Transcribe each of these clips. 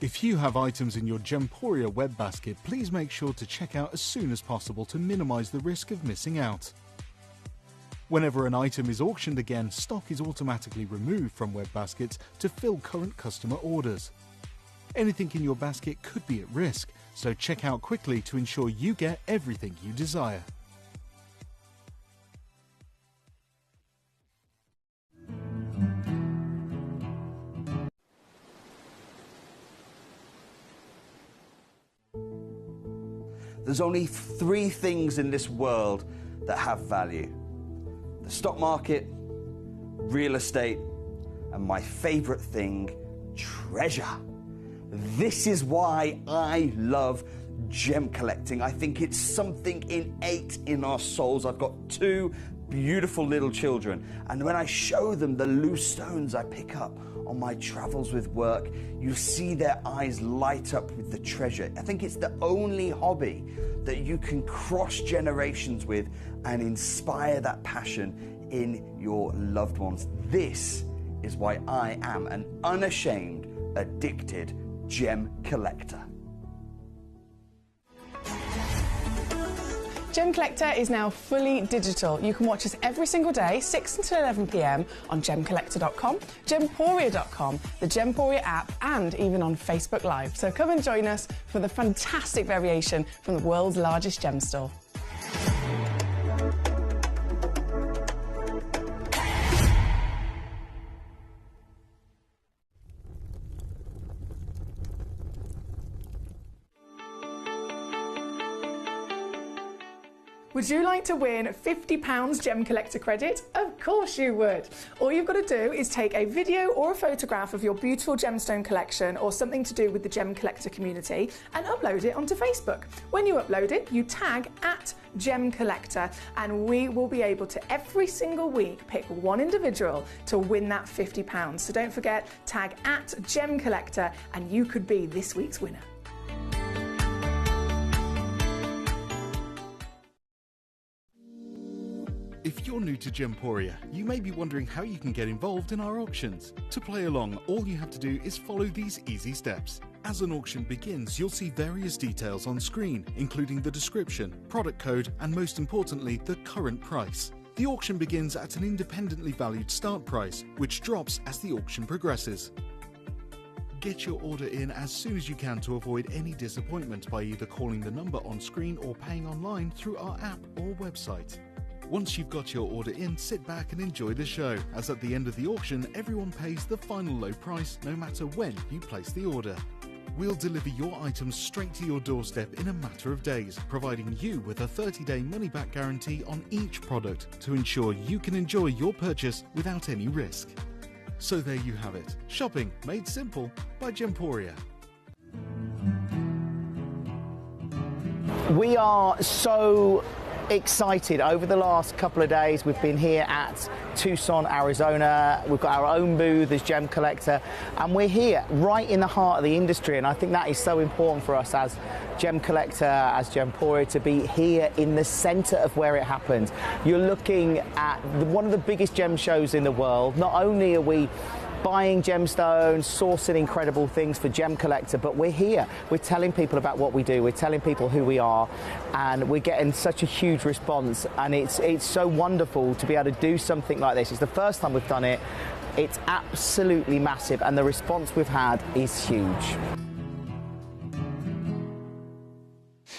If you have items in your Gemporia web basket, please make sure to check out as soon as possible to minimize the risk of missing out. Whenever an item is auctioned again, stock is automatically removed from web baskets to fill current customer orders. Anything in your basket could be at risk, so check out quickly to ensure you get everything you desire. There's only 3 things in this world that have value: the stock market, real estate, and my favorite thing, treasure. This is why I love gem collecting. I think it's something innate in our souls. I've got 2 beautiful little children, and when I show them the loose stones I pick up on my travels with work, you see their eyes light up with the treasure. I think it's the only hobby that you can cross generations with and inspire that passion in your loved ones. This is why I am an unashamed, addicted gem collector. Gemcollector is now fully digital. You can watch us every single day, 6 until 11 p.m. on gemcollector.com, gemporia.com, the Gemporia app, and even on Facebook Live. So come and join us for the fantastic variation from the world's largest gem store. Would you like to win £50 Gem Collector credit? Of course you would. All you've got to do is take a video or a photograph of your beautiful gemstone collection or something to do with the Gem Collector community and upload it onto Facebook. When you upload it, you tag @Gemcollector, and we will be able to every single week pick one individual to win that £50. So don't forget, tag @Gemcollector and you could be this week's winner. If you're new to Gemporia, you may be wondering how you can get involved in our auctions. To play along, all you have to do is follow these easy steps. As an auction begins, you'll see various details on screen, including the description, product code, and most importantly, the current price. The auction begins at an independently valued start price, which drops as the auction progresses. Get your order in as soon as you can to avoid any disappointment by either calling the number on screen or paying online through our app or website. Once you've got your order in, sit back and enjoy the show, as at the end of the auction, everyone pays the final low price no matter when you place the order. We'll deliver your items straight to your doorstep in a matter of days, providing you with a 30-day money-back guarantee on each product to ensure you can enjoy your purchase without any risk. So there you have it, shopping made simple by Gemporia. We are so excited. Over the last couple of days, we've been here at Tucson, Arizona. We've got our own booth as Gem Collector, and we're here right in the heart of the industry, and I think that is so important for us as Gem Collector, as Gemporia, to be here in the center of where it happens. You're looking at one of the biggest gem shows in the world. Not only are we buying gemstones, sourcing incredible things for Gem Collector, but we're here. We're telling people about what we do. We're telling people who we are, and we're getting such a huge response, and it's so wonderful to be able to do something like this. It's the first time we've done it. It's absolutely massive, and the response we've had is huge.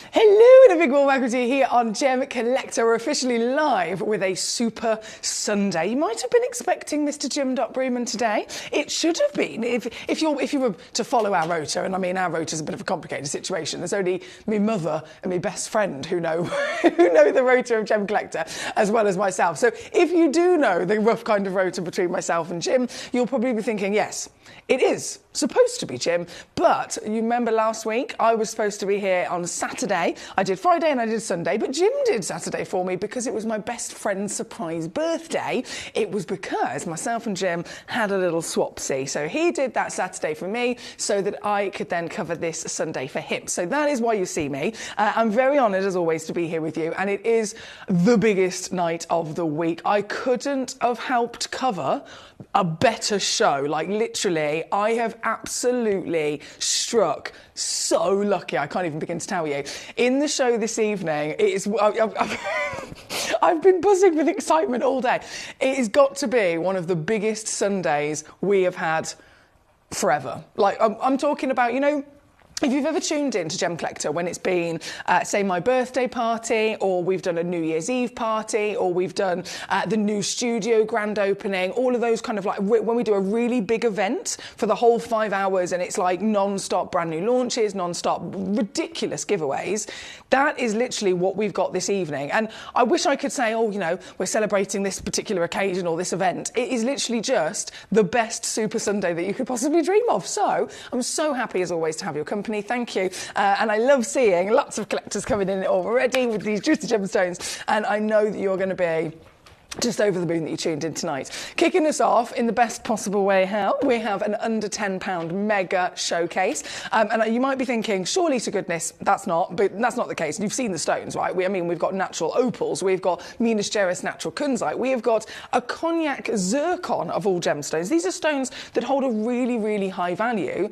Hello and a big warm welcome to you here on Gem Collector. We're officially live with a super Sunday. You might have been expecting Mr. Jim Breman today. It should have been if you were to follow our rota, and I mean our rota's a bit of a complicated situation. There's only me mother and my best friend who know the rota of Gem Collector as well as myself. So if you do know the rough kind of rota between myself and Jim, you'll probably be thinking, yes, it is supposed to be Jim, but you remember last week I was supposed to be here on Saturday. I did Friday and I did Sunday, but Jim did Saturday for me because it was my best friend's surprise birthday. It was because myself and Jim had a little swapsy. So he did that Saturday for me so that I could then cover this Sunday for him. So that is why you see me. I'm very honoured as always to be here with you, and it is the biggest night of the week. I couldn't have helped cover a better show. Like literally, I have absolutely struck so lucky. I can't even begin to tell you. In the show this evening, it is. I've been buzzing with excitement all day. It has got to be one of the biggest Sundays we have had forever. Like, I'm talking about, you know, if you've ever tuned in to Gemcollector when it's been, say, my birthday party, or we've done a New Year's Eve party, or we've done the new studio grand opening, all of those kind of like, when we do a really big event for the whole 5 hours and it's like non-stop brand new launches, non-stop ridiculous giveaways, that is literally what we've got this evening. And I wish I could say, oh, you know, we're celebrating this particular occasion or this event. It is literally just the best Super Sunday that you could possibly dream of. So I'm so happy as always to have your company. Thank you. And I love seeing lots of collectors coming in already with these juicy gemstones. And I know that you're going to be just over the moon that you tuned in tonight. Kicking us off in the best possible way, how we have an under £10 mega showcase. And you might be thinking, surely to goodness, that's not the case. You've seen the stones, right? We've got natural opals. We've got Minas Gerais natural kunzite. We have got a cognac zircon of all gemstones. These are stones that hold a really, really high value.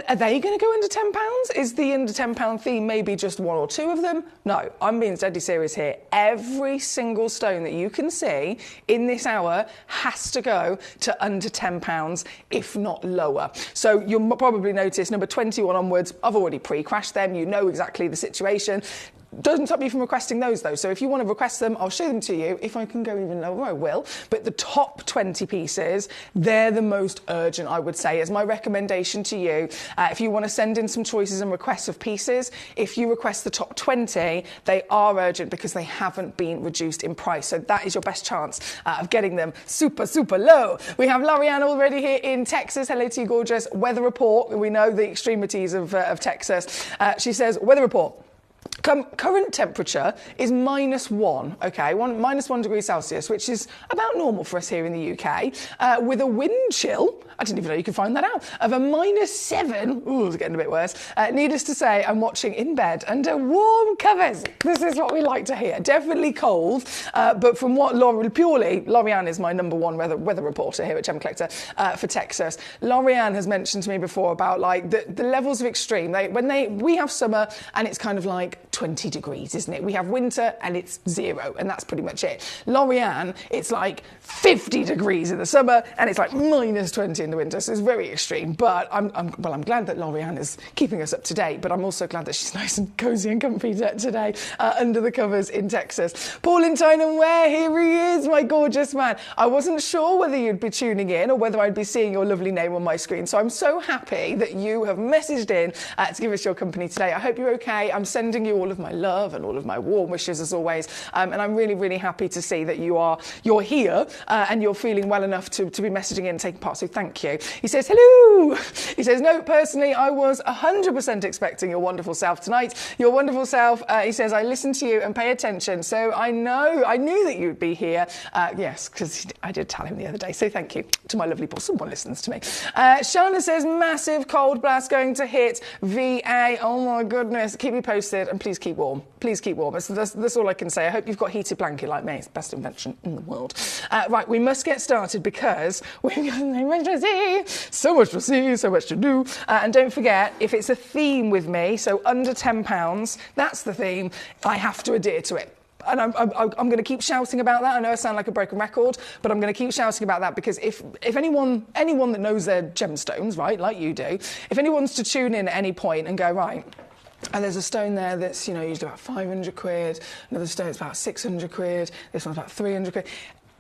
Are they going to go under £10? Is the under £10 theme maybe just one or two of them? No, I'm being deadly serious here. Every single stone that you can see in this hour has to go to under £10, if not lower. So you'll probably notice number 21 onwards, I've already pre-crashed them. You know exactly the situation. Doesn't stop you from requesting those though. So if you want to request them, I'll show them to you. If I can go even lower, I will. But the top 20 pieces, they're the most urgent, I would say, as my recommendation to you. If you want to send in some choices and requests of pieces, if you request the top 20, they are urgent because they haven't been reduced in price. So that is your best chance of getting them super, super low. We have Lorianne already here in Texas. Hello to you, gorgeous. Weather report. We know the extremities of Texas. She says, weather report. Current temperature is -1, okay, minus 1 degrees Celsius, which is about normal for us here in the UK, with a wind chill, I didn't even know you could find that out, of a -7. Ooh, it's getting a bit worse. Needless to say, I'm watching in bed under warm covers. This is what we like to hear. Definitely cold, but from what Lorianne is my number one weather reporter here at Gemcollector for Texas. Lorianne has mentioned to me before about like the levels of extreme. We have summer and it's kind of like 20 degrees, isn't it? We have winter and it's 0, and that's pretty much it. Lorianne, it's like 50 degrees in the summer and it's like -20 in the winter, so it's very extreme. But I'm glad that Lorianne is keeping us up to date, but I'm also glad that she's nice and cosy and comfy today under the covers in Texas. Paul in Tyne Ware, here he is, my gorgeous man. I wasn't sure whether you'd be tuning in or whether I'd be seeing your lovely name on my screen, so I'm so happy that you have messaged in to give us your company today. I hope you're okay. I'm sending you all of my love and all of my warm wishes as always, and I'm really, really happy to see that you're here and you're feeling well enough to be messaging in and taking part, so thank you. He says, hello! He says, no, personally, I was 100% expecting your wonderful self tonight. Your wonderful self, he says, I listen to you and pay attention, so I knew that you'd be here. Yes, because I did tell him the other day, so thank you to my lovely boss. Someone listens to me. Shana says, massive cold blast going to hit VA. Oh my goodness. Keep me posted and please keep warm. Please keep warm. That's all I can say. I hope you've got a heated blanket like me. It's the best invention in the world. Right, we must get started because we've got so much to see, so much to do. And don't forget, if it's a theme with me, so under £10, that's the theme, I have to adhere to it. And I'm going to keep shouting about that. I know I sound like a broken record, but I'm going to keep shouting about that because if anyone that knows their gemstones, right, like you do, if anyone's to tune in at any point and go, right, and there's a stone there that's, you know, usually about 500 quid, another stone that's about 600 quid, this one's about 300 quid.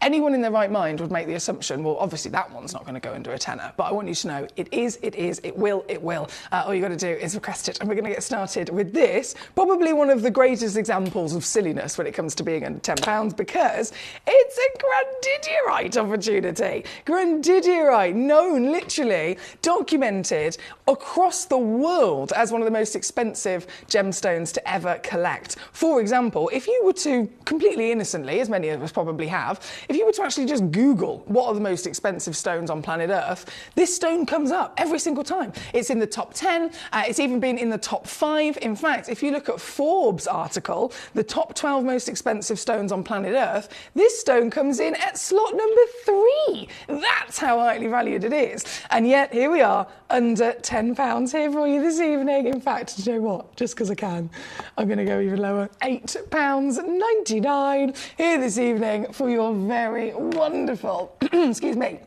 Anyone in their right mind would make the assumption, well, obviously that one's not going to go under a tenner. But I want you to know, it will. All you've got to do is request it. And we're going to get started with this, probably one of the greatest examples of silliness when it comes to being under £10, because it's a grandidierite opportunity. Grandidierite, known, literally, documented across the world as one of the most expensive gemstones to ever collect. For example, if you were to, completely innocently, as many of us probably have, if you were to actually just Google what are the most expensive stones on planet Earth, this stone comes up every single time. It's in the top 10, it's even been in the top 5. In fact, if you look at Forbes article, the top 12 most expensive stones on planet Earth, this stone comes in at slot number 3. That's how highly valued it is. And yet, here we are, under £10 here for you this evening. In fact, do you know what? Just because I can, I'm going to go even lower. £8.99 here this evening for your very wonderful, excuse me,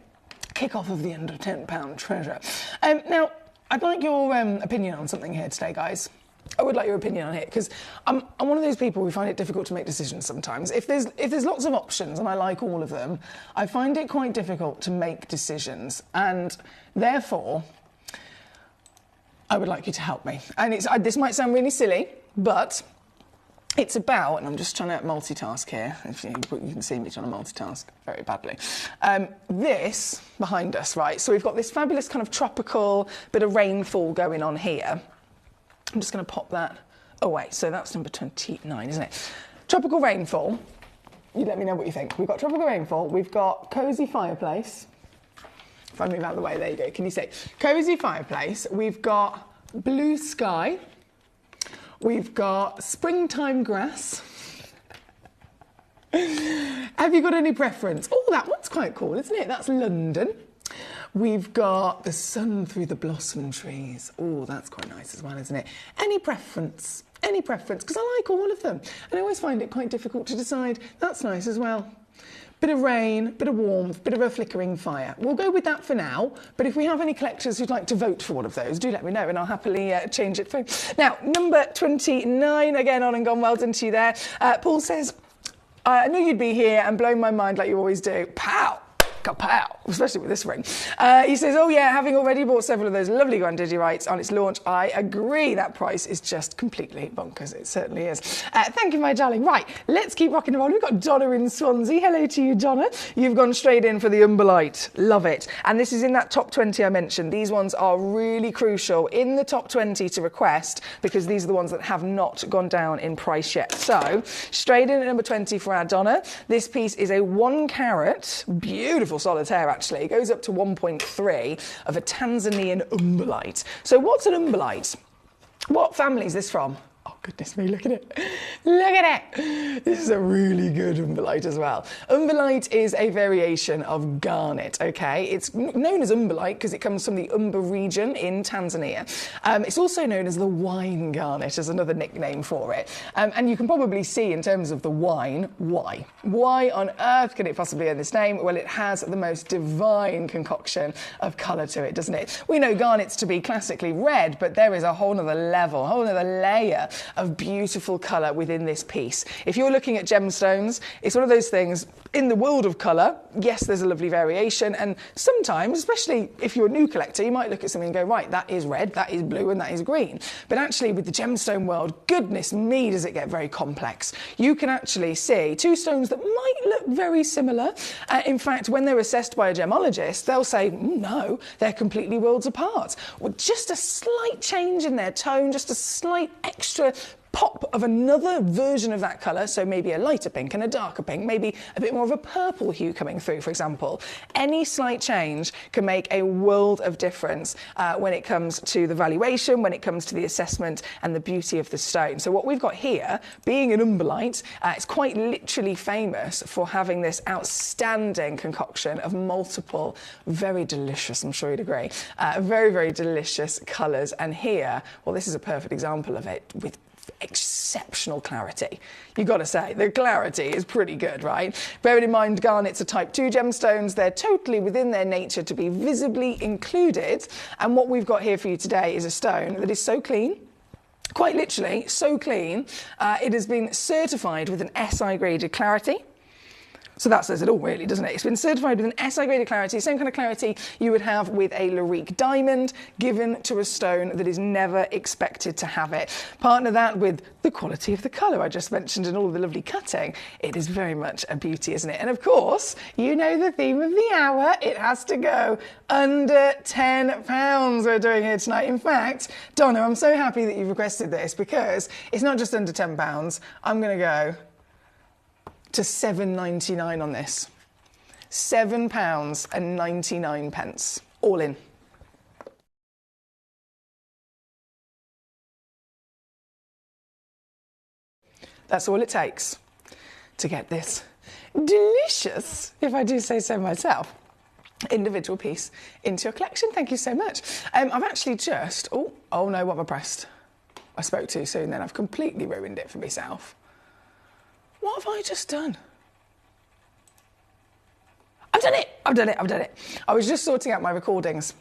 kick-off of the under £10 treasure. Now, I'd like your opinion on something here today, guys. I would like your opinion on it, because I'm one of those people who find it difficult to make decisions sometimes. If there's lots of options and I like all of them, I find it quite difficult to make decisions, and therefore I would like you to help me. And this might sound really silly, but it's about, and I'm just trying to multitask here, if you can see me trying to multitask very badly. This behind us, right? So we've got this fabulous kind of tropical bit of rainfall going on here. I'm just going to pop that away. So that's number 29, isn't it? Tropical rainfall. You let me know what you think. We've got tropical rainfall. We've got cosy fireplace. If I move out of the way, there you go. Can you see? Cosy fireplace. We've got blue sky. We've got springtime grass. Have you got any preference? Oh, that one's quite cool, isn't it? That's London. We've got the sun through the blossom trees. Oh, that's quite nice as well, isn't it? Any preference? Any preference? Because I like all of them. And I always find it quite difficult to decide. That's nice as well. Bit of rain, bit of warmth, bit of a flickering fire. We'll go with that for now. But if we have any collectors who'd like to vote for one of those, do let me know and I'll happily change it through. Now, number 29, again, on and gone. Well done to you there. Paul says, I knew you'd be here and blowing my mind like you always do. Pow! Kapow, especially with this ring. He says, oh yeah, having already bought several of those lovely grandidierite on its launch, I agree that price is just completely bonkers. It certainly is. Thank you, my darling. Right, let's keep rocking and rolling. We've got Donna in Swansea. Hello to you, Donna. You've gone straight in for the Umberlite. Love it. And this is in that top 20 I mentioned. These ones are really crucial in the top 20 to request, because these are the ones that have not gone down in price yet. So, straight in at number 20 for our Donna. This piece is a 1 carat, beautiful solitaire actually. It goes up to 1.3 of a Tanzanian Umberlite. So what's an Umberlite? What family is this from? Oh, goodness me, look at it. Look at it. This is a really good Umberlite as well. Umberlite is a variation of garnet, okay? It's known as Umberlite because it comes from the Umber region in Tanzania. It's also known as the wine garnet as another nickname for it. And you can probably see in terms of the wine, why. Why on earth could it possibly earn this name? Well, it has the most divine concoction of colour to it, doesn't it? We know garnets to be classically red, but there is a whole other level, a whole other layer of beautiful colour within this piece. If you're looking at gemstones, it's one of those things, in the world of colour, yes, there's a lovely variation, and sometimes, especially if you're a new collector, you might look at something and go, right, that is red, that is blue, and that is green. But actually, with the gemstone world, goodness me, does it get very complex. You can actually see two stones that might look very similar. In fact, when they're assessed by a gemologist, they'll say, no, they're completely worlds apart. Well, just a slight change in their tone, just a slight extra pop of another version of that colour, so maybe a lighter pink and a darker pink, maybe a bit more of a purple hue coming through, for example. Any slight change can make a world of difference when it comes to the valuation, when it comes to the assessment and the beauty of the stone. So what we've got here, being an Umberlite, it's quite literally famous for having this outstanding concoction of multiple, very delicious, I'm sure you'd agree, very, very delicious colours. And here, well, this is a perfect example of it, with exceptional clarity. You've got to say, the clarity is pretty good, right? Bearing in mind, garnets are type 2 gemstones. They're totally within their nature to be visibly included. And what we've got here for you today is a stone that is so clean, quite literally, so clean, it has been certified with an SI graded clarity. So that says it all, really, doesn't it? It's been certified with an SI graded clarity, same kind of clarity you would have with a Larique diamond, given to a stone that is never expected to have it. Partner that with the quality of the colour I just mentioned and all the lovely cutting. It is very much a beauty, isn't it? And of course, you know the theme of the hour. It has to go under £10 we're doing here tonight. In fact, Donna, I'm so happy that you've requested this, because it's not just under £10. I'm going to go to £7.99 on this. £7.99, all in. That's all it takes to get this delicious, if I do say so myself, individual piece into your collection. Thank you so much. I've actually just, oh no, what have I pressed? I spoke too soon then. I've completely ruined it for myself. What have I just done? I've done it. I was just sorting out my recordings.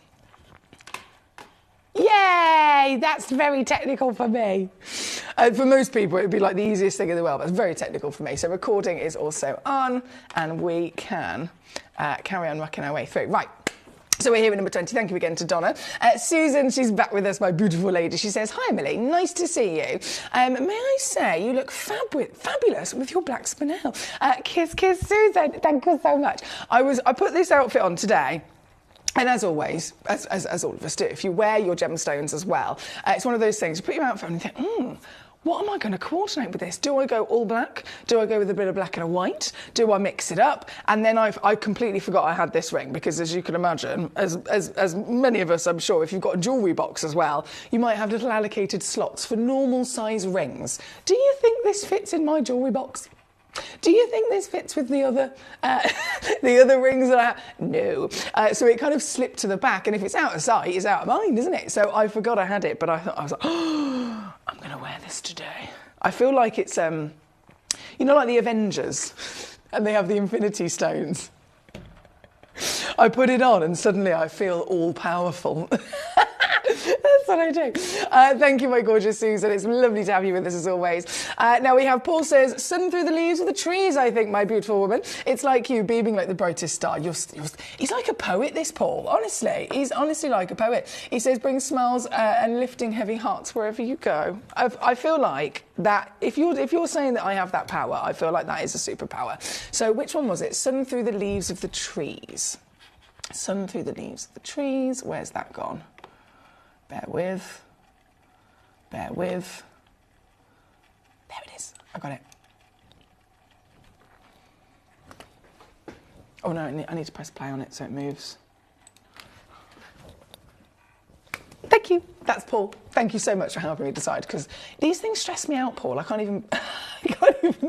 Yay! That's very technical for me. For most people, it would be like the easiest thing in the world, but it's very technical for me. So recording is also on, and we can carry on rocking our way through. Right. So we're here at number 20. Thank you again to Donna. Susan, she's back with us, my beautiful lady. She says, hi, Emily. Nice to see you. May I say you look fabulous with your black spinel. Kiss, Susan. Thank you so much. I put this outfit on today. And as always, as all of us do, if you wear your gemstones as well, it's one of those things, you put your outfit on and you think, what am I going to coordinate with this? Do I go all black? Do I go with a bit of black and a white? Do I mix it up? And then I completely forgot I had this ring because, as you can imagine, as many of us, I'm sure, if you've got a jewellery box as well, you might have little allocated slots for normal size rings. Do you think this fits in my jewellery box? Do you think this fits with the other rings that I have? No. So it kind of slipped to the back, and if it's out of sight, it's out of mind, isn't it? So I forgot I had it, but I was like, oh, I'm going to wear this today. I feel like it's, like the Avengers, and they have the Infinity Stones. I put it on, and suddenly I feel all-powerful. That's what I do. Thank you, my gorgeous Susan. It's lovely to have you with us as always. Now we have Paul says, sun through the leaves of the trees, I think, my beautiful woman. It's like you, beaming like the brightest star. He's like a poet, this Paul, honestly. He's honestly like a poet. He says, bring smiles and lifting heavy hearts wherever you go. I feel like that, if you're saying that I have that power, I feel like that is a superpower. So which one was it? Sun through the leaves of the trees. Sun through the leaves of the trees. Where's that gone? Bear with. There it is. I got it. Oh no, I need to press play on it so it moves. Thank you. That's Paul. Thank you so much for helping me decide, because these things stress me out, Paul. I can't even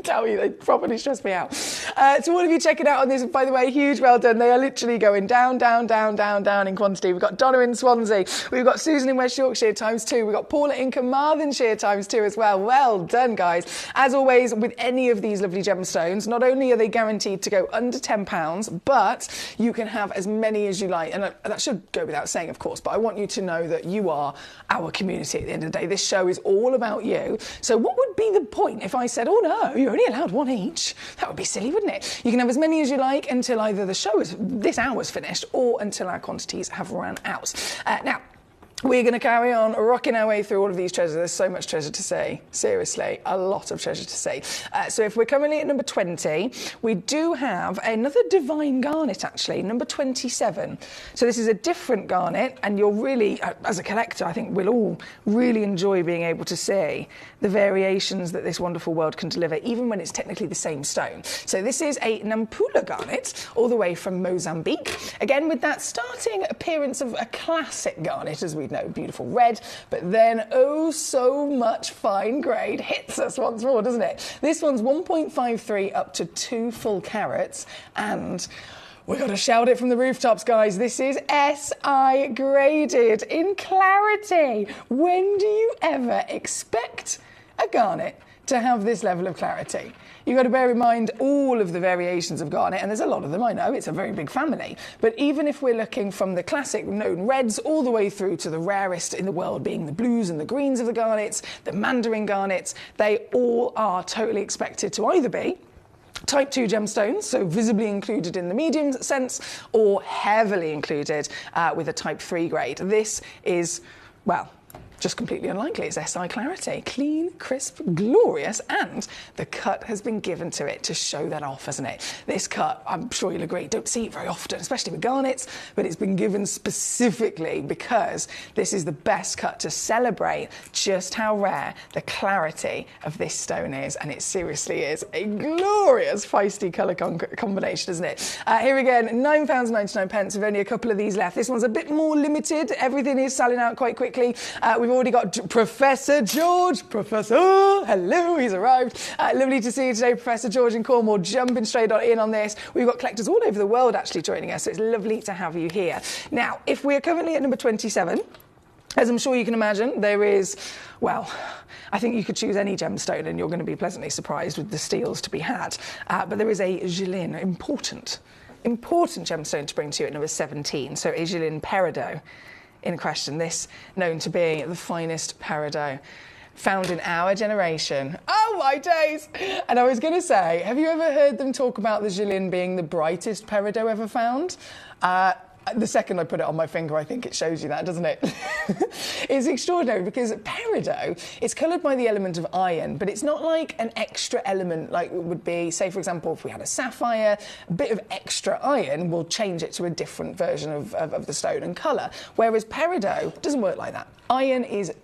tell you, they properly stress me out. To all of you checking out on this, by the way, huge well done. They are literally going down in quantity. We've got Donna in Swansea. We've got Susan in West Yorkshire ×2. We've got Paula in Carmarthenshire ×2 as well. Well done, guys. As always, with any of these lovely gemstones, not only are they guaranteed to go under £10, but you can have as many as you like. And that should go without saying, of course, but I want you to know that you are our community at the end of the day. This show is all about you. So what would be the point if I said, oh no, you're only allowed one each? That would be silly, wouldn't it? You can have as many as you like until either this hour's finished or until our quantities have run out. Now, we're going to carry on rocking our way through all of these treasures. There's so much treasure to see. Seriously, a lot of treasure to see. So if we're currently at number 20, we do have another divine garnet, actually, number 27. So this is a different garnet, and you're really, as a collector, I think we'll all really enjoy being able to see the variations that this wonderful world can deliver, even when it's technically the same stone. So this is a Nampula garnet, all the way from Mozambique. Again, with that starting appearance of a classic garnet, as we know, beautiful red, but then oh so much fine grade hits us once more, doesn't it? This one's 1.53 up to 2 full carats, and we've got to shout it from the rooftops, guys. This is SI graded in clarity. When do you ever expect a garnet to have this level of clarity? You've got to bear in mind all of the variations of garnet, and there's a lot of them, I know, it's a very big family. But even if we're looking from the classic known reds all the way through to the rarest in the world being the blues and the greens of the garnets, the mandarin garnets, they all are totally expected to either be Type 2 gemstones, so visibly included in the medium sense, or heavily included with a Type 3 grade. This is, well, just completely unlikely. It's SI clarity. Clean, crisp, glorious, and the cut has been given to it to show that off, hasn't it? This cut, I'm sure you'll agree, don't see it very often, especially with garnets, but it's been given specifically because this is the best cut to celebrate just how rare the clarity of this stone is, and it seriously is a glorious feisty colour combination, isn't it? Here again, £9.99, with only a couple of these left. This one's a bit more limited. Everything is selling out quite quickly. We've already got Professor George. Professor, hello, he's arrived. Lovely to see you today, Professor George in Cornwall, jumping straight in on this. We've got collectors all over the world actually joining us, so it's lovely to have you here. Now, if we're currently at number 27, as I'm sure you can imagine, there is, well, I think you could choose any gemstone and you're going to be pleasantly surprised with the steals to be had. But there is a Jilin, important gemstone to bring to you at number 17. So a Jilin peridot in question. This known to be the finest peridot found in our generation. Oh my days! And I was going to say, have you ever heard them talk about the Jilin being the brightest peridot ever found? The second I put it on my finger, I think it shows you that, doesn't it? It's extraordinary because peridot is coloured by the element of iron, but it's not like an extra element like it would be, say, for example, if we had a sapphire, a bit of extra iron will change it to a different version of the stone and colour, whereas peridot doesn't work like that. Iron is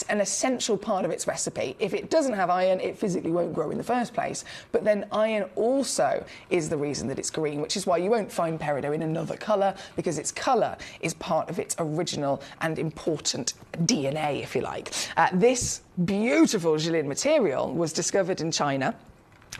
an essential part of its recipe. If it doesn't have iron, it physically won't grow in the first place. But then iron also is the reason that it's green, which is why you won't find peridot in another colour, because its colour is part of its original and important DNA, if you like. This beautiful Jilin material was discovered in China.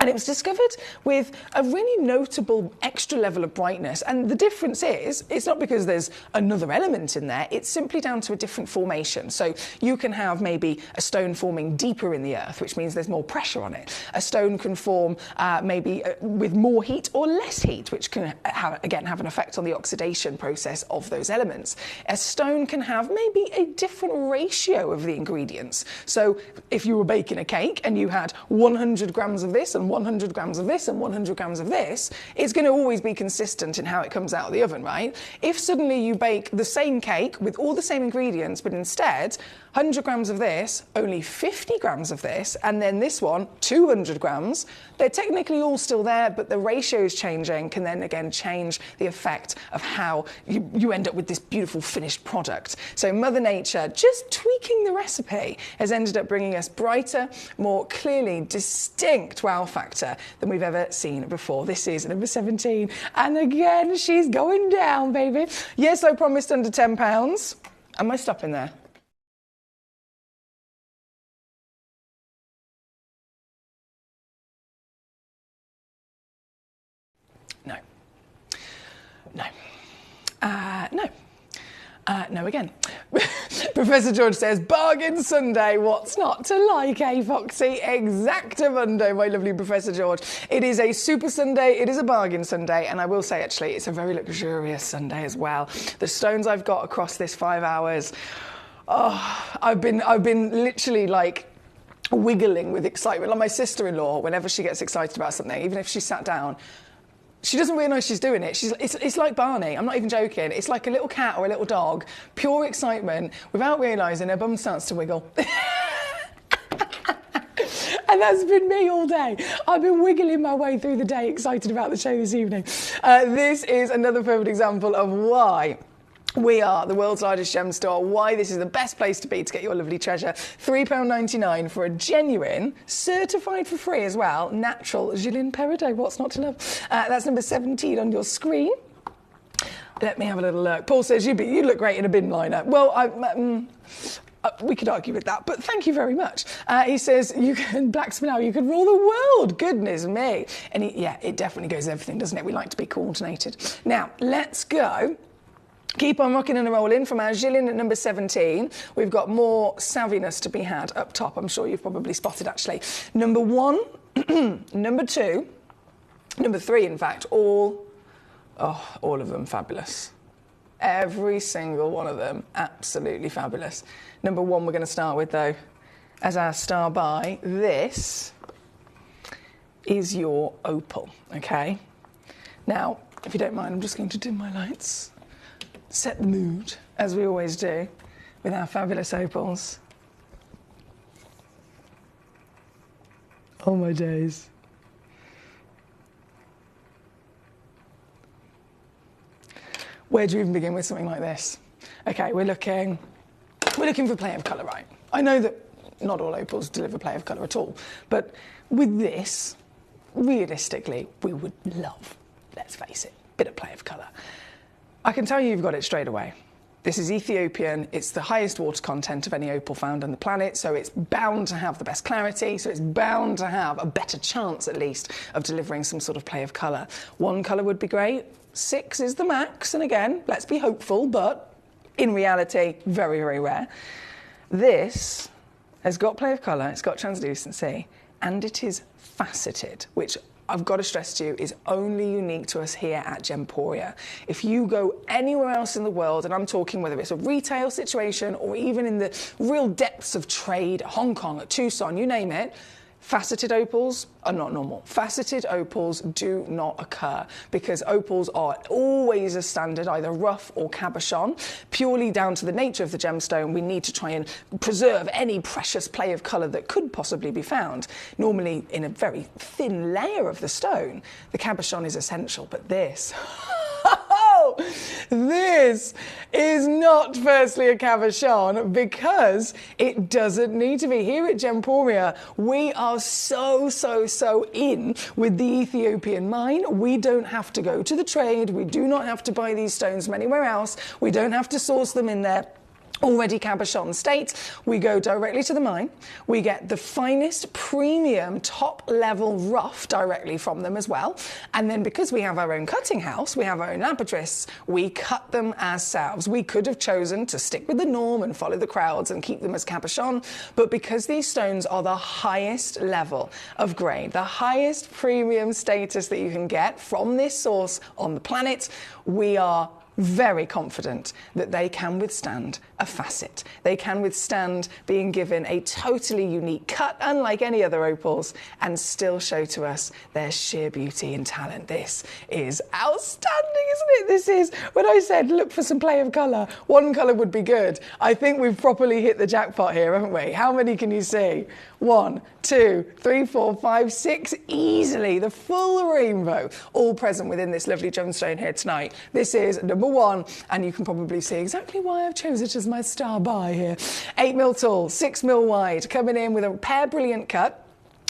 And it was discovered with a really notable extra level of brightness. And the difference is, it's not because there's another element in there, it's simply down to a different formation. So you can have maybe a stone forming deeper in the earth, which means there's more pressure on it. A stone can form maybe with more heat or less heat, which can, have an effect on the oxidation process of those elements. A stone can have maybe a different ratio of the ingredients. So if you were baking a cake and you had 100 grams of this and 100 grams of this and 100 grams of this, it's going to always be consistent in how it comes out of the oven, right? If suddenly you bake the same cake with all the same ingredients, but instead 100 grams of this, only 50 grams of this, and then this one, 200 grams, they're technically all still there, but the ratio is changing, can then again change the effect of how you end up with this beautiful finished product. So Mother Nature, just tweaking the recipe, has ended up bringing us brighter, more clearly distinct wow factor than we've ever seen before. This is number 17, and again, she's going down, baby. Yes, I promised under £10. Am I stopping there? No. No. No. No again. Professor George says, bargain Sunday, what's not to like, eh, Foxy? Exactamundo, my lovely Professor George. It is a super Sunday, it is a bargain Sunday, and I will say, actually, it's a very luxurious Sunday as well. The stones I've got across this 5 hours, oh, I've been literally like wiggling with excitement. Like my sister-in-law, whenever she gets excited about something, even if she sat down, she doesn't realise she's doing it. It's like Barney, I'm not even joking. It's like a little cat or a little dog, pure excitement, without realising her bum starts to wiggle. And that's been me all day. I've been wiggling my way through the day, excited about the show this evening. This is another perfect example of why we are the world's largest gem store, why this is the best place to be to get your lovely treasure. £3.99 for a genuine, certified for free as well, natural Jilin peridot. What's not to love? That's number 17 on your screen. Let me have a little look. Paul says, you look great in a bin liner. Well, we could argue with that, but thank you very much. He says, you can rule the world. Goodness me. And it definitely goes with everything, doesn't it? We like to be coordinated. Now, let's go. Keep on rocking and rolling from our Jilin at number 17. We've got more savviness to be had up top. I'm sure you've probably spotted, actually. Number 1, number 2, number 3, in fact, all of them fabulous. Every single one of them, absolutely fabulous. Number 1 we're going to start with, though, as our star by. This is your opal, okay? Now, if you don't mind, I'm just going to dim my lights. Set the mood, as we always do. with our fabulous opals. Oh my days. Where do you even begin with something like this? Okay, we're looking for play of colour, right? I know that not all opals deliver play of colour at all, but with this, realistically, we would love, let's face it, a bit of play of colour. I can tell you you've got it straight away. This is Ethiopian, it's the highest water content of any opal found on the planet, so it's bound to have the best clarity, so it's bound to have a better chance, at least, of delivering some sort of play of colour. 1 colour would be great, 6 is the max, and again, let's be hopeful, but in reality, very, very rare. This has got play of colour, it's got translucency, and it is faceted, which I've got to stress to you is only unique to us here at Gemporia. If you go anywhere else in the world, and I'm talking whether it's a retail situation or even in the real depths of trade, Hong Kong, at Tucson, you name it, faceted opals are not normal. Faceted opals do not occur because opals are always a standard, either rough or cabochon. Purely down to the nature of the gemstone, we need to try and preserve any precious play of colour that could possibly be found. Normally in a very thin layer of the stone, the cabochon is essential, but this... This is not firstly a cabochon because it doesn't need to be. Here at Gemporia, we are so in with the Ethiopian mine. We don't have to go to the trade. We do not have to buy these stones from anywhere else. We don't have to source them in their already cabochon state. We go directly to the mine. We get the finest premium top level rough directly from them as well. And then because we have our own cutting house, we have our own lapidarists, we cut them ourselves. We could have chosen to stick with the norm and follow the crowds and keep them as cabochon, but because these stones are the highest level of grade, the highest premium status that you can get from this source on the planet, we are very confident that they can withstand a facet. They can withstand being given a totally unique cut, unlike any other opals, and still show to us their sheer beauty and talent. This is outstanding, isn't it? This is, when I said look for some play of colour, 1 colour would be good. I think we've properly hit the jackpot here, haven't we? How many can you see? 1, 2, 3, 4, 5, 6, easily the full rainbow, all present within this lovely gemstone here tonight. This is number 1, and you can probably see exactly why I've chosen it as my star buy here. 8mm tall, 6mm wide, coming in with a pear brilliant cut.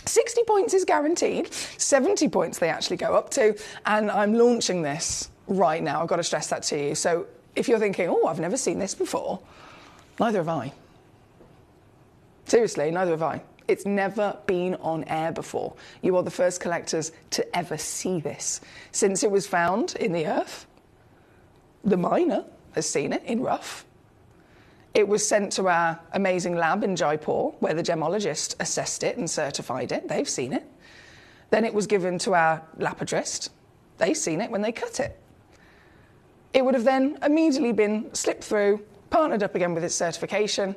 60 points is guaranteed, 70 points they actually go up to, and I'm launching this right now. I've got to stress that to you. So if you're thinking, oh, I've never seen this before, neither have I. Seriously, neither have I. It's never been on air before. You are the first collectors to ever see this. Since it was found in the earth, the miner has seen it in rough. It was sent to our amazing lab in Jaipur, where the gemologist assessed it and certified it. They've seen it. Then it was given to our lapidarist. They've seen it when they cut it. It would have then immediately been slipped through, partnered up again with its certification,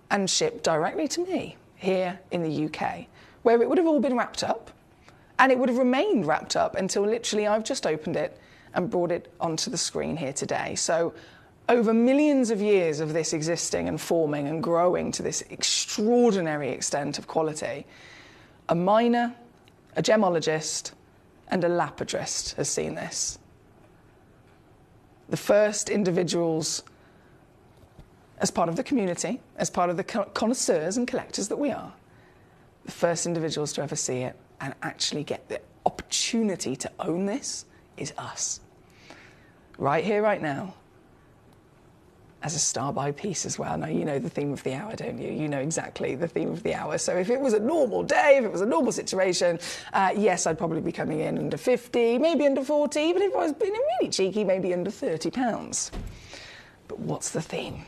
and shipped directly to me here in the UK, where it would have all been wrapped up, and it would have remained wrapped up until literally I've just opened it and brought it onto the screen here today. So over millions of years of this existing and forming and growing to this extraordinary extent of quality, a miner, a gemologist, and a lapidarist has seen this. The first individuals, as part of the community, as part of the connoisseurs and collectors that we are, the first individuals to ever see it and actually get the opportunity to own this is us. Right here, right now, as a star buy piece as well. Now, you know the theme of the hour, don't you? You know exactly the theme of the hour. So if it was a normal day, if it was a normal situation, yes, I'd probably be coming in under 50, maybe under 40, even if I was being really cheeky, maybe under £30. But what's the theme?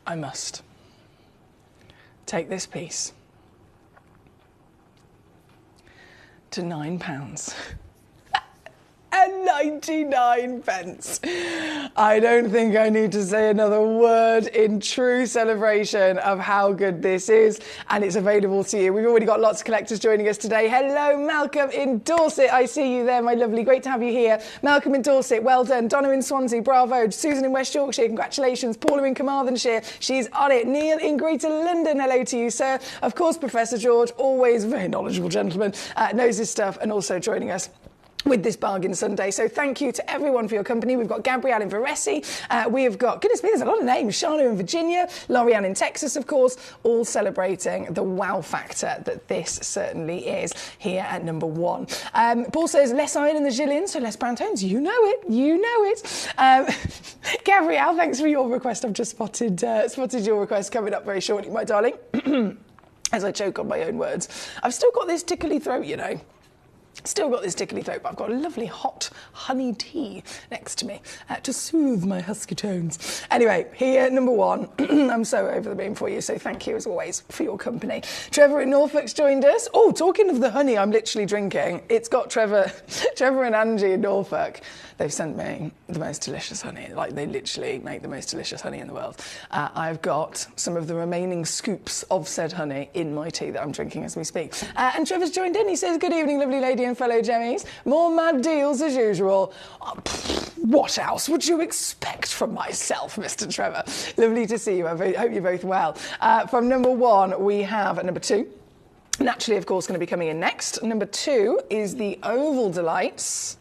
I must take this piece to £9 and £9.99. I don't think I need to say another word in true celebration of how good this is, and it's available to you. We've already got lots of collectors joining us today. Hello, Malcolm in Dorset. I see you there, my lovely. Great to have you here. Malcolm in Dorset, well done. Donna in Swansea, bravo. Susan in West Yorkshire, congratulations. Paula in Carmarthenshire, she's on it. Neil in Greater London, hello to you, sir. Of course, Professor George, always a very knowledgeable gentleman, knows his stuff, and also joining us with this Bargain Sunday. So thank you to everyone for your company. We've got Gabrielle in Veresi. We have got, goodness me, there's a lot of names. Shana in Virginia, Lorianne in Texas, of course, all celebrating the wow factor that this certainly is here at number one. Paul says less iron in the Gillian, so less brown tones. You know it. You know it. Gabrielle, thanks for your request. I've just spotted your request coming up very shortly, my darling. As I choke on my own words. I've still got this tickly throat, you know. Still got this tickly throat, but I've got a lovely hot honey tea next to me to soothe my husky tones. Anyway, here, number one. I'm so over the moon for you, so thank you, as always, for your company. Trevor in Norfolk's joined us. Oh, talking of the honey I'm literally drinking, it's got Trevor and Angie in Norfolk. They've sent me the most delicious honey. Like, they literally make the most delicious honey in the world. I've got some of the remaining scoops of said honey in my tea that I'm drinking as we speak. And Trevor's joined in. He says, good evening, lovely lady and fellow Gemmies. More mad deals as usual. What else would you expect from myself, Mr. Trevor? Lovely to see you. I hope you're both well. From number one, we have number two. Naturally, of course, going to be coming in next. Number two is the Oval Delights.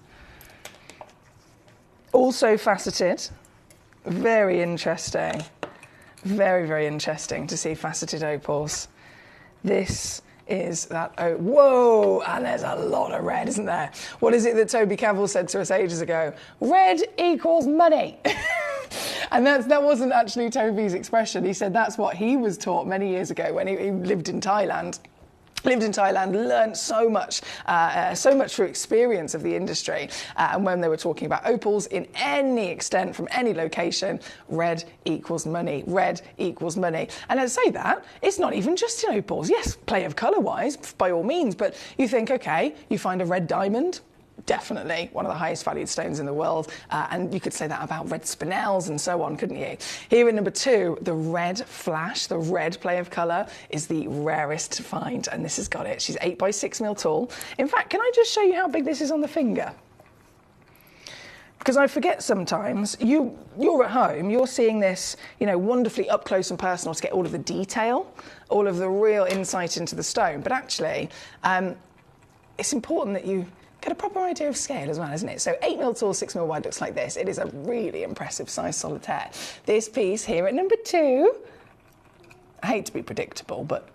Also faceted. Very interesting. Very, very interesting to see faceted opals. This is that, oh, whoa, and there's a lot of red, isn't there? What is it that Toby Cavill said to us ages ago? Red equals money. And that wasn't actually Toby's expression. He said that's what he was taught many years ago when he lived in Thailand. Learned so much through experience of the industry. And when they were talking about opals in any extent, from any location, red equals money, red equals money. And I say that, it's not even just in opals. Yes, play of colour-wise, by all means, but you think, okay, you find a red diamond, definitely one of the highest valued stones in the world. And you could say that about red spinels and so on, couldn't you? Here at number two, the red flash, the red play of colour is the rarest to find. And this has got it. She's 8 by 6 mil tall. In fact, can I just show you how big this is on the finger? Because I forget sometimes, you're at home, you're seeing this, you know, wonderfully up close and personal to get all of the detail, all of the real insight into the stone. But actually, it's important that you get a proper idea of scale as well, isn't it? So 8 mil tall, 6 mil wide looks like this. It is a really impressive size solitaire. This piece here at number two, I hate to be predictable, but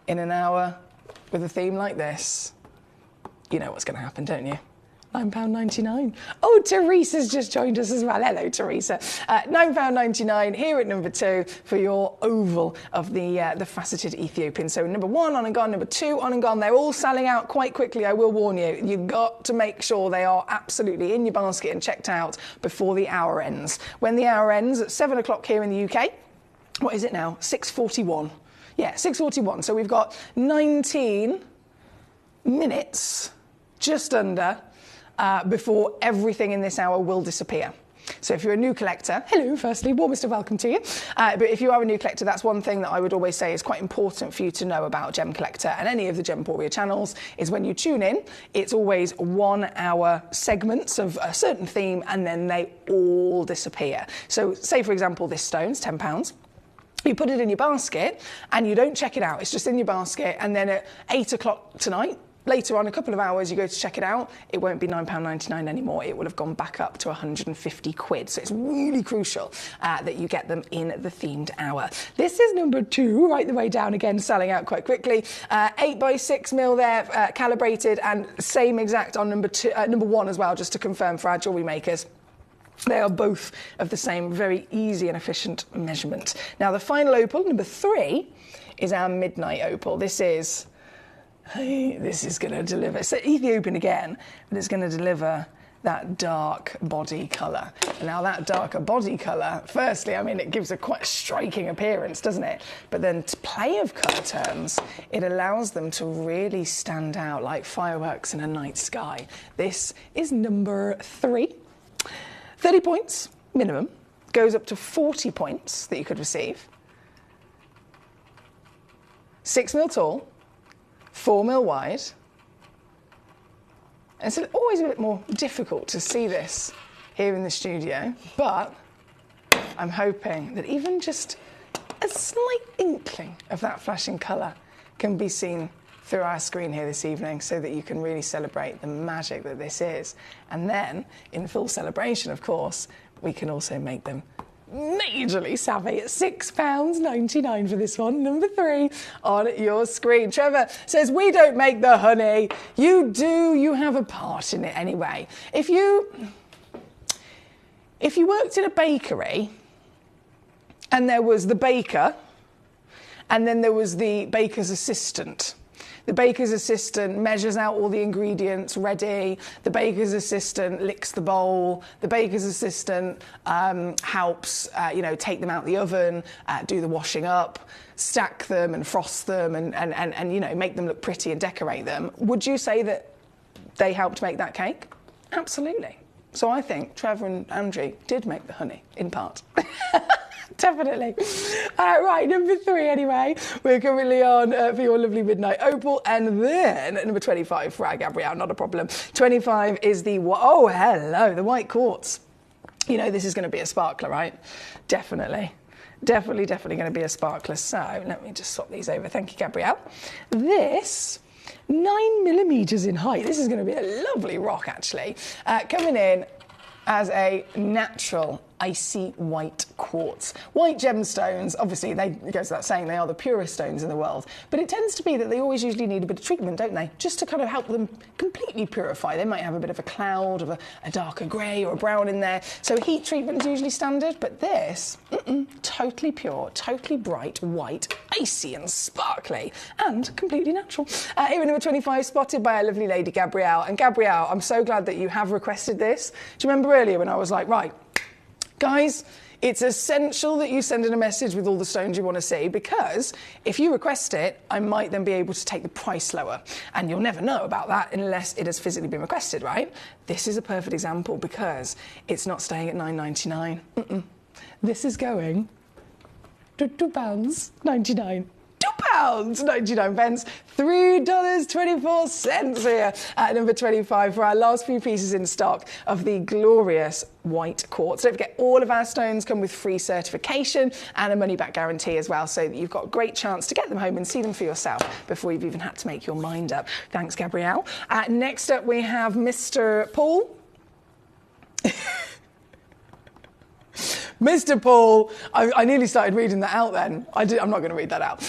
in an hour with a theme like this, you know what's going to happen, don't you? £9.99. Oh, Teresa's just joined us as well. Hello, Teresa. £9.99 here at number two for your oval of the faceted Ethiopian. So number one, on and gone. Number two, on and gone. They're all selling out quite quickly, I will warn you. You've got to make sure they are absolutely in your basket and checked out before the hour ends. When the hour ends at 7 o'clock here in the UK, what is it now? 6:41. Yeah, 6:41. So we've got 19 minutes, just under, before everything in this hour will disappear. So if you're a new collector, hello, firstly, warmest of welcome to you. But if you are a new collector, that's one thing that I would always say is quite important for you to know about Gemcollector and any of the Gemporia channels, is when you tune in, it's always 1 hour segments of a certain theme and then they all disappear. So say, for example, this stone's £10. You put it in your basket and you don't check it out. It's just in your basket, and then at 8 o'clock tonight, later on, a couple of hours, you go to check it out, it won't be £9.99 anymore. It will have gone back up to 150 quid. So it's really crucial that you get them in the themed hour. This is number two, right the way down again, selling out quite quickly. 8 by 6 mil there, calibrated, and same exact on number one as well, just to confirm for our jewellery makers. They are both of the same very easy and efficient measurement. Now, the final opal, number three, is our midnight opal. This is going to deliver. So Ethiopian again, but it's going to deliver that dark body colour. Now that darker body colour, firstly, I mean, it gives a quite striking appearance, doesn't it? But then to play of colour terms, it allows them to really stand out like fireworks in a night sky. This is number 3. 30 points minimum, goes up to 40 points that you could receive. 6 mil tall, 4 mil wide. And it's always a bit more difficult to see this here in the studio, but I'm hoping that even just a slight inkling of that flashing colour can be seen through our screen here this evening, so that you can really celebrate the magic that this is. And then, in full celebration, of course, we can also make them majorly savvy at £6.99 for this one, number 3 on your screen. Trevor says, we don't make the honey. You do, you have a part in it anyway. If you worked in a bakery and there was the baker and then there was the baker's assistant. The baker's assistant measures out all the ingredients ready. The baker's assistant licks the bowl. The baker's assistant helps, take them out the oven, do the washing up, stack them and frost them and make them look pretty and decorate them. Would you say that they helped make that cake? Absolutely. So I think Trevor and Andrew did make the honey, in part. Definitely. Right, number 3 anyway. We're currently on for your lovely Midnight Opal. And then number 25 for our Gabrielle, not a problem. 25 is the, oh, hello, the white quartz. You know this is going to be a sparkler, right? Definitely. Definitely going to be a sparkler. So let me just swap these over. Thank you, Gabrielle. This 9mm in height. This is going to be a lovely rock, actually. Coming in as a natural icy white quartz. White gemstones, obviously, it goes without saying, they are the purest stones in the world, but it tends to be that they always usually need a bit of treatment, don't they? Just to kind of help them completely purify. They might have a bit of a cloud of a darker grey or a brown in there, so heat treatment is usually standard, but this, totally pure, totally bright, white, icy and sparkly, and completely natural. Here at number 25, spotted by our lovely lady Gabrielle. And Gabrielle, I'm so glad that you have requested this. Do you remember earlier when I was like, right, guys, it's essential that you send in a message with all the stones you want to see, because if you request it, I might then be able to take the price lower. And you'll never know about that unless it has physically been requested, right? This is a perfect example because it's not staying at $9.99. This is going to £2.99. £2.99, $3.24 here at number 25 for our last few pieces in stock of the glorious white quartz. Don't forget, all of our stones come with free certification and a money-back guarantee as well, so that you've got a great chance to get them home and see them for yourself before you've even had to make your mind up. Thanks, Gabrielle. Next up, we have Mr. Paul. Mr. Paul, I nearly started reading that out then. I'm not going to read that out.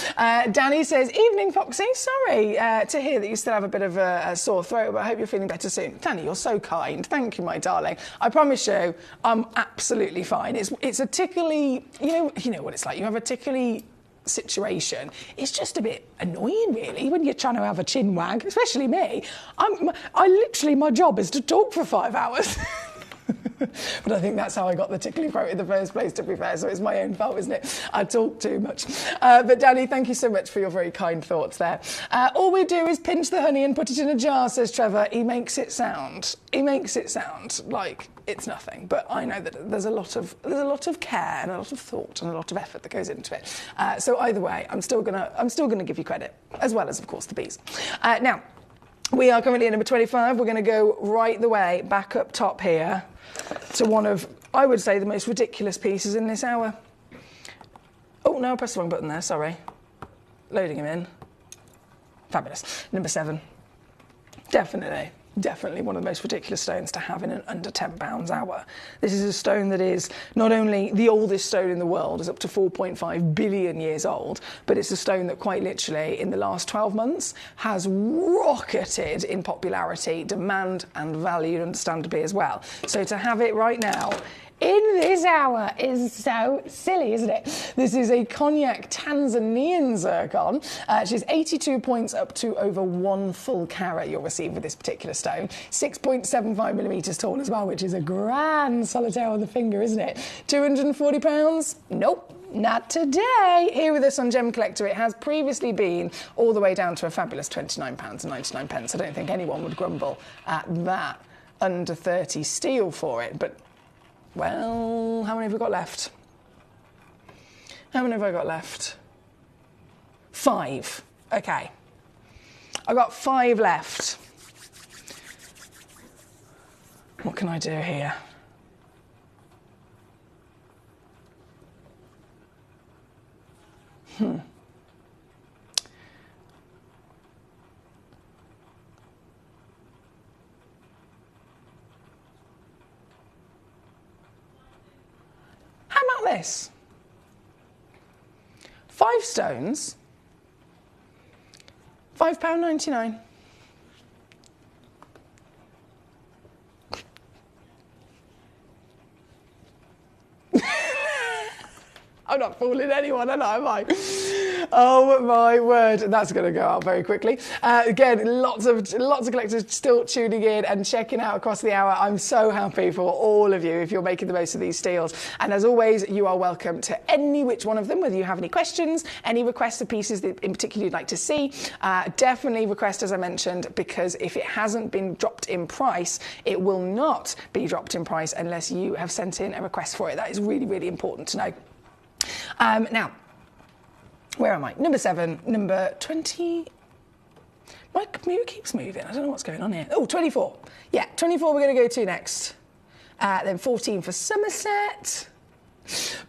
Danny says, evening, Foxy. Sorry to hear that you still have a bit of a sore throat, but I hope you're feeling better soon. Danny, you're so kind. Thank you, my darling. I promise you, I'm absolutely fine. It's a tickly, you know what it's like. You have a tickly situation. It's just a bit annoying, really, when you're trying to have a chin wag, especially me. My job is to talk for 5 hours. But I think that's how I got the tickly throat in the first place, to be fair, so it's my own fault, isn't it? I talk too much. But Danny, thank you so much for your very kind thoughts there. All we do is pinch the honey and put it in a jar, says Trevor. He makes it sound like it's nothing, but I know that there's a lot of care and a lot of thought and a lot of effort that goes into it. So either way, I'm still gonna give you credit, as well as, of course, the bees. Now, we are currently at number 25. We're going to go right the way back up top here to one of, I would say, the most ridiculous pieces in this hour. Oh, no, I pressed the wrong button there, sorry. Loading him in. Fabulous. Number 7. Definitely one of the most ridiculous stones to have in an under £10 hour. This is a stone that is not only the oldest stone in the world, is up to 4.5 billion years old, but it's a stone that quite literally in the last 12 months has rocketed in popularity, demand and value, understandably as well. So to have it right now in this hour is so silly, isn't it? This is a Cognac Tanzanian zircon. She's 82 points up to over 1 full carat you'll receive with this particular stone. 6.75 millimetres tall as well, which is a grand solitaire on the finger, isn't it? £240? Nope. Not today. Here with us on Gemcollector, it has previously been all the way down to a fabulous £29.99. I don't think anyone would grumble at that under 30 steel for it, but well, how many have we got left? How many have I got left? 5. Okay. I've got 5 left. What can I do here? How about this? 5 stones, £5.99. I'm not fooling anyone, am I? Oh my word, that's going to go out very quickly. Again, lots of collectors still tuning in and checking out across the hour. I'm so happy for all of you if you're making the most of these steals. And as always, you are welcome to any which one of them, whether you have any questions, any requests of pieces that in particular you'd like to see. Definitely request, as I mentioned, because if it hasn't been dropped in price, it will not be dropped in price unless you have sent in a request for it. That is really, really important to know. Now, where am I? Number 7, number 20. My computer keeps moving. I don't know what's going on here. Oh, 24. Yeah, 24 we're going to go to next. Then 14 for Somerset.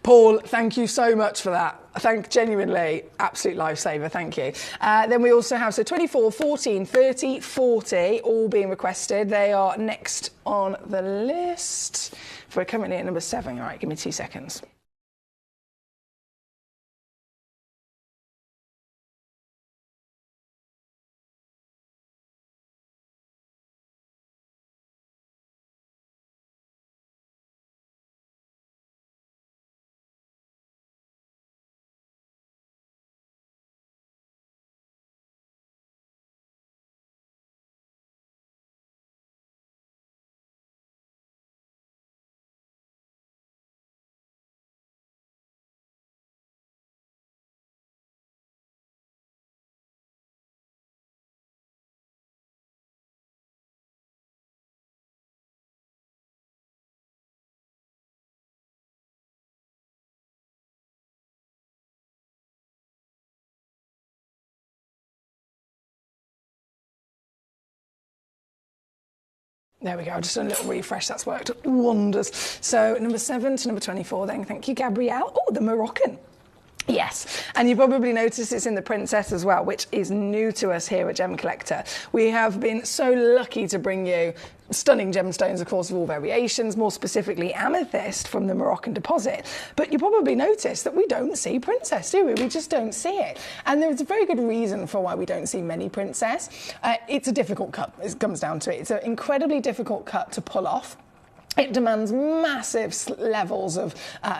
Paul, thank you so much for that. Genuinely, absolute lifesaver, thank you. Then we also have, so 24, 14, 30, 40, all being requested. They are next on the list. We're currently at number 7. All right, give me 2 seconds. There we go, just a little refresh, that's worked wonders. So number 7 to number 24 then, thank you, Gabrielle. Oh, the Moroccan. Yes, and you probably noticed it's in the Princess as well, which is new to us here at Gemcollector. We have been so lucky to bring you stunning gemstones, of course, of all variations, more specifically amethyst from the Moroccan deposit. But you probably noticed that we don't see Princess, do we? We just don't see it. And there's a very good reason for why we don't see many Princess. It's a difficult cut, it comes down to it. It's an incredibly difficult cut to pull off. It demands massive levels of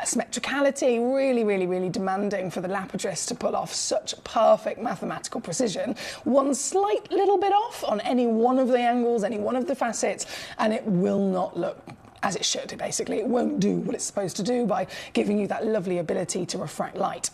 symmetricality, really, really, really demanding for the lapidus to pull off such perfect mathematical precision. One slight little bit off on any one of the angles, any one of the facets, and it will not look as it should, basically. It won't do what it's supposed to do by giving you that lovely ability to refract light.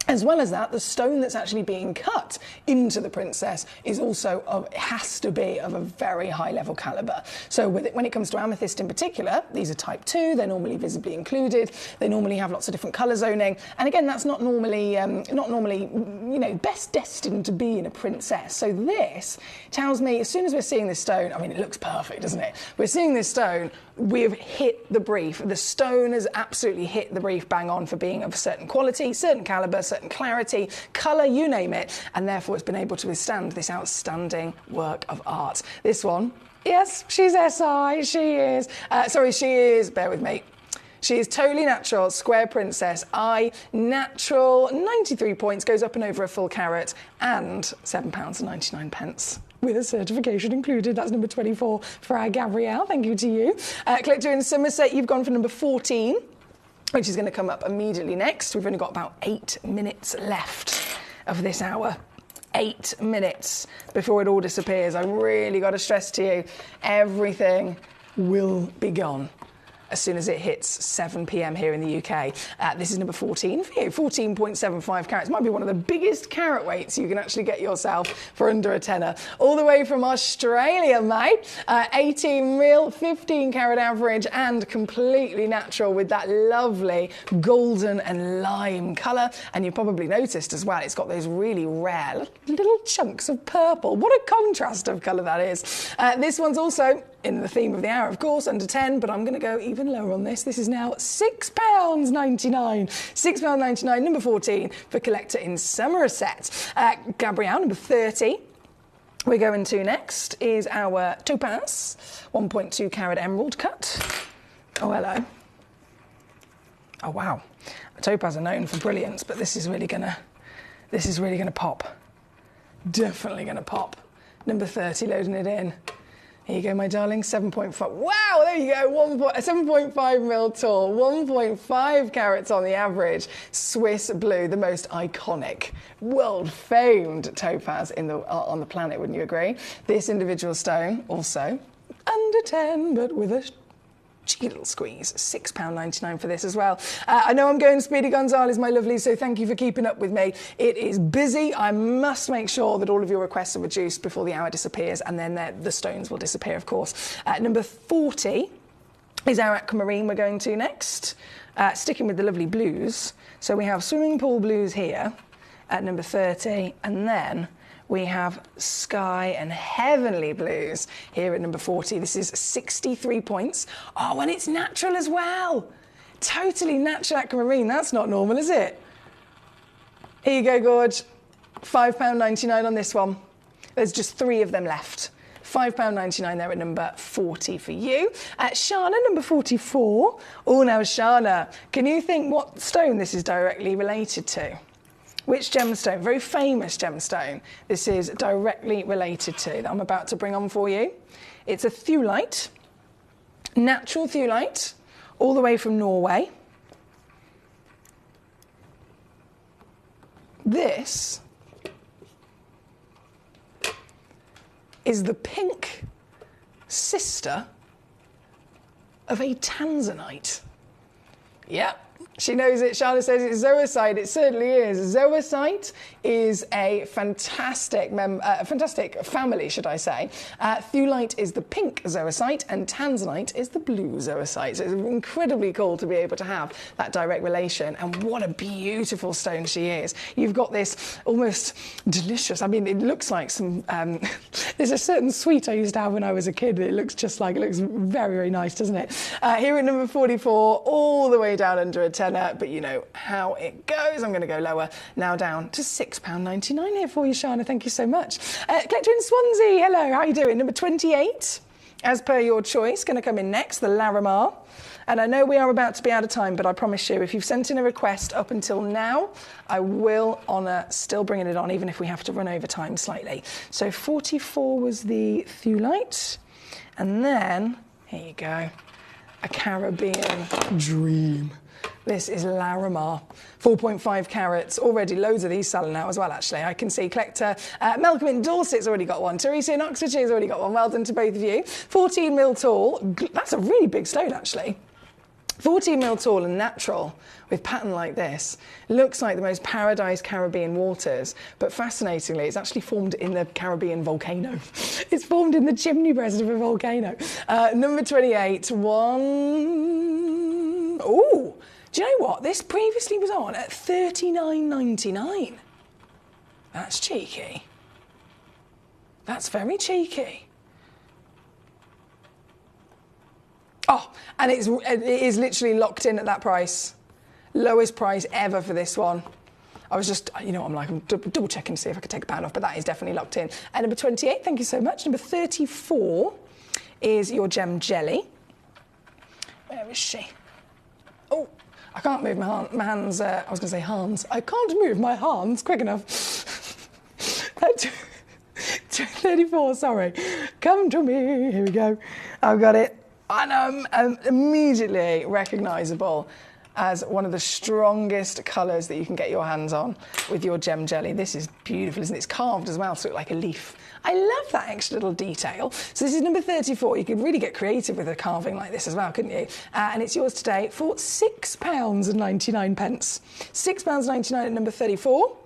As well as that, the stone that's actually being cut into the Princess is also, has to be of a very high level caliber. So when it comes to amethyst in particular, these are type 2, they're normally visibly included, they normally have lots of different colour zoning, and again, that's not normally, you know, best destined to be in a Princess. So this tells me, as soon as we're seeing this stone, I mean, it looks perfect, doesn't it? We're seeing this stone, we've hit the brief. The stone has absolutely hit the brief bang on for being of a certain quality, certain caliber, certain clarity, colour, you name it, and therefore it's been able to withstand this outstanding work of art. This one, yes, she's SI, she is. She is, bear with me. She is totally natural, square Princess, natural, 93 points, goes up and over a full carat, and £7.99. with a certification included. That's number 24 for our Gabrielle. Thank you to you. Collector in Somerset, you've gone for number 14, which is going to come up immediately next. We've only got about 8 minutes left of this hour. 8 minutes before it all disappears. I really got to stress to you, everything will be gone as soon as it hits 7 p.m. here in the UK. This is number 14 for you, 14.75 carats. Might be one of the biggest carat weights you can actually get yourself for under a tenner. All the way from Australia, mate. 18 mil, 15 carat average, and completely natural with that lovely golden and lime colour. And you probably noticed as well, it's got those really rare little chunks of purple. What a contrast of colour that is. This one's also in the theme of the hour, of course, under 10, but I'm going to go even lower on this. This is now £6.99. £6.99, number 14 for Collector in Somerset. Gabrielle, number 30. We're going to next is our Topaz, 1.2 carat emerald cut. Oh, hello. Oh, wow. Topaz are known for brilliance, but this is really gonna pop. Definitely gonna pop. Number 30, loading it in. Here you go, my darling, 7.5. Wow, there you go, 7.5 mil tall, 1.5 carats on the average. Swiss blue, the most iconic, world-famed topaz on the planet, wouldn't you agree? This individual stone, also under 10, but with a cheeky little squeeze. £6.99 for this as well. I know I'm going Speedy Gonzalez, my lovely, so thank you for keeping up with me. It is busy. I must make sure that all of your requests are reduced before the hour disappears, and then the stones will disappear, of course. Number 40 is our aquamarine we're going to next. Sticking with the lovely blues. So we have swimming pool blues here at number 30, and then we have sky and heavenly blues here at number 40. This is 63 points. Oh, and it's natural as well. Totally natural aquamarine. That's not normal, is it? Here you go, Gorge. £5.99 on this one. There's just 3 of them left. £5.99 there at number 40 for you. Shana, number 44. Oh, now, Shana, can you think what stone this is directly related to? Which gemstone? Very famous gemstone. This is directly related to that I'm about to bring on for you. It's a thulite, natural thulite, all the way from Norway. This is the pink sister of a tanzanite. Yep. She knows it. Charlotte says it's zoisite. It certainly is. Zoisite is a fantastic family, should I say. Thulite is the pink zoisite, and tanzanite is the blue zoisite. So it's incredibly cool to be able to have that direct relation. And what a beautiful stone she is. You've got this almost delicious. I mean, it looks like some. There's a certain sweet I used to have when I was a kid. It looks just like. It looks very, very nice, doesn't it? Here at number 44, all the way down under a tenner, but you know how it goes. I'm going to go lower now, down to £6.99 here for you, Shana. Thank you so much. Collector in Swansea, hello, how are you doing? Number 28, as per your choice, going to come in next, the Larimar. And I know we are about to be out of time, but I promise you, if you've sent in a request up until now, I will honour still bringing it on, even if we have to run over time slightly. So 44 was the thulite, and then, here you go, a Caribbean dream. This is Larimar, 4.5 carats. Already loads of these selling out as well, actually. I can see Collector. Malcolm in Dorset's already got one. Teresa in Oxfordshire's already got one. Well done to both of you. 14 mil tall. That's a really big stone, actually. 14 mil tall and natural with pattern like this. Looks like the most paradise Caribbean waters, but fascinatingly, it's actually formed in the Caribbean volcano. It's formed in the chimney breast of a volcano. Number 28, Ooh, do you know what? This previously was on at $39.99. That's cheeky. That's very cheeky. Oh, and it is literally locked in at that price. Lowest price ever for this one. I was just, I'm double checking to see if I could take a pound off, but that is definitely locked in. And number 28, thank you so much. Number 34 is your gem jelly. Where is she? Oh, I can't move my hands. I was going to say hands. I can't move my hands quick enough. 34, sorry. Come to me. Here we go. I've got it. And immediately recognisable as one of the strongest colours that you can get your hands on with your gem jelly. This is beautiful, isn't it? It's carved as well, so it's like a leaf. I love that extra little detail. So this is number 34. You could really get creative with a carving like this as well, couldn't you? And it's yours today for £6.99. £6.99 at number 34.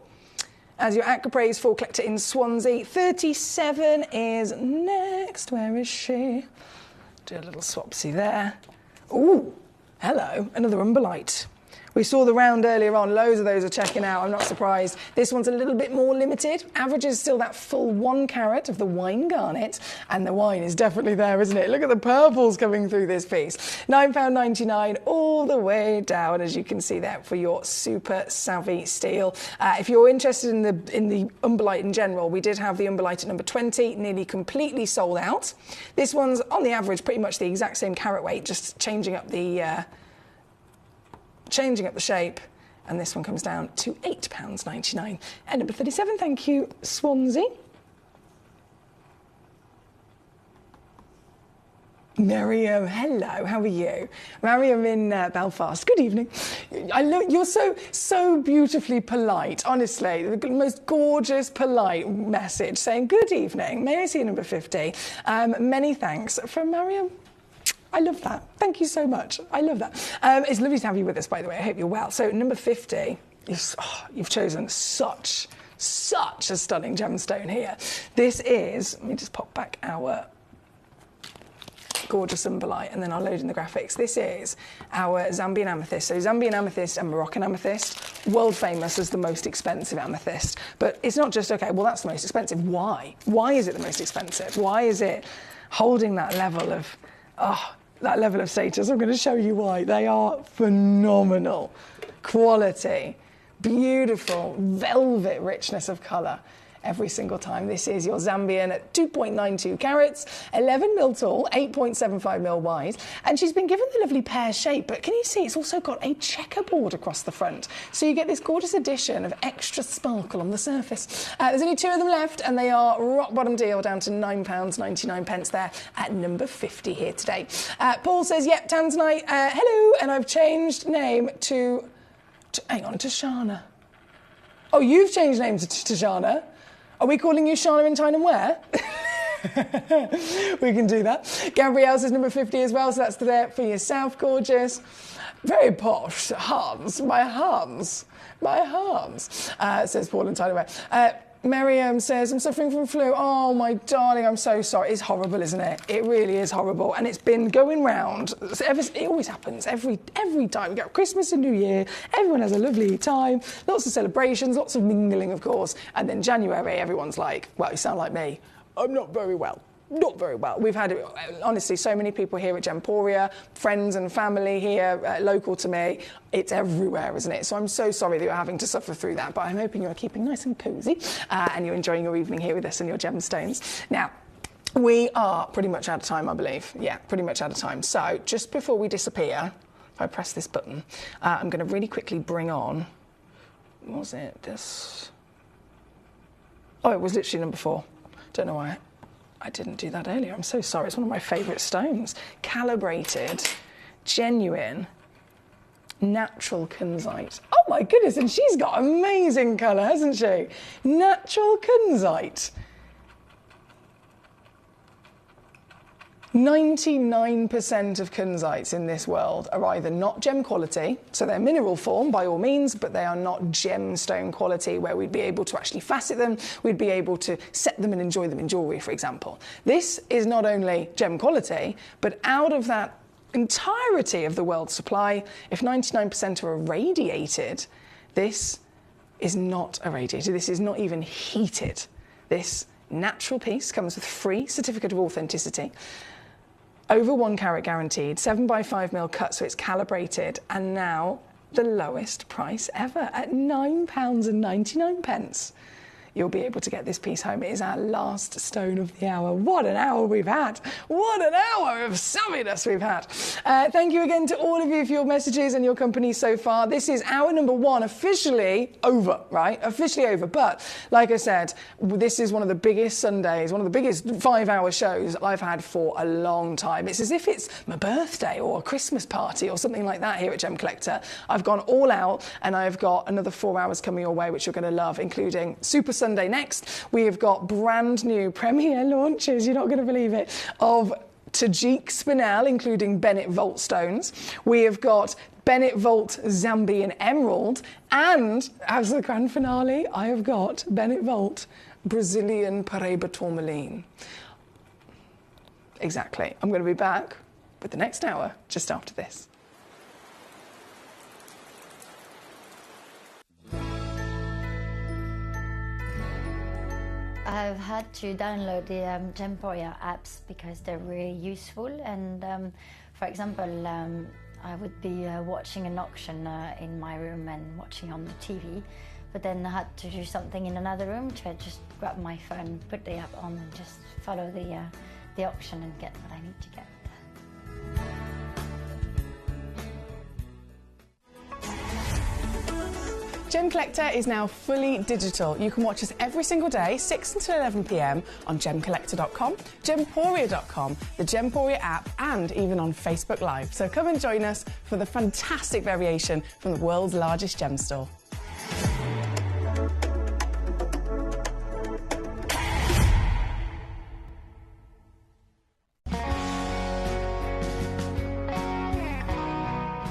As your Aquapraise full collector in Swansea. 37 is next. Where is she? Do a little swapsy there. Ooh. Hello, another Umberlite. We saw the round earlier on, loads of those are checking out, I'm not surprised. This one's a little bit more limited. Average is still that full 1 carat of the wine garnet, and the wine is definitely there, isn't it? Look at the purples coming through this piece. £9.99 all the way down, as you can see there, for your super savvy steel. If you're interested in the Umberlite in general, we did have the Umberlite at number 20, nearly completely sold out. This one's, on the average, pretty much the exact same carat weight, just changing up the shape, and this one comes down to £8.99. And number 37, thank you, Swansea. Miriam, hello, how are you? Miriam in Belfast, good evening. You're so beautifully polite, honestly, the most gorgeous, polite message saying good evening. May I see number 50? Many thanks from Miriam. I love that. Thank you so much. I love that. It's lovely to have you with us, by the way. I hope you're well. So number 50, you've chosen such a stunning gemstone here. This is, let me just pop back our gorgeous Umberlite and then I'll load in the graphics. This is our Zambian amethyst. So Zambian amethyst and Moroccan amethyst, world famous as the most expensive amethyst. But it's not just, okay, well, that's the most expensive. Why? Why is it the most expensive? Why is it holding that level of status? I'm going to show you why. They are phenomenal quality, beautiful velvet richness of colour every single time. This is your Zambian at 2.92 carats, 11 mil tall, 8.75 mil wide, and she's been given the lovely pear shape, but can you see it's also got a checkerboard across the front, so you get this gorgeous addition of extra sparkle on the surface. There's only 2 of them left, and they are rock bottom deal down to £9.99 there at number 50 here today. Paul says, yep, Tanzanite, hello, and I've changed name to Shana. Oh, you've changed name to Shana? Are we calling you Shana in Tyne and Ware? We can do that. Gabrielle says number 50 as well, so that's there for yourself, gorgeous. Very posh. Harms, my harms, says Paul in Tyne and Ware. Miriam says, I'm suffering from flu. Oh, my darling, I'm so sorry. It's horrible, isn't it? It really is horrible. And it's been going round. It always happens every time. We get Christmas and New Year. Everyone has a lovely time. Lots of celebrations, lots of mingling, of course. And then January, everyone's like, well, you sound like me. I'm not very well. Not very well. We've had, honestly, so many people here at Gemporia, friends and family here, local to me. It's everywhere, isn't it? So I'm so sorry that you're having to suffer through that, but I'm hoping you're keeping nice and cosy and you're enjoying your evening here with us and your gemstones. Now, we are pretty much out of time, I believe. Yeah, pretty much out of time. So just before we disappear, if I press this button, I'm going to really quickly bring on, what was it? This? Oh, it was literally number 4. Don't know why I didn't do that earlier. I'm so sorry. It's one of my favourite stones. Calibrated, genuine, natural kunzite. Oh my goodness, and she's got amazing colour, hasn't she? Natural kunzite. 99% of kunzites in this world are either not gem quality, so they're mineral form by all means, but they are not gemstone quality where we'd be able to actually facet them, we'd be able to set them and enjoy them in jewellery, for example. This is not only gem quality, but out of that entirety of the world's supply, if 99% are irradiated, this is not irradiated, this is not even heated. This natural piece comes with free certificate of authenticity, over 1 carat guaranteed, 7x5mm cut, so it's calibrated, and now the lowest price ever at £9.99. you'll be able to get this piece home. It is our last stone of the hour. What an hour we've had. What an hour of savviness we've had. Thank you again to all of you for your messages and your company so far. This is hour number 1, officially over, right? Officially over. But like I said, this is one of the biggest Sundays, one of the biggest 5-hour shows I've had for a long time. It's as if it's my birthday or a Christmas party or something like that here at Gemcollector. I've gone all out and I've got another 4 hours coming your way, which you're going to love, including Super Sunday next. We have got brand new premiere launches, you're not going to believe it, of Tajik Spinel, including Bennett Volt stones. We have got Bennett Volt Zambian Emerald, and as the grand finale, I have got Bennett Volt Brazilian Paraiba Tourmaline. Exactly. I'm going to be back with the next hour just after this. I've had to download the Gemporia apps because they're really useful, and for example, I would be watching an auction in my room and watching on the TV, but then I had to do something in another room, so I just grab my phone, put the app on and just follow the auction and get what I need to get. Gemcollector is now fully digital. You can watch us every single day, 6 until 11 p.m. on gemcollector.com, gemporia.com, the Gemporia app, and even on Facebook Live. So come and join us for the fantastic variation from the world's largest gem store.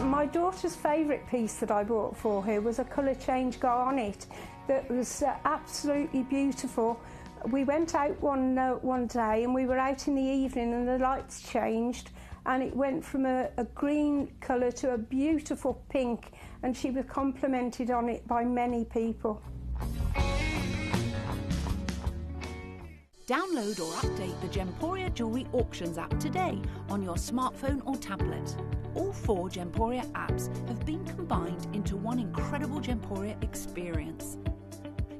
My daughter's favourite piece that I bought for her was a colour change garnet that was absolutely beautiful. We went out one day and we were out in the evening and the lights changed and it went from a green colour to a beautiful pink, and she was complimented on it by many people. Download or update the Gemporia Jewellery Auctions app today on your smartphone or tablet. All 4 Gemporia apps have been combined into one incredible Gemporia experience.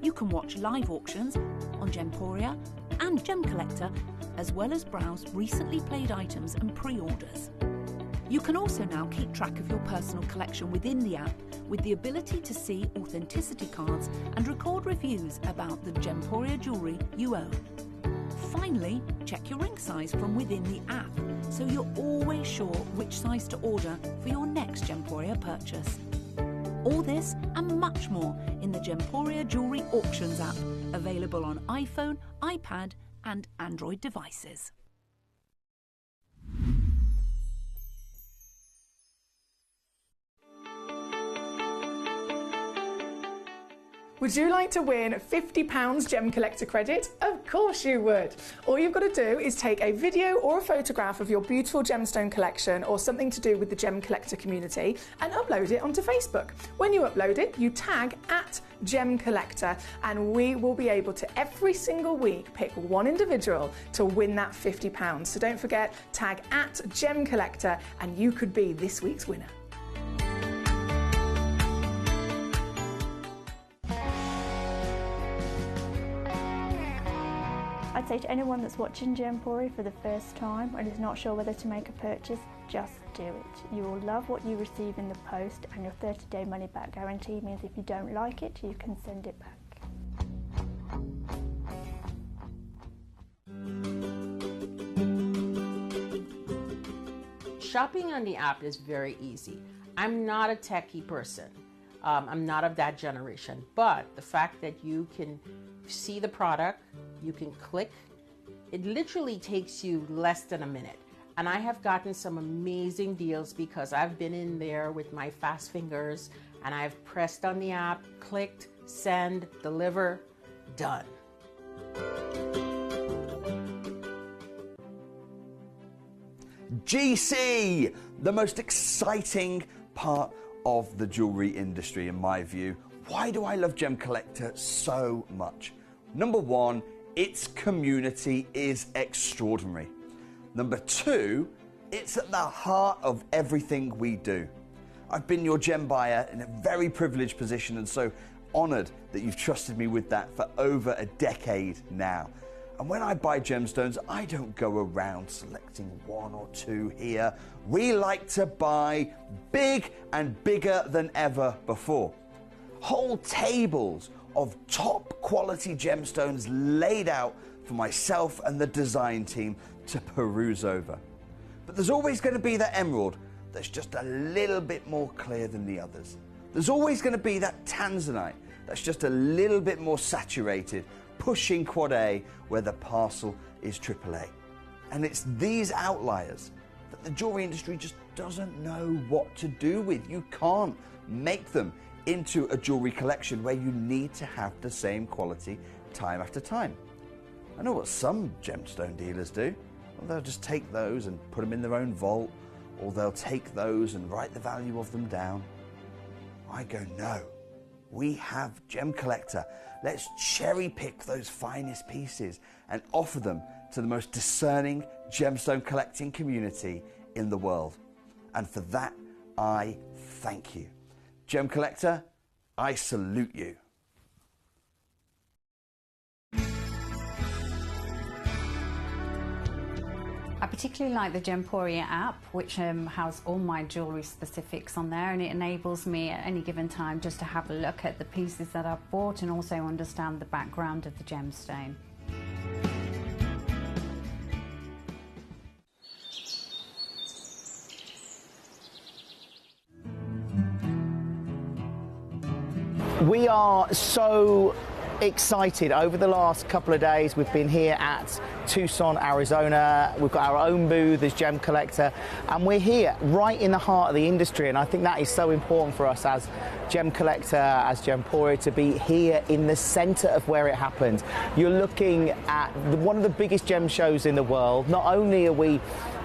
You can watch live auctions on Gemporia and Gemcollector, as well as browse recently played items and pre-orders. You can also now keep track of your personal collection within the app, with the ability to see authenticity cards and record reviews about the Gemporia jewellery you own. Finally, check your ring size from within the app, so you're always sure which size to order for your next Gemporia purchase. All this and much more in the Gemporia Jewellery Auctions app, available on iPhone, iPad and Android devices. Would you like to win £50 Gemcollector credit? Of course you would. All you've got to do is take a video or a photograph of your beautiful gemstone collection or something to do with the Gemcollector community and upload it onto Facebook. When you upload it, you tag @Gemcollector, and we will be able to every single week pick one individual to win that £50. So don't forget, tag @Gemcollector and you could be this week's winner. I'd say to anyone that's watching Gemporia for the first time and is not sure whether to make a purchase, just do it. You will love what you receive in the post, and your 30-day money-back guarantee means if you don't like it, you can send it back. Shopping on the app is very easy. I'm not a techie person. I'm not of that generation, but the fact that you can see the product, you can click, it literally takes you less than a minute. And I have gotten some amazing deals because I've been in there with my fast fingers and I've pressed on the app, clicked, send, deliver, done. GC, the most exciting part of the jewelry industry in my view. Why do I love Gemcollector so much? Number one, its community is extraordinary. Number two, it's at the heart of everything we do. I've been your gem buyer in a very privileged position, and so honored that you've trusted me with that for over a decade now. And when I buy gemstones, I don't go around selecting one or two here. We like to buy big and bigger than ever before. Whole tables of top quality gemstones laid out for myself and the design team to peruse over. But there's always going to be that emerald that's just a little bit more clear than the others. There's always going to be that tanzanite that's just a little bit more saturated, pushing quad A where the parcel is AAA. And it's these outliers that the jewelry industry just doesn't know what to do with. You can't make them into a jewelry collection where you need to have the same quality time after time. I know what some gemstone dealers do. Well, they'll just take those and put them in their own vault, or they'll take those and write the value of them down. I go, no, we have Gemcollector. Let's cherry pick those finest pieces and offer them to the most discerning gemstone collecting community in the world. And for that, I thank you. Gemcollector, I salute you. I particularly like the Gemporia app, which has all my jewellery specifics on there, and it enables me at any given time just to have a look at the pieces that I've bought and also understand the background of the gemstone. We are so excited. Over the last couple of days, we've been here at Tucson, Arizona. We've got our own booth as Gemcollector, and we're here right in the heart of the industry. And I think that is so important for us as Gemcollector, as Gemporia, to be here in the center of where it happened. You're looking at one of the biggest gem shows in the world. Not only are we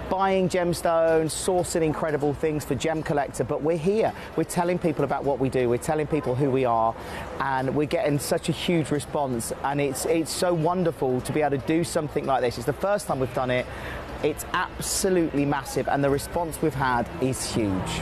buying gemstones, sourcing incredible things for Gemcollector, but we're here. We're telling people about what we do. We're telling people who we are, and we're getting such a huge response. And it's so wonderful to be able to do something like this. It's the first time we've done it. It's absolutely massive, and the response we've had is huge.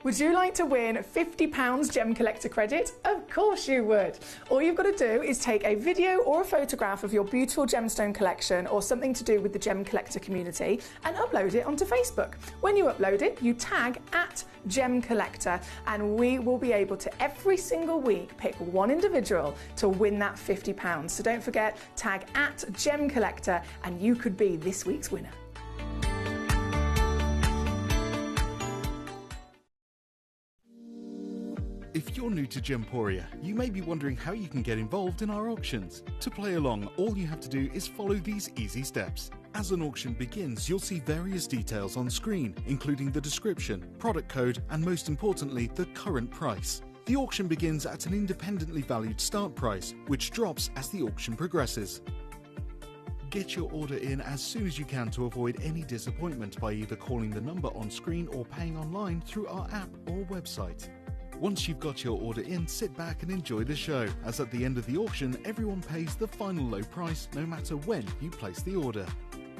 Would you like to win £50 Gemcollector credit? Of course you would. All you've got to do is take a video or a photograph of your beautiful gemstone collection or something to do with the Gemcollector community and upload it onto Facebook. When you upload it, you tag @Gemcollector, and we will be able to every single week pick one individual to win that £50. So don't forget, tag @Gemcollector and you could be this week's winner. If you're new to Gemporia, you may be wondering how you can get involved in our auctions. To play along, all you have to do is follow these easy steps. As an auction begins, you'll see various details on screen, including the description, product code, and most importantly, the current price. The auction begins at an independently valued start price, which drops as the auction progresses. Get your order in as soon as you can to avoid any disappointment by either calling the number on screen or paying online through our app or website. Once you've got your order in, sit back and enjoy the show, as at the end of the auction, everyone pays the final low price no matter when you place the order.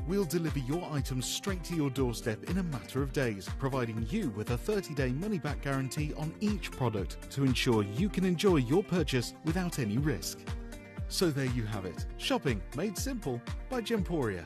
We'll deliver your items straight to your doorstep in a matter of days, providing you with a 30-day money-back guarantee on each product to ensure you can enjoy your purchase without any risk. So there you have it, shopping made simple by Gemporia.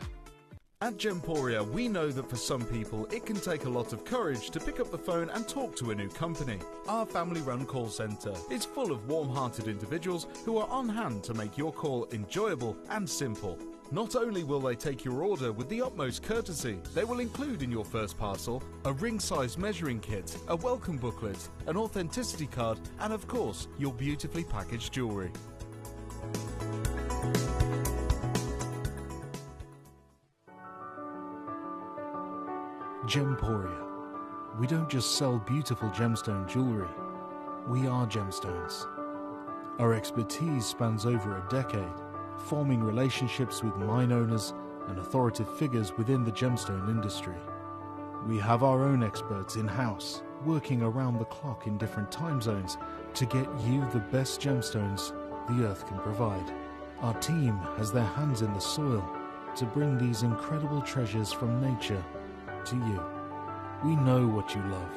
At Gemporia, we know that for some people it can take a lot of courage to pick up the phone and talk to a new company. Our family-run call centre is full of warm-hearted individuals who are on hand to make your call enjoyable and simple. Not only will they take your order with the utmost courtesy, they will include in your first parcel a ring-size measuring kit, a welcome booklet, an authenticity card, and of course, your beautifully packaged jewellery. Gemporia. We don't just sell beautiful gemstone jewellery, we are gemstones. Our expertise spans over a decade, forming relationships with mine owners and authoritative figures within the gemstone industry. We have our own experts in-house, working around the clock in different time zones to get you the best gemstones the earth can provide. Our team has their hands in the soil to bring these incredible treasures from nature to you. We know what you love.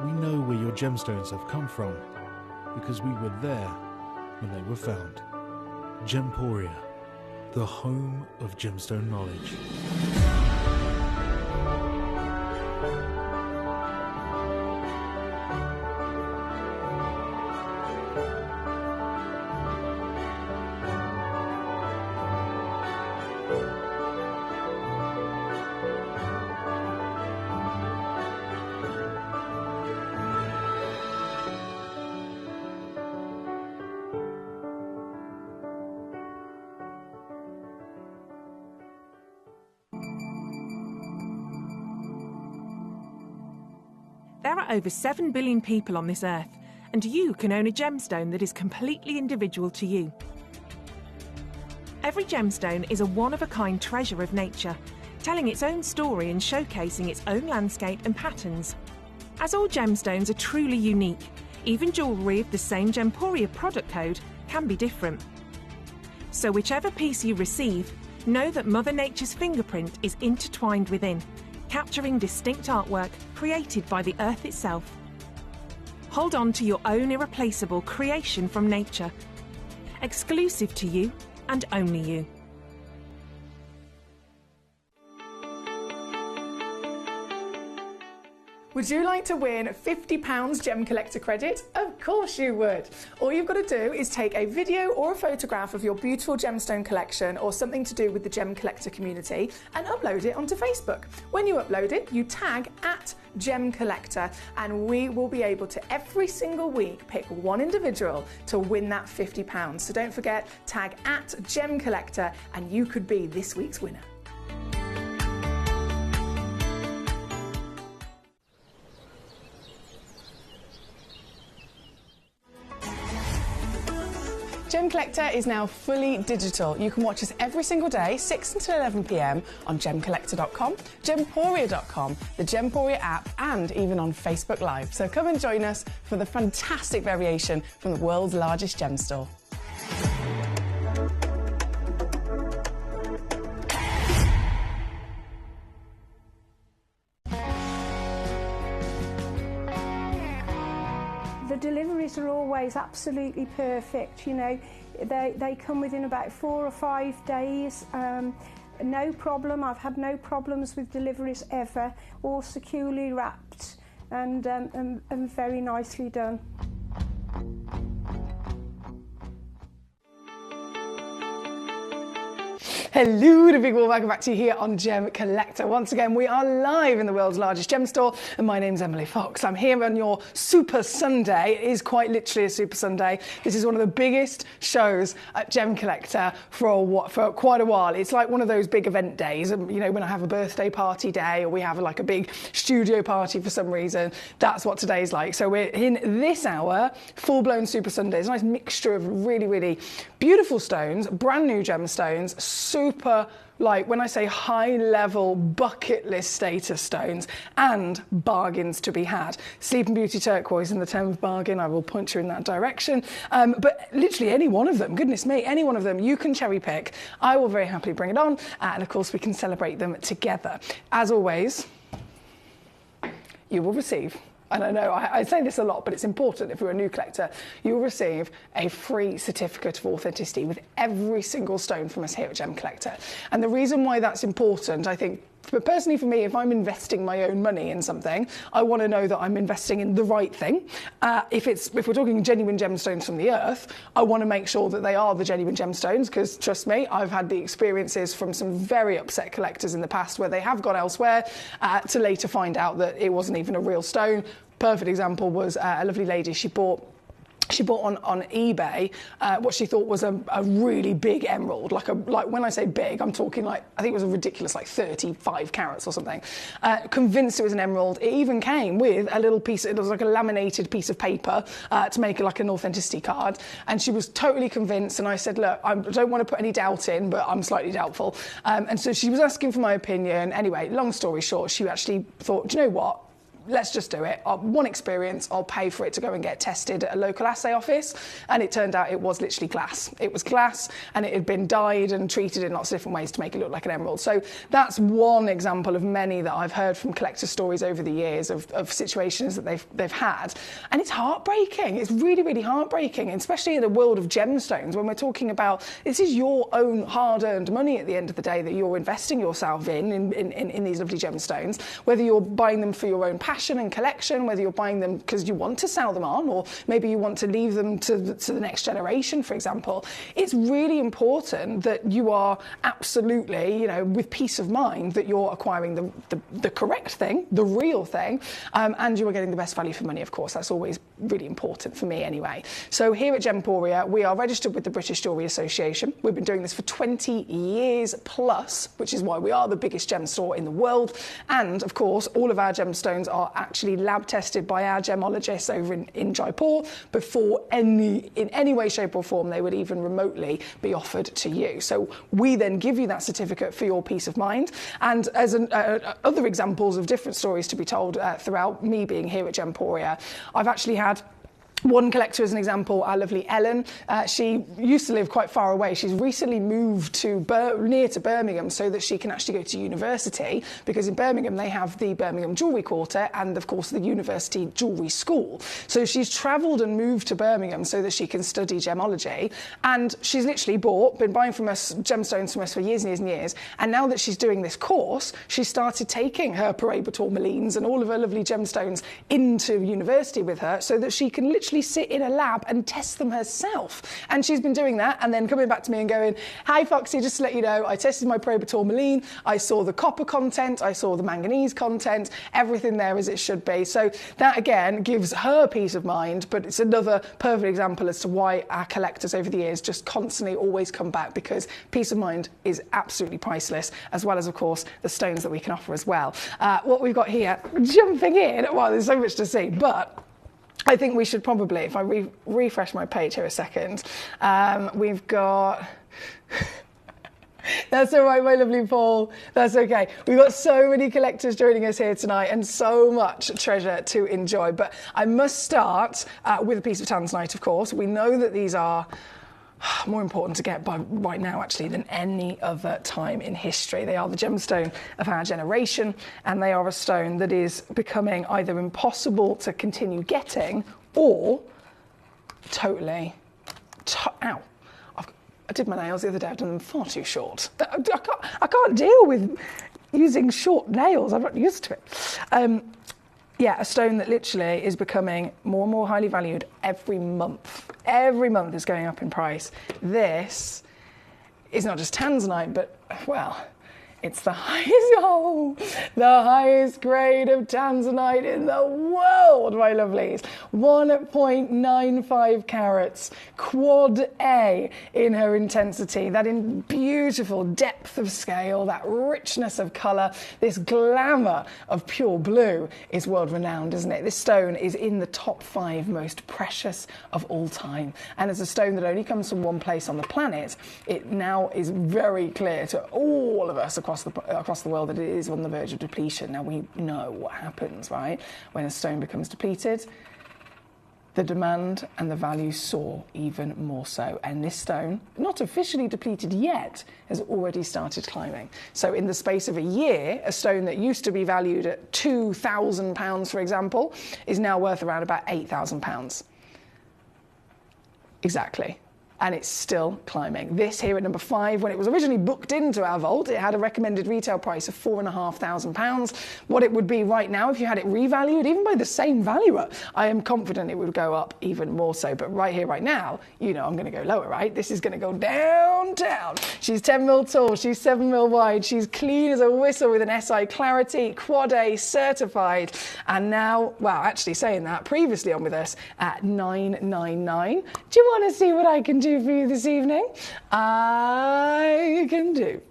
We know where your gemstones have come from, because we were there when they were found. Gemporia, the home of gemstone knowledge. There are over 7 billion people on this earth, and you can own a gemstone that is completely individual to you. Every gemstone is a one-of-a-kind treasure of nature, telling its own story and showcasing its own landscape and patterns. As all gemstones are truly unique, even jewellery of the same Gemporia product code can be different. So whichever piece you receive, know that Mother Nature's fingerprint is intertwined within, capturing distinct artwork created by the earth itself. Hold on to your own irreplaceable creation from nature, exclusive to you and only you. Would you like to win £50 Gemcollector credit? Of course you would. All you've got to do is take a video or a photograph of your beautiful gemstone collection or something to do with the Gemcollector community and upload it onto Facebook. When you upload it, you tag @Gemcollector and we will be able to every single week pick one individual to win that £50. So don't forget, tag @Gemcollector and you could be this week's winner. Gemcollector is now fully digital. You can watch us every single day, 6 until 11 p.m. on gemcollector.com, gemporia.com, the Gemporia app, and even on Facebook Live. So come and join us for the fantastic variation from the world's largest gem store. The deliveries are always absolutely perfect, you know. They come within about 4 or 5 days. No problem. I've had no problems with deliveries ever. All securely wrapped and very nicely done. Hello, the big welcome back to you here on Gemcollector. Once again, we are live in the world's largest gem store, and my name's Emily Fox. I'm here on your Super Sunday. It is quite literally a Super Sunday. This is one of the biggest shows at Gemcollector for quite a while. It's like one of those big event days. You know, when I have a birthday party day or we have like a big studio party for some reason, that's what today's like. So we're in this hour, full-blown Super Sunday. It's a nice mixture of really, really beautiful stones, brand new gemstones, super, like when I say high level bucket list status stones, and bargains to be had. Sleeping Beauty turquoise in the term of bargain, I will point you in that direction. But literally any one of them, goodness me, any one of them, you can cherry pick. I will very happily bring it on, and of course we can celebrate them together. As always, you will receive, and I know I say this a lot, but it's important if you're a new collector, you will receive a free certificate of authenticity with every single stone from us here at Gemcollector. And the reason why that's important, I think, but personally for me, if I'm investing my own money in something, I want to know that I'm investing in the right thing. If we're talking genuine gemstones from the earth, I want to make sure that they are the genuine gemstones, because trust me, I've had the experiences from some very upset collectors in the past where they have gone elsewhere to later find out that it wasn't even a real stone. Perfect example was a lovely lady. She bought on eBay what she thought was a really big emerald, like when I say big, I'm talking like, I think it was a ridiculous, like 35 carats or something. Convinced it was an emerald. It even came with a little piece, it was like a laminated piece of paper to make it like an authenticity card. And she was totally convinced. And I said, look, I don't want to put any doubt in, but I'm slightly doubtful. And so she was asking for my opinion. Anyway, long story short, she actually thought, do you know what? let's just do it. One experience, I'll pay for it to go and get tested at a local assay office. And it turned out it was literally glass. It was glass, and it had been dyed and treated in lots of different ways to make it look like an emerald. So that's one example of many that I've heard from collector stories over the years of situations that they've had. And it's heartbreaking. It's really, really heartbreaking, especially in the world of gemstones, when we're talking about this is your own hard-earned money at the end of the day that you're investing yourself in these lovely gemstones, whether you're buying them for your own passion and collection, whether you're buying them because you want to sell them on, or maybe you want to leave them to the next generation, for example. It's really important that you are absolutely, with peace of mind that you're acquiring the correct thing, the real thing, and you are getting the best value for money, of course. That's always really important for me anyway. So here at Gemporia, we are registered with the British Jewellery Association. We've been doing this for 20 years plus, which is why we are the biggest gem store in the world. And of course, all of our gemstones are actually lab tested by our gemologists over in Jaipur before in any way, shape or form they would even remotely be offered to you. So we then give you that certificate for your peace of mind. And as other examples of different stories to be told throughout me being here at Gemporia, I've actually had one collector as an example, our lovely Ellen. She used to live quite far away. She's recently moved to near to Birmingham so that she can actually go to university, because in Birmingham they have the Birmingham Jewellery Quarter and of course the University Jewellery School. So she's travelled and moved to Birmingham so that she can study gemology, and she's literally been buying from us gemstones from us for years and years and years, and now that she's doing this course, she started taking her paraiba tourmalines and all of her lovely gemstones into university with her so that she can literally sit in a lab and test them herself. And she's been doing that and then coming back to me and going, "Hi Foxy, just to let you know, I tested my paraiba tourmaline, I saw the copper content, I saw the manganese content, everything there as it should be." So that again gives her peace of mind, but it's another perfect example as to why our collectors over the years just constantly always come back, because peace of mind is absolutely priceless, as well as of course the stones that we can offer as well. What we've got here, jumping in, well, there's so much to see, but I think we should probably, if I refresh my page here a second, we've got... That's all right, my lovely Paul. That's okay. We've got so many collectors joining us here tonight and so much treasure to enjoy. But I must start with a piece of tanzanite, of course. We know that these are more important to get by right now actually than any other time in history. They are the gemstone of our generation, and they are a stone that is becoming either impossible to continue getting or totally... Ow. I did my nails the other day. I've done them far too short. I can't deal with using short nails. I'm not used to it. Yeah, a stone that literally is becoming more and more highly valued every month. Every month is going up in price. This is not just tanzanite, but, well, it's the highest grade of tanzanite in the world, my lovelies. 1.95 carats, quad A in her intensity, that in beautiful depth of scale, that richness of colour, this glamour of pure blue is world renowned, isn't it? This stone is in the top 5 most precious of all time. And as a stone that only comes from one place on the planet, it now is very clear to all of us across the world that it is on the verge of depletion. Now we know what happens, right? When a stone becomes depleted, the demand and the value soar even more so. And this stone, not officially depleted yet, has already started climbing. So in the space of a year, a stone that used to be valued at £2,000, for example, is now worth around about £8,000. Exactly. And it's still climbing. This here at number 5, when it was originally booked into our vault, it had a recommended retail price of £4,500. What it would be right now if you had it revalued, even by the same valuer, I am confident it would go up even more so. But right here, right now, you know I'm going to go lower, right? This is going to go downtown. She's 10 mil tall, she's 7 mil wide, she's clean as a whistle with an SI Clarity, Quad A certified. And now, well, actually saying that, previously on with us at $999. Do you want to see what I can do for you this evening? I can do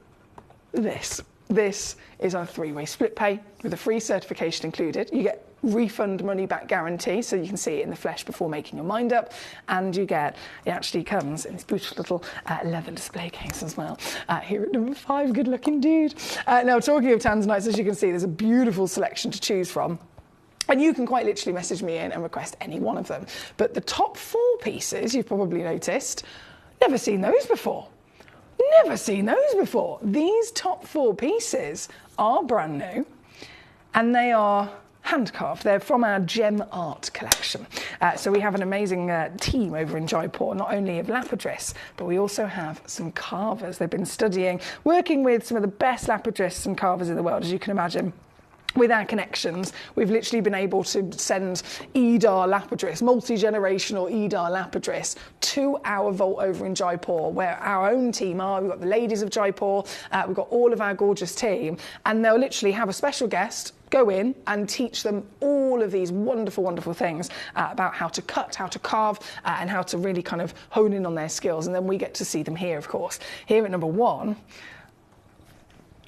this. This is our 3-way split pay with a free certification included. You get refund money back guarantee, so you can see it in the flesh before making your mind up, and it actually comes in this beautiful little leather display case as well. Here at number 5, good looking dude. Now talking of tanzanites, as you can see, there's a beautiful selection to choose from. And you can quite literally message me in and request any one of them. But the top 4 pieces, you've probably noticed, never seen those before. Never seen those before. These top 4 pieces are brand new, and they are hand carved. They're from our gem art collection. So we have an amazing team over in Jaipur, not only of lapidarists, but we also have some carvers. They've been studying, working with some of the best lapidarists and carvers in the world, as you can imagine. With our connections, we've literally been able to send Edar lapidarists, multi-generational Edar lapidarists, to our vault over in Jaipur, where our own team are. We've got the ladies of Jaipur, we've got all of our gorgeous team, and they'll literally have a special guest go in and teach them all of these wonderful, wonderful things about how to cut, how to carve, and how to really kind of hone in on their skills. And then we get to see them here, of course. Here at number 1,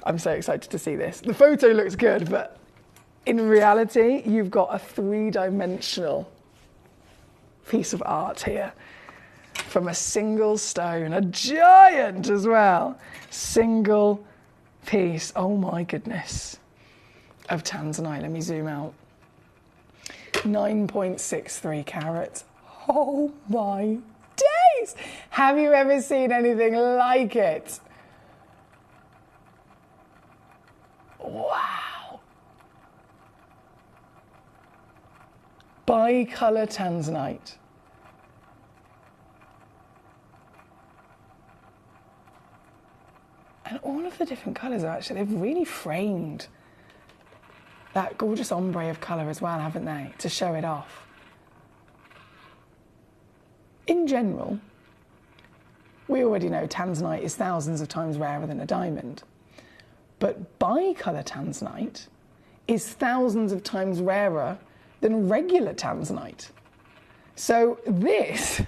I'm so excited to see this. The photo looks good, but in reality, you've got a 3-dimensional piece of art here from a single stone, a giant as well. Single piece, oh my goodness, of tanzanite. Let me zoom out. 9.63 carats. Oh my days! Have you ever seen anything like it? Wow. Bi-colour tanzanite. And all of the different colours are actually, they've really framed that gorgeous ombre of colour as well, haven't they, to show it off. In general, we already know tanzanite is thousands of times rarer than a diamond. But bi-colour tanzanite is thousands of times rarer than regular tanzanite. So this,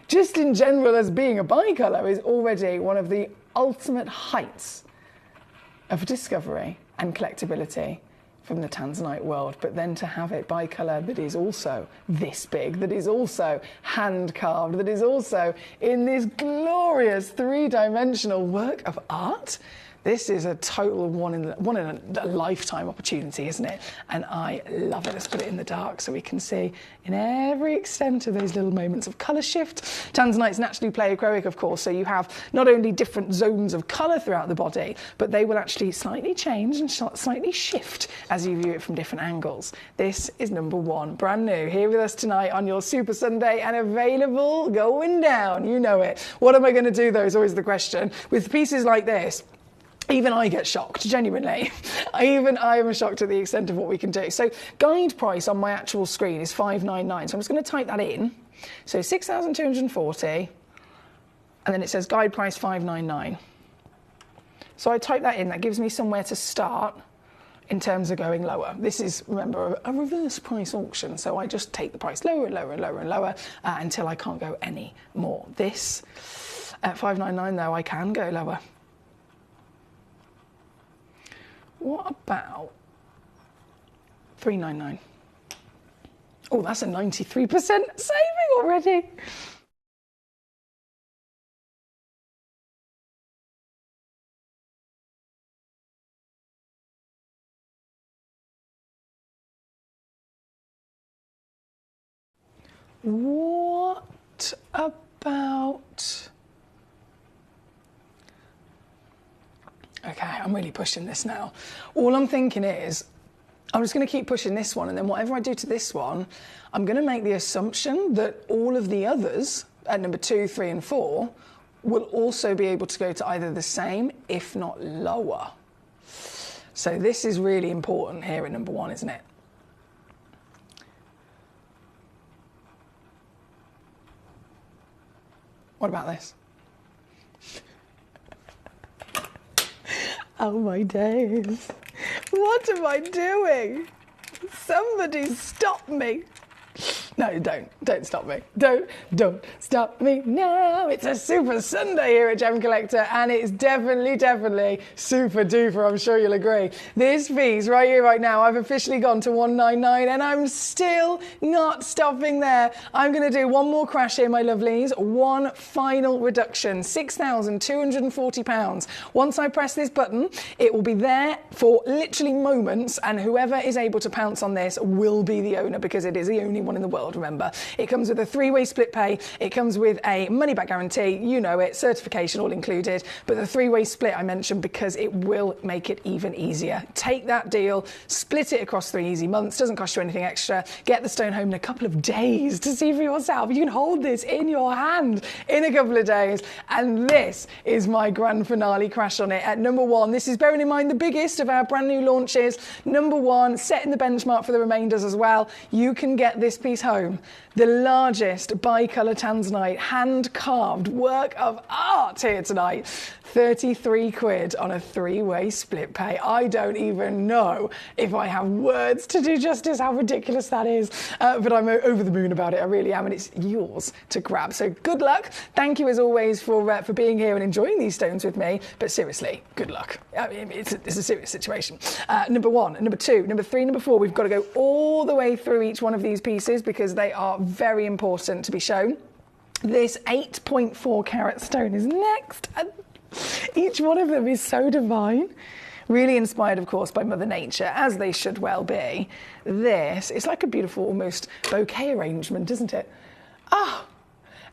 just in general as being a bi-colour, is already one of the ultimate heights of discovery and collectability from the tanzanite world. But then to have it bi-colour that is also this big, that is also hand carved, that is also in this glorious 3-dimensional work of art, this is a total one in a lifetime opportunity, isn't it? And I love it. Let's put it in the dark so we can see in every extent of those little moments of colour shift. Tanzanites naturally play acrylic, of course, so you have not only different zones of colour throughout the body, but they will actually slightly change and slightly shift as you view it from different angles. This is number 1, brand new, here with us tonight on your Super Sunday and available, going down, you know it. What am I going to do, though, is always the question. With pieces like this, even I get shocked, genuinely. Even I am shocked at the extent of what we can do. So guide price on my actual screen is $599. So I'm just going to type that in. So 6,240, and then it says guide price $599. So I type that in. That gives me somewhere to start in terms of going lower. This is, remember, a reverse price auction. So I just take the price lower and lower and lower and lower until I can't go any more. This, at $599 though, I can go lower. What about $399? Oh, that's a 93% saving already. What about... Okay, I'm really pushing this now. All I'm thinking is, I'm just going to keep pushing this one, and then whatever I do to this one, I'm going to make the assumption that all of the others, at number 2, 3, and 4, will also be able to go to either the same, if not lower. So this is really important here at number 1, isn't it? What about this? Oh my days. What am I doing? Somebody stop me. No, don't stop me. Don't stop me now. It's a super Sunday here at Gemcollector, and it's definitely super duper, I'm sure you'll agree. This piece right here, right now, I've officially gone to 199, and I'm still not stopping there. I'm going to do one more crash here, my lovelies. One final reduction, £6,240. Once I press this button, it will be there for literally moments, and whoever is able to pounce on this will be the owner, because it is the only one in the world. Remember, it comes with a 3-way split pay, it comes with a money back guarantee, you know it, certification all included, but the 3-way split I mentioned because it will make it even easier. Take that deal, split it across 3 easy months, doesn't cost you anything extra, get the stone home in a couple of days to see for yourself. You can hold this in your hand in a couple of days, and this is my grand finale crash on it. At number 1, this is bearing in mind the biggest of our brand new launches, number 1, setting the benchmark for the remainders as well. You can get this piece home. The largest bicolour tanzanite hand-carved work of art here tonight. 33 quid on a 3-way split pay. I don't even know if I have words to do justice how ridiculous that is, but I'm over the moon about it, I really am, and it's yours to grab. So good luck. Thank you as always for being here and enjoying these stones with me, but seriously, good luck. I mean, it's a serious situation. Number 1, number 2, number 3, number 4, we've got to go all the way through each one of these pieces because they are very important to be shown. This 8.4 carat stone is next. Each one of them is so divine. Really inspired, of course, by Mother Nature, as they should well be. This, it's like a beautiful, almost bouquet arrangement, isn't it? Ah!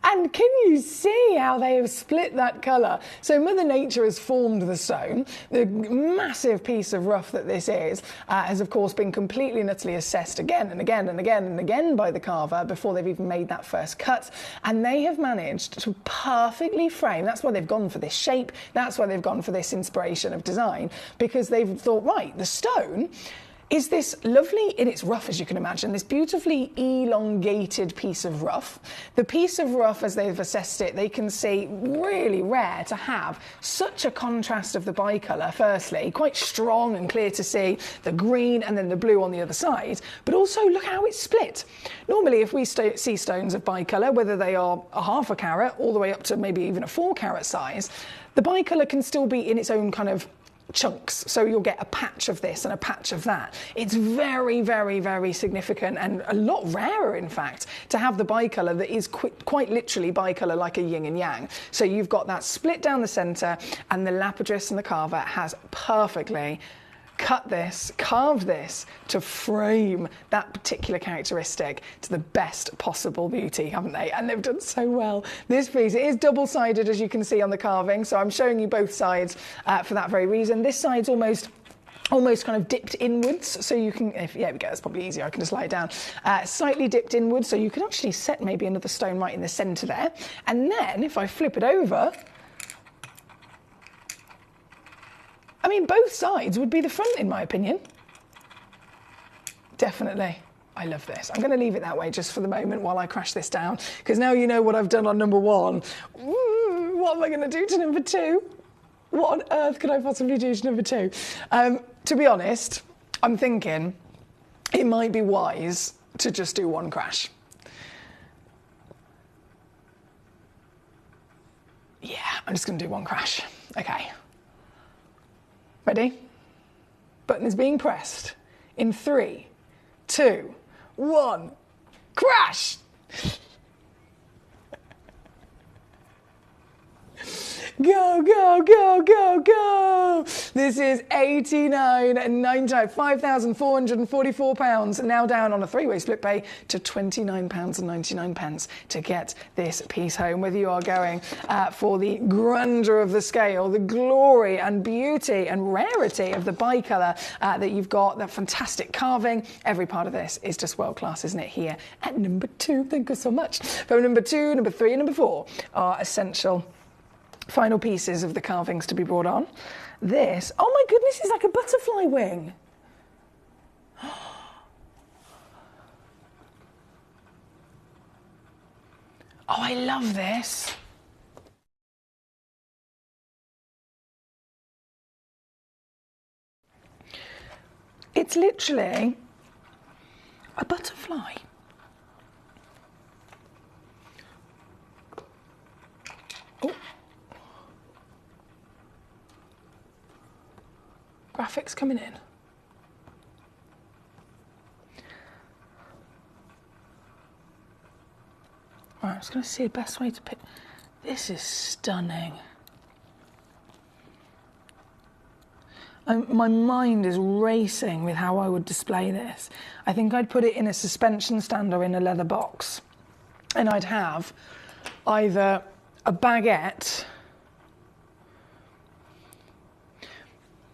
And can you see how they have split that colour? So Mother Nature has formed the stone. The massive piece of rough that this is has, of course, been completely and utterly assessed again and again and again and again by the carver before they've even made that first cut. And they have managed to perfectly frame. That's why they've gone for this shape. That's why they've gone for this inspiration of design, because they've thought, right, the stone is this lovely, in its rough, as you can imagine, this beautifully elongated piece of rough. The piece of rough, as they've assessed it, they can see really rare to have such a contrast of the bicolour, firstly, quite strong and clear to see, the green and then the blue on the other side, but also look how it's split. Normally, if we see stones of bicolour, whether they are a half a carat all the way up to maybe even a 4 carat size, the bicolour can still be in its own kind of chunks, so you'll get a patch of this and a patch of that. It's very, very, very significant and a lot rarer, in fact, to have the bicolour that is quite literally bicolour like a yin and yang. So you've got that split down the centre, and the lapidus and the carver has perfectly cut this, carved this to frame that particular characteristic to the best possible beauty, haven't they? And they've done so well. This piece, it is double-sided, as you can see on the carving, so I'm showing you both sides for that very reason. This side's almost kind of dipped inwards, so you can, yeah, we go, that's probably easier, I can just lie it down. Slightly dipped inwards, so you can actually set maybe another stone right in the centre there. And then, if I flip it over, I mean, both sides would be the front, in my opinion. Definitely. I love this. I'm going to leave it that way just for the moment while I crash this down, because now you know what I've done on number 1. Ooh, what am I going to do to number 2? What on earth could I possibly do to number 2? To be honest, I'm thinking it might be wise to just do one crash. Yeah, I'm just going to do one crash. Okay. Ready? Button is being pressed in 3, 2, 1. Crash! Go, go, go, go, go! This is £89.99, £5,444, now down on a 3-way split pay to £29.99 to get this piece home. Whether you are going for the grandeur of the scale, the glory and beauty and rarity of the bicolour that you've got, that fantastic carving, every part of this is just world class, isn't it, here at number 2. Thank you so much. But number 2, number 3 and number 4 are essential final pieces of the carvings to be brought on. This, oh my goodness, is like a butterfly wing. Oh, I love this. It's literally a butterfly. graphics coming in. Right, I'm just going to see the best way to pick. This is stunning. My mind is racing with how I would display this. I think I'd put it in a suspension stand or in a leather box. And I'd have either a baguette.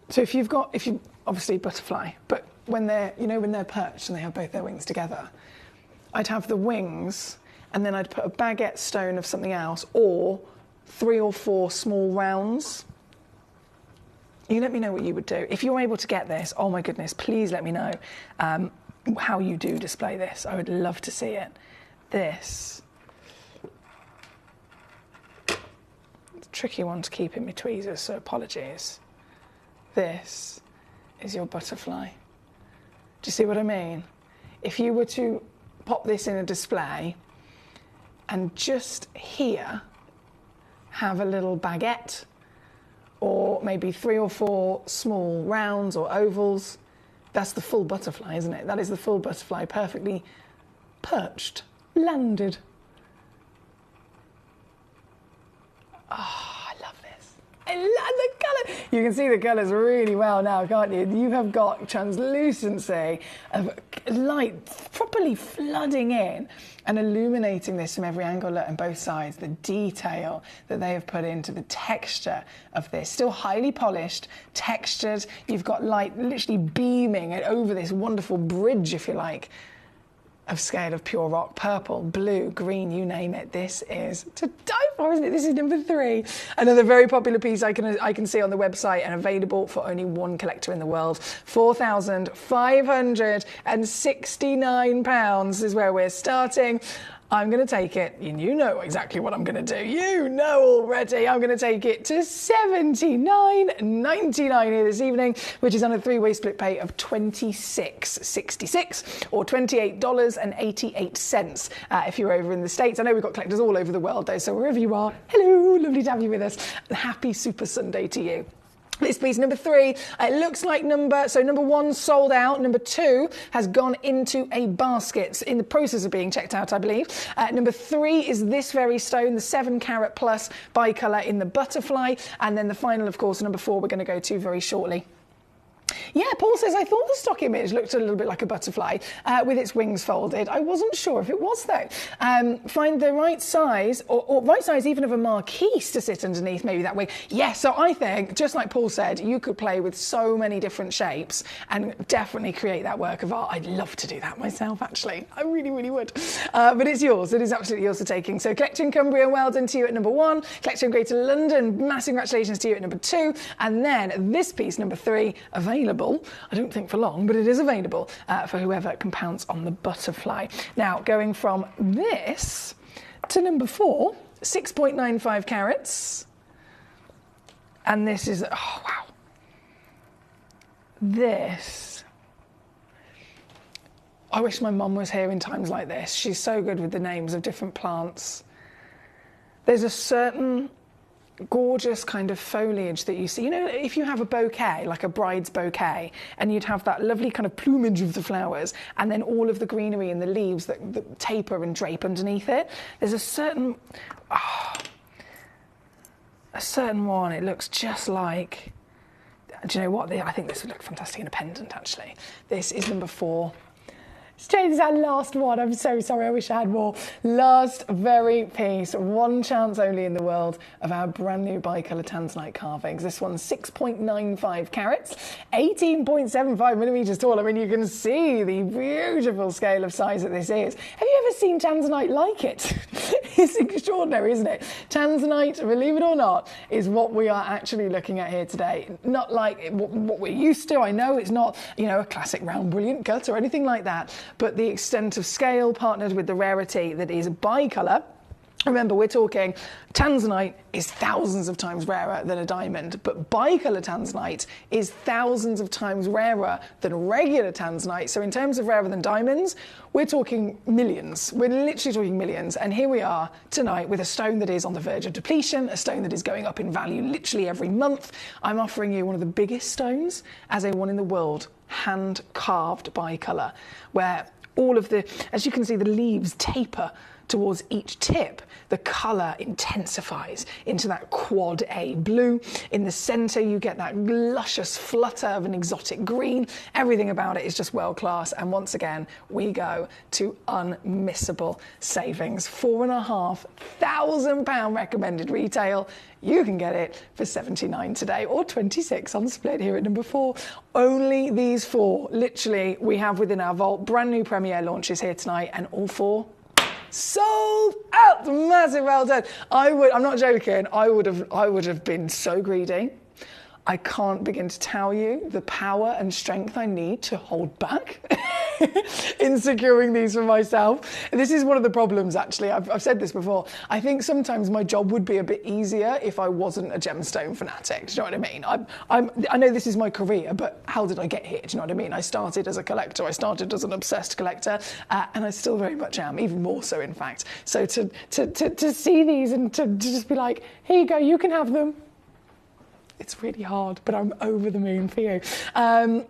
So if you obviously butterfly, but when they're, when they're perched and they have both their wings together, I'd have the wings and then I'd put a baguette stone of something else or 3 or 4 small rounds. You let me know what you would do. If you're able to get this, oh my goodness, please let me know how you do display this. I would love to see it. This. It's a tricky one to keep in my tweezers, so apologies. This is your butterfly. Do you see what I mean? If you were to pop this in a display and just here have a little baguette or maybe 3 or 4 small rounds or ovals, that's the full butterfly, isn't it? That is the full butterfly, perfectly perched, landed. Oh, I love this. I love the colour. You can see the colours really well now, can't you? You have got translucency of light properly flooding in and illuminating this from every angle. Look, on both sides, the detail that they have put into the texture of this. Still highly polished, textured. You've got light literally beaming over this wonderful bridge, if you like, of scale of pure rock, purple, blue, green, you name it. This is to die for, isn't it? This is number 3. Another very popular piece I can see on the website and available for only one collector in the world. £4,569 is where we're starting. I'm going to take it, and you know exactly what I'm going to do. You know already. I'm going to take it to $79.99 here this evening, which is on a 3-way split pay of $26.66 or $28.88 if you're over in the States. I know we've got collectors all over the world, though, so wherever you are, hello, lovely to have you with us. Happy Super Sunday to you. This piece, number 3, it looks like number 1 sold out. Number 2 has gone into a basket. It's in the process of being checked out, I believe. Number 3 is this very stone, the 7 carat plus bicolour in the butterfly. And then the final, of course, number 4, we're going to go to very shortly. Yeah, Paul says, I thought the stock image looked a little bit like a butterfly with its wings folded. I wasn't sure if it was, though. Find the right size, or right size even of a marquise to sit underneath, maybe that way. Yes, so I think, just like Paul said, you could play with so many different shapes and definitely create that work of art. I'd love to do that myself, actually. I really, really would. But it's yours. It is absolutely yours for taking. So Collector in Cumbria, well done to you at number 1. Collector in Greater London, massive congratulations to you at number 2. And then this piece, number 3, available. I don't think for long, but it is available for whoever can pounce on the butterfly. Now, going from this to number 4, 6.95 carats. And this is, oh, wow. This. I wish my mum was here in times like this. She's so good with the names of different plants. There's a certain gorgeous kind of foliage that you see. You know, if you have a bouquet, like a bride's bouquet, and you'd have that lovely kind of plumage of the flowers, and then all of the greenery and the leaves that taper and drape underneath it. There's a certain one. It looks just like. Do you know what? I think this would look fantastic in a pendant. Actually, this is number 4. This is our last one. I'm so sorry. I wish I had more. Last very piece. One chance only in the world of our brand new bicolour tanzanite carvings. This one's 6.95 carats, 18.75 millimetres tall. I mean, you can see the beautiful scale of size that this is. Have you ever seen tanzanite like it? It's extraordinary, isn't it? Tanzanite, believe it or not, is what we are actually looking at here today. Not like what we're used to. I know it's not, a classic round brilliant cut or anything like that. But the extent of scale partnered with the rarity that is bicolour, Remember, we're talking tanzanite is thousands of times rarer than a diamond, but bicolor tanzanite is thousands of times rarer than regular tanzanite. So in terms of rarer than diamonds, we're talking millions. We're literally talking millions. And here we are tonight with a stone that is on the verge of depletion, a stone that is going up in value literally every month. I'm offering you one of the biggest stones as a one in the world, hand-carved bicolor, where all of the, as you can see, the leaves taper towards each tip. The colour intensifies into that quad A blue. In the centre, you get that luscious flutter of an exotic green. Everything about it is just world class. And once again, we go to unmissable savings. £4,500 recommended retail. You can get it for $79 today, or $26 on split here at number 4. Only these 4, literally, we have within our vault. Brand new premiere launches here tonight, and all 4 sold out. Massive well done. I'm not joking, I would have been so greedy. I can't begin to tell you the power and strength I need to hold back in securing these for myself. This is one of the problems, actually. I've said this before. I think sometimes my job would be a bit easier if I wasn't a gemstone fanatic. Do you know what I mean? I know this is my career, but how did I get here? Do you know what I mean? I started as a collector. I started as an obsessed collector, and I still very much am, even more so, in fact. So to see these and to just be like, here you go, you can have them. It's really hard, but I'm over the moon for you.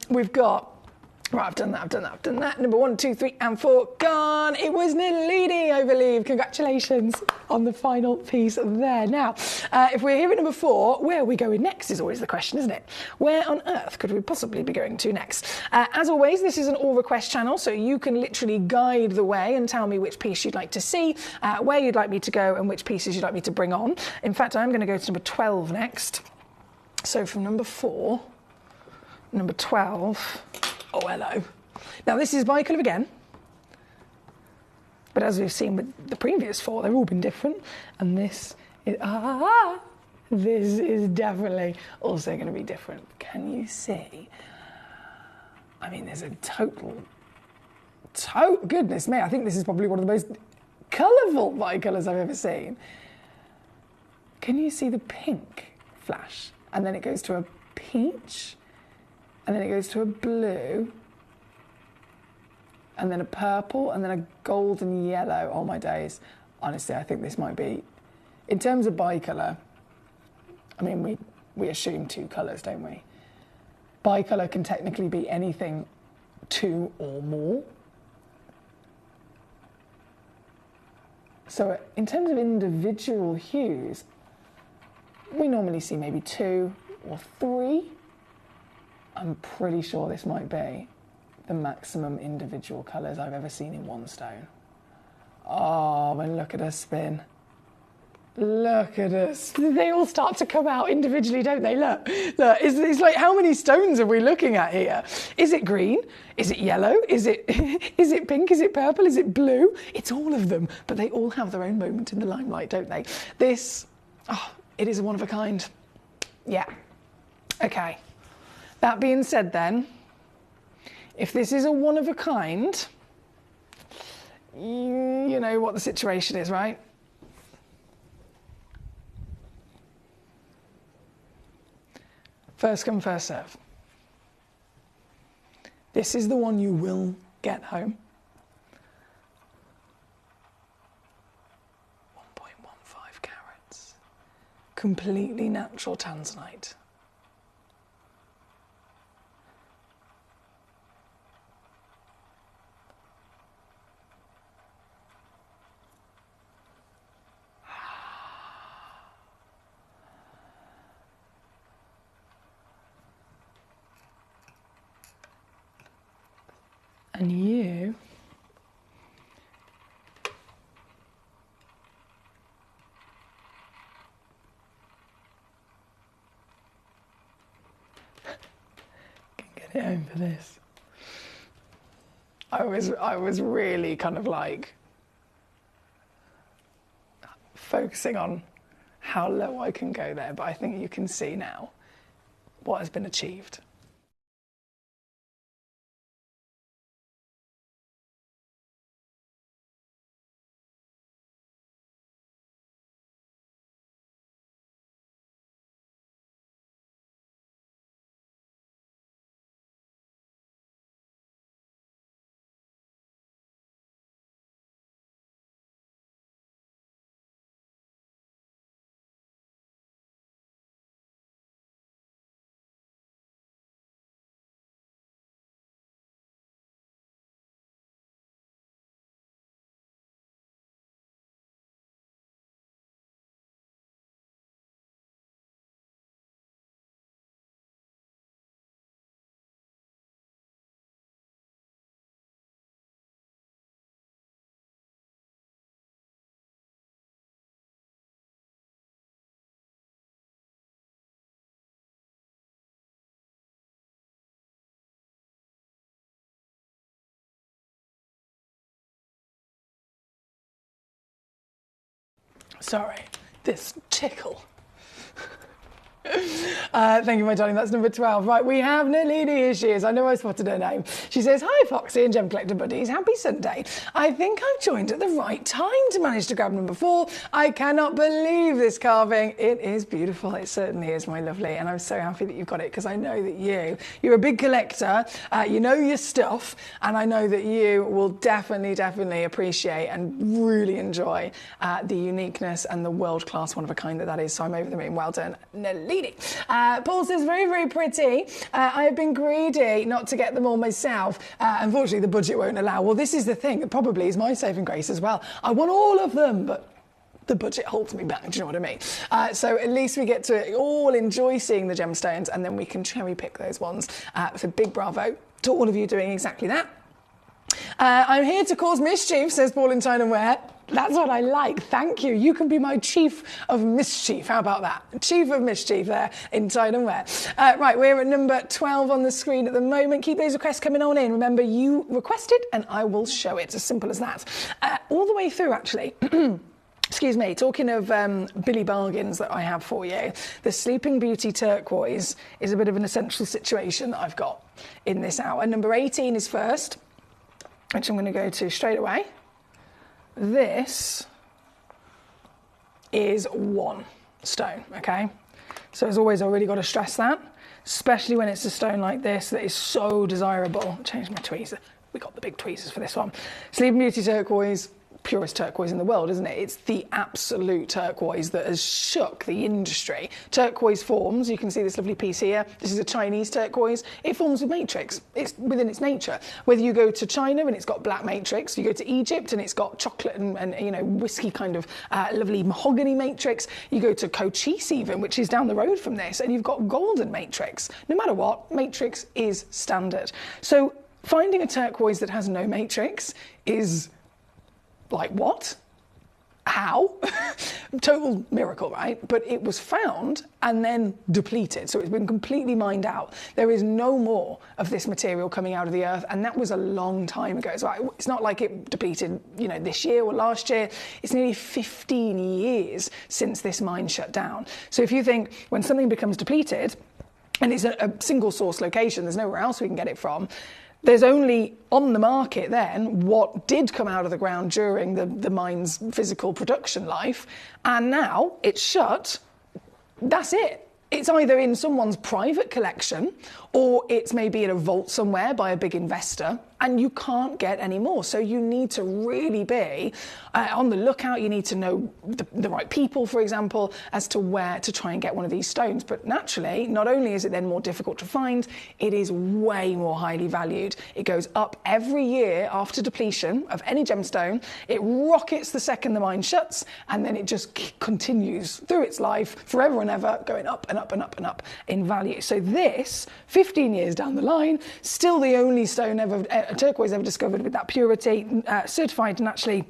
We've got, right, I've done that. Number 1, 2, 3, and 4, gone. It was Nalini, I believe. Congratulations on the final piece there. Now, if we're here at number 4, where are we going next is always the question, isn't it? Where on earth could we possibly be going to next? As always, this is an all request channel, so you can literally guide the way and tell me which piece you'd like to see, where you'd like me to go, and which pieces you'd like me to bring on. In fact, I'm going to go to number 12 next. So from number 4, number 12, oh hello. Now this is bicolor again, but as we've seen with the previous 4, they've all been different, and this is definitely also going to be different. Can you see? I mean, there's a total, goodness me, I think this is probably one of the most colourful bicolors I've ever seen. Can you see the pink flash? And then it goes to a peach, and then it goes to a blue, and then a purple, and then a golden yellow. Oh my days. Honestly, I think this might be, in terms of bicolor, I mean, we assume 2 colours, don't we? Bicolor can technically be anything 2 or more. So in terms of individual hues, we normally see maybe 2 or 3. I'm pretty sure this might be the maximum individual colours I've ever seen in one stone. Oh, and look at her spin. Look at us. They all start to come out individually, don't they? Look. It's like, how many stones are we looking at here? Is it green? Is it yellow? Is it pink? Is it purple? Is it blue? It's all of them, but they all have their own moment in the limelight, don't they? This, it is a one of a kind. Yeah. Okay. That being said then, if this is a one of a kind, you know what the situation is, right? First come, first serve. This is the one you will get home. 1.15 carats. Completely natural tanzanite. And you can get it home for this. I was really kind of like focusing on how low I can go there, but I think you can see now what has been achieved. Sorry, this tickle. Thank you, my darling. That's number 12. Right, we have Nalini. Here she is. I know I spotted her name. She says, "Hi, Foxy and Gemcollector buddies. Happy Sunday. I think I've joined at the right time to manage to grab number 4. I cannot believe this carving. It is beautiful. It certainly is, my lovely. And I'm so happy that you've got it because I know that you're a big collector. You know your stuff. And I know that you will definitely appreciate and really enjoy the uniqueness and the world-class one-of-a-kind that is. So I'm over the moon. Well done, Nalini. Paul says, very, very pretty. I have been greedy not to get them all myself. Unfortunately, the budget won't allow. Well, this is the thing that probably is my saving grace as well. I want all of them, but the budget holds me back, do you know what I mean? So at least we get to all enjoy seeing the gemstones and then we can cherry pick those ones. So big bravo to all of you doing exactly that. I'm here to cause mischief, says Paul in China Ware. That's what I like. Thank you. You can be my chief of mischief. How about that? Chief of mischief there in China Ware. Right, we're at number 12 on the screen at the moment. Keep those requests coming on in. Remember, you requested and I will show it. As simple as that. All the way through, actually. Excuse me, talking of Billy Bargains that I have for you, the Sleeping Beauty turquoise is a bit of an essential situation that I've got in this hour. Number 18 is first, which I'm going to go to straight away. This is one stone, okay? So as always, I've really got to stress that, especially when it's a stone like this that is so desirable. Change my tweezer. We got the big tweezers for this one. Sleeping Beauty turquoise, purest turquoise in the world, isn't it? It's the absolute turquoise that has shook the industry. Turquoise forms, you can see this lovely piece here. This is a Chinese turquoise. It forms with matrix. It's within its nature. Whether you go to China and it's got black matrix, you go to Egypt and it's got chocolate and you know, whiskey kind of lovely mahogany matrix. You go to Cochise even, which is down the road from this, and you've got golden matrix. No matter what, matrix is standard. So finding a turquoise that has no matrix is like, what? How? Total miracle, right? But it was found and then depleted. So it's been completely mined out. There is no more of this material coming out of the earth. And that was a long time ago. So it's not like it depleted, you know, this year or last year. It's nearly 15 years since this mine shut down. So if you think when something becomes depleted and it's a single source location, there's nowhere else we can get it from, there's only on the market then what did come out of the ground during the mine's physical production life, and now it's shut. That's it. It's either in someone's private collection or it's maybe in a vault somewhere by a big investor, and you can't get any more. So you need to really be on the lookout. You need to know the right people, for example, as to where to try and get one of these stones. But naturally, not only is it then more difficult to find, it is way more highly valued. It goes up every year after depletion of any gemstone. It rockets the second the mine shuts, and then it just continues through its life forever and ever, going up and up and up and up in value. So this, 15 years down the line, still the only stone ever, turquoise ever discovered with that purity, certified and actually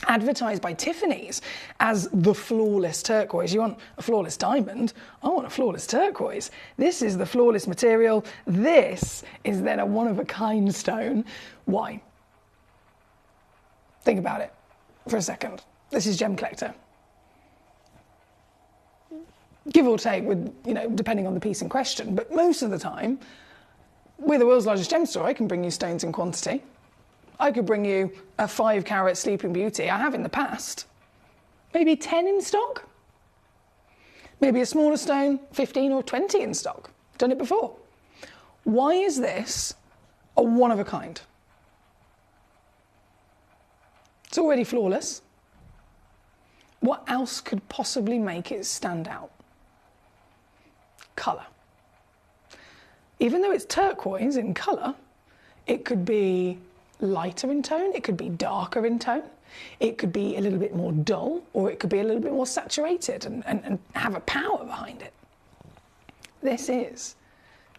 advertised by Tiffany's as the flawless turquoise. You want a flawless diamond? I want a flawless turquoise. This is the flawless material. This is then a one-of-a-kind stone. Why? Think about it for a second. This is Gemcollector. Give or take, with, you know, depending on the piece in question, but most of the time, we're the world's largest gem store. I can bring you stones in quantity. I could bring you a 5-carat Sleeping Beauty. I have in the past. Maybe 10 in stock. Maybe a smaller stone, 15 or 20 in stock. Done it before. Why is this a one-of-a-kind? It's already flawless. What else could possibly make it stand out? Colour. Even though it's turquoise in colour, it could be lighter in tone, it could be darker in tone, it could be a little bit more dull, or it could be a little bit more saturated and have a power behind it. This is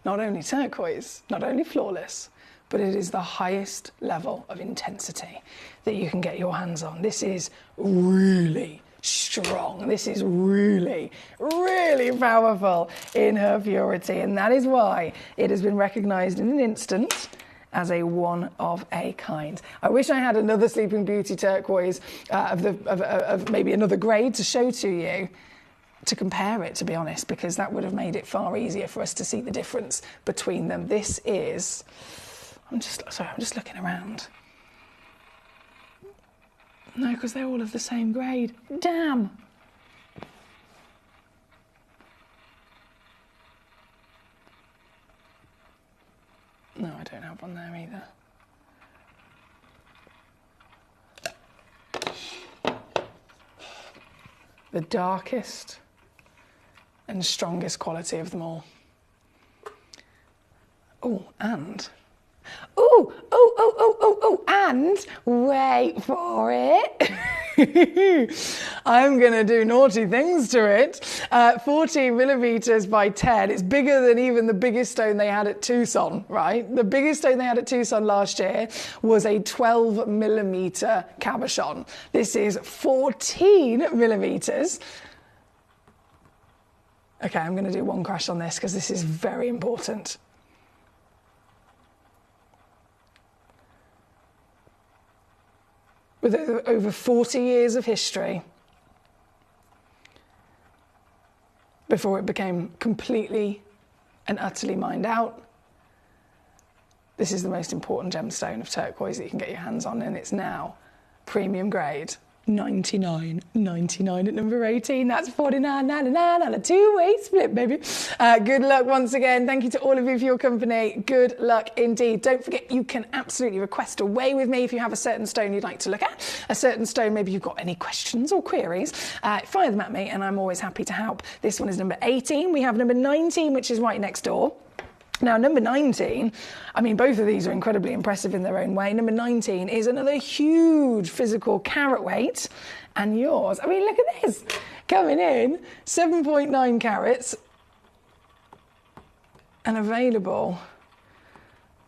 not only turquoise, not only flawless, but it is the highest level of intensity that you can get your hands on. This is really strong. This is really, really powerful in her purity, and that is why it has been recognised in an instant as a one of a kind. I wish I had another Sleeping Beauty turquoise of maybe another grade to show to you, to compare it, to be honest, because that would have made it far easier for us to see the difference between them. This is, I'm just looking around. No, because they're all of the same grade. Damn. No, I don't have one there either. The darkest and strongest quality of them all. Oh, and... and wait for it. I'm going to do naughty things to it. 14 millimetres by 10. It's bigger than even the biggest stone they had at Tucson, right? The biggest stone they had at Tucson last year was a 12 millimetre cabochon. This is 14 millimetres. Okay, I'm going to do one crash on this because this is very important. With over 40 years of history, before it became completely and utterly mined out, this is the most important gemstone of turquoise that you can get your hands on, and it's now premium grade. $99.99 at number 18. That's $49.99 on a two-way split, baby. Good luck once again. Thank you to all of you for your company. Good luck indeed. Don't forget, you can absolutely request a weigh with me if you have a certain stone you'd like to look at. A certain stone, maybe you've got any questions or queries. Fire them at me, and I'm always happy to help. This one is number 18. We have number 19, which is right next door. Now, number 19, I mean, both of these are incredibly impressive in their own way. Number 19 is another huge physical carat weight, and yours, I mean, look at this, coming in, 7.9 carats, and available,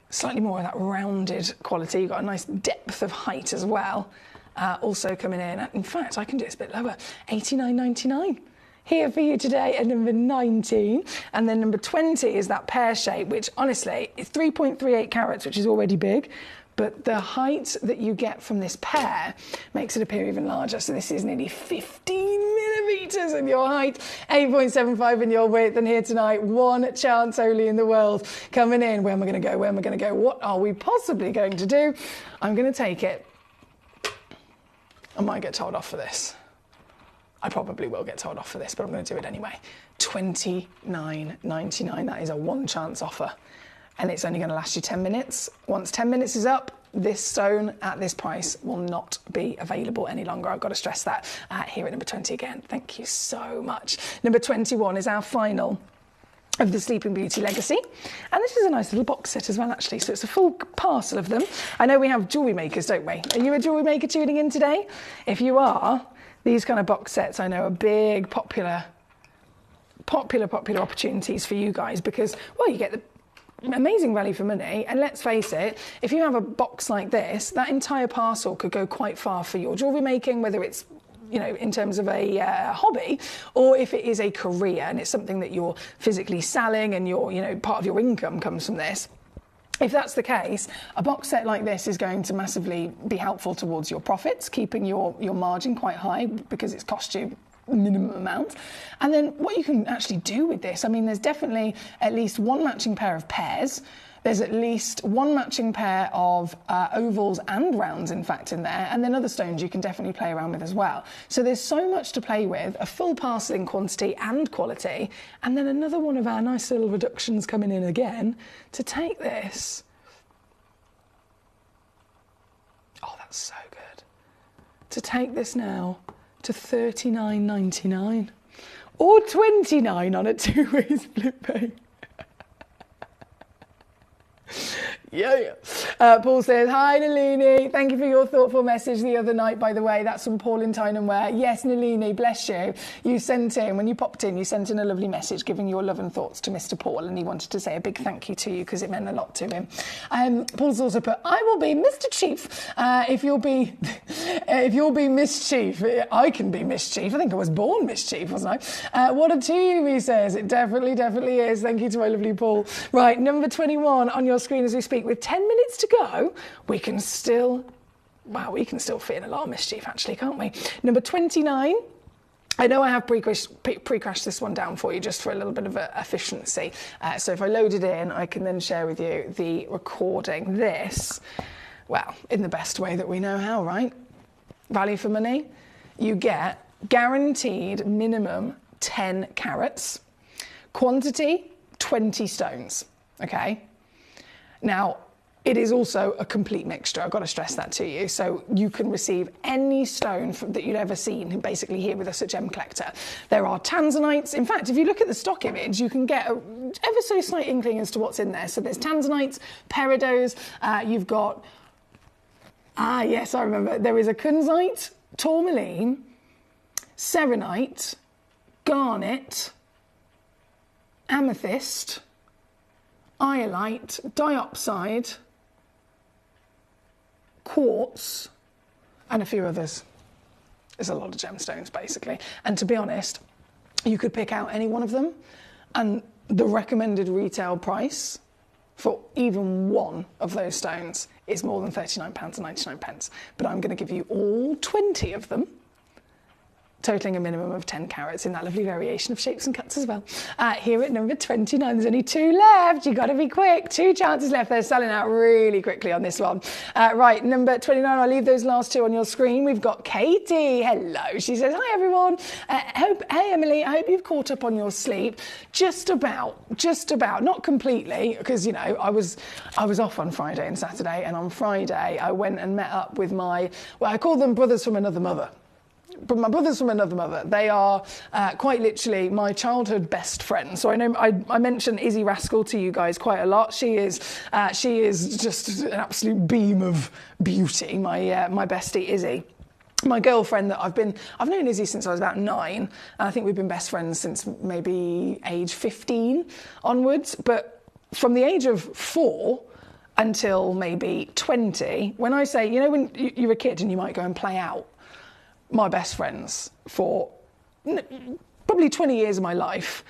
slightly more of that rounded quality. You've got a nice depth of height as well, also coming in fact, I can do this a bit lower, $89.99. Here for you today at number 19. And then number 20 is that pear shape, which honestly is 3.38 carats, which is already big. But the height that you get from this pear makes it appear even larger. So this is nearly 15 millimetres in your height, 8.75 in your width. And here tonight, one chance only in the world coming in. Where am I going to go? Where am I going to go? What are we possibly going to do? I'm going to take it. I might get told off for this. I probably will get told off for this, but I'm going to do it anyway. $29.99. That is a one chance offer. And it's only going to last you 10 minutes. Once 10 minutes is up, this stone at this price will not be available any longer. I've got to stress that here at number 20 again. Thank you so much. Number 21 is our final of the Sleeping Beauty Legacy. And this is a nice little box set as well, actually. So it's a full parcel of them. I know we have jewellery makers, don't we? Are you a jewellery maker tuning in today? If you are, these kind of box sets, I know, are big, popular opportunities for you guys because, well, you get the amazing value for money. And let's face it, if you have a box like this, that entire parcel could go quite far for your jewellery making, whether it's, you know, in terms of a hobby, or if it is a career and it's something that you're physically selling and your, you know, part of your income comes from this. If that's the case, a box set like this is going to massively be helpful towards your profits, keeping your margin quite high because it's cost you minimum amount. And then what you can actually do with this, I mean, there's definitely at least one matching pair of pairs. There's at least one matching pair of ovals and rounds, in fact, in there. And then other stones you can definitely play around with as well. So there's so much to play with, a full parcel in quantity and quality. And then another one of our nice little reductions coming in again to take this. Oh, that's so good. To take this now to $39.99 or $29 on a two-way split pay. Yeah. Paul says, hi, Nalini. Thank you for your thoughtful message the other night, by the way. That's from Paul in Tynanware. Yes, Nalini, bless you. You sent in, when you popped in, you sent in a lovely message giving your love and thoughts to Mr. Paul, and he wanted to say a big thank you to you because it meant a lot to him. Paul's also put, I will be Mr. Chief. If you'll be mischief, I can be mischief. I think I was born mischief, wasn't I? What a team, he says. It definitely is. Thank you to my lovely Paul. Right, number 21 on your screen as we speak. week, with 10 minutes to go, we can still fit in a lot of mischief, actually, can't we? Number 29. I know I have pre-crashed this one down for you just for a little bit of efficiency. So if I load it in, I can then share with you the recording. This, well, in the best way that we know how, right? Value for money. You get guaranteed minimum 10 carats. Quantity, 20 stones, okay? Now, it is also a complete mixture. I've got to stress that to you. So you can receive any stone that you'd ever seen basically here with us at Gemcollector. There are tanzanites. In fact, if you look at the stock image, you can get an ever so slight inkling as to what's in there. So there's tanzanites, peridots, you've got, yes, I remember. There is a kunzite, tourmaline, serenite, garnet, amethyst, iolite, diopside, quartz, and a few others. There's a lot of gemstones, basically. And to be honest, you could pick out any one of them, and the recommended retail price for even one of those stones is more than £39.99. But I'm going to give you all 20 of them, totaling a minimum of 10 carats in that lovely variation of shapes and cuts as well. Here at number 29, there's only 2 left. You've got to be quick. 2 chances left. They're selling out really quickly on this one. Right, number 29, I'll leave those last 2 on your screen. We've got Katie. Hello. She says, hi, everyone. Hey, Emily, I hope you've caught up on your sleep. Just about. Not completely, because, you know, I was off on Friday and Saturday, and on Friday I went and met up with I call them brothers from another mother. But my brothers from another mother, they are quite literally my childhood best friends. So I know I mention Izzy Rascal to you guys quite a lot. She is just an absolute beam of beauty, my bestie Izzy. My girlfriend that I've known Izzy since I was about 9, and I think we've been best friends since maybe age 15 onwards. But from the age of 4 until maybe 20, when I say, you know, when you're a kid and you might go and play out, my best friends for probably 20 years of my life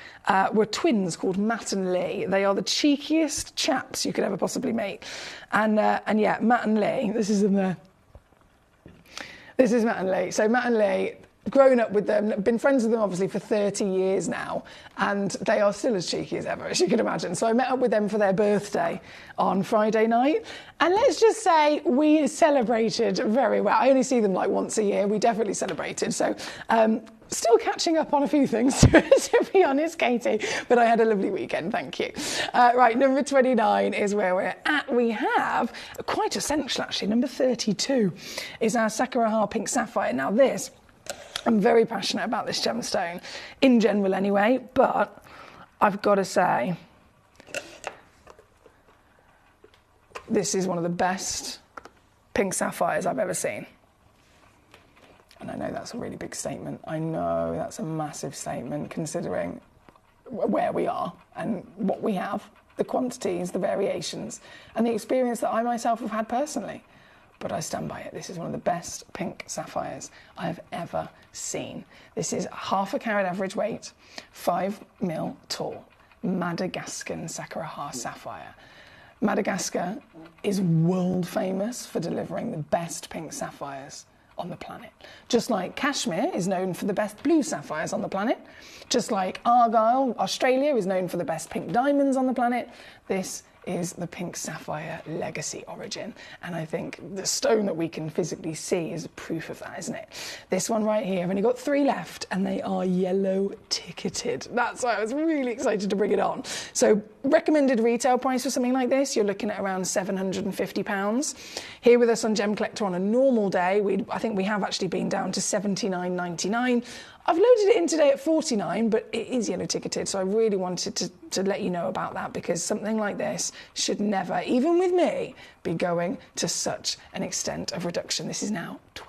were twins called Matt and Lee. They are the cheekiest chaps you could ever possibly meet. And yeah, Matt and Lee, this is them there. This is Matt and Lee. So Matt and Lee, grown up with them, been friends with them obviously for 30 years now, and they are still as cheeky as ever, as you can imagine. So I met up with them for their birthday on Friday night, and let's just say we celebrated very well. I only see them like once a year. We definitely celebrated. So still catching up on a few things, to be honest, Katie, but I had a lovely weekend, thank you. Right, number 29 is where we're at. We have quite essential, actually. Number 32 is our Sakura Pink Sapphire. Now this, I'm very passionate about this gemstone, in general anyway, but I've got to say, this is one of the best pink sapphires I've ever seen. And I know that's a really big statement. I know that's a massive statement, considering where we are and what we have, the quantities, the variations, and the experience that I myself have had personally. But I stand by it. This is one of the best pink sapphires I have ever seen. This is 0.5 carat average weight, 5 mil tall, Madagascan Sakura sapphire. Madagascar is world famous for delivering the best pink sapphires on the planet. Just like Kashmir is known for the best blue sapphires on the planet, just like Argyle, Australia, is known for the best pink diamonds on the planet, this is the pink sapphire legacy origin. And I think the stone that we can physically see is proof of that, isn't it? This one right here, I've only got 3 left, and they are yellow ticketed. That's why I was really excited to bring it on. So recommended retail price for something like this, you're looking at around £750. Here with us on Gemcollector on a normal day, I think we have actually been down to £79.99. I've loaded it in today at £49, but it is yellow ticketed, so I really wanted to let you know about that, because something like this should never, even with me, be going to such an extent of reduction. This is now £29.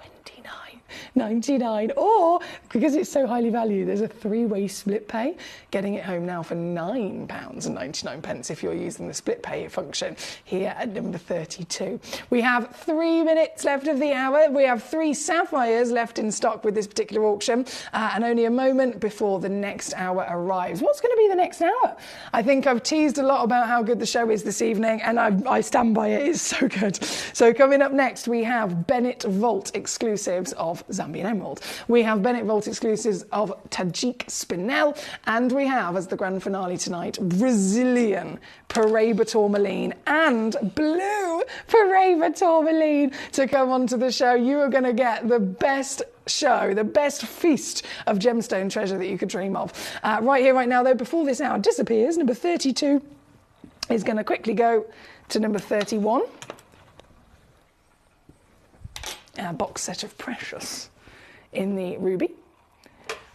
£99, or because it's so highly valued, there's a 3-way split pay, getting it home now for £9.99 if you're using the split pay function here at number 32. We have 3 minutes left of the hour. We have 3 sapphires left in stock with this particular auction, and only a moment before the next hour arrives. What's going to be the next hour? I think I've teased a lot about how good the show is this evening, and I stand by it. It's so good. So coming up next, we have Bennett Vault exclusives of Zambian Emerald. We have Bennett Vault exclusives of Tajik Spinel, and we have, as the grand finale tonight, Brazilian Paraiba Tourmaline and blue Paraiba Tourmaline to come onto the show. You are going to get the best show, the best feast of gemstone treasure that you could dream of. Right here, right now, though, before this hour disappears, number 32 is going to quickly go to number 31. A box set of precious in the ruby,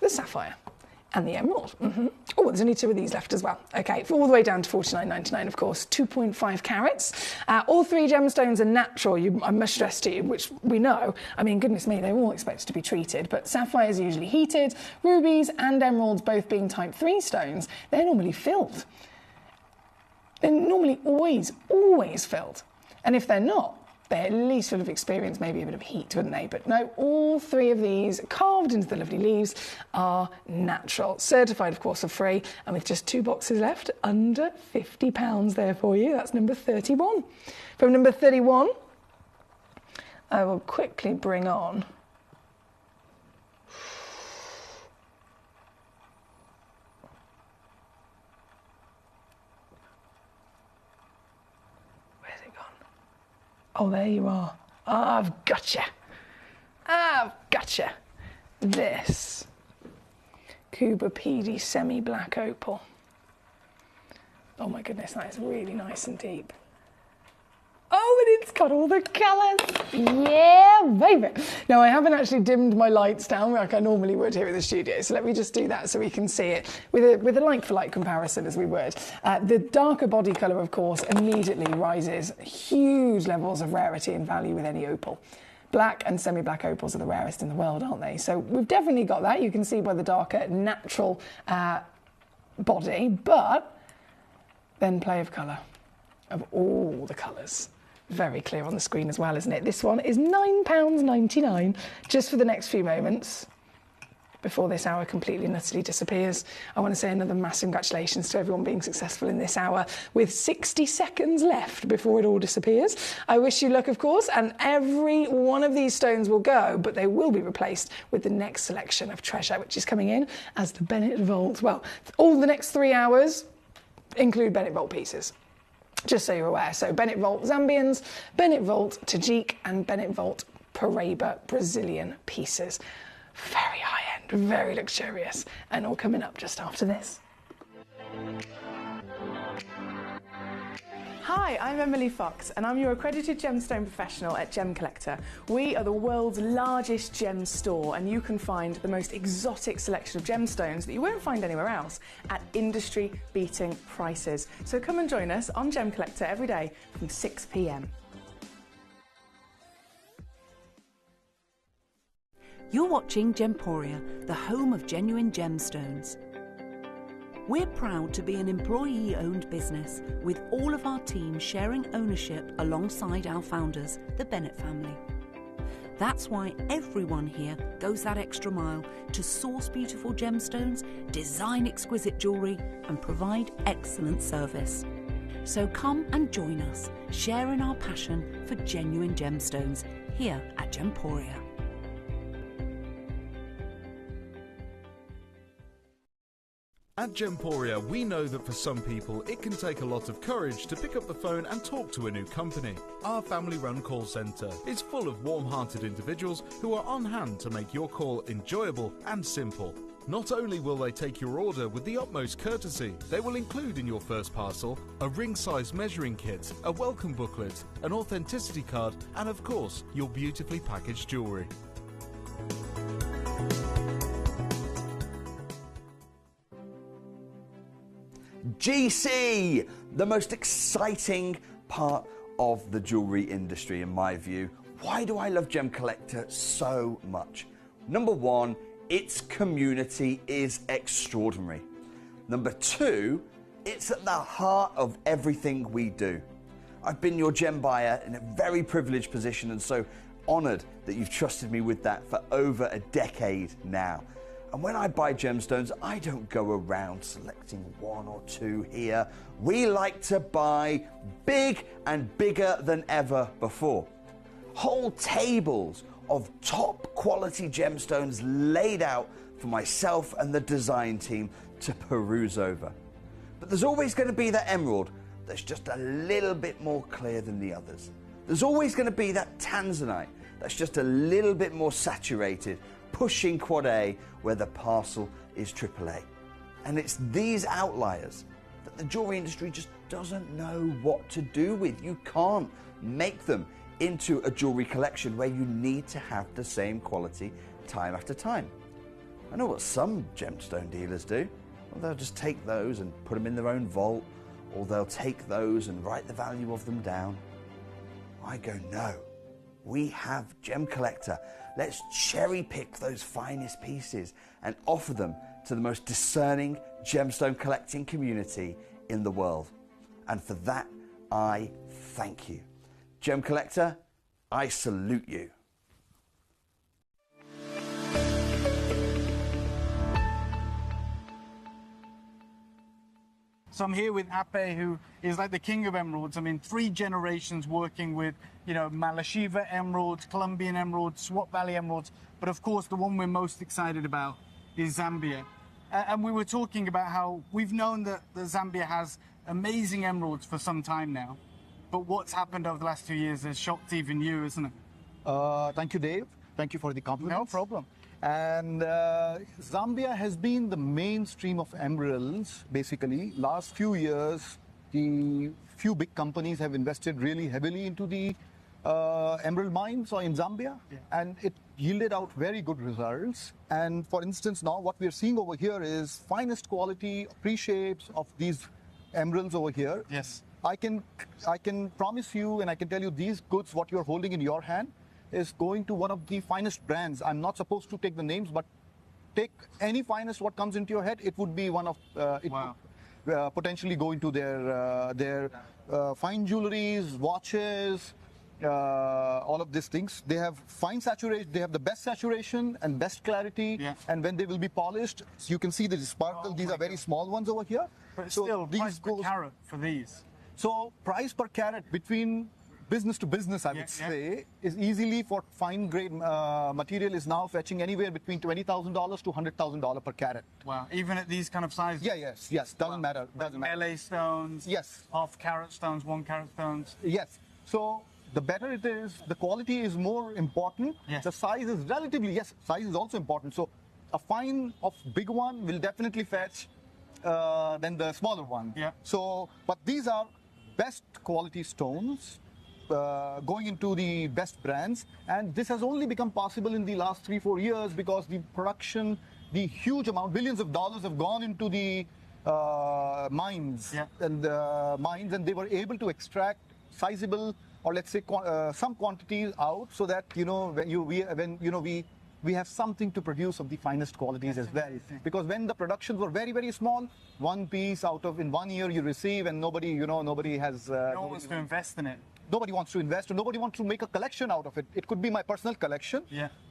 the sapphire, and the emerald. Oh, there's only 2 of these left as well. Okay, all the way down to $49.99, of course, 2.5 carats. All 3 gemstones are natural, I must stress to you, which we know. I mean, goodness me, they're all expected to be treated, but sapphires are usually heated. Rubies and emeralds, both being type 3 stones, they're normally filled. They're normally always filled. And if they're not, they at least would have experienced maybe a bit of heat, wouldn't they? But no, all 3 of these, carved into the lovely leaves, are natural. Certified, of course, for free, and with just 2 boxes left, under £50 there for you. That's number 31. From number 31, I will quickly bring on oh, there you are. I've gotcha. This Cuba PD semi-black opal. Oh my goodness, that is really nice and deep. Oh, and it's got all the colours. Yeah, baby. Now, I haven't actually dimmed my lights down like I normally would here at the studio, so let me just do that so we can see it with a like-for-like comparison as we would. The darker body colour, of course, immediately rises huge levels of rarity and value with any opal. Black and semi-black opals are the rarest in the world, aren't they? So we've definitely got that. You can see by the darker, natural body, but then play of colour, of all the colours. Very clear on the screen as well, isn't it? This one is £9.99 just for the next few moments before this hour completely and utterly disappears. I want to say another massive congratulations to everyone being successful in this hour with 60 seconds left before it all disappears. I wish you luck, of course, and every one of these stones will go, but they will be replaced with the next selection of treasure, which is coming in as the Bennett Vault. Well, all the next 3 hours include Bennett Vault pieces, just so you're aware. So Bennett Vault Zambians, Bennett Vault Tajik, and Bennett Vault Paraiba Brazilian pieces. Very high-end, very luxurious, and all coming up just after this. Hi, I'm Emily Fox, and I'm your accredited gemstone professional at Gemcollector. We are the world's largest gem store, and you can find the most exotic selection of gemstones that you won't find anywhere else at industry-beating prices. So come and join us on Gemcollector every day from 6 p.m. You're watching Gemporia, the home of genuine gemstones. We're proud to be an employee-owned business, with all of our team sharing ownership alongside our founders, the Bennett family. That's why everyone here goes that extra mile to source beautiful gemstones, design exquisite jewellery, and provide excellent service. So come and join us, sharing our passion for genuine gemstones here at Gemporia. At Gemporia, we know that for some people, it can take a lot of courage to pick up the phone and talk to a new company. Our family-run call centre is full of warm-hearted individuals who are on hand to make your call enjoyable and simple. Not only will they take your order with the utmost courtesy, they will include in your first parcel a ring-size measuring kit, a welcome booklet, an authenticity card, and of course, your beautifully packaged jewellery. GC, the most exciting part of the jewellery industry in my view. Why do I love Gemcollector so much? Number one, its community is extraordinary. Number two, it's at the heart of everything we do. I've been your gem buyer in a very privileged position, and so honored that you've trusted me with that for over a decade now. And when I buy gemstones, I don't go around selecting one or two here. We like to buy big and bigger than ever before. Whole tables of top quality gemstones laid out for myself and the design team to peruse over. But there's always going to be that emerald that's just a little bit more clear than the others. There's always going to be that tanzanite that's just a little bit more saturated, pushing quad A where the parcel is AAA. And it's these outliers that the jewelry industry just doesn't know what to do with. You can't make them into a jewelry collection where you need to have the same quality time after time. I know what some gemstone dealers do. Well, they'll just take those and put them in their own vault, or they'll take those and write the value of them down. I go, no, we have Gemcollector. Let's cherry pick those finest pieces and offer them to the most discerning gemstone collecting community in the world. And for that, I thank you. Gemcollector, I salute you. So I'm here with Ape, who is like the king of emeralds. I mean, 3 generations working with, Malasheva emeralds, Colombian emeralds, Swat Valley emeralds. But of course, the one we're most excited about is Zambia. And we were talking about how we've known that Zambia has amazing emeralds for some time now. But what's happened over the last 2 years has shocked even you, isn't it? Thank you, Dave. Thank you for the compliment. No problem. And Zambia has been the mainstream of emeralds, basically. Last few years, the few big companies have invested really heavily into the emerald mines in Zambia, and it yielded out very good results. And for instance, now what we're seeing over here is finest quality pre-shapes of these emeralds over here. Yes. I can promise you, and I can tell you, these goods, what you're holding in your hand, is going to one of the finest brands. I'm not supposed to take the names, but take any finest what comes into your head. It would be one of Wow. Potentially go into their fine jewelries, watches, all of these things. They have fine saturation. They have the best saturation and best clarity. Yeah. And when they will be polished, so you can see the sparkle. These are very small ones over here. But So still, these price per carat for these. So price per carat between business to business, I would say, is easily for fine grade material is now fetching anywhere between $20,000 to $100,000 per carat. Wow, even at these kind of sizes? Yes, doesn't matter. Doesn't matter. LA stones, half carat stones, 1 carat stones. Yes, so the better it is, the quality is more important. The size is relatively, size is also important. So a fine of big one will definitely fetch than the smaller one. So, but these are best quality stones going into the best brands, and this has only become possible in the last 3-4 years because the production, the huge amount, billions of dollars have gone into the mines and they were able to extract sizable, or let's say some quantities out, so that we have something to produce of the finest qualities as well. Because when the productions were very, very small, one piece out of in 1 year you receive, and nobody has. No one wants to invest in it. Nobody wants to invest, or nobody wants to make a collection out of it. It could be my personal collection.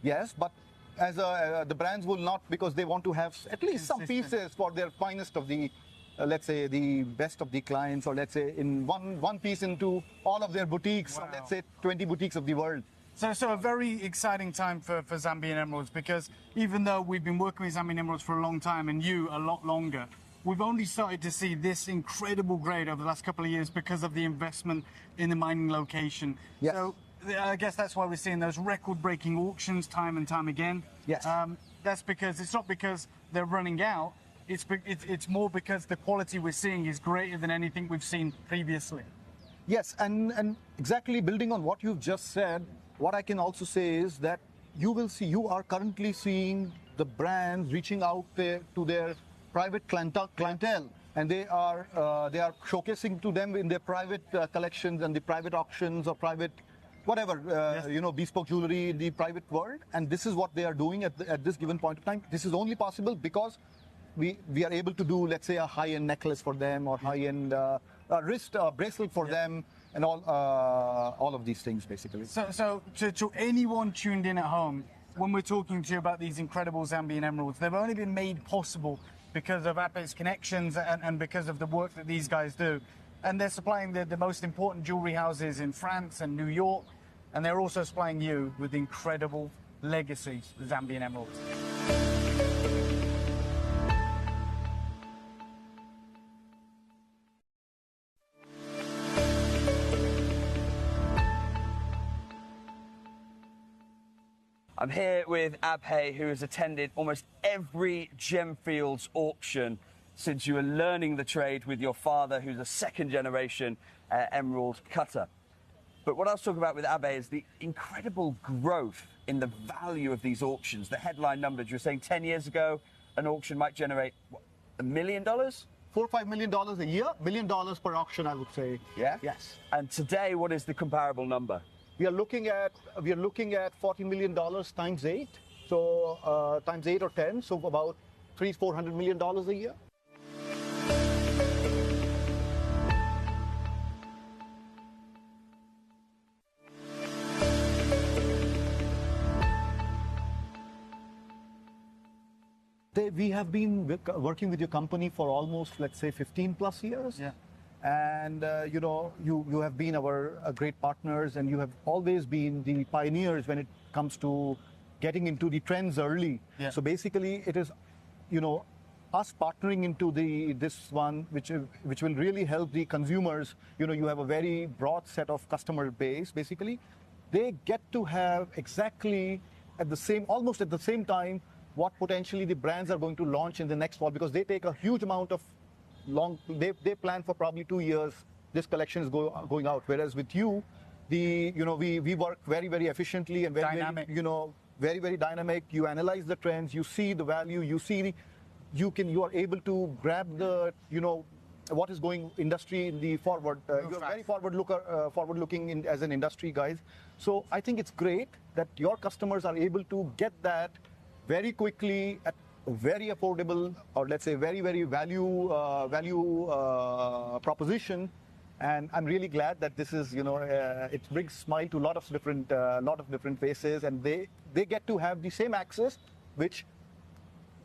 Yes, but as the brands will not, because they want to have at least some pieces for their finest of the, let's say, the best of the clients, or let's say in one piece into all of their boutiques, or let's say 20 boutiques of the world. So a very exciting time for Zambian emeralds, because even though we've been working with Zambian emeralds for a long time, and you a lot longer, we've only started to see this incredible grade over the last couple of years because of the investment in the mining location. So I guess that's why we're seeing those record-breaking auctions time and time again. That's because it's not because they're running out. It's more because the quality we're seeing is greater than anything we've seen previously. Yes, and exactly building on what you've just said, what I can also say is that you are currently seeing the brands reaching out there to their private clientele, and they are showcasing to them in their private collections and the private auctions or private whatever, bespoke jewelry in the private world. And this is what they are doing at this given point of time. This is only possible because we are able to do, let's say, a high-end necklace for them, or high-end wrist bracelet for them, and all of these things, basically. So to anyone tuned in at home, when we're talking to you about these incredible Zambian emeralds, they've only been made possible because of Ape's connections and because of the work that these guys do. And they're supplying the most important jewelry houses in France and New York, and they're also supplying you with incredible legacy Zambian emeralds. I'm here with Abhay, who has attended almost every Gemfields auction since you were learning the trade with your father, who's a second-generation emerald cutter. But what I was talking about with Abhay is the incredible growth in the value of these auctions. The headline numbers, you were saying 10 years ago, an auction might generate, what, $1 million? $4 or $5 million a year, $1 million per auction, I would say. Yeah? Yes. And today, what is the comparable number? We are looking at $40 million times 8, so times 8 or 10, so about $300-400 million a year. We have been working with your company for almost, let's say, 15 plus years. Yeah. And you have been our great partners, and you have always been the pioneers when it comes to getting into the trends early. Yeah. So basically, it is, us partnering into this one, which will really help the consumers. You have a very broad set of customer base. Basically, they get to have exactly almost at the same time, what potentially the brands are going to launch in the next fall, because they take a huge amount of they plan for probably 2 years this collection is going out, whereas with you, we work very, very efficiently and very dynamic. Very, very dynamic. You analyze the trends, you see the value, you are able to grab the what is going industry in the forward. You're very forward looking as an industry, guys. So I think it's great that your customers are able to get that very quickly at very affordable, or let's say very, very value proposition. And I'm really glad that this is, it brings smile to a lot of different faces, and they get to have the same access, which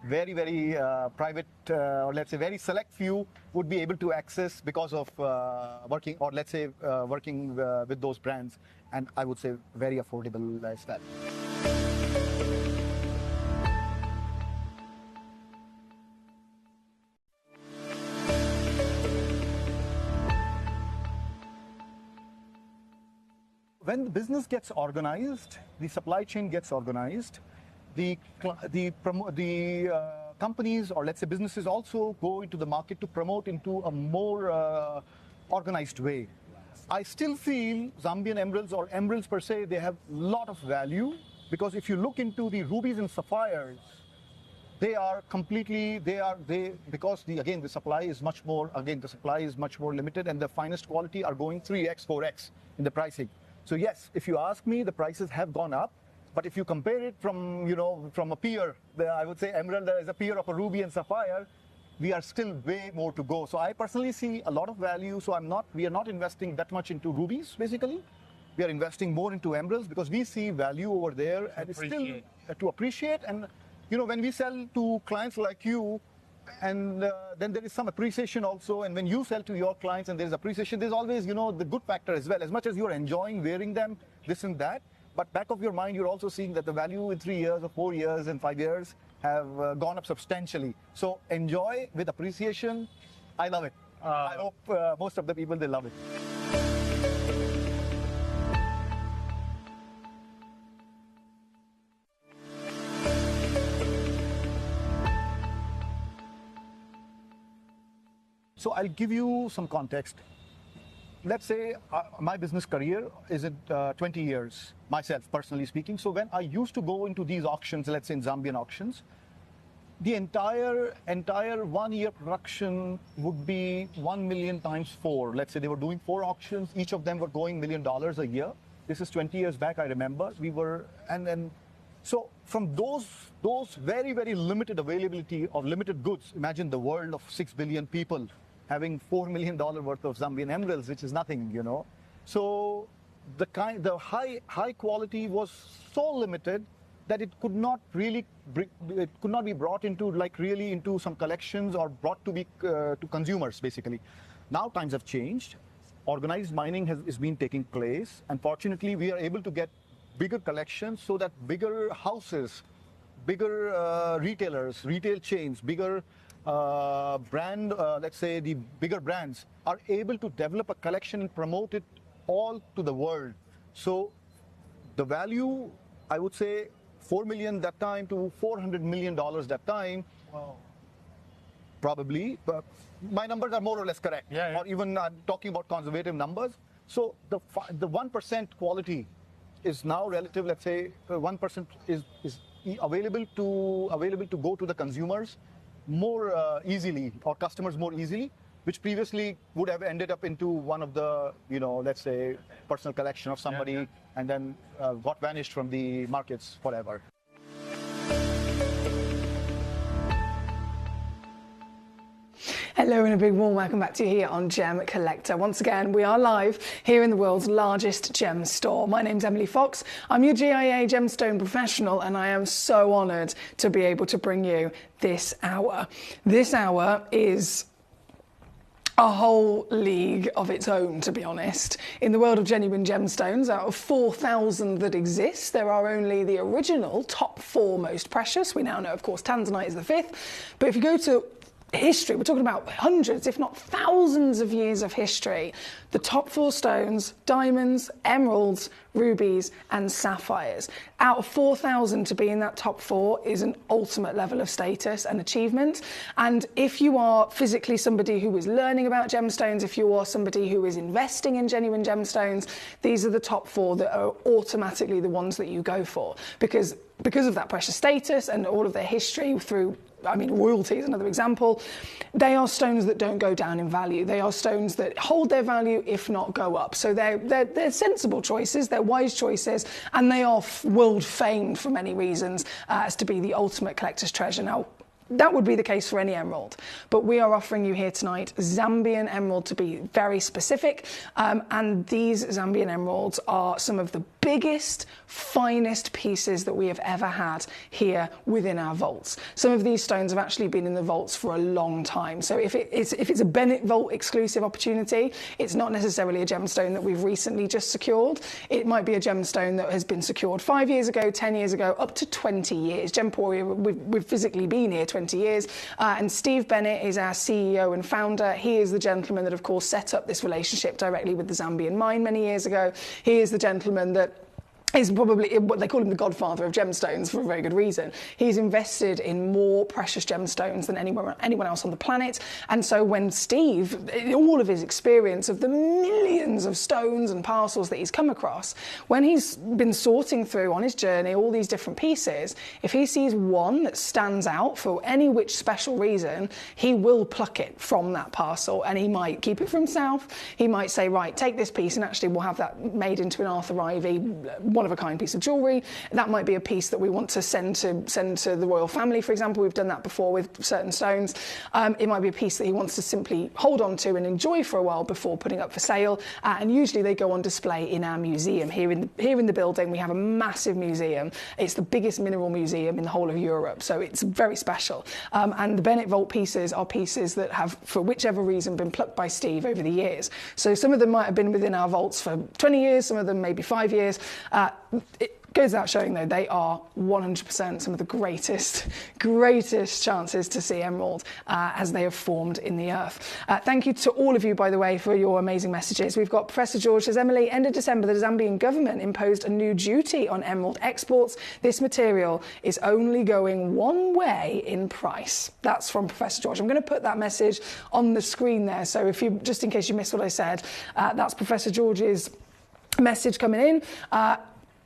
very, very private, or let's say very select few would be able to access because of working with those brands, and I would say very affordable as well. When the business gets organized, the supply chain gets organized, the companies, or let's say businesses, also go into the market to promote into a more organized way. I still feel Zambian emeralds, or emeralds per se, they have a lot of value, because if you look into the rubies and sapphires, because the supply is much more limited, and the finest quality are going 3x, 4x in the pricing. So yes, if you ask me, the prices have gone up, but if you compare it from a peer, I would say emerald is a peer of a ruby and sapphire, we are still way more to go. So I personally see a lot of value. So we are not investing that much into rubies, basically. We are investing more into emeralds because we see value over there, and it's still to appreciate. And when we sell to clients like you, and then there is some appreciation also, and when you sell to your clients and there's appreciation, there's always the good factor as well. As much as you're enjoying wearing them, this and that, but back of your mind, you're also seeing that the value in 3 years or 4 years and 5 years have gone up substantially. So enjoy with appreciation. I love it. I hope most of the people, they love it. So I'll give you some context. Let's say my business career is at 20 years, myself personally speaking. So when I used to go into these auctions, let's say in Zambian auctions, the entire 1 year production would be 1 million times 4. Let's say they were doing 4 auctions, each of them were going $1 million a year. This is 20 years back, I remember. We were, and then, so from those very, very limited availability of limited goods, imagine the world of 6 billion people having $4 million worth of Zambian emeralds, which is nothing, you know. So the high quality was so limited that it could not really, it could not be brought into really into some collections or brought to be to consumers basically. Now times have changed. Organized mining is been taking place, and fortunately we are able to get bigger collections so that bigger houses, bigger retailers, retail chains, bigger brand, let's say the bigger brands are able to develop a collection and promote it all to the world. So the value, I would say, $4 million that time to $400 million that time. Wow. Probably, but my numbers are more or less correct. Yeah, yeah. Or even talking about conservative numbers. So the 1% quality is now relative. Let's say 1% is available to go to the consumers more easily, or customers more easily, which previously would have ended up into one of the, you know, let's say personal collection of somebody, and then got vanished from the markets forever. Hello and a big warm welcome back to you here on Gem Collector. Once again, we are live here in the world's largest gem store. My name's Emily Fox. I'm your GIA gemstone professional, and I am so honoured to be able to bring you this hour. This hour is a whole league of its own, to be honest. In the world of genuine gemstones, out of 4,000 that exist, there are only the original top 4 most precious. We now know, of course, tanzanite is the 5th. But if you go to history, we're talking about hundreds, if not thousands of years of history. The top 4 stones: diamonds, emeralds, rubies and sapphires. Out of 4,000, to be in that top 4 is an ultimate level of status and achievement. And if you are physically somebody who is learning about gemstones, if you are somebody who is investing in genuine gemstones, these are the top 4 that are automatically the ones that you go for, because of that precious status and all of their history through, I mean, royalty is another example. They are stones that don't go down in value. They are stones that hold their value, if not go up. So they're sensible choices, they're wise choices, and they are world famed for many reasons as to be the ultimate collector's treasure. Now, that would be the case for any emerald, but we are offering you here tonight Zambian emerald, to be very specific, and these Zambian emeralds are some of the biggest, finest pieces that we have ever had here within our vaults. Some of these stones have actually been in the vaults for a long time, so if it's a Bennett Vault exclusive opportunity, it's not necessarily a gemstone that we've recently just secured. It might be a gemstone that has been secured 5 years ago, 10 years ago, up to 20 years. Gemporia, we've physically been here 20 years, and Steve Bennett is our CEO and founder. He is the gentleman that, of course, set up this relationship directly with the Zambian mine many years ago. He is the gentleman that is probably what they call him, the godfather of gemstones, for a very good reason. He's invested in more precious gemstones than anyone else on the planet. And so when Steve, in all of his experience of the millions of stones and parcels that he's come across, when he's been sorting through on his journey all these different pieces, if he sees one that stands out for any which special reason, he will pluck it from that parcel, and he might keep it for himself. He might say, right, take this piece, and actually we'll have that made into an Arthur Ivy one-of-a-kind piece of jewellery. That might be a piece that we want to send to the royal family, for example. We've done that before with certain stones. It might be a piece that he wants to simply hold on to and enjoy for a while before putting up for sale. And usually they go on display in our museum. Here in the building, we have a massive museum. It's the biggest mineral museum in the whole of Europe, so it's very special. And the Bennett Vault pieces are pieces that have, for whichever reason, been plucked by Steve over the years. So some of them might have been within our vaults for 20 years, some of them maybe 5 years. It goes without showing, though, they are 100% some of the greatest chances to see emerald as they have formed in the earth. Thank you to all of you, by the way, for your amazing messages. We've got Professor George says, Emily, end of December, the Zambian government imposed a new duty on emerald exports. This material is only going one way in price. That's from Professor George. I'm going to put that message on the screen there, so if you, just in case you missed what I said, that's Professor George's message coming in.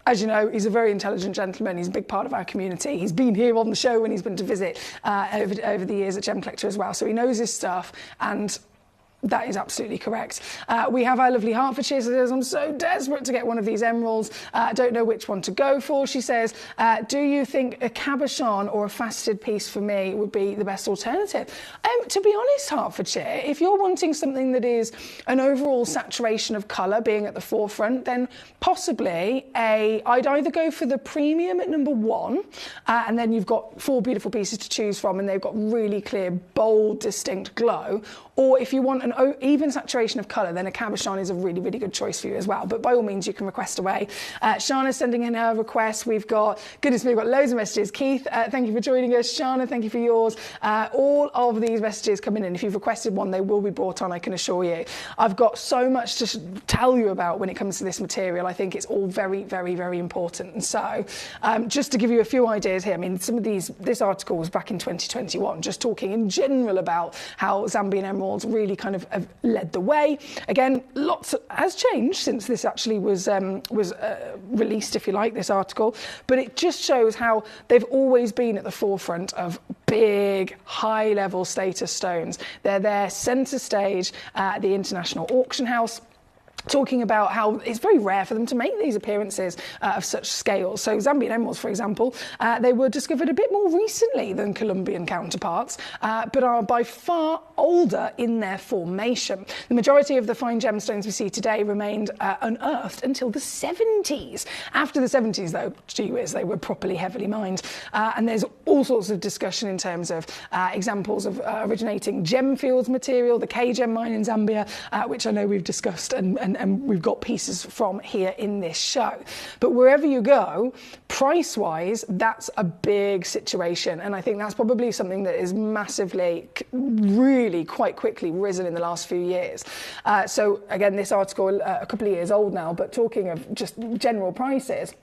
As you know, he's a very intelligent gentleman. He's a big part of our community. He's been here on the show when he's been to visit over the years at Gemcollector as well. So he knows his stuff. And That is absolutely correct. We have our lovely Hertfordshire says, I'm so desperate to get one of these emeralds. Don't know which one to go for. She says, do you think a cabochon or a faceted piece for me would be the best alternative? To be honest, Hertfordshire, if you're wanting something that is an overall saturation of colour being at the forefront, then possibly I'd either go for the premium at number 1, and then you've got 4 beautiful pieces to choose from and they've got really clear, bold, distinct glow. Or if you want an even saturation of colour, then a cabochon is a really, really good choice for you as well. But by all means, you can request away. Shana's sending in her request. We've got, goodness me, we've got loads of messages. Keith, thank you for joining us. Shana, thank you for yours. All of these messages coming in. If you've requested one, they will be brought on, I can assure you. I've got so much to tell you about when it comes to this material. I think it's all very, very, very important. And so, just to give you a few ideas here, I mean, this article was back in 2021, just talking in general about how Zambian emeralds really kind of have led the way. Again, lots has changed since this actually was released, if you like, this article, but it just shows how they've always been at the forefront of big, high-level status stones. They're there centre stage at the International Auction House, talking about how it's very rare for them to make these appearances of such scale. So Zambian emeralds, for example, they were discovered a bit more recently than Colombian counterparts, but are by far older in their formation. The majority of the fine gemstones we see today remained unearthed until the 70s. After the 70s, though, gee whiz, they were properly heavily mined. And there's all sorts of discussion in terms of examples of originating Gemfields material, the K-Gem mine in Zambia, which I know we've discussed and we've got pieces from here in this show. But wherever you go, price-wise, that's a big situation. And I think that's probably something that is massively, really quite quickly risen in the last few years. So again, this article, a couple of years old now, but talking of just general prices,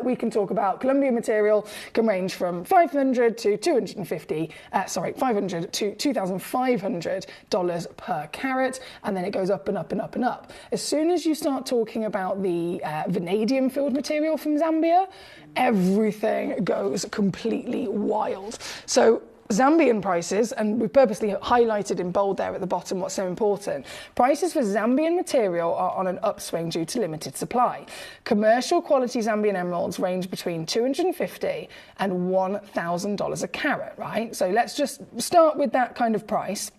we can talk about Colombian material can range from $500 to $2,500 per carat, and then it goes up and up and up and up. As soon as you start talking about the vanadium filled material from Zambia, everything goes completely wild. So Zambian prices, and we've purposely highlighted in bold there at the bottom what's so important, prices for Zambian material are on an upswing due to limited supply. Commercial quality Zambian emeralds range between $250 and $1,000 a carat, right? So let's just start with that kind of price.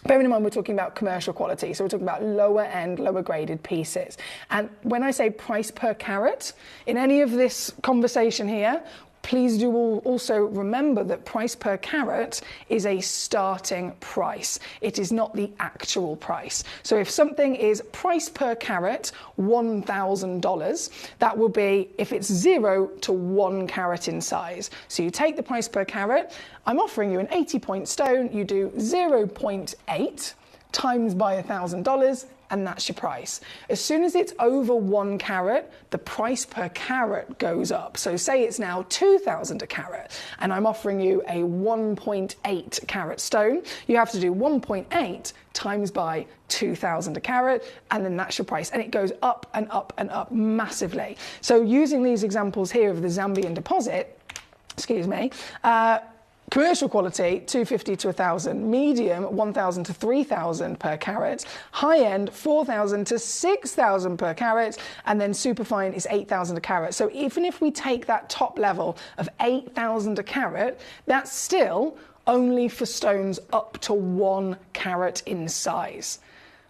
Bearing in mind we're talking about commercial quality, so we're talking about lower end, lower graded pieces. And when I say price per carat, in any of this conversation here, please do also remember that price per carat is a starting price. It is not the actual price. So if something is price per carat $1,000, that will be if it's 0 to 1 carat in size. So you take the price per carat, I'm offering you an 80-point stone, you do 0.8 times by $1,000, and that's your price. As soon as it's over 1 carat, the price per carat goes up. So say it's now $2,000 a carat, and I'm offering you a 1.8 carat stone. You have to do 1.8 times by 2,000 a carat, and then that's your price. And it goes up and up and up massively. So using these examples here of the Zambian deposit, excuse me, commercial quality, $250 to $1,000. Medium, $1,000 to $3,000 per carat. High end, $4,000 to $6,000 per carat. And then superfine is $8,000 a carat. So even if we take that top level of $8,000 a carat, that's still only for stones up to 1 carat in size.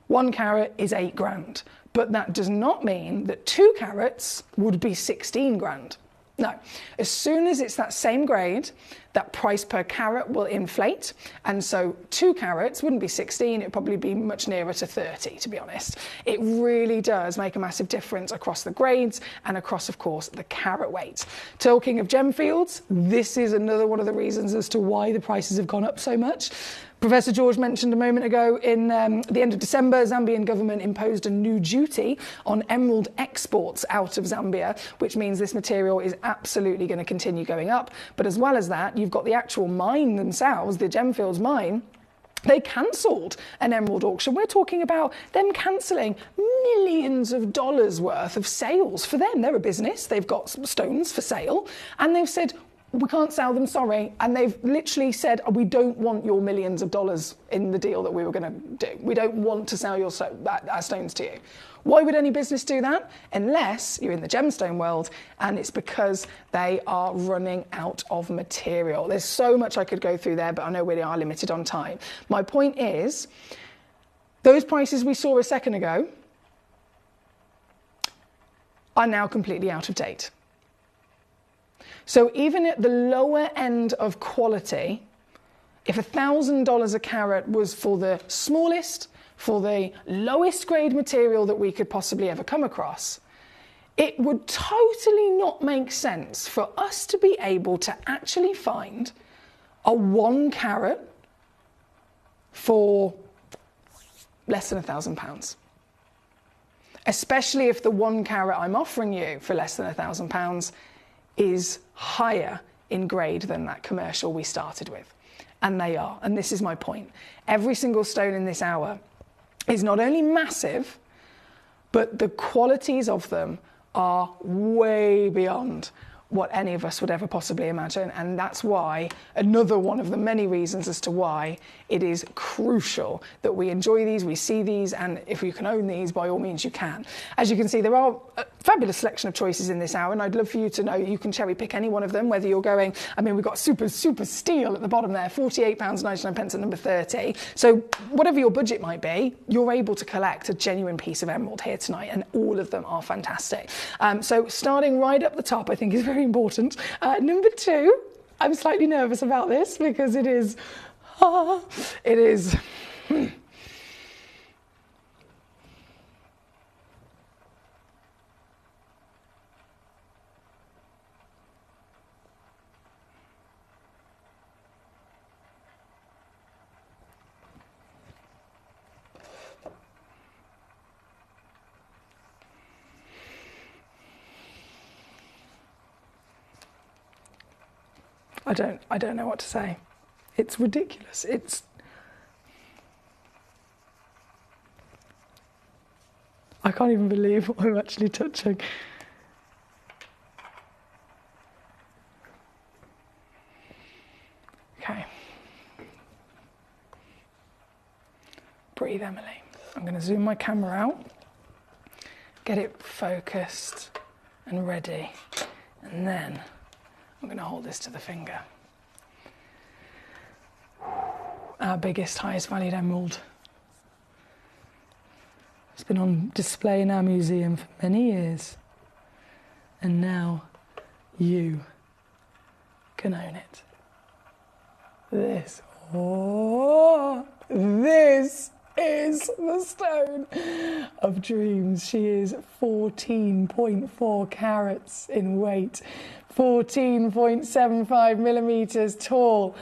1 carat is 8 grand. But that does not mean that 2 carats would be 16 grand. No, as soon as it's that same grade, that price per carat will inflate. And so 2 carats wouldn't be 16, it'd probably be much nearer to 30, to be honest. It really does make a massive difference across the grades and across, of course, the carat weight. Talking of Gemfields, this is another one of the reasons as to why the prices have gone up so much. Professor George mentioned a moment ago in the end of December, Zambian government imposed a new duty on emerald exports out of Zambia, which means this material is absolutely going to continue going up. But as well as that, you've got the actual mine themselves, the Gemfields mine. They cancelled an emerald auction. We're talking about them cancelling millions of dollars worth of sales for them. They're a business. They've got stones for sale. And they've said, we can't sell them, sorry. And they've literally said, we don't want your millions of dollars in the deal that we were going to do. We don't want to sell our stones to you. Why would any business do that? Unless you're in the gemstone world and it's because they are running out of material. There's so much I could go through there, but I know we are limited on time. My point is, those prices we saw a second ago are now completely out of date. So even at the lower end of quality, if $1,000 a carat was for the smallest, for the lowest grade material that we could possibly ever come across, it would totally not make sense for us to be able to actually find a 1 carat for less than £1,000. Especially if the 1 carat I'm offering you for less than £1,000 is higher in grade than that commercial we started with. And they are, and this is my point. Every single stone in this hour is not only massive, but the qualities of them are way beyond what any of us would ever possibly imagine. And that's why, another one of the many reasons as to why it is crucial that we enjoy these, we see these, and if you can own these, by all means you can. As you can see, there are a fabulous selection of choices in this hour, and I'd love for you to know you can cherry pick any one of them, whether you're going, I mean, we've got super steel at the bottom there, £48.99 at number 30. So whatever your budget might be, you're able to collect a genuine piece of emerald here tonight, and all of them are fantastic. So starting right up the top, I think is very important. Number 2, I'm slightly nervous about this because it is, I don't know what to say. It's ridiculous. I can't even believe what I'm actually touching. Okay. Breathe, Emily. I'm going to zoom my camera out, get it focused and ready, and then I'm going to hold this to the finger. Our biggest, highest valued emerald. It's been on display in our museum for many years. And now you can own it. This is the stone of dreams. She is 14.4 carats in weight, 14.75 millimeters tall,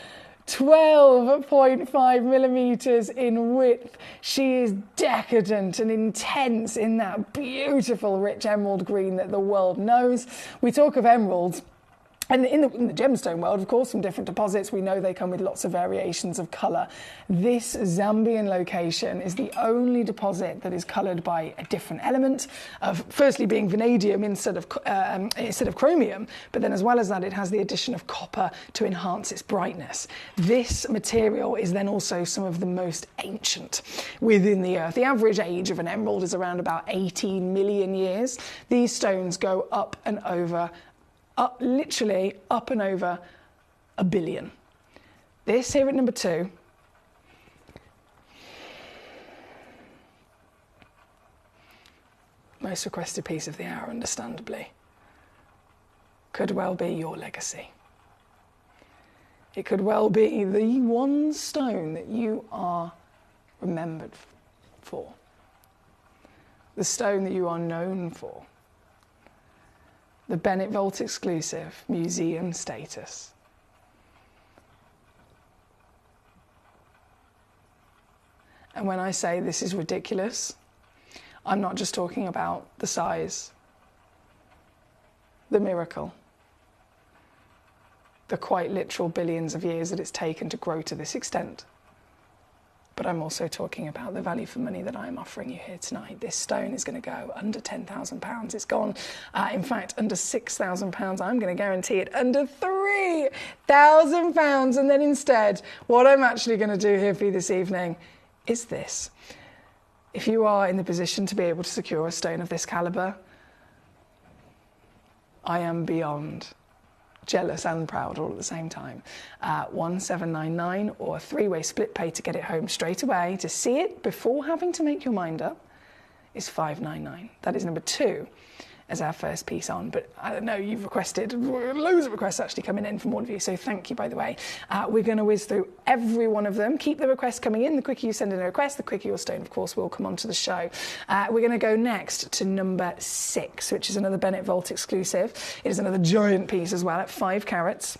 12.5 millimeters in width. She is decadent and intense in that beautiful rich emerald green that the world knows. We talk of emeralds. And in the gemstone world, of course, from different deposits, we know they come with lots of variations of colour. This Zambian location is the only deposit that is coloured by a different element of, firstly, being vanadium instead of chromium, but then as well as that, it has the addition of copper to enhance its brightness. This material is then also some of the most ancient within the earth. The average age of an emerald is around about 18 million years. These stones go literally up and over 1 billion. This here at number 2, most requested piece of the hour, understandably, could well be your legacy. It could well be the one stone that you are remembered for, the stone that you are known for. The Bennett Vault exclusive museum status. And when I say this is ridiculous, I'm not just talking about the size, the miracle, the quite literal billions of years that it's taken to grow to this extent. but I'm also talking about the value for money that I'm offering you here tonight. This stone is going to go under £10,000. It's gone, in fact, under £6,000. I'm going to guarantee it under £3,000. And then instead, what I'm actually going to do here for you this evening is this. If you are in the position to be able to secure a stone of this calibre, I am beyond jealous and proud all at the same time. 1799 or a three-way split pay to get it home straight away, to see it before having to make your mind up, is 599. That is number 2 as our first piece on. But I don't know, you've requested, loads of requests actually coming in from all of you, so thank you, by the way. We're going to whiz through every one of them. Keep the requests coming in. The quicker you send in a request, the quicker your stone, of course, will come onto the show. We're going to go next to number 6, which is another Bennett Vault exclusive. It is another giant piece as well at 5 carats.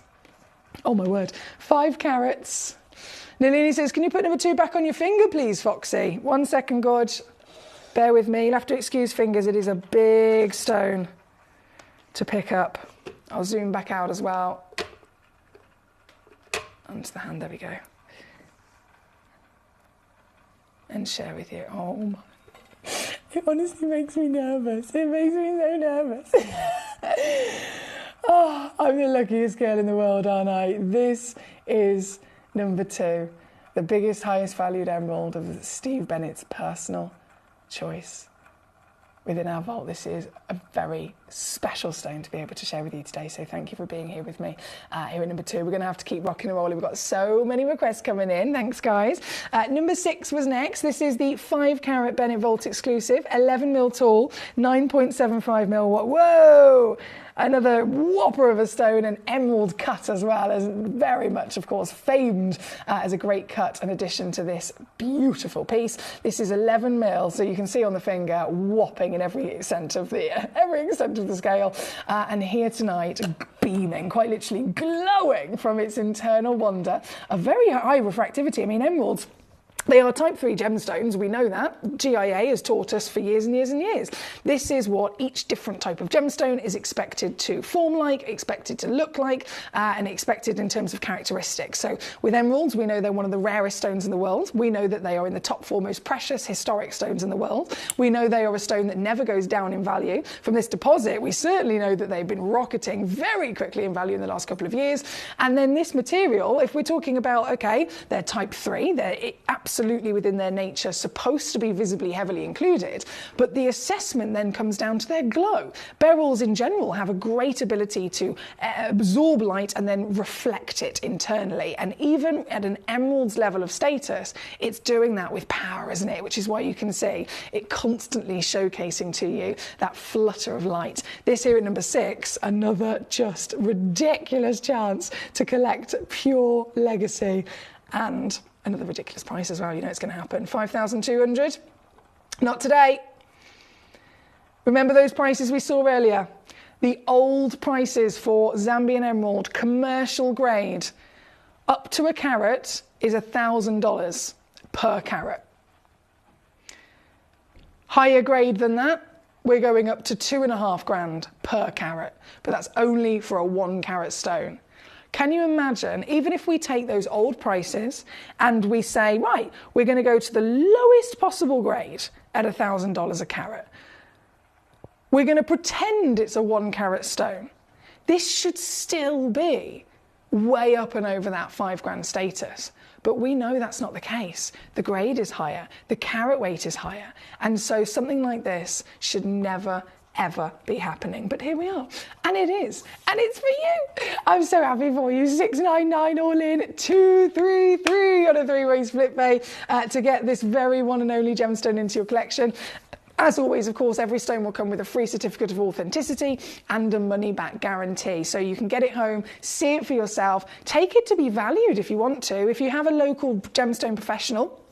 Oh my word, 5 carats. Nalini says, can you put number 2 back on your finger, please, Foxy? 1 second, Gorge. Bear with me, you'll have to excuse fingers. It is a big stone to pick up. I'll zoom back out as well. Onto the hand, there we go. And share with you. Oh my, it honestly makes me nervous. It makes me so nervous. Oh, I'm the luckiest girl in the world, aren't I? This is number 2, the biggest, highest valued emerald of Steve Bennett's personal choice within our vault. This is a very special stone to be able to share with you today, so thank you for being here with me. Here at number 2, we're going to have to keep rocking and rolling. We've got so many requests coming in. Thanks, guys. Number 6 was next. This is the 5 carat Bennett Vault exclusive, 11 mil tall, 9.75 mil. Whoa! Another whopper of a stone, an emerald cut as well, as very much, of course, famed as a great cut in addition to this beautiful piece. This is 11 mil, so you can see on the finger, whopping in every extent of the scale. And here tonight, beaming, quite literally glowing from its internal wonder, a very high refractivity. I mean, emeralds, they are type 3 gemstones, we know that. GIA has taught us for years and years and years. This is what each different type of gemstone is expected to form like, expected to look like, and expected in terms of characteristics. So with emeralds, we know they're one of the rarest stones in the world. We know that they are in the top 4 most precious historic stones in the world. We know they are a stone that never goes down in value. From this deposit, we certainly know that they've been rocketing very quickly in value in the last couple of years. And then this material, if we're talking about, okay, they're type 3, they're absolutely within their nature supposed to be visibly heavily included, but the assessment then comes down to their glow. Beryls in general have a great ability to absorb light and then reflect it internally, and even at an emerald's level of status, it's doing that with power, isn't it? Which is why you can see it constantly showcasing to you that flutter of light. This here at number 6, another just ridiculous chance to collect pure legacy, and another ridiculous price as well. You know it's going to happen. 5,200. Not today. Remember those prices we saw earlier? The old prices for Zambian emerald, commercial grade, up to a carat is $1,000 per carat. Higher grade than that, we're going up to $2,500 per carat, but that's only for a 1 carat stone. Can you imagine, even if we take those old prices and we say, right, we're going to go to the lowest possible grade at $1,000 a carat. We're going to pretend it's a 1 carat stone. This should still be way up and over that $5,000 status. But we know that's not the case. The grade is higher, the carat weight is higher. And so something like this should never, ever be happening. But here we are, and it is, and it's for you. I'm so happy for you. 699 all in, 233 on a 3-way split pay to get this very one and only gemstone into your collection. As always, of course, every stone will come with a free certificate of authenticity and a money-back guarantee. So you can get it home, see it for yourself, take it to be valued if you want to. If you have a local gemstone professional,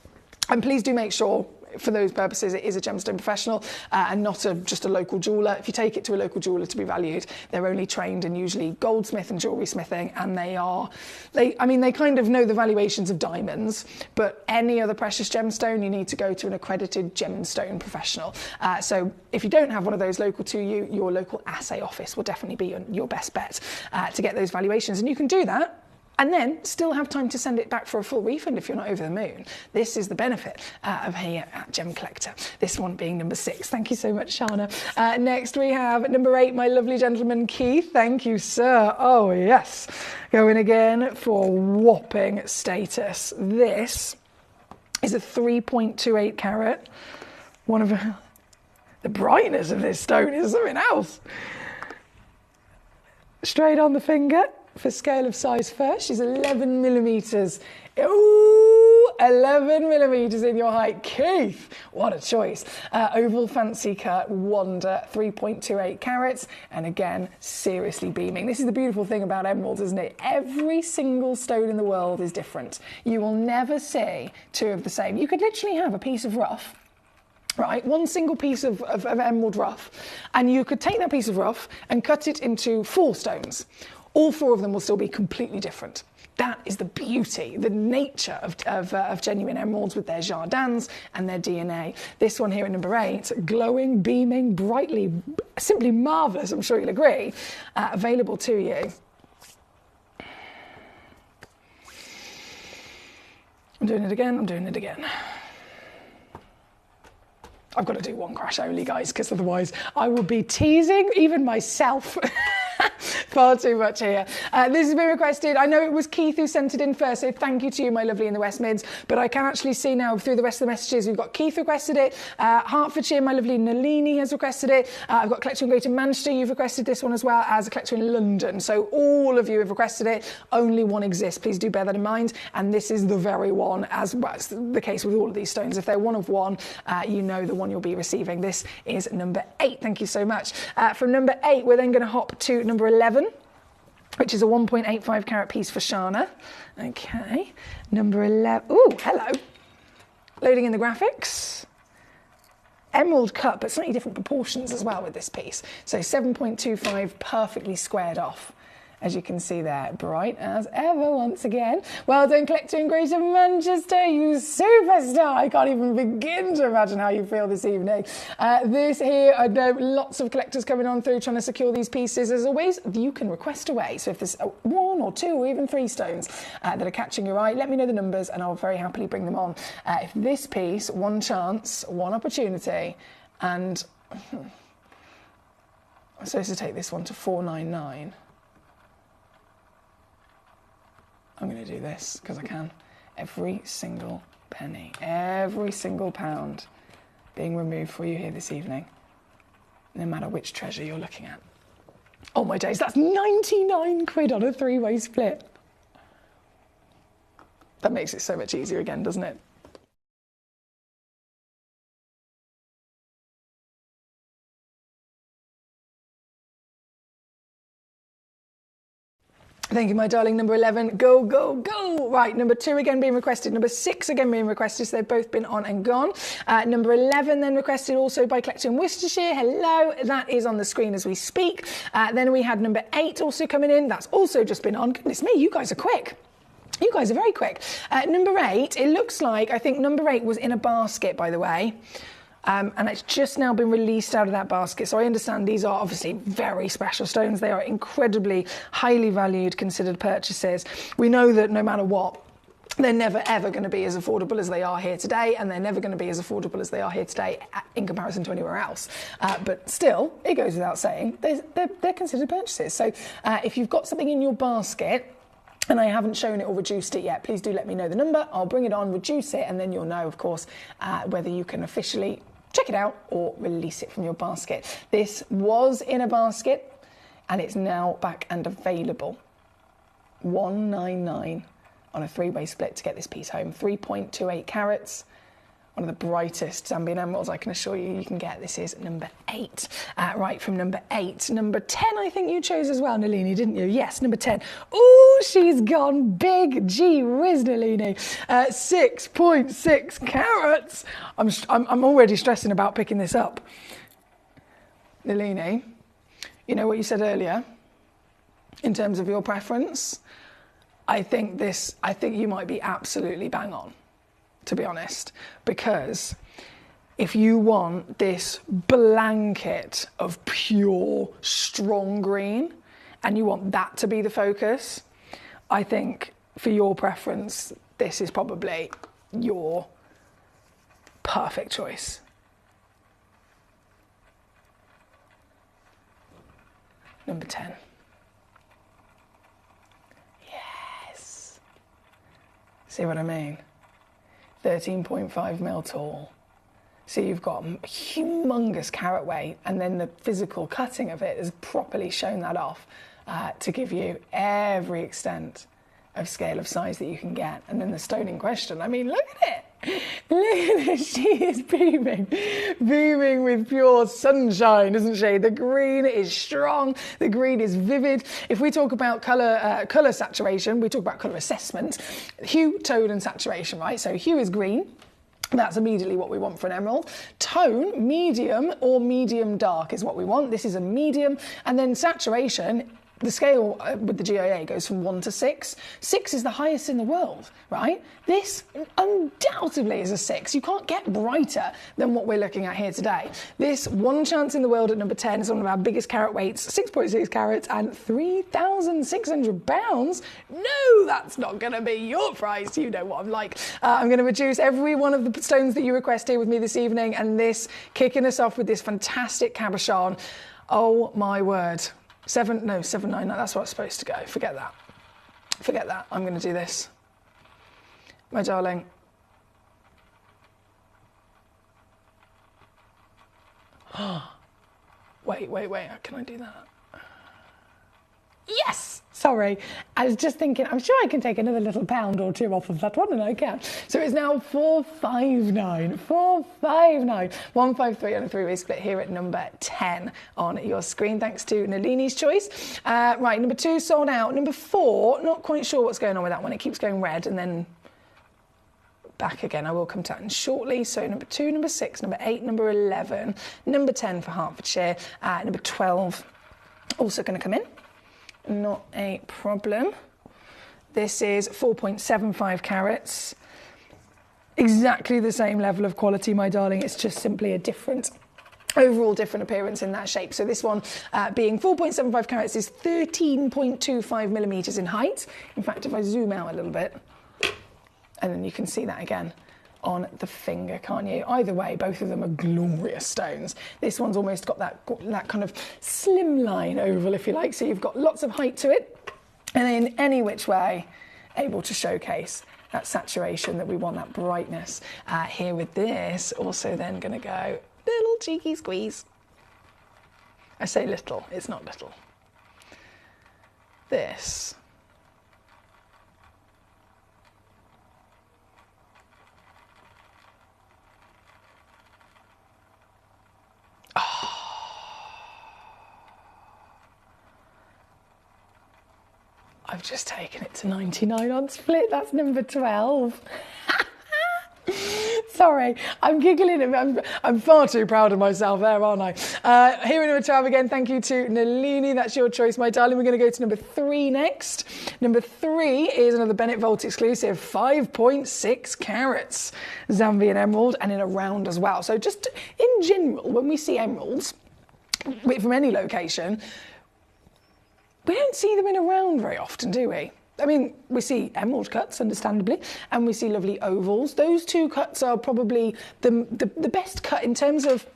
and please do make sure, for those purposes, it is a gemstone professional and not just a local jeweller. If you take it to a local jeweller to be valued, they're only trained in usually goldsmith and jewellery smithing, and they kind of know the valuations of diamonds, but any other precious gemstone, you need to go to an accredited gemstone professional. So if you don't have one of those local to you, your local assay office will definitely be your best bet to get those valuations. And you can do that and then still have time to send it back for a full refund if you're not over the moon. This is the benefit of here at Gemcollector. This one being number 6. Thank you so much, Shana. Next we have number 8, my lovely gentleman Keith. Thank you, sir. Oh, yes. Going again for whopping status. This is a 3.28 carat. One of the brightness of this stone is something else. Straight on the finger. For scale of size first, she's 11 millimetres. Ooh, 11 millimetres in your height. Keith, what a choice. Oval fancy cut, wonder, 3.28 carats, and again, seriously beaming. This is the beautiful thing about emeralds, isn't it? Every single stone in the world is different. You will never see two of the same. You could literally have a piece of rough, right, one single piece of emerald rough, and you could take that piece of rough and cut it into 4 stones. All 4 of them will still be completely different. That is the beauty, the nature of genuine emeralds with their jardins and their DNA. This one here at number 8, glowing, beaming, brightly, simply marvellous, I'm sure you'll agree, available to you. I'm doing it again, I'm doing it again. I've got to do one crash only, guys, because otherwise I will be teasing even myself. Far too much here. This has been requested. I know it was Keith who sent it in first, so thank you to you, my lovely in the West Mids. But I can actually see now through the rest of the messages, we've got Keith requested it. Hertfordshire, my lovely Nalini has requested it. I've got a collector in Greater Manchester. You've requested this one as well as a collector in London. So all of you have requested it. Only one exists. Please do bear that in mind. And this is the very one, as well as the case with all of these stones. If they're one of one, you know the one you'll be receiving. This is number 8. Thank you so much. From number 8, we're then going to hop to number 11, which is a 1.85 carat piece for Shana. Okay, number 11. Oh, hello. Loading in the graphics. Emerald cut, but slightly different proportions as well with this piece. So 7.25 perfectly squared off. As you can see there, bright as ever once again. Well done, collector in Greater Manchester, you superstar. I can't even begin to imagine how you feel this evening. This here, I know lots of collectors coming on through trying to secure these pieces. As always, you can request away. So if there's 1 or 2 or even 3 stones that are catching your eye, let me know the numbers and I'll very happily bring them on. If this piece, one chance, one opportunity, and I'm supposed to take this one to 499. I'm going to do this because I can. Every single penny, every single pound being removed for you here this evening, no matter which treasure you're looking at. Oh my days, that's 99 quid on a 3-way split. That makes it so much easier again, doesn't it? Thank you, my darling. Number 11, go, go, go. Right, number 2 again being requested. Number 6 again being requested, so they've both been on and gone. Number 11 then requested also by collector in Worcestershire. Hello, that is on the screen as we speak. Then we had number 8 also coming in. That's also just been on. Goodness me, you guys are quick. You guys are very quick. Number 8, it looks like, I think number 8 was in a basket, by the way. And it's just now been released out of that basket. So I understand these are obviously very special stones. They are incredibly highly valued, considered purchases. We know that no matter what, they're never ever going to be as affordable as they are here today, and they're never going to be as affordable as they are here today in comparison to anywhere else. But still, it goes without saying, they're considered purchases. So if you've got something in your basket, and I haven't shown it or reduced it yet, please do let me know the number. I'll bring it on, reduce it, and then you'll know, of course, whether you can officially check it out or release it from your basket. This was in a basket and it's now back and available. 199 on a 3-way split to get this piece home. 3.28 carats. One of the brightest Zambian emeralds I can assure you you can get. This is number 8. Right, from number 8. Number 10, I think you chose as well, Nalini, didn't you? Yes, number 10. Oh, she's gone big. Gee whiz, Nalini. 6.6 carats. I'm already stressing about picking this up. Nalini, you know what you said earlier in terms of your preference? I think you might be absolutely bang on, to be honest, because if you want this blanket of pure strong green and you want that to be the focus, I think for your preference, this is probably your perfect choice. Number 10. Yes. See what I mean? 13.5 mil tall. So you've got a humongous carat weight, and then the physical cutting of it has properly shown that off to give you every extent of scale of size that you can get. And then the stone in question, I mean, look at it. Look at this, she is beaming with pure sunshine, isn't she? The green is strong, the green is vivid. If we talk about colour saturation, we talk about colour assessment, hue, tone and saturation, right? So hue is green. That's immediately what we want for an emerald. Tone, medium or medium dark is what we want. This is a medium. And then saturation, the scale with the GIA goes from 1 to 6. 6 is the highest in the world, right? This undoubtedly is a 6. You can't get brighter than what we're looking at here today. This one chance in the world at number 10 is one of our biggest carat weights, 6.6 carats and 3,600 pounds. No, that's not going to be your price. You know what I'm like. I'm going to reduce every one of the stones that you request here with me this evening, and this kicking us off with this fantastic cabochon. Oh my word. 799, that's what it's supposed to go. Forget that. Forget that. I'm going to do this. My darling. Wait. Can I do that? Yes! Sorry. I was just thinking, I'm sure I can take another little pound or two off of that one, and I can. So it's now 459. 459. 153 on a three-way split here at number 10 on your screen, thanks to Nalini's choice. Right, number 2 sold out. Number 4, not quite sure what's going on with that one. It keeps going red and then back again. I will come to that shortly. So number 2, number 6, number 8, number 11, number 10 for Hertfordshire, number 12 also going to come in. Not a problem. This is 4.75 carats. Exactly the same level of quality, my darling. It's just simply a different, overall different appearance in that shape. So this one being 4.75 carats is 13.25 millimetres in height. In fact, if I zoom out a little bit, and then you can see that again on the finger, can't you? Either way, both of them are glorious stones. This one's almost got that kind of slimline oval, if you like, so you've got lots of height to it, and in any which way, able to showcase that saturation that we want, that brightness. Here with this, also then going to go little cheeky squeeze. I say little, it's not little. This. I've just taken it to 99 on split. That's number 12. Sorry, I'm giggling. I'm far too proud of myself there, aren't I? Here at number 12 again, thank you to Nalini. That's your choice, my darling. We're going to go to number 3 next. Number 3 is another Bennett Vault exclusive, 5.6 carats Zambian emerald, and in a round as well. So just in general, when we see emeralds from any location, we don't see them in a round very often, do we? I mean, we see emerald cuts, understandably, and we see lovely ovals. Those two cuts are probably the best cut in terms of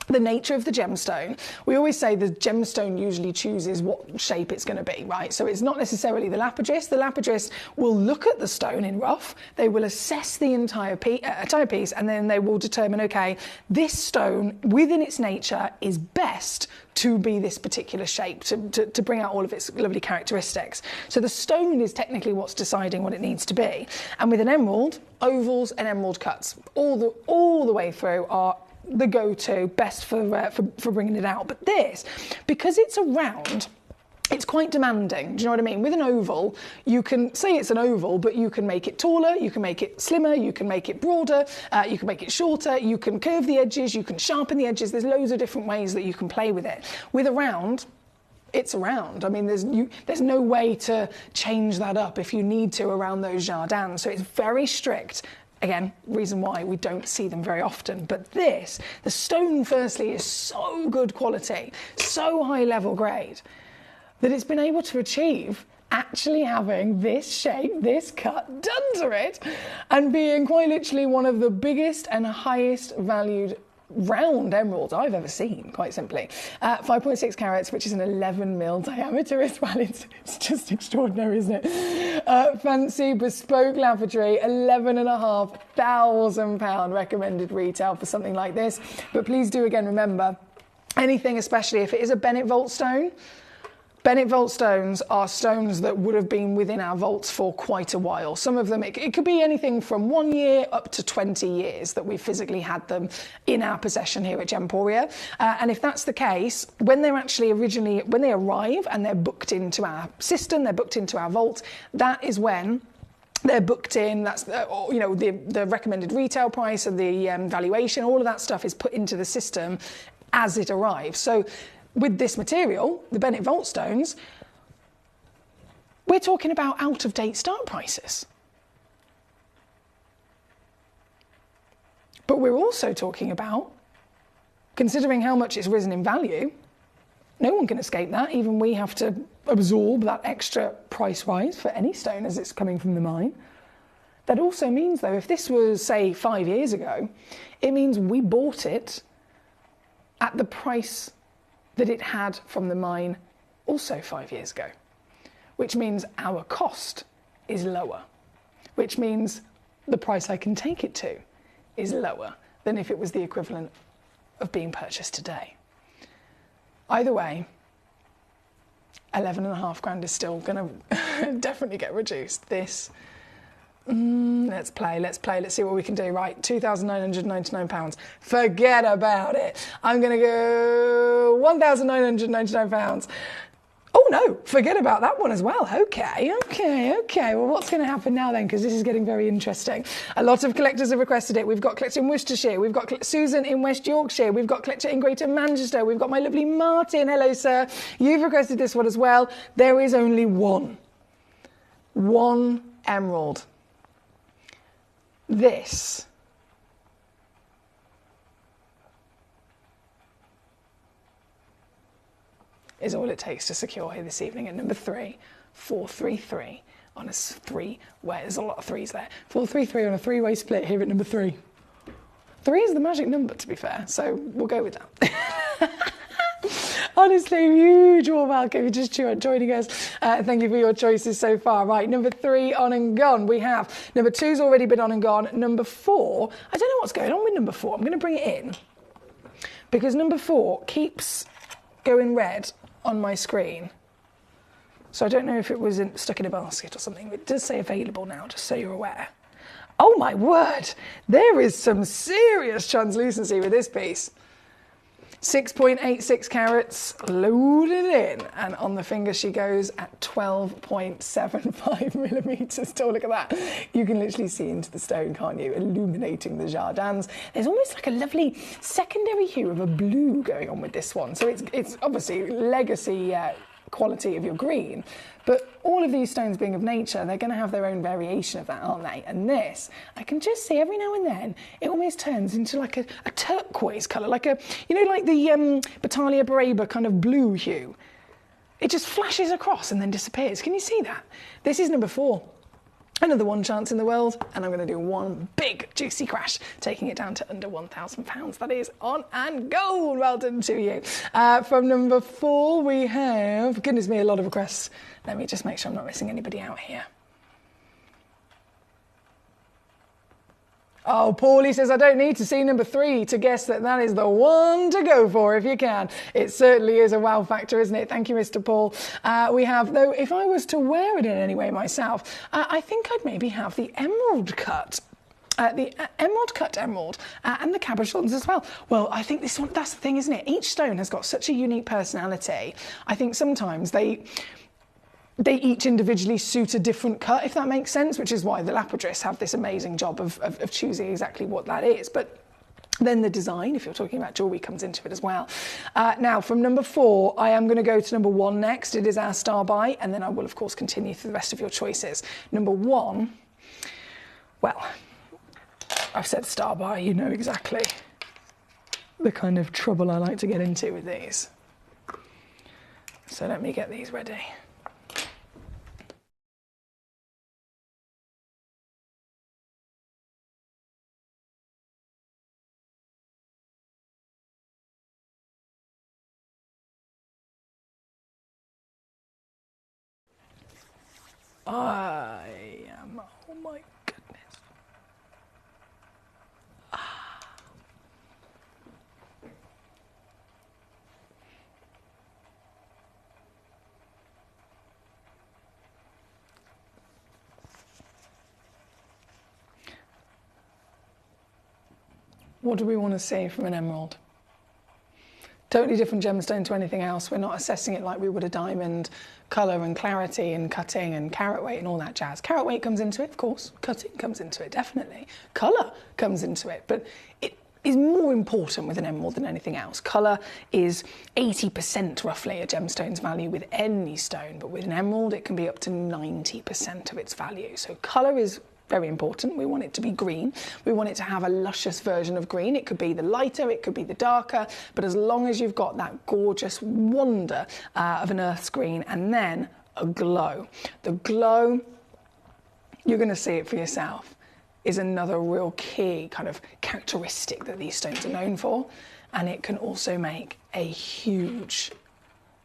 the nature of the gemstone. We always say the gemstone usually chooses what shape it's going to be, right? So it's not necessarily the lapidus. The lapidus will look at the stone in rough, they will assess the entire piece, and then they will determine, okay, this stone within its nature is best to be this particular shape, to bring out all of its lovely characteristics. So the stone is technically what's deciding what it needs to be. And with an emerald, ovals and emerald cuts all the way through are the go-to, best for bringing it out. But this, because it's a round, it's quite demanding. Do you know what I mean? With an oval, you can say it's an oval, but you can make it taller, you can make it slimmer, you can make it broader, you can make it shorter, you can curve the edges, you can sharpen the edges. There's loads of different ways that you can play with it. With a round, it's a round. I mean, there's no way to change that up if you need to around those jardins. So it's very strict. Again, reason why we don't see them very often. But this, the stone firstly is so good quality, so high level grade, that it's been able to achieve actually having this shape, this cut done to it, and being quite literally one of the biggest and highest valued round emeralds I've ever seen, quite simply. 5.6 carats, which is an 11mm diameter as well. It's just extraordinary, isn't it? Fancy bespoke lapidary, £11,500 recommended retail for something like this. But please do again remember, anything, especially if it is a Bennett vault stone, Bennett vault stones are stones that would have been within our vaults for quite a while. Some of them, it could be anything from 1 year up to 20 years that we physically had them in our possession here at Gemporia. And if that's the case, when they're actually when they arrive and they're booked into our system, they're booked into our vault, that is when they're booked in. That's the recommended retail price and the valuation, all of that stuff is put into the system as it arrives. So with this material, the Bennett vault stones, we're talking about out-of-date start prices. But we're also talking about, considering how much it's risen in value, no one can escape that. Even we have to absorb that extra price rise for any stone as it's coming from the mine. That also means, though, if this was, say, 5 years ago, it means we bought it at the price that it had from the mine also 5 years ago, which means our cost is lower, which means the price I can take it to is lower than if it was the equivalent of being purchased today. Either way, 11.5 grand is still going to definitely get reduced. This, let's play, let's see what we can do. Right, £2,999. Forget about it. I'm going to go £1,999. Oh no, forget about that one as well. Okay. Well, what's going to happen now then? Because this is getting very interesting. A lot of collectors have requested it. We've got collector in Worcestershire. We've got Susan in West Yorkshire. We've got collector in Greater Manchester. We've got my lovely Martin. Hello, sir. You've requested this one as well. There is only one emerald. This is all it takes to secure here this evening at number 3, 433 on a three-way. There's a lot of threes there. 433 on a three-way split here at number 3. 3 is the magic number, to be fair, so we'll go with that. Honestly, huge warm welcome. You're just joining us. Thank you for your choices so far. Right, number 3 on and gone. We have number 2's already been on and gone. Number 4, I don't know what's going on with number 4. I'm going to bring it in because number 4 keeps going red on my screen. So I don't know if it was stuck in a basket or something. It does say available now, just so you're aware. Oh my word, there is some serious translucency with this piece. 6.86 carats, loaded in, and on the finger she goes at 12.75 millimetres. Oh, look at that. You can literally see into the stone, can't you? Illuminating the jardins. There's almost like a lovely secondary hue of a blue going on with this one. So it's obviously legacy quality of your green, but all of these stones being of nature, they're going to have their own variation of that, aren't they? And this, I can just see every now and then it almost turns into like a turquoise colour, like like the Battalia Baraba kind of blue hue. It just flashes across and then disappears. Can you see that? This is number 4. Another one chance in the world, and I'm going to do one big juicy crash, taking it down to under £1,000. That is on and gold. Well done to you. From number 4, we have, goodness me, a lot of requests. Let me just make sure I'm not missing anybody out here. Oh, Paulie says, I don't need to see number 3 to guess that is the one to go for if you can. It certainly is a wow factor, isn't it? Thank you, Mr. Paul. We have, though, if I was to wear it in any way myself, I think I'd maybe have the emerald cut. The emerald cut emerald and the cabochons as well. Well, I think this one, that's the thing, isn't it? Each stone has got such a unique personality. I think sometimes they each individually suit a different cut, if that makes sense, which is why the lapidarists have this amazing job of choosing exactly what that is. But then the design, if you're talking about jewellery, comes into it as well. Now, from number 4, I am going to go to number 1 next. It is our star buy, and then I will, of course, continue through the rest of your choices. Number 1, well, I've said star buy, you know exactly the kind of trouble I like to get into with these. So let me get these ready. I am, oh my goodness. What do we want to see from an emerald? Totally different gemstone to anything else. We're not assessing it like we would a diamond. Colour and clarity and cutting and carat weight and all that jazz. Carat weight comes into it, of course. Cutting comes into it, definitely. Colour comes into it, but it is more important with an emerald than anything else. Colour is 80% roughly a gemstone's value with any stone, but with an emerald it can be up to 90% of its value. So colour is very important. We want it to be green. We want it to have a luscious version of green. It could be the lighter, it could be the darker, but as long as you've got that gorgeous wonder of an earth's green and then a glow. The glow, you're going to see it for yourself, is another real key kind of characteristic that these stones are known for, and it can also make a huge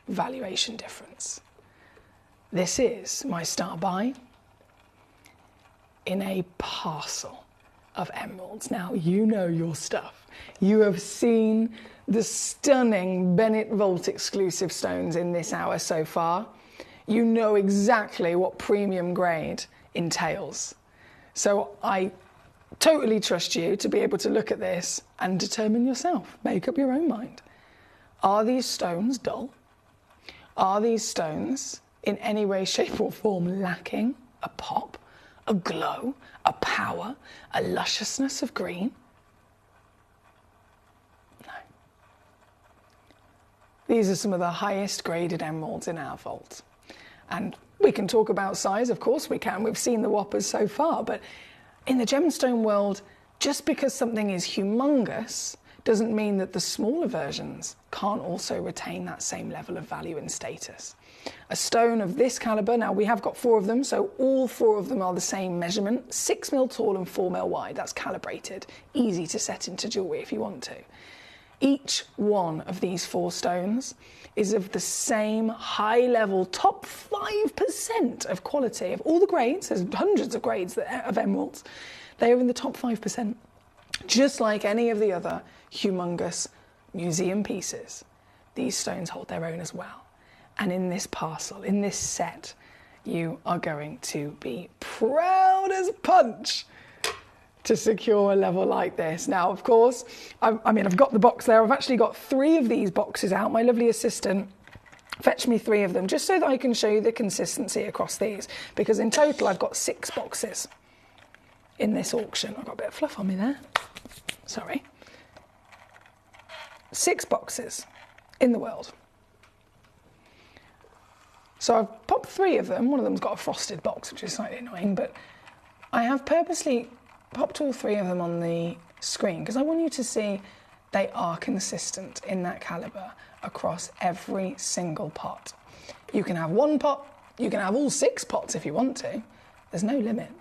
valuation difference. This is my star buy in a parcel of emeralds. Now, you know your stuff. You have seen the stunning Bennett Vault exclusive stones in this hour so far. You know exactly what premium grade entails. So I totally trust you to be able to look at this and determine yourself. Make up your own mind. Are these stones dull? Are these stones in any way, shape or form lacking a pop, a glow, a power, a lusciousness of green? No. These are some of the highest graded emeralds in our vault. And we can talk about size, of course we can. We've seen the whoppers so far, but in the gemstone world, just because something is humongous doesn't mean that the smaller versions can't also retain that same level of value and status. A stone of this calibre, now we have got 4 of them, so all 4 of them are the same measurement, 6 mil tall and 4 mil wide. That's calibrated, easy to set into jewellery if you want to. Each one of these 4 stones is of the same high level, top 5% of quality of all the grades. There's hundreds of grades of emeralds. They are in the top 5%, just like any of the other humongous museum pieces. These stones hold their own as well. And in this parcel, in this set, you are going to be proud as punch to secure a level like this. Now, of course, I've got the box there. I've actually got 3 of these boxes out. My lovely assistant fetched me 3 of them just so that I can show you the consistency across these, because in total I've got 6 boxes in this auction. I've got a bit of fluff on me there. Sorry. 6 boxes in the world. So I've popped 3 of them. One of them's got a frosted box, which is slightly annoying, but I have purposely popped all 3 of them on the screen because I want you to see they are consistent in that calibre across every single pot. You can have 1 pot, you can have all 6 pots if you want to. There's no limit.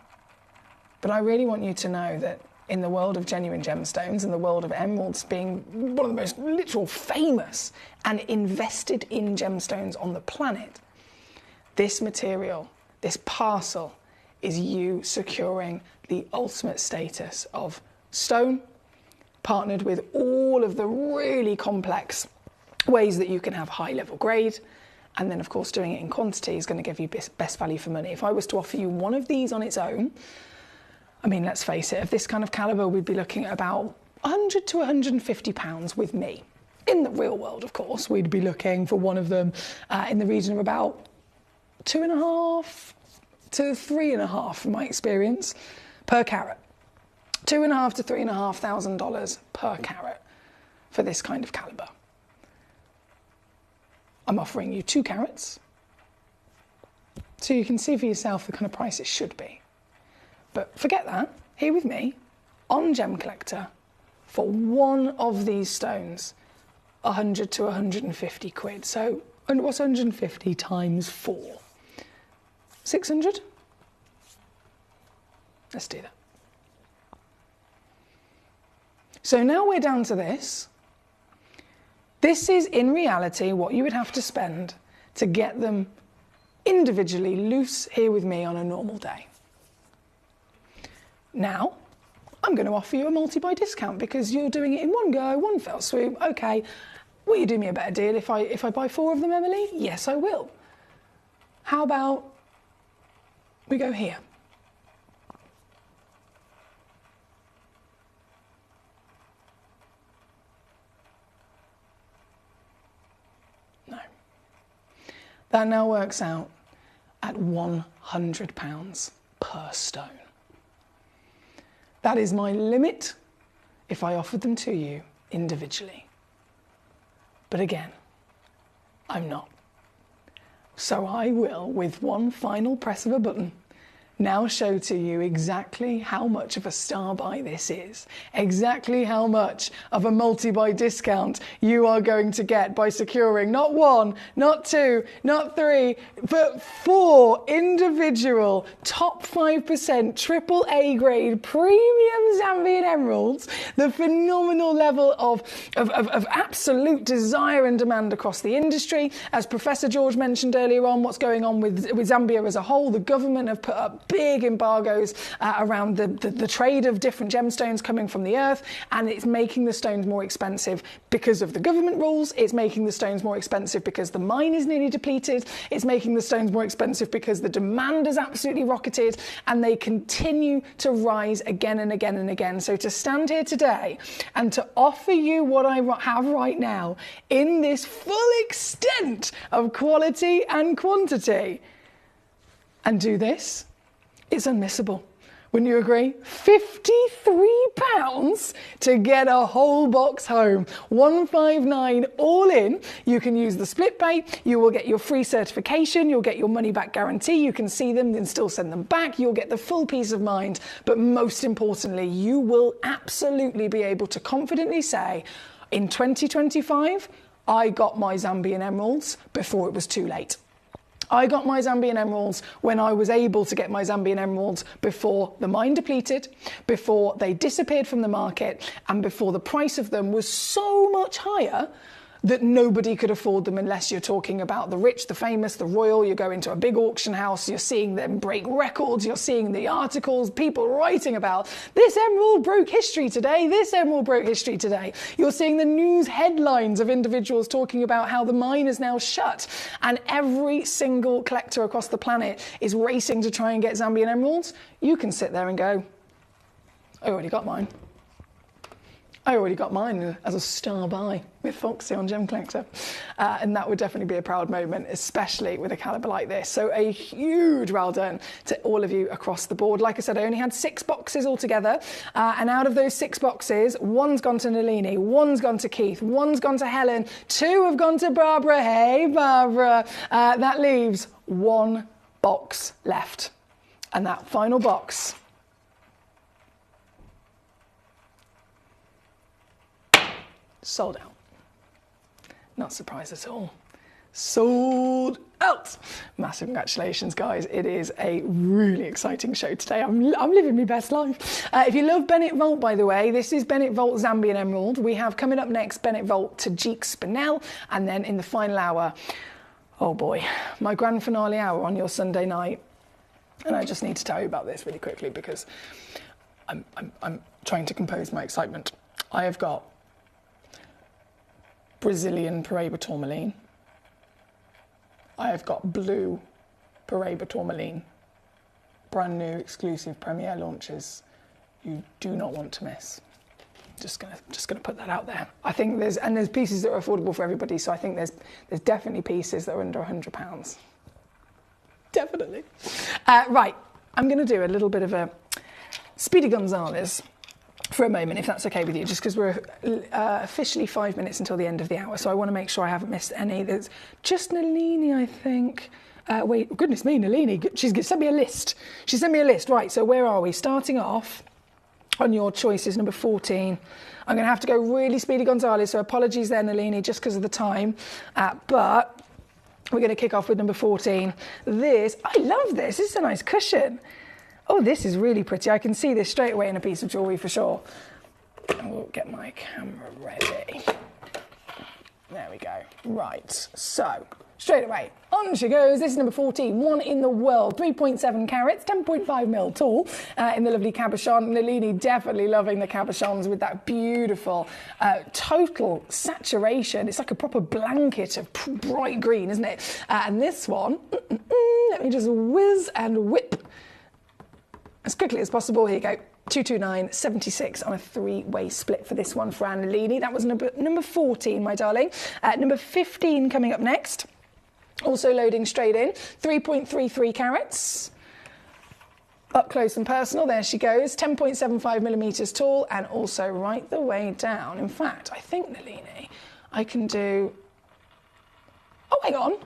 But I really want you to know that in the world of genuine gemstones and the world of emeralds being one of the most literal famous and invested in gemstones on the planet, this material, this parcel, is you securing the ultimate status of stone, partnered with all of the really complex ways that you can have high level grade. And then, of course, doing it in quantity is going to give you best value for money. If I was to offer you one of these on its own, I mean, let's face it, of this kind of calibre, we'd be looking at about £100 to £150 with me. In the real world, of course, we'd be looking for one of them in the region of about $2,500 to $3,500, from my experience, per carat. $2,500 to $3,500 per carat for this kind of calibre. I'm offering you 2 carats, so you can see for yourself the kind of price it should be. But forget that, here with me, on Gemcollector, for one of these stones, 100 to 150 quid. So what's 150 times 4? 600? Let's do that. So now we're down to this. This is in reality what you would have to spend to get them individually loose here with me on a normal day. Now, I'm going to offer you a multi-buy discount because you're doing it in one go, one fell swoop. Okay, will you do me a better deal if I buy 4 of them, Emily? Yes, I will. How about we go here? No. That now works out at £100 per stone. That is my limit if I offered them to you individually. But again, I'm not. So I will, with one final press of a button, now show to you exactly how much of a star buy this is, exactly how much of a multi-buy discount you are going to get by securing not 1, not 2, not 3, but 4 individual top 5% AAA grade premium Zambian emeralds, the phenomenal level of absolute desire and demand across the industry. As Professor George mentioned earlier on, what's going on with Zambia as a whole, the government have put up big embargoes around the trade of different gemstones coming from the earth, and it's making the stones more expensive because of the government rules. It's making the stones more expensive because the mine is nearly depleted. It's making the stones more expensive because the demand has absolutely rocketed, and they continue to rise again and again and again. So to stand here today and to offer you what I have right now in this full extent of quality and quantity and do this, it's unmissable. Wouldn't you agree? £53 to get a whole box home. 159 all in. You can use the split pay. You will get your free certification. You'll get your money back guarantee. You can see them and still send them back. You'll get the full peace of mind. But most importantly, you will absolutely be able to confidently say, in 2025, I got my Zambian emeralds before it was too late. I got my Zambian emeralds when I was able to get my Zambian emeralds before the mine depleted, before they disappeared from the market, and before the price of them was so much higher that nobody could afford them unless you're talking about the rich, the famous, the royal. You go into a big auction house, you're seeing them break records, you're seeing the articles, people writing about, this emerald broke history today, this emerald broke history today. You're seeing the news headlines of individuals talking about how the mine is now shut, and every single collector across the planet is racing to try and get Zambian emeralds. You can sit there and go, I already got mine. I already got mine as a star buy with Foxy on Gemcollector. And that would definitely be a proud moment, especially with a calibre like this. So a huge well done to all of you across the board. Like I said, I only had 6 boxes altogether. And out of those 6 boxes, 1's gone to Nalini, 1's gone to Keith, 1's gone to Helen, 2 have gone to Barbara. Hey, Barbara. That leaves 1 box left. And that final box sold out. Not surprised at all. Sold out. Massive congratulations, guys. It is a really exciting show today. I'm living my best life. If you love Bennett Vault, by the way, this is Bennett Vault Zambian Emerald. We have coming up next Bennett Vault Tajik Spinel, and then in the final hour, oh boy, my grand finale hour on your Sunday night. And I just need to tell you about this really quickly because I'm trying to compose my excitement. I have got Brazilian Paraiba tourmaline. I have got blue Paraiba tourmaline. Brand new exclusive premiere launches. You do not want to miss. Just gonna put that out there. I think there's pieces that are affordable for everybody. So I think there's definitely pieces that are under £100. Definitely. Right, I'm gonna do a little bit of a Speedy Gonzales for a moment, if that's okay with you, just because we're officially 5 minutes until the end of the hour, so I want to make sure I haven't missed any. There's just Nalini, I think. Wait, goodness me, Nalini, she's sent me a list. She sent me a list. Right, so where are we? Starting off on your choices, number 14. I'm going to have to go really Speedy Gonzales, so apologies there, Nalini, just because of the time. But we're going to kick off with number 14. This, I love this. This is a nice cushion. Oh, this is really pretty. I can see this straight away in a piece of jewellery for sure. We'll get my camera ready. There we go. Right, so straight away. On she goes. This is number 14, one in the world, 3.7 carats, 10.5 mil tall, in the lovely cabochon. Nalini definitely loving the cabochons with that beautiful total saturation. It's like a proper blanket of bright green, isn't it? And this one, let me just whiz and whip as quickly as possible. Here you go. 229.76 on a three-way split for this one for Annalini. That was number 14, my darling. Number 15 coming up next. Also loading straight in. 3.33 carats. Up close and personal. There she goes. 10.75 millimetres tall and also right the way down. In fact, I think, Nalini, I can do... Oh, hang on.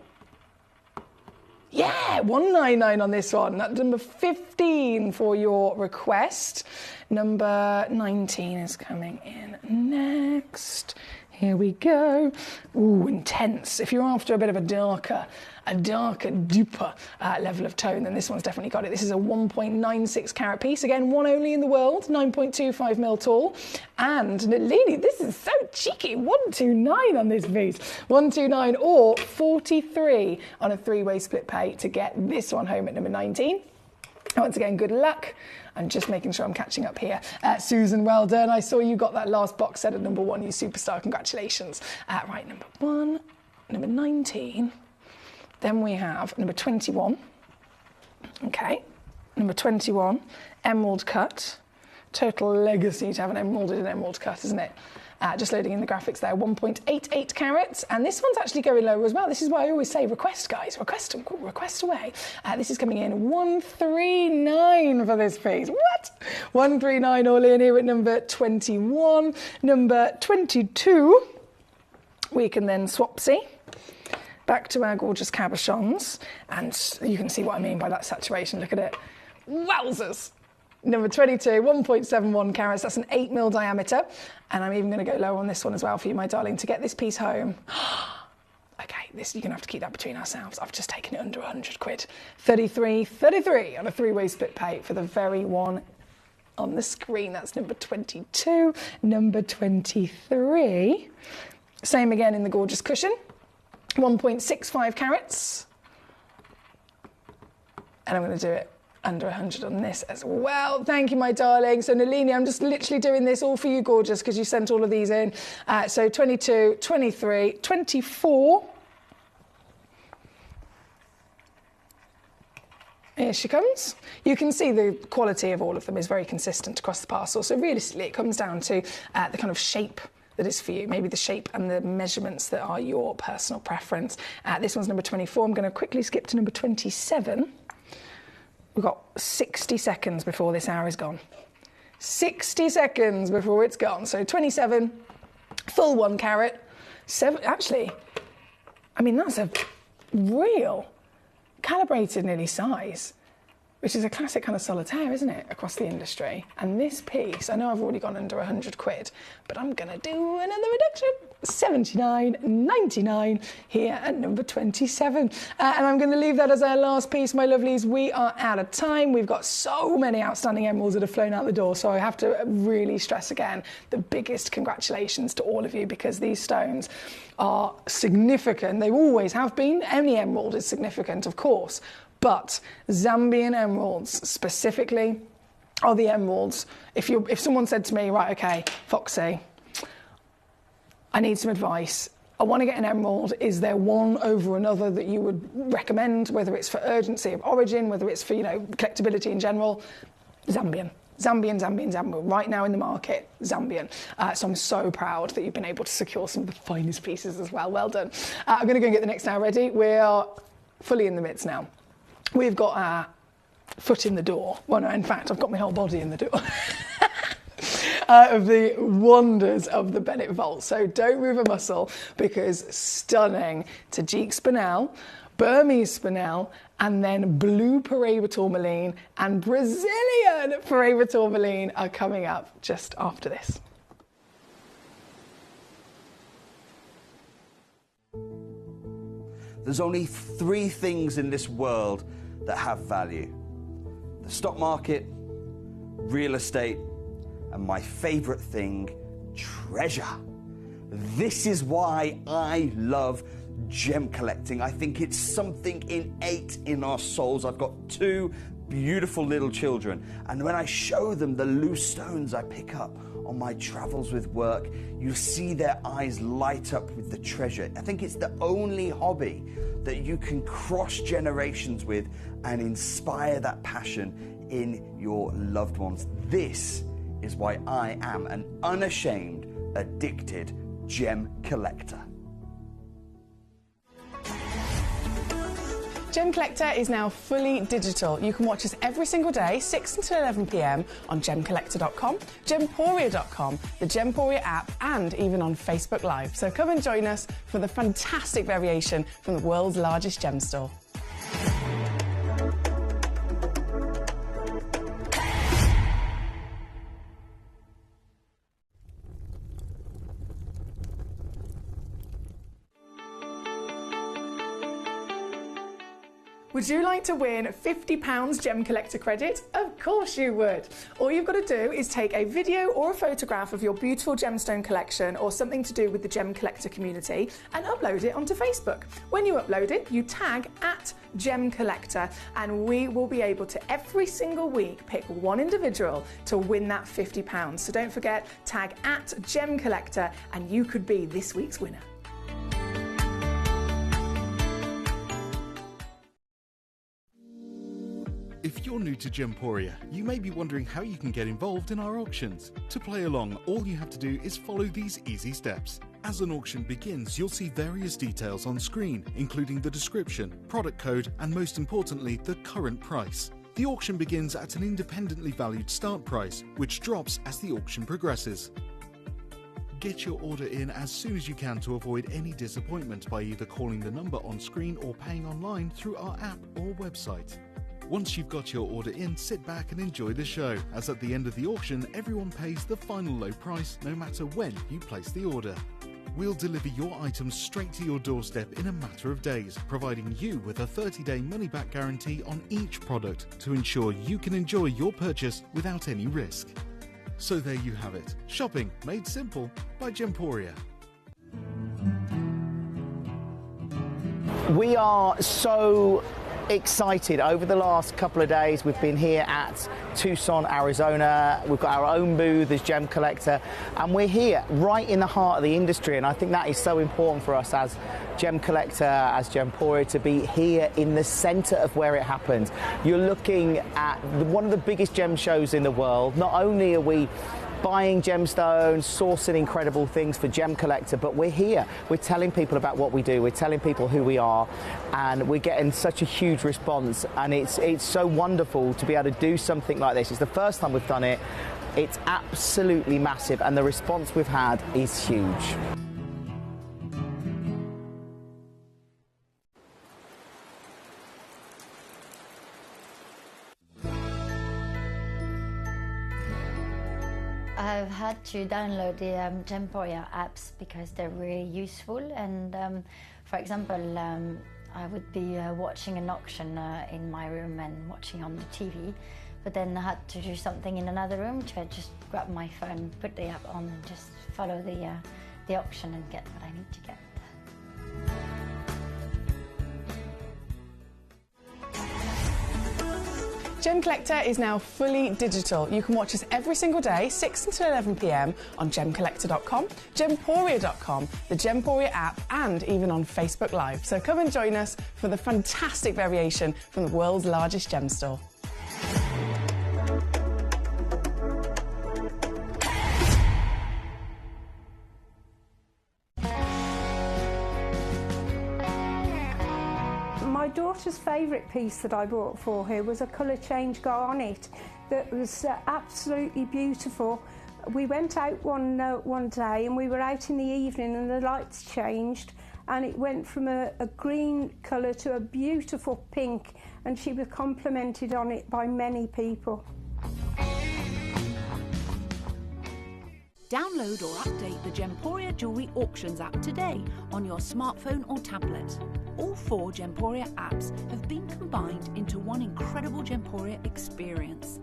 Yeah, 199 on this one. That's number 15 for your request. Number 19 is coming in next. Here we go. Ooh, intense. If you're after a bit of a darker, duper level of tone, then this one's definitely got it. This is a 1.96 carat piece. Again, one only in the world, 9.25 mil tall. And Nalini, this is so cheeky. 129 on this piece. 129 or 43 on a three-way split pay to get this one home at number 19. Once again, good luck. I'm just making sure I'm catching up here. Susan, well done. I saw you got that last box set at number 1, you superstar. Congratulations. Right, number 1, number 19. Then we have number 21. Okay, number 21, emerald cut. Total legacy to have an emerald cut, isn't it? Just loading in the graphics there, 1.88 carats. And this one's actually going lower as well. This is why I always say request, guys. Request away. This is coming in 139 for this piece. What? 139 all in here at number 21. Number 22, we can then swapsy back to our gorgeous cabochons. And you can see what I mean by that saturation. Look at it. Wowzers. Number 22, 1.71 carats, that's an 8 mil diameter. And I'm even going to go lower on this one as well for you, my darling, to get this piece home. Okay, this you're going to have to keep that between ourselves. I've just taken it under 100 quid. 33 on a three-way split pay for the very one on the screen. That's number 22. Number 23, same again in the gorgeous cushion, 1.65 carats. And I'm going to do it under 100 on this as well. Thank you, my darling. So Nalini, I'm just literally doing this all for you, gorgeous, because you sent all of these in. So 22, 23, 24. Here she comes. You can see the quality of all of them is very consistent across the parcel. So realistically, it comes down to the kind of shape that is for you, maybe the shape and the measurements that are your personal preference. This one's number 24. I'm going to quickly skip to number 27. We've got 60 seconds before this hour is gone. 60 seconds before it's gone. So 27, full 1 carat. 7, actually, I mean, that's a real calibrated nearly size, which is a classic kind of solitaire, isn't it, across the industry. And this piece, I know I've already gone under 100 quid, but I'm going to do another reduction. 79.99 here at number 27. And I'm going to leave that as our last piece, my lovelies. We are out of time. We've got so many outstanding emeralds that have flown out the door. So I have to really stress again, the biggest congratulations to all of you, because these stones are significant. They always have been. Any emerald is significant, of course. But Zambian emeralds specifically are the emeralds. If someone said to me, right, okay, Foxy, I need some advice. I want to get an emerald. Is there one over another that you would recommend, whether it's for urgency of origin, whether it's for, collectability in general? Zambian. Right now in the market, Zambian. So I'm so proud that you've been able to secure some of the finest pieces as well. Well done. I'm going to go and get the next hour ready. We are fully in the midst now. We've got our foot in the door. Well, no, in fact, I've got my whole body in the door. Of the wonders of the Bennett Vault. So don't move a muscle, because stunning Tajik spinel, Burmese spinel, and then blue Paraiba tourmaline and Brazilian Paraiba tourmaline are coming up just after this. There's only 3 things in this world that have value: the stock market, real estate, and my favorite thing, treasure. This is why I love gem collecting. I think it's something innate in our souls. I've got two beautiful little children, and when I show them the loose stones I pick up on my travels with work, you see their eyes light up with the treasure. I think it's the only hobby that you can cross generations with and inspire that passion in your loved ones. This is why I am an unashamed, addicted gem collector. Gemcollector is now fully digital. You can watch us every single day, 6 until 11 p.m. on gemcollector.com, gemporia.com, the Gemporia app, and even on Facebook Live. So come and join us for the fantastic variation from the world's largest gem store. Would you like to win £50 Gem Collector credit? Of course you would. All you've got to do is take a video or a photograph of your beautiful gemstone collection or something to do with the Gem Collector community and upload it onto Facebook. When you upload it, you tag @GemCollector, and we will be able to every single week pick one individual to win that £50. So don't forget, tag @GemCollector and you could be this week's winner. If you're new to Gemporia, you may be wondering how you can get involved in our auctions. To play along, all you have to do is follow these easy steps. As an auction begins, you'll see various details on screen, including the description, product code, and most importantly, the current price. The auction begins at an independently valued start price, which drops as the auction progresses. Get your order in as soon as you can to avoid any disappointment by either calling the number on screen or paying online through our app or website. Once you've got your order in, sit back and enjoy the show, as at the end of the auction, everyone pays the final low price no matter when you place the order. We'll deliver your items straight to your doorstep in a matter of days, providing you with a 30-day money-back guarantee on each product to ensure you can enjoy your purchase without any risk. So there you have it, shopping made simple by Gemporia. We are so excited. Over the last couple of days, we've been here at Tucson, Arizona. We've got our own booth as Gemcollector, and we're here right in the heart of the industry, and I think that is so important for us as Gemcollector, as Gemporia, to be here in the center of where it happens. You're looking at one of the biggest gem shows in the world. Not only are we buying gemstones, sourcing incredible things for Gemcollector, but we're here. We're telling people about what we do. We're telling people who we are, and we're getting such a huge response. And it's so wonderful to be able to do something like this. It's the first time we've done it. It's absolutely massive, and the response we've had is huge. I've had to download the Gemporia apps because they're really useful, and for example, I would be watching an auction in my room and watching on the TV, but then I had to do something in another room, so I just grab my phone, put the app on and just follow the auction and get what I need to get. Gemcollector is now fully digital. You can watch us every single day, 6 until 11 p.m. on gemcollector.com, gemporia.com, the Gemporia app, and even on Facebook Live. So come and join us for the fantastic variation from the world's largest gem store. My daughter's favourite piece that I bought for her was a colour change garnet that was absolutely beautiful. We went out one day and we were out in the evening and the lights changed and it went from a green colour to a beautiful pink, and she was complimented on it by many people. Download or update the Gemporia Jewellery Auctions app today on your smartphone or tablet. All 4 Gemporia apps have been combined into one incredible Gemporia experience.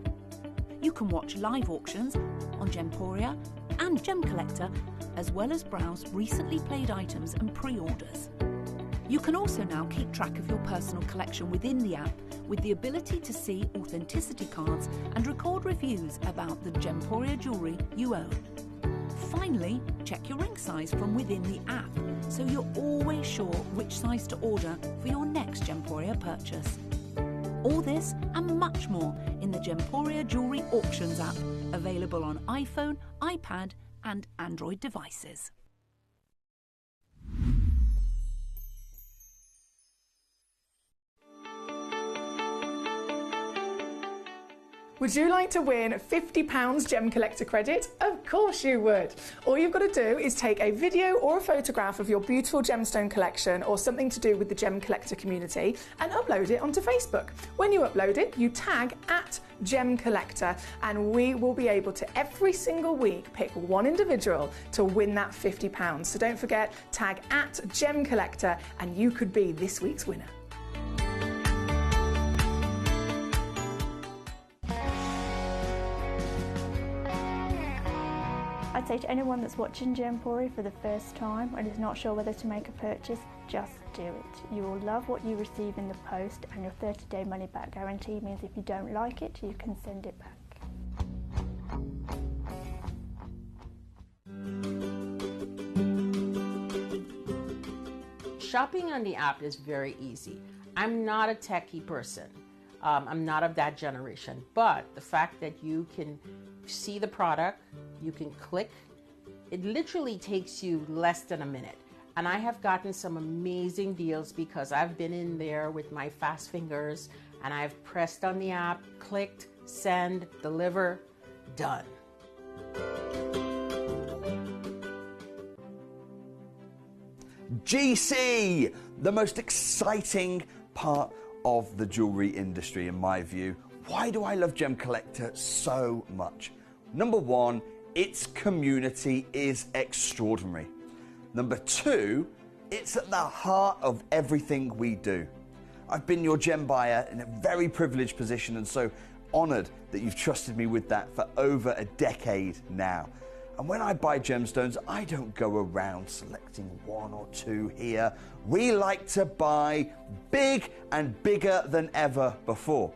You can watch live auctions on Gemporia and Gemcollector, as well as browse recently played items and pre-orders. You can also now keep track of your personal collection within the app with the ability to see authenticity cards and record reviews about the Gemporia jewellery you own. Finally, check your ring size from within the app so you're always sure which size to order for your next Gemporia purchase. All this and much more in the Gemporia Jewellery Auctions app, available on iPhone, iPad and Android devices. Would you like to win £50 Gem Collector credit? Of course you would. All you've got to do is take a video or a photograph of your beautiful gemstone collection or something to do with the Gem Collector community and upload it onto Facebook. When you upload it, you tag @Gemcollector and we will be able to every single week pick one individual to win that £50. So don't forget, tag @Gemcollector and you could be this week's winner. I'd say to anyone that's watching Gemporia for the first time and is not sure whether to make a purchase, just do it. You will love what you receive in the post, and your 30-day money-back guarantee means if you don't like it, you can send it back. Shopping on the app is very easy. I'm not a techie person. I'm not of that generation, but the fact that you can see the product, you can click, it literally takes you less than a minute. And I have gotten some amazing deals because I've been in there with my fast fingers and I've pressed on the app, clicked, send, deliver, done. GC, the most exciting part of the jewellery industry in my view. Why do I love Gemcollector so much? Number one, its community is extraordinary. Number two, it's at the heart of everything we do. I've been your gem buyer in a very privileged position and so honoured that you've trusted me with that for over a decade now. And when I buy gemstones, I don't go around selecting one or two here. We like to buy big and bigger than ever before.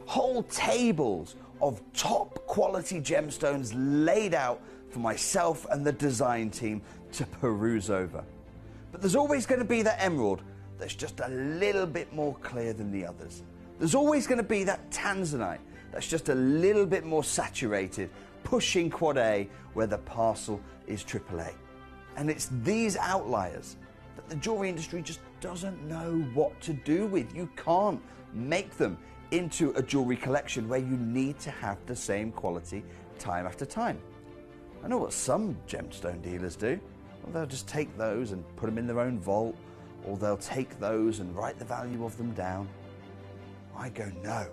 Whole tables of top quality gemstones laid out for myself and the design team to peruse over. But there's always going to be that emerald that's just a little bit more clear than the others. There's always going to be that tanzanite that's just a little bit more saturated, pushing quad A where the parcel is AAA. And it's these outliers that the jewelry industry just doesn't know what to do with. You can't make them into a jewelry collection where you need to have the same quality time after time. I know what some gemstone dealers do. Well, they'll just take those and put them in their own vault, or they'll take those and write the value of them down. I go, no,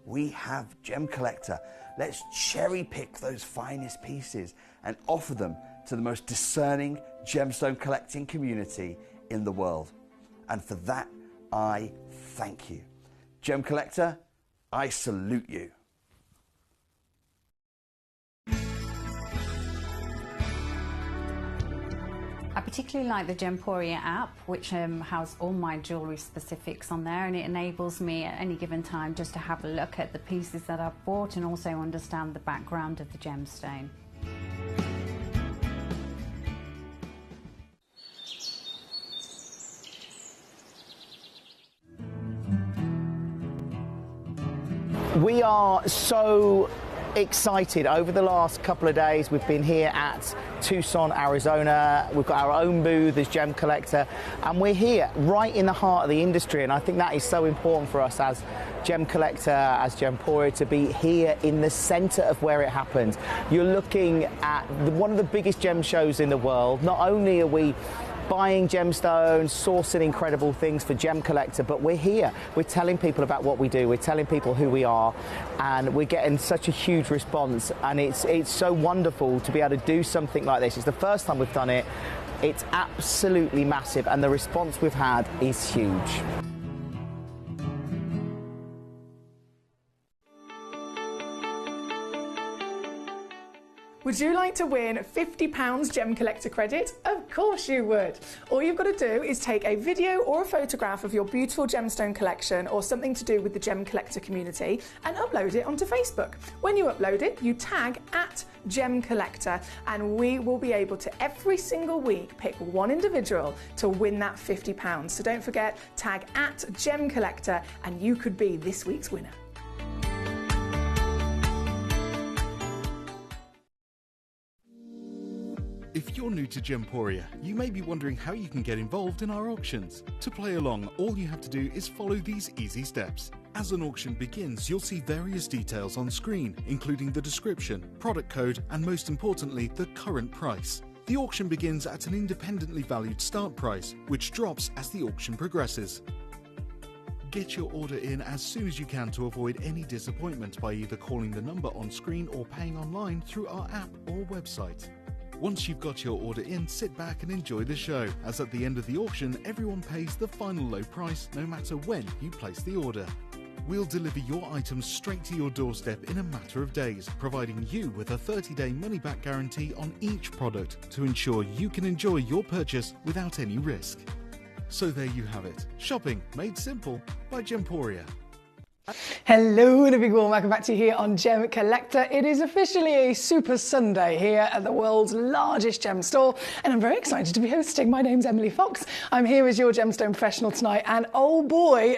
we have Gemcollector. Let's cherry pick those finest pieces and offer them to the most discerning gemstone collecting community in the world. And for that, I thank you. Gemcollector, I salute you. I particularly like the Gemporia app, which has all my jewellery specifics on there, and it enables me at any given time just to have a look at the pieces that I've bought and also understand the background of the gemstone. We are so excited. Over the last couple of days we've been here at Tucson, Arizona. We've got our own booth as Gemcollector, and we're here right in the heart of the industry, and I think that is so important for us as Gemcollector, as Gemporia, to be here in the centre of where it happens. You're looking at one of the biggest gem shows in the world. Not only are we buying gemstones, sourcing incredible things for Gemcollector, but we're here. We're telling people about what we do. We're telling people who we are, and we're getting such a huge response. And it's so wonderful to be able to do something like this. It's the first time we've done it. It's absolutely massive, and the response we've had is huge. Would Would you like to win £50 Gem Collector credit? Of course you would. All you've got to do is take a video or a photograph of your beautiful gemstone collection or something to do with the Gem Collector community and upload it onto Facebook. When you upload it, you tag @Gemcollector and we will be able to every single week pick one individual to win that £50. So don't forget, tag @Gemcollector and you could be this week's winner. If you're new to Gemporia, you may be wondering how you can get involved in our auctions. To play along, all you have to do is follow these easy steps. As an auction begins, you'll see various details on screen, including the description, product code, and most importantly, the current price. The auction begins at an independently valued start price, which drops as the auction progresses. Get your order in as soon as you can to avoid any disappointment by either calling the number on screen or paying online through our app or website. Once you've got your order in, sit back and enjoy the show, as at the end of the auction, everyone pays the final low price no matter when you place the order. We'll deliver your items straight to your doorstep in a matter of days, providing you with a 30-day money-back guarantee on each product to ensure you can enjoy your purchase without any risk. So there you have it. Shopping made simple by Gemporia. Hello and a big warm welcome back to you here on Gem Collector. It is officially a Super Sunday here at the world's largest gem store and I'm very excited to be hosting. My name's Emily Fox. I'm here as your gemstone professional tonight and oh boy,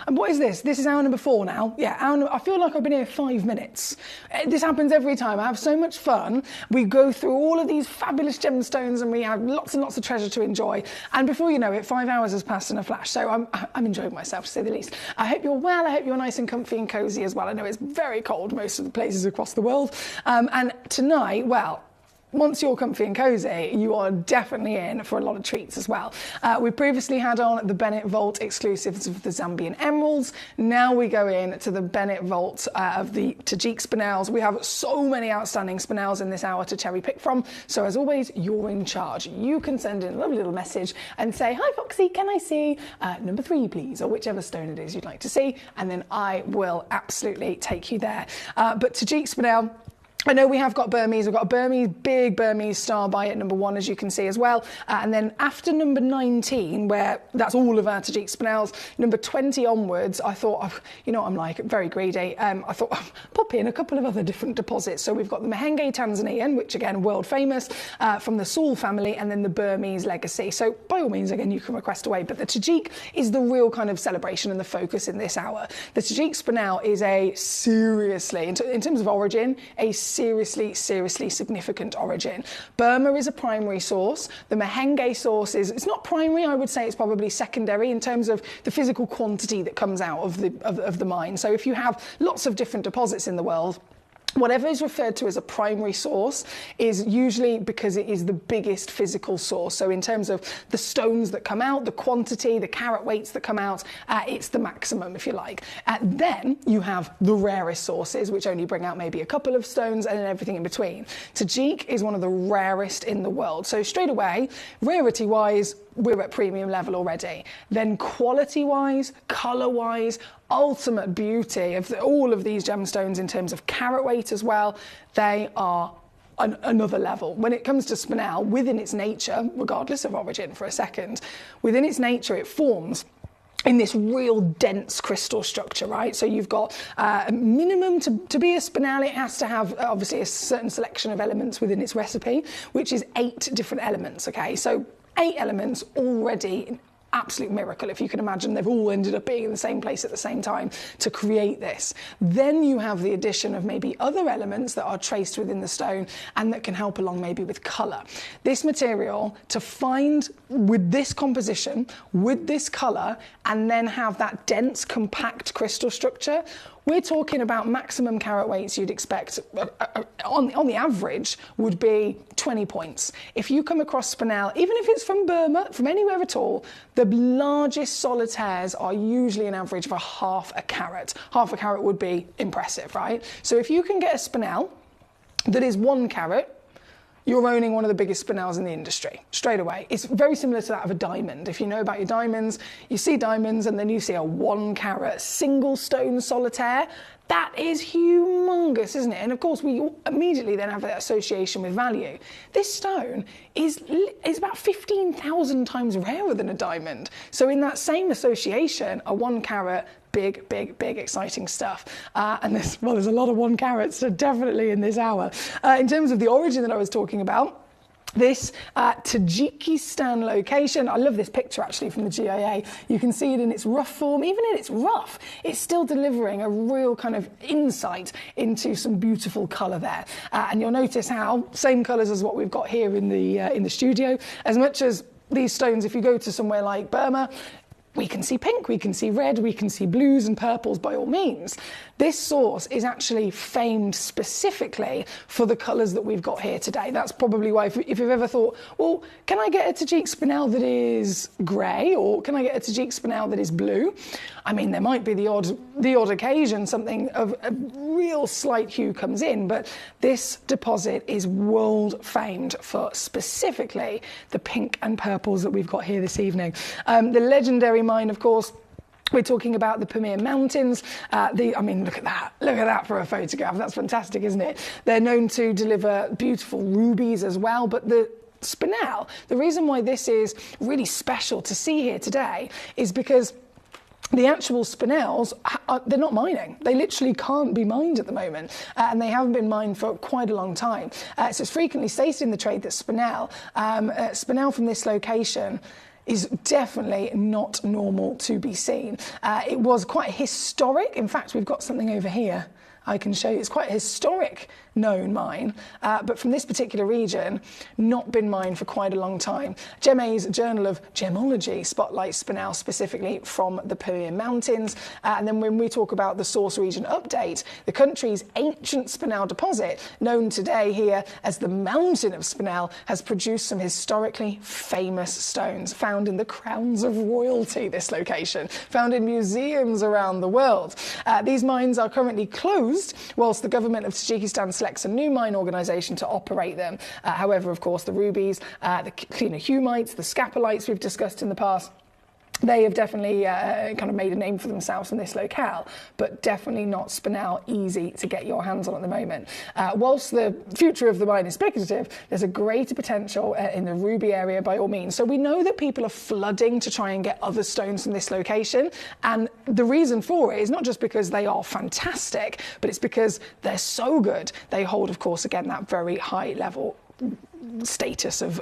what is this? This is hour number 4 now. Yeah, I feel like I've been here 5 minutes. This happens every time. I have so much fun. We go through all of these fabulous gemstones and we have lots and lots of treasure to enjoy. And before you know it, 5 hours has passed in a flash. So I'm enjoying myself, to say the least. I hope you're well. I hope you're nice and comfy and cozy as well. I know it's very cold most of the places across the world. And tonight, well, once you're comfy and cozy, you are definitely in for a lot of treats as well. We previously had on the Bennett Vault exclusives of the Zambian Emeralds. Now we go in to the Bennett Vault of the Tajik Spinels. We have so many outstanding Spinels in this hour to cherry pick from. So as always, you're in charge. You can send in a lovely little message and say, "Hi Foxy, can I see number 3 please?" or whichever stone it is you'd like to see. And then I will absolutely take you there. But Tajik Spinel, I know we have got Burmese. We've got a big Burmese star by at number 1, as you can see as well. And then after number 19, where that's all of our Tajik Spinels, number 20 onwards, I thought, you know what I'm like, very greedy. I thought, pop in a couple of other different deposits. So we've got the Mahenge Tanzanian, which again, world famous, from the Saul family, and then the Burmese legacy. So by all means, again, you can request away. But the Tajik is the real kind of celebration and the focus in this hour. The Tajik Spinel is a seriously, in terms of origin, a seriously significant origin. Burma is a primary source. The Mahenge source it's not primary, I would say it's probably secondary in terms of the physical quantity that comes out of the mine. So if you have lots of different deposits in the world, whatever is referred to as a primary source is usually because it is the biggest physical source. So in terms of the stones that come out, the quantity, the carat weights that come out, it's the maximum, if you like. Then you have the rarest sources, which only bring out maybe a couple of stones and then everything in between. Tajik is one of the rarest in the world. So straight away, rarity-wise, we're at premium level already. Then quality-wise, colour-wise, ultimate beauty of all of these gemstones in terms of carat weight as well, they are another level. When it comes to Spinel, within its nature, regardless of origin for a second, within its nature it forms in this real dense crystal structure, right? So you've got a minimum to be a Spinel, it has to have obviously a certain selection of elements within its recipe, which is 8 different elements, okay? So 8 elements already, an absolute miracle. If you can imagine, they've all ended up being in the same place at the same time to create this. Then you have the addition of maybe other elements that are traced within the stone and that can help along maybe with colour. This material, to find with this composition, with this colour, and then have that dense, compact crystal structure, we're talking about maximum carat weights you'd expect on the average would be 20 points. If you come across Spinel, even if it's from Burma, from anywhere at all, the largest solitaires are usually an average of half a carat. Half a carat would be impressive, right? So if you can get a Spinel that is 1 carat, you're owning one of the biggest Spinels in the industry, straight away. It's very similar to that of a diamond. If you know about your diamonds, you see diamonds and then you see a 1 carat single stone solitaire. That is humongous, isn't it? And of course, we immediately then have that association with value. This stone is about 15,000 times rarer than a diamond. So in that same association, a 1 carat, big, exciting stuff. And there's a lot of 1 carats, so definitely in this hour. In terms of the origin that I was talking about, this Tajikistan location, I love this picture actually from the GIA. You can see it in its rough form. Even in its rough, it's still delivering a real kind of insight into some beautiful colour there. And you'll notice how same colours as what we've got here in the studio. As much as these stones, if you go to somewhere like Burma, we can see pink, we can see red, we can see blues and purples by all means. This source is actually famed specifically for the colours that we've got here today. That's probably why, if you've ever thought, well, can I get a Tajik spinel that is grey, or can I get a Tajik spinel that is blue? I mean, there might be the odd occasion something of a real slight hue comes in, but this deposit is world famed for specifically the pink and purples that we've got here this evening. The legendary mine, of course, we're talking about the Pamir Mountains. I mean, look at that for a photograph. That's fantastic, isn't it? They're known to deliver beautiful rubies as well, but the spinel, the reason why this is really special to see here today is because the actual spinels, they're not mining. They literally can't be mined at the moment, and they haven't been mined for quite a long time. So it's frequently stated in the trade that spinel from this location is definitely not normal to be seen. It was quite historic. In fact, we've got something over here I can show you. It's quite a historic known mine, but from this particular region, not been mined for quite a long time. GEMA's Journal of Gemology spotlights spinel specifically from the Pamir Mountains. And then when we talk about the source region update, the country's ancient spinel deposit, known today here as the Mountain of Spinel, has produced some historically famous stones found in the crowns of royalty, this location, found in museums around the world. These mines are currently closed, whilst the government of Tajikistan selects a new mine organisation to operate them. However, of course, the rubies, the cleanohumites, the scapelites we've discussed in the past, they have definitely kind of made a name for themselves in this locale, but definitely not spinel easy to get your hands on at the moment. Whilst the future of the mine is speculative, there's a greater potential in the ruby area by all means. So we know that people are flooding to try and get other stones from this location, and the reason for it is not just because they are fantastic, but it's because they're so good. They hold, of course, again, that very high level status of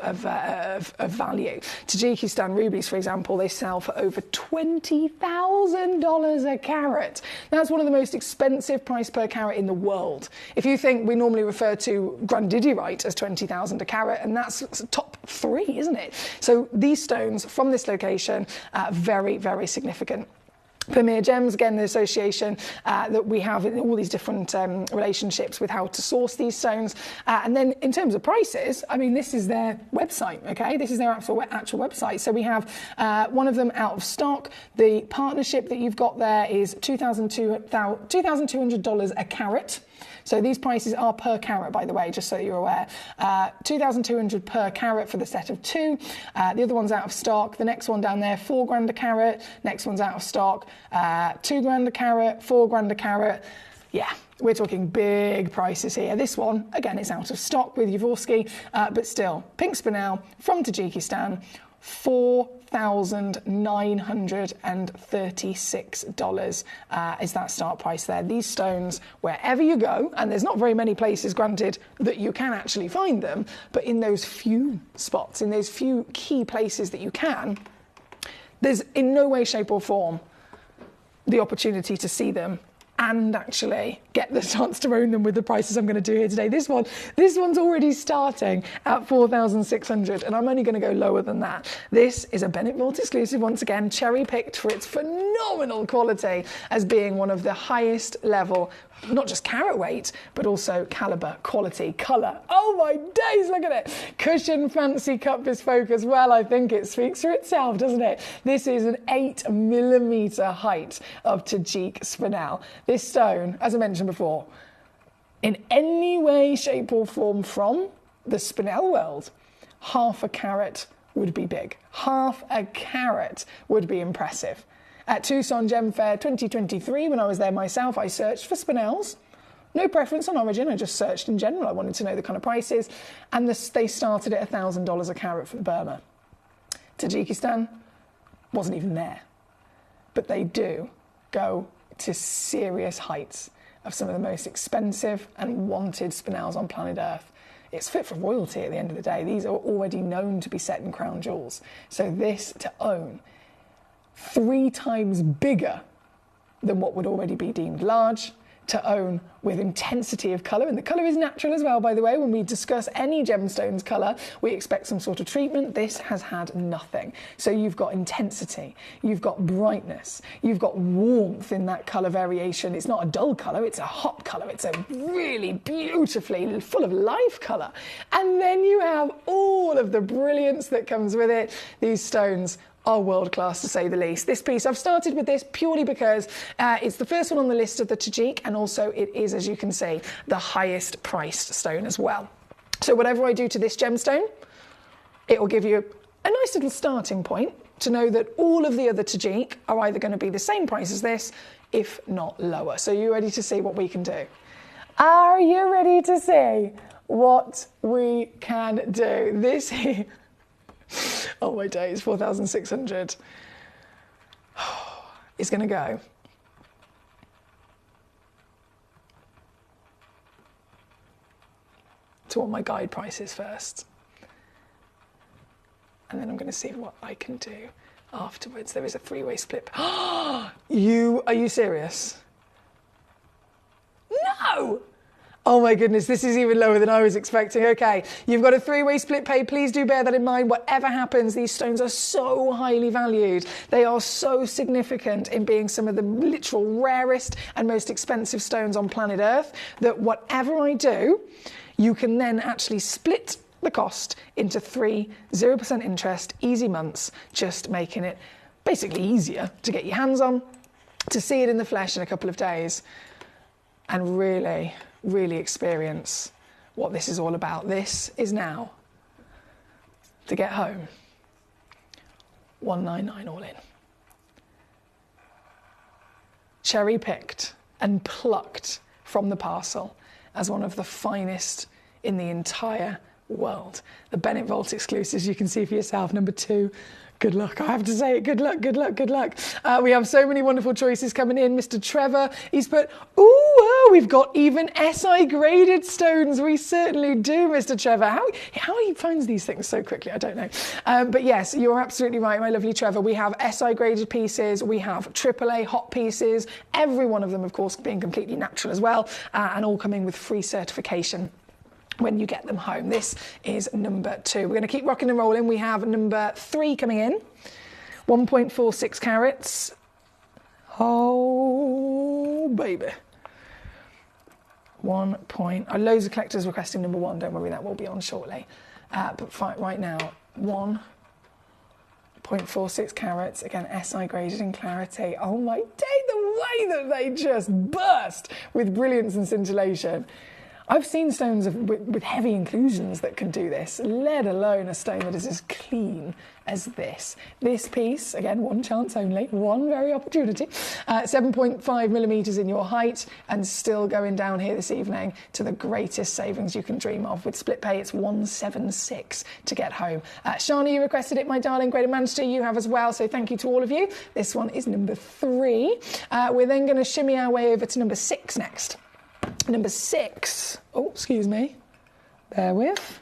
value. Tajikistan rubies, for example, they sell for over $20,000 a carat. That's one of the most expensive price per carat in the world. If you think we normally refer to grandidierite as 20,000 a carat, and that's top 3, isn't it? So these stones from this location, very, very significant. Pamir Gems, again, the association that we have in all these different relationships with how to source these stones. And then in terms of prices, I mean, this is their website, okay? This is their actual website. So we have one of them out of stock. The partnership that you've got there is $2,200 a carat. So these prices are per carat, by the way, just so you're aware. $2,200 per carat for the set of 2. The other one's out of stock. The next one down there, $4,000 a carat. Next one's out of stock. $2,000 a carat, $4,000 a carat. Yeah, we're talking big prices here. This one, again, is out of stock with Yavorski, but still, pink spinel from Tajikistan, $4,936 is that start price there. These stones, wherever you go, and there's not very many places, granted, that you can actually find them, but in those few spots, in those few key places that you can, there's in no way, shape or form the opportunity to see them and actually get the chance to own them with the prices I'm going to do here today. This one's already starting at $4,600, and I'm only going to go lower than that. This is a Bennett Vault exclusive, once again, cherry-picked for its phenomenal quality as being one of the highest level, not just carat weight, but also caliber, quality, colour. Oh my days, look at it. Cushion, fancy cup bespoke as well. I think it speaks for itself, doesn't it? This is an 8mm height of Tajik spinel. This stone, as I mentioned before, in any way, shape or form from the spinel world, half a carat would be big. Half a carat would be impressive. At Tucson Gem Fair 2023, when I was there myself, I searched for spinels. No preference on origin, I just searched in general. I wanted to know the kind of prices. And they started at $1,000 a carat from Burma. Tajikistan wasn't even there. But they do go to serious heights of some of the most expensive and wanted spinels on planet Earth. It's fit for royalty at the end of the day. These are already known to be set in crown jewels. So this to own 3 times bigger than what would already be deemed large, to own with intensity of colour, and the colour is natural as well, by the way. When we discuss any gemstone's colour, we expect some sort of treatment. This has had nothing. So you've got intensity, you've got brightness, you've got warmth in that colour variation. It's not a dull colour, it's a hot colour. It's a really beautifully full of life colour. And then you have all of the brilliance that comes with it. These stones are world class, to say the least. This piece, I've started with this purely because it's the first one on the list of the Tajik, and also it is, as you can see, the highest priced stone as well. So whatever I do to this gemstone, it will give you a nice little starting point to know that all of the other Tajik are either going to be the same price as this, if not lower. So you're ready to see what we can do? Are you ready to see what we can do? This here. Oh my days, 4,600 is going to go to what my guide price is first. And then I'm going to see what I can do afterwards. There is a 3-way split. Are you serious? No! Oh my goodness, this is even lower than I was expecting. Okay, you've got a 3-way split pay. Please do bear that in mind. Whatever happens, these stones are so highly valued. They are so significant in being some of the literal rarest and most expensive stones on planet Earth that whatever I do, you can then actually split the cost into 3 0% interest, easy months, just making it basically easier to get your hands on, to see it in the flesh in a couple of days, and really experience what this is all about. This is now, to get home, 199 all in. Cherry picked and plucked from the parcel as one of the finest in the entire world. The Bennett Vault exclusives, you can see for yourself, number 2. Good luck, I have to say it. Good luck, good luck, good luck. We have so many wonderful choices coming in. Mr. Trevor, he's put, we've got even SI graded stones. We certainly do, Mr. Trevor. How he finds these things so quickly, I don't know. But yes, you're absolutely right, my lovely Trevor. We have SI graded pieces, we have AAA hot pieces, every one of them, of course, being completely natural as well, and all coming with free certification when you get them home. This is number 2. We're going to keep rocking and rolling. We have number 3 coming in, 1.46 carats. Oh, baby. Loads of collectors requesting number 1. Don't worry, that will be on shortly. But right now, 1.46 carats. Again, SI graded in clarity. Oh my day, the way that they just burst with brilliance and scintillation. I've seen stones with heavy inclusions that can do this, let alone a stone that is as clean as this. This piece, again, one chance only, one very opportunity, 7.5 millimetres in your height, and still going down here this evening to the greatest savings you can dream of. With split pay, it's 176 to get home. Shani, you requested it, my darling. Greater Manchester, you have as well, so thank you to all of you. This one is number 3. We're then going to shimmy our way over to number 6 next. Number 6, oh, excuse me, bear with.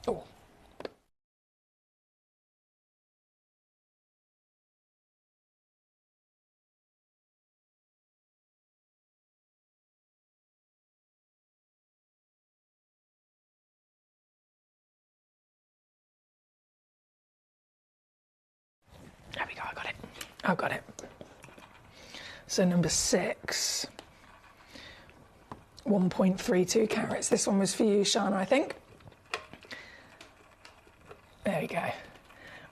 Oh. There we go, I got it. So number 6. 1.32 carats. This one was for you, Shana, I think. There we go.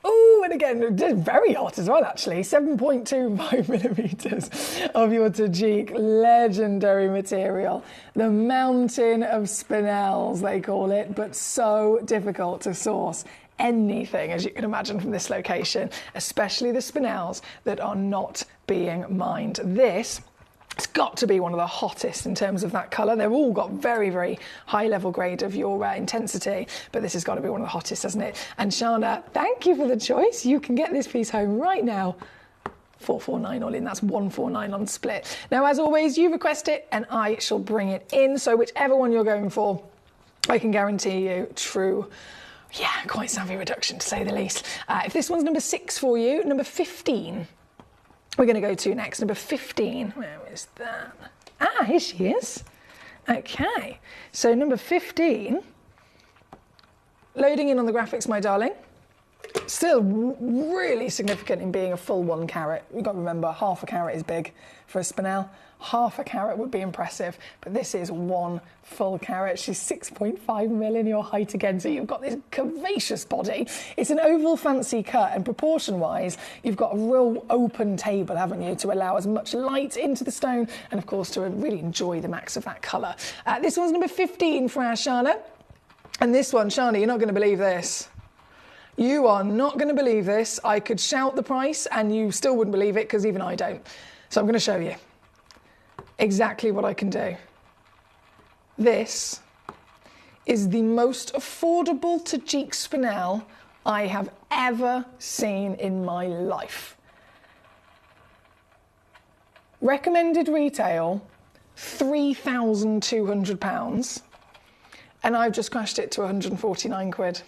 Oh, Oh, and again, it's very hot as well, actually. 7.25 millimetres of your Tajik legendary material. The mountain of spinels, they call it, but so difficult to source anything, as you can imagine, from this location, especially the spinels that are not being mined. This, it's got to be one of the hottest in terms of that colour. They've all got very, very high level grade of your intensity, but this has got to be one of the hottest, hasn't it? And Shana, thank you for the choice. You can get this piece home right now. 449 all in, that's 149 on split. Now, as always, you request it and I shall bring it in. So whichever one you're going for, I can guarantee you true, quite savvy reduction to say the least. If this one's number 6 for you, number 15. We're going to go to next, number 15. Where is that? Ah, here she is. Okay, so number 15. Loading in on the graphics, my darling. Still really significant in being a full 1 carat. You've got to remember, half a carat is big for a spinel. Half a carat would be impressive, but this is 1 full carat. She's 6.5 mil in your height again, so you've got this curvaceous body. It's an oval fancy cut, and proportion-wise, you've got a real open table, haven't you, to allow as much light into the stone, and of course, to really enjoy the max of that colour. This one's number 15 for our Shana, and this one, Shana, you're not going to believe this. You are not going to believe this. I could shout the price, and you still wouldn't believe it, because even I don't. So I'm going to show you exactly what I can do. This is the most affordable Tajik spinel I have ever seen in my life. Recommended retail, £3,200, and I've just crashed it to 149 quid.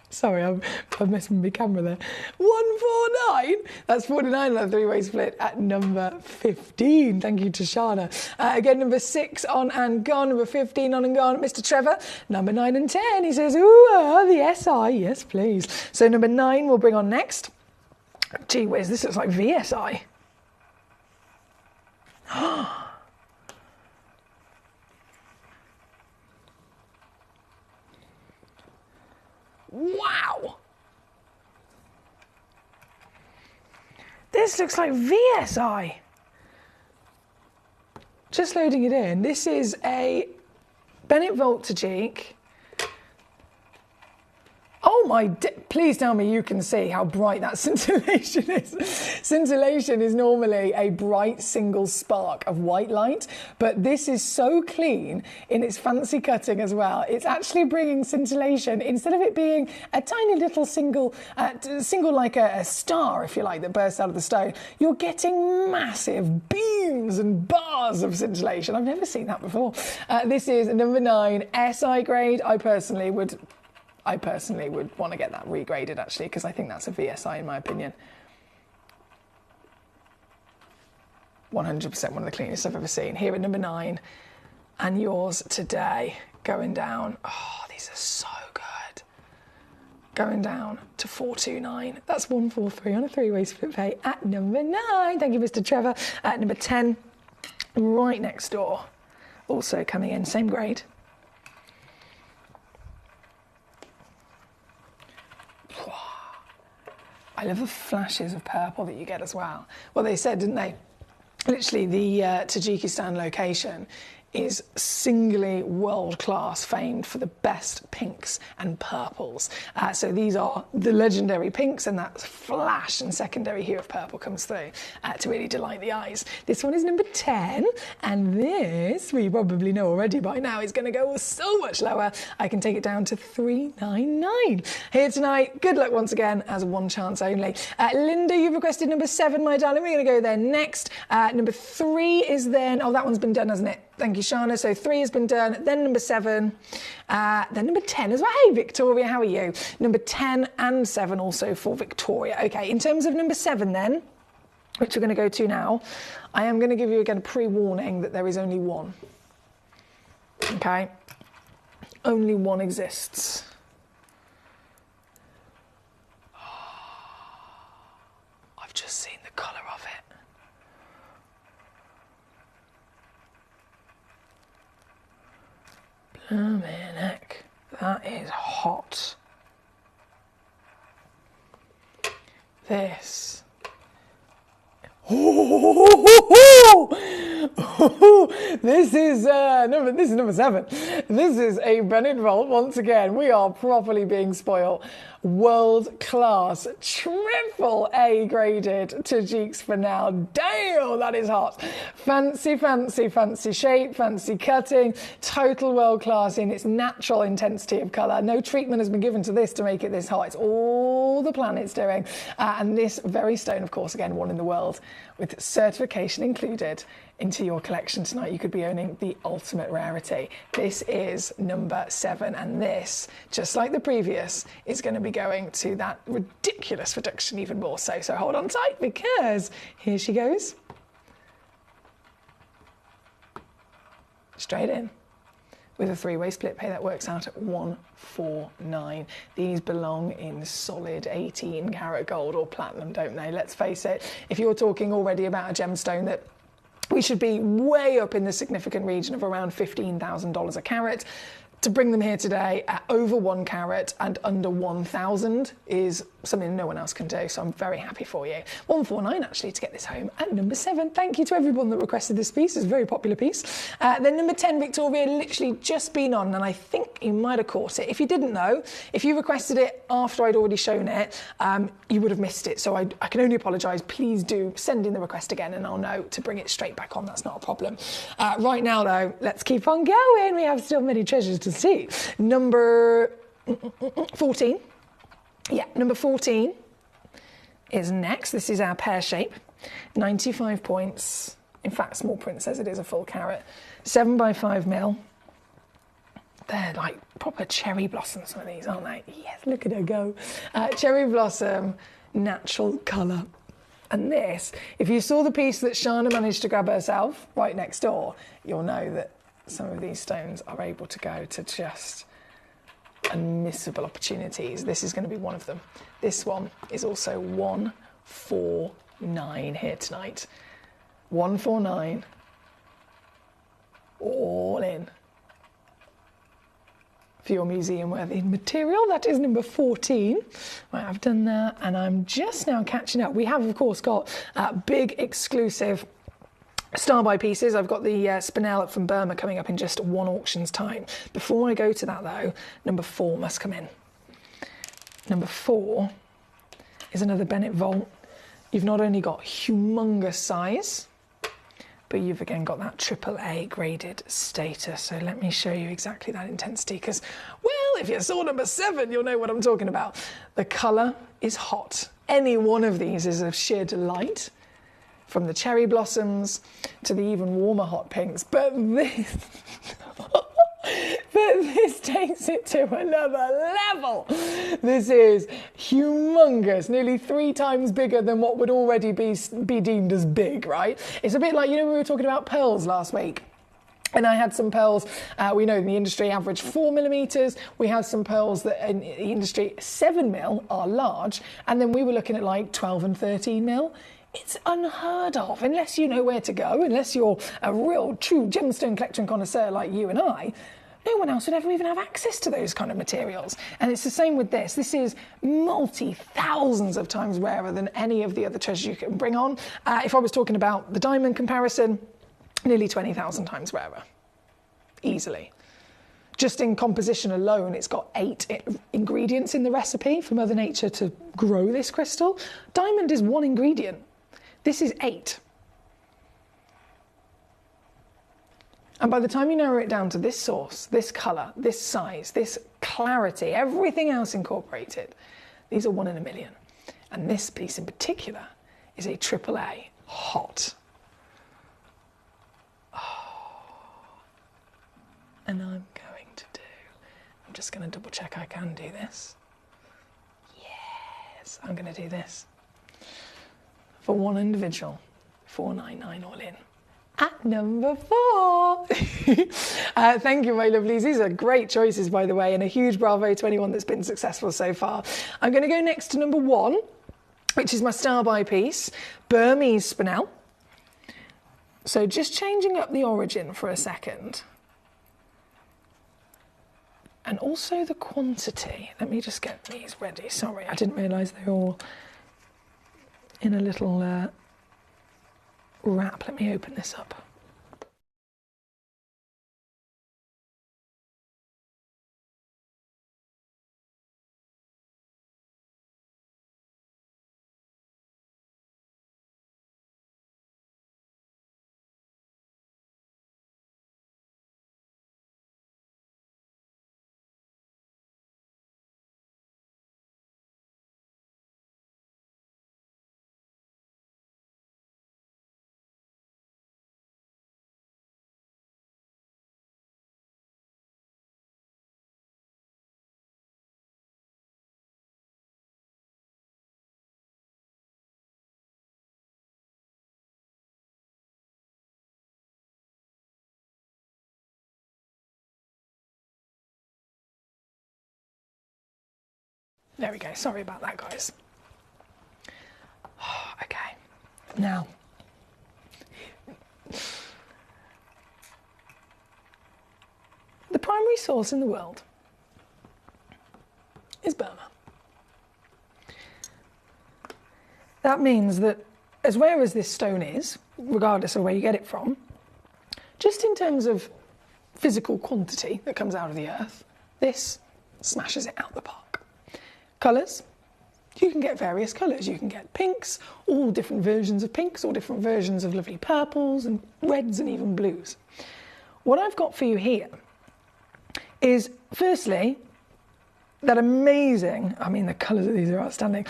Sorry, I'm messing with my camera there. 149. That's 49 on a 3-way split at number 15. Thank you to Shana. Again, number 6 on and gone. Number 15 on and gone. Mr. Trevor. Number 9 and 10. He says, ooh, the SI. Yes, please. So number 9 we'll bring on next. Gee whiz, this looks like VSI. Wow! This looks like VSI. Just loading it in. This is a Bennett Volt Tajik. Oh my, please tell me you can see how bright that scintillation is. Scintillation is normally a bright single spark of white light, but this is so clean in its fancy cutting as well. It's actually bringing scintillation, instead of it being a tiny little single like a star, if you like, that bursts out of the stone, you're getting massive beams and bars of scintillation. I've never seen that before. This is number 9, SI grade. I personally would want to get that regraded, actually, because I think that's a VSI in my opinion. 100% one of the cleanest I've ever seen. Here at number 9, and yours today, going down. Oh, these are so good. Going down to 429. That's 143 on a 3-way split pay at number 9. Thank you, Mr. Trevor. At number 10, right next door, also coming in, same grade. I love the flashes of purple that you get as well. Well, they said, didn't they? Literally, the Tajikistan location is singly world-class, famed for the best pinks and purples. So these are the legendary pinks, and that flash and secondary hue of purple comes through to really delight the eyes. This one is number 10, and this, we probably know already by now, is going to go so much lower. I can take it down to 399. Here tonight, good luck once again, as one chance only. Linda, you've requested number 7, my darling. We're going to go there next. Number 3 is then, oh, that one's been done, hasn't it? Thank you, Shana. So 3 has been done, then number 7, then number 10 as well. Hey, Victoria, how are you? Number 10 and 7 also for Victoria. Okay, in terms of number 7 then, which we're going to go to now, I am going to give you again a pre-warning that there is only one. Okay? Only one exists. I've just seen the colour of it. Blimey heck, that is hot. this. This is number 7. This is a Bennett Vault. Once again, we are properly being spoiled. World class, AAA graded Tajik's for now. Damn, that is hot. Fancy, fancy, fancy shape, fancy cutting. Total world class in its natural intensity of colour. No treatment has been given to this to make it this hot. It's all the planet's doing. And this very stone, of course, again, one in the world, with certification included into your collection tonight. You could be owning the ultimate rarity. This is number 7, and this, just like the previous, is going to be going to that ridiculous reduction even more so. So hold on tight, because here she goes. Straight in. With a 3-way split pay, that works out at 149. These belong in solid 18 karat gold or platinum, don't they? Let's face it, if you're talking already about a gemstone that we should be way up in the significant region of around $15,000 a carat, to bring them here today at over 1 carat and under 1,000 is something no one else can do, so I'm very happy for you. 149 actually to get this home at number 7. Thank you to everyone that requested this piece. It's a very popular piece. Then number 10, Victoria, literally just been on, and I think you might have caught it. If you didn't know, if you requested it after I'd already shown it, you would have missed it, so I can only apologise. Please do send in the request again and I'll know to bring it straight back on. That's not a problem. Right now though, let's keep on going. We have still many treasures to see. Number 14. Yeah, number 14 is next. This is our pear shape. 95 points. In fact, small print says it is a full carat. 7 by 5 mil. They're like proper cherry blossoms, some of these, aren't they? Yes, look at her go. Cherry blossom, natural colour. And this, if you saw the piece that Shana managed to grab herself right next door, you'll know that some of these stones are able to go to just unmissable opportunities. This is going to be one of them. This one is also 149 here tonight. 149. All in. For your museum-worthy material. That is number 14. Right, I've done that, and I'm just now catching up. We have, of course, got big exclusive Star-by pieces. I've got the spinel from Burma coming up in just one auction's time. Before I go to that, though, number 4 must come in. Number 4 is another Bennett Vault. You've not only got humongous size, but you've again got that AAA graded status. So let me show you exactly that intensity, because, well, if you saw number 7, you'll know what I'm talking about. The colour is hot. Any one of these is of sheer delight, from the cherry blossoms to the even warmer hot pinks. But this, takes it to another level. This is humongous, nearly 3 times bigger than what would already be deemed as big, right? It's a bit like, you know, we were talking about pearls last week. And I had some pearls, we know in the industry average 4 millimetres. We have some pearls that in the industry 7 mil are large. And then we were looking at like 12 and 13 mil. It's unheard of, unless you know where to go, unless you're a real true gemstone collector and connoisseur like you and I. No one else would ever even have access to those kind of materials. And it's the same with this. This is multi-thousands of times rarer than any of the other treasures you can bring on. If I was talking about the diamond comparison, nearly 20,000 times rarer. Easily. Just in composition alone, it's got 8 ingredients in the recipe for Mother Nature to grow this crystal. Diamond is 1 ingredient. This is 8. And by the time you narrow it down to this source, this colour, this size, this clarity, everything else incorporated, these are 1 in a million. And this piece in particular is a AAA hot. And I'm just going to double check I can do this. Yes, I'm going to do this. For one individual, 499 all in. At number 4. Thank you, my lovelies. These are great choices, by the way, and a huge bravo to anyone that's been successful so far. I'm going to go next to number 1, which is my Star-by piece, Burmese spinel. So just changing up the origin for a second. And also the quantity. Let me just get these ready. Sorry, I didn't realise they were all in a little wrap. Let me open this up. There we go. Sorry about that, guys. Okay. Now, the primary source in the world is Burma. That means that as rare as this stone is, regardless of where you get it from, just in terms of physical quantity that comes out of the earth, this smashes it out the park. Colours, you can get various colours. You can get pinks, all different versions of pinks, all different versions of lovely purples and reds and even blues. What I've got for you here is, firstly, that amazing, I mean the colours of these are outstanding,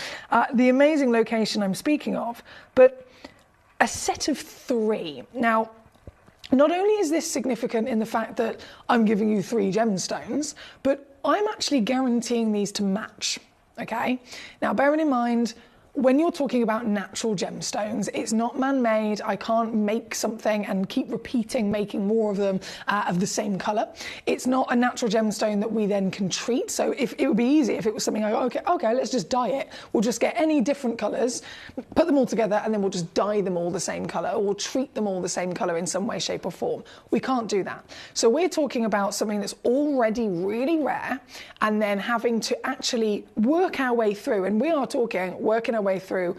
the amazing location I'm speaking of, but a set of 3. Now, not only is this significant in the fact that I'm giving you 3 gemstones, but I'm actually guaranteeing these to match. Okay, now bearing in mind, when you're talking about natural gemstones, it's not man-made. I can't make something and keep repeating making more of them of the same colour. It's not a natural gemstone that we then can treat. So if it would be easy if it was something like, okay, let's just dye it. We'll just get any different colours, put them all together, and then we'll just dye them all the same colour, or we'll treat them all the same colour in some way, shape or form. We can't do that. So we're talking about something that's already really rare, and then having to actually work our way through, and we are talking working our way through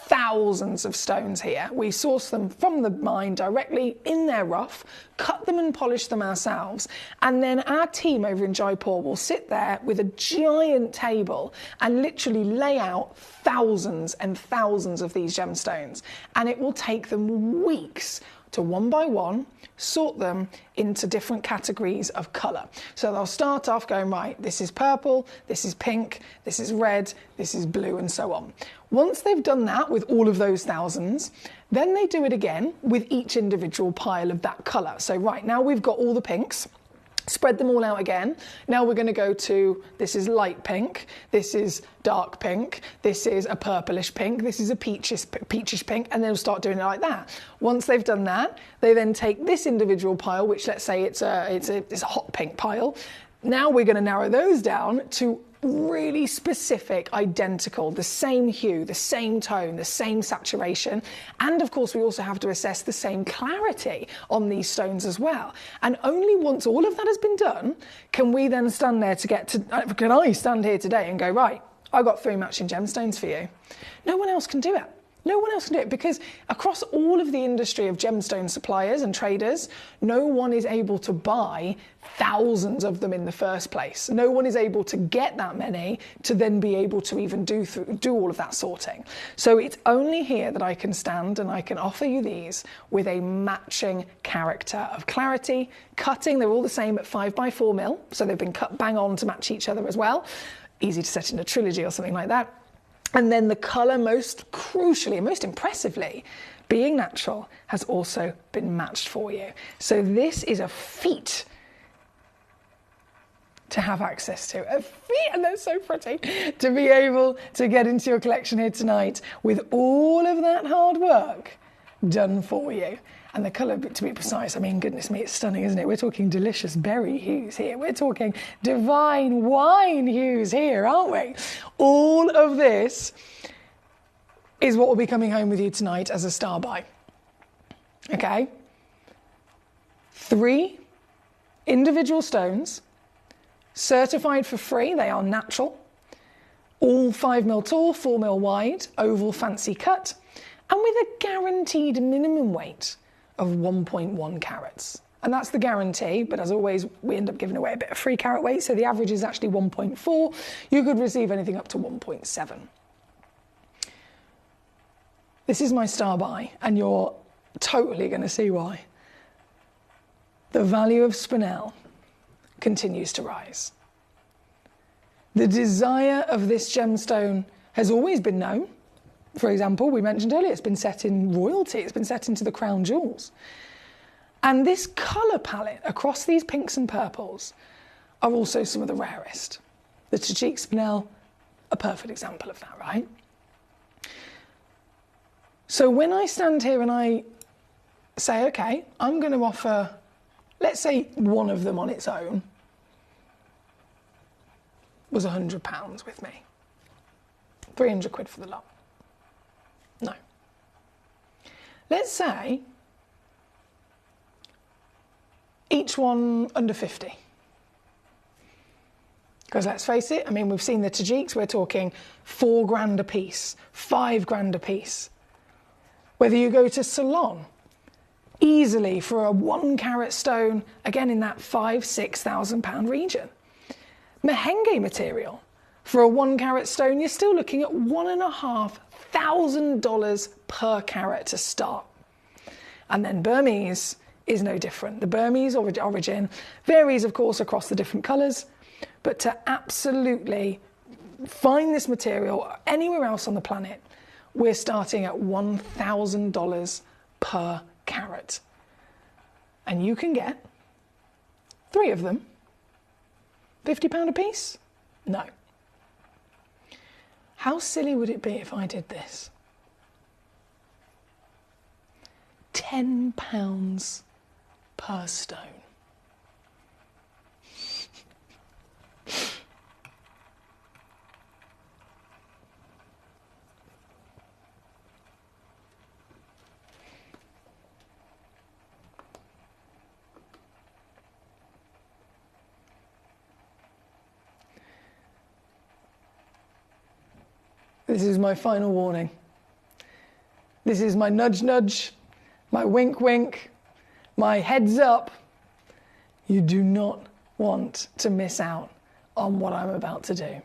thousands of stones here. We source them from the mine directly in their rough, cut them and polish them ourselves, and then our team over in Jaipur will sit there with a giant table and literally lay out thousands and thousands of these gemstones, and it will take them weeks to one by one sort them into different categories of colour. So they'll start off going, right, this is purple, this is pink, this is red, this is blue, and so on. Once they've done that with all of those thousands, then they do it again with each individual pile of that colour. So right, now we've got all the pinks. Spread them all out again. Now we're going to go to, this is light pink, this is dark pink, this is a purplish pink, this is a peachish pink, and they'll start doing it like that. Once they've done that, they then take this individual pile, which let's say it's a hot pink pile. Now we're going to narrow those down to really specific, identical, the same hue, the same tone, the same saturation. And of course, we also have to assess the same clarity on these stones as well. And only once all of that has been done, can we then stand there can I stand here today and go, right, I've got 3 matching gemstones for you. No one else can do it. No one else can do it, because across all of the industry of gemstone suppliers and traders, no one is able to buy thousands of them in the first place. No one is able to get that many to then be able to even do all of that sorting. So it's only here that I can stand and I can offer you these with a matching character of clarity. Cutting, they're all the same at 5x4 mil, so they've been cut bang on to match each other as well. Easy to set in a trilogy or something like that. And then the colour, most crucially, most impressively, being natural, has also been matched for you. So this is a feat to have access to, a feat, and they're so pretty, to be able to get into your collection here tonight with all of that hard work done for you. And the colour, to be precise, I mean, goodness me, it's stunning, isn't it? We're talking delicious berry hues here. We're talking divine wine hues here, aren't we? All of this is what will be coming home with you tonight as a star buy. Okay? 3 individual stones, certified for free. They are natural. All 5mm tall, 4mm wide, oval fancy cut, and with a guaranteed minimum weight of 1.1 carats. And that's the guarantee, but as always, we end up giving away a bit of free carat weight, so the average is actually 1.4. You could receive anything up to 1.7. This is my star buy, and you're totally going to see why. The value of spinel continues to rise. The desire of this gemstone has always been known. For example, we mentioned earlier, it's been set in royalty, it's been set into the crown jewels. And this colour palette across these pinks and purples are also some of the rarest. The Tajik spinel, a perfect example of that, right? So when I stand here and I say, okay, I'm going to offer, let's say one of them on its own was £100 with me. 300 quid for the lot. No. Let's say each one under 50. Because let's face it, I mean, we've seen the Tajiks, we're talking £4 a piece, £5 a piece. Whether you go to Ceylon, easily for a 1 carat stone, again in that £5,000–6,000 region. Mahenge material, for a 1 carat stone, you're still looking at $1,500 per carat to start. And then Burmese is no different. The Burmese origin varies, of course, across the different colours, but to absolutely find this material anywhere else on the planet, we're starting at $1,000 per carat. And you can get 3 of them. £50 a piece? No. How silly would it be if I did this? £10 per stone. This is my final warning. This is my nudge nudge, my wink wink, my heads up. You do not want to miss out on what I'm about to do.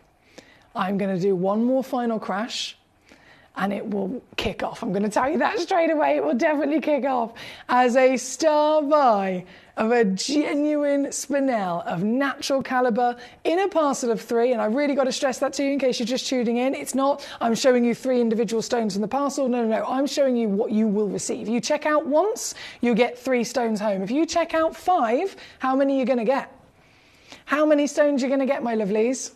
I'm going to do one more final crash and it will kick off. I'm going to tell you that straight away. It will definitely kick off as a star buy of a genuine spinel of natural calibre in a parcel of 3. And I really got to stress that to you in case you're just tuning in. It's not, I'm showing you 3 individual stones in the parcel. No, no, no. I'm showing you what you will receive. You check out once, you get 3 stones home. If you check out 5, how many are you going to get? How many stones are you going to get, my lovelies?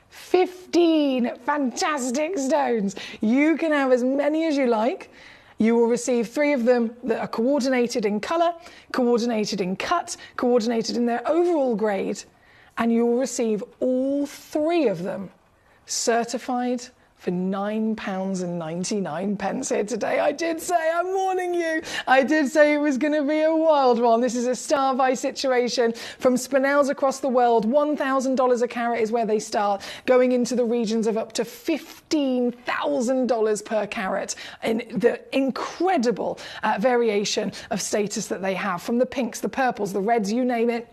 15 fantastic stones. You can have as many as you like. You will receive 3 of them that are coordinated in colour, coordinated in cut, coordinated in their overall grade, and you will receive all 3 of them certified for £9.99 here today. I did say, I'm warning you, I did say it was going to be a wild one. This is a star buy situation from spinels across the world. $1,000 a carat is where they start, going into the regions of up to $15,000 per carat in the incredible variation of status that they have, from the pinks, the purples, the reds, you name it.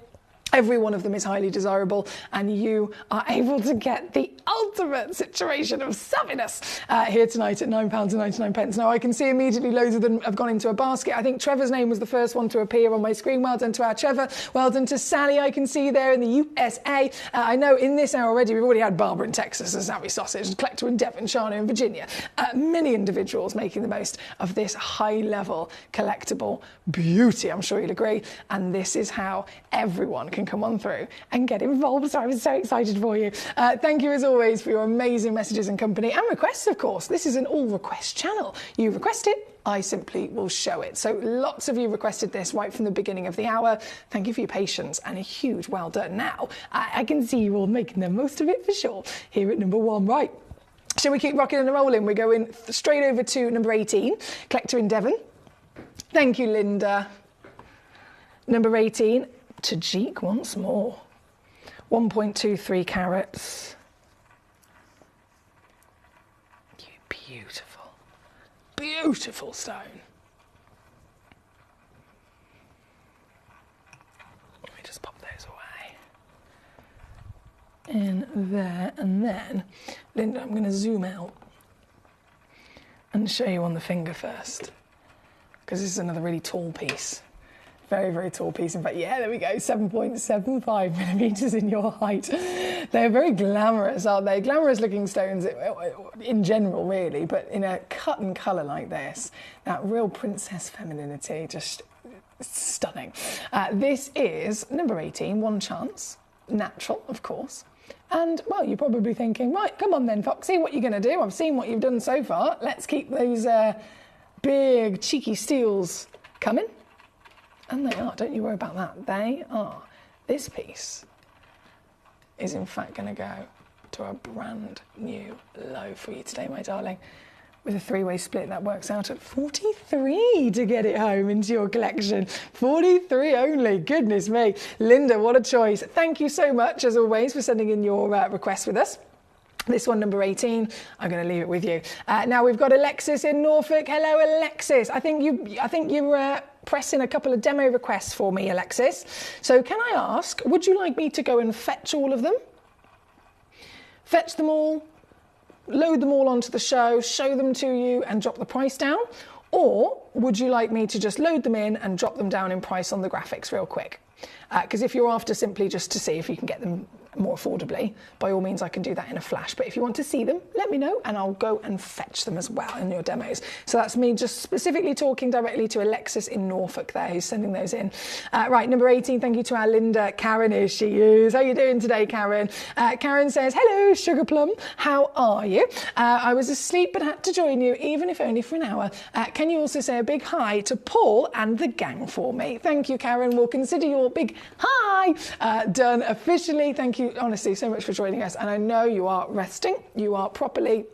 Every one of them is highly desirable, and you are able to get the ultimate situation of savviness here tonight at £9.99. Now, I can see immediately loads of them have gone into a basket. I think Trevor's name was the first one to appear on my screen. Well done to our Trevor. Well done to Sally, I can see there in the USA. I know in this hour already, we've already had Barbara in Texas and Sammy Sausage, Collector in Devon, Shana in Virginia. Many individuals making the most of this high-level collectible beauty, I'm sure you'll agree. And this is how everyone can come on through and get involved. So I'm so excited for you. Thank you as always for your amazing messages and company and requests, of course. This is an all request channel. You request it, I simply will show it. So lots of you requested this right from the beginning of the hour. Thank you for your patience and a huge well done. Now I can see you all making the most of it for sure here at number 1. Right, shall we keep rocking and rolling? We're going straight over to number 18, Collector in Devon. Thank you, Linda. Number 18, Tajik once more. 1.23 carats. beautiful, beautiful stone. Let me just pop those away. In there, and then, Linda, I'm going to zoom out and show you on the finger first, because this is another really tall piece. Very, very tall piece. In fact, yeah, there we go, 7.75 millimetres in your height. They're very glamorous, aren't they? Glamorous looking stones in general, really, but in a cut and colour like this, that real princess femininity, just stunning. This is number 18, One Chance, natural, of course. And, well, you're probably thinking, right, come on then, Foxy, what are you going to do? I've seen what you've done so far. Let's keep those big, cheeky steals coming. And they are, don't you worry about that. They are. This piece is, in fact, going to go to a brand new low for you today, my darling. With a three-way split, that works out at 43 to get it home into your collection. 43 only, goodness me. Linda, what a choice. Thank you so much, as always, for sending in your request with us. This one, number 18, I'm going to leave it with you. Now we've got Alexis in Norfolk. Hello, Alexis. I think you're pressing a couple of demo requests for me, Alexis. So can I ask, would you like me to go and fetch all of them? Fetch them all? Load them all onto the show them to you and drop the price down? Or would you like me to just load them in and drop them down in price on the graphics real quick? Because if you're after simply just to see if you can get them more affordably, by all means I can do that in a flash. But if you want to see them, let me know and I'll go and fetch them as well in your demos. So that's me just specifically talking directly to Alexis in Norfolk there, who's sending those in. Right, number 18, thank you to our Linda. Karen, here she is. How are you doing today, Karen? Karen says, hello, Sugar Plum. How are you? I was asleep but had to join you, even if only for an hour. Can you also say a big hi to Paul and the gang for me? Thank you, Karen. We'll consider your big hi done officially. Thank you, honestly, so much for joining us. And I know you are resting. You are properly,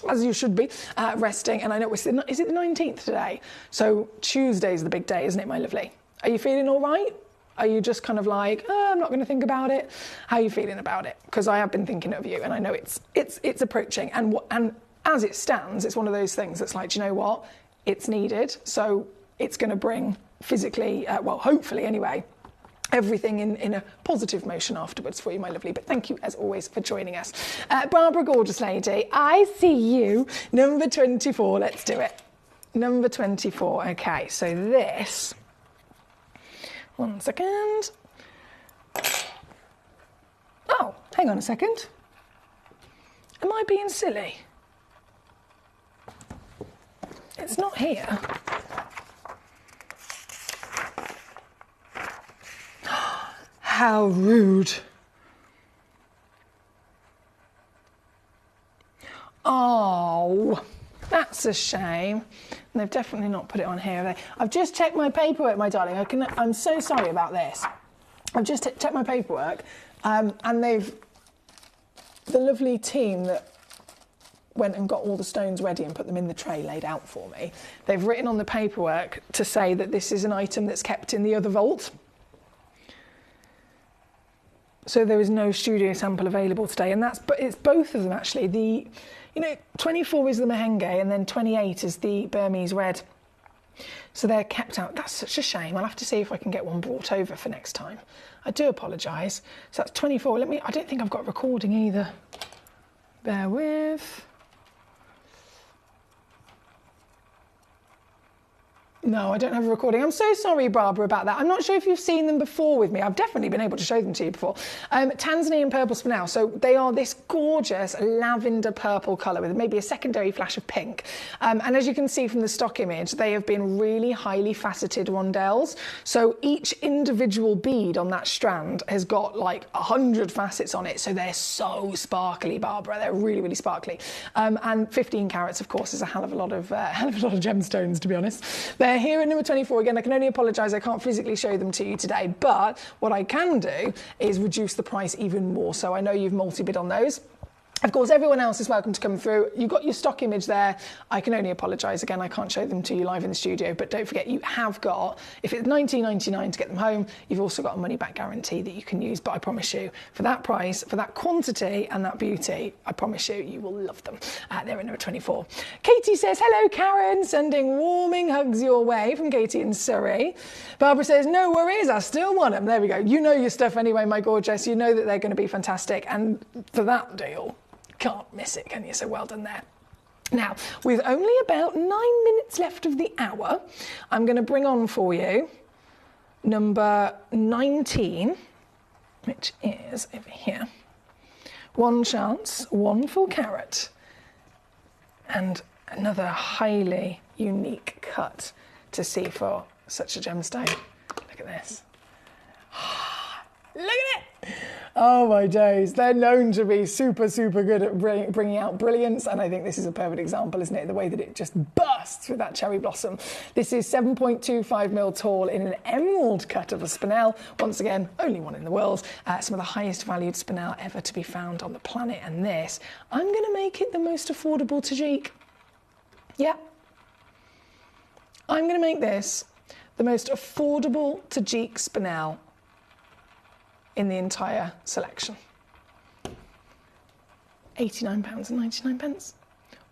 as you should be, resting. And I know, is it the 19th today? So Tuesday's the big day, isn't it, my lovely? Are you feeling all right? Are you just kind of like, oh, I'm not going to think about it? How are you feeling about it? Because I have been thinking of you, and I know it's approaching. And as it stands, it's one of those things that's like, do you know what? It's needed. So it's going to bring physically, well, hopefully anyway, everything in a positive motion afterwards for you, my lovely. But thank you, as always, for joining us. Barbara, gorgeous lady, I see you. Number 24, let's do it. Number 24, okay, so this, one second. Oh, hang on a second. Am I being silly? It's not here. How rude. Oh, that's a shame. And they've definitely not put it on here, have they? I've just checked my paperwork, my darling. I'm so sorry about this. I've just checked my paperwork, and the lovely team that went and got all the stones ready and put them in the tray laid out for me, they've written on the paperwork to say that this is an item that's kept in the other vault. So there is no studio sample available today, and it's both of them actually. 24 is the Mahenge, and then 28 is the Burmese red. So they're kept out. That's such a shame. I'll have to see if I can get one brought over for next time. I do apologise. So that's 24. I don't think I've got recording either. Bear with. No, I don't have a recording. I'm so sorry, Barbara, about that. I'm not sure if you've seen them before with me. I've definitely been able to show them to you before. Tanzanian Purple Spinel. So they are this gorgeous lavender purple colour with maybe a secondary flash of pink. And as you can see from the stock image, they have been really highly faceted rondelles. So each individual bead on that strand has got like 100 facets on it. So they're so sparkly, Barbara. They're really, really sparkly. And 15 carats, of course, is a hell of a lot of gemstones, to be honest. They're here at number 24. Again, I can only apologise, I can't physically show them to you today, but what I can do is reduce the price even more. So I know you've multi-bid on those. Of course, everyone else is welcome to come through. You've got your stock image there. I can only apologise again, I can't show them to you live in the studio, but don't forget you have got, if it's $19.99 to get them home, you've also got a money back guarantee that you can use. But I promise you, for that price, for that quantity and that beauty, I promise you, you will love them. They're at number 24. Katie says, hello Karen, sending warming hugs your way from Katie in Surrey. Barbara says, no worries, I still want them. There we go. You know your stuff anyway, my gorgeous. You know that they're going to be fantastic. And for that deal, can't miss it, can you? So well done there. Now, with only about 9 minutes left of the hour, I'm going to bring on for you number 19, which is over here. One chance, one full carat, and another highly unique cut to see for such a gemstone. Look at this. Look at it! Oh my days, they're known to be super good at bringing out brilliance, and I think this is a perfect example, isn't it? The way that it just bursts with that cherry blossom. This is 7.25mm tall in an emerald cut of a spinel. Once again, only one in the world. Some of the highest valued spinel ever to be found on the planet, and this, I'm going to make it the most affordable Tajik. Yeah. I'm going to make this the most affordable Tajik spinel in the entire selection. £89.99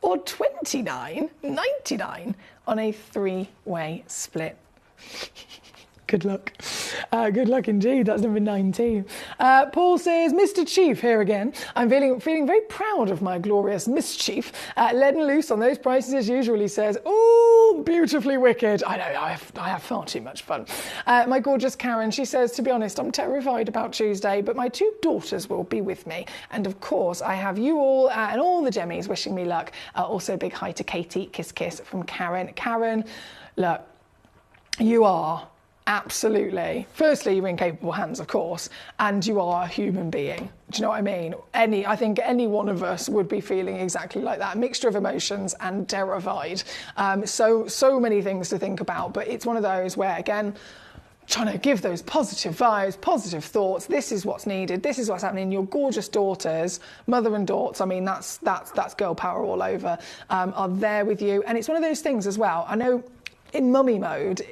or £29.99 on a 3-way split. Good luck. Good luck indeed. That's number 19. Paul says, Mr. Chief, here again. I'm feeling very proud of my glorious mischief. Let and loose on those prices as usual, he says. Oh, beautifully wicked. I know, I have far too much fun. My gorgeous Karen, she says, to be honest, I'm terrified about Tuesday, but my 2 daughters will be with me. And of course, I have you all and all the Gemmies wishing me luck. Also, a big hi to Katie. Kiss, kiss from Karen. Karen, look, you are absolutely. Firstly, you're in capable hands, of course, and you are a human being. Do you know what I mean? I think any one of us would be feeling exactly like that. A mixture of emotions and terrified. So many things to think about, but it's one of those where, again, trying to give those positive vibes, positive thoughts. This is what's needed. This is what's happening. Your gorgeous daughters, mother and daughters, I mean, that's girl power all over, are there with you. And it's one of those things as well. I know in mummy mode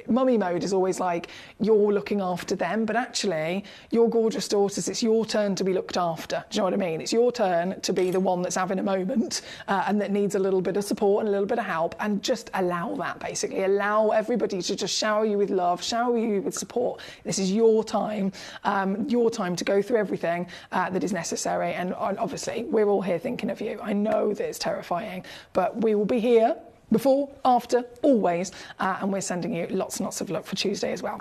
is always like you're looking after them, but actually your gorgeous daughters, it's your turn to be looked after. Do you know what I mean? It's your turn to be the one that's having a moment and that needs a little bit of support and a little bit of help, and just allow that, basically. Allow everybody to just shower you with love, shower you with support. This is your time to go through everything that is necessary. And obviously we're all here thinking of you. I know that it's terrifying, but we will be here before, after, always, and we're sending you lots and lots of luck for Tuesday as well.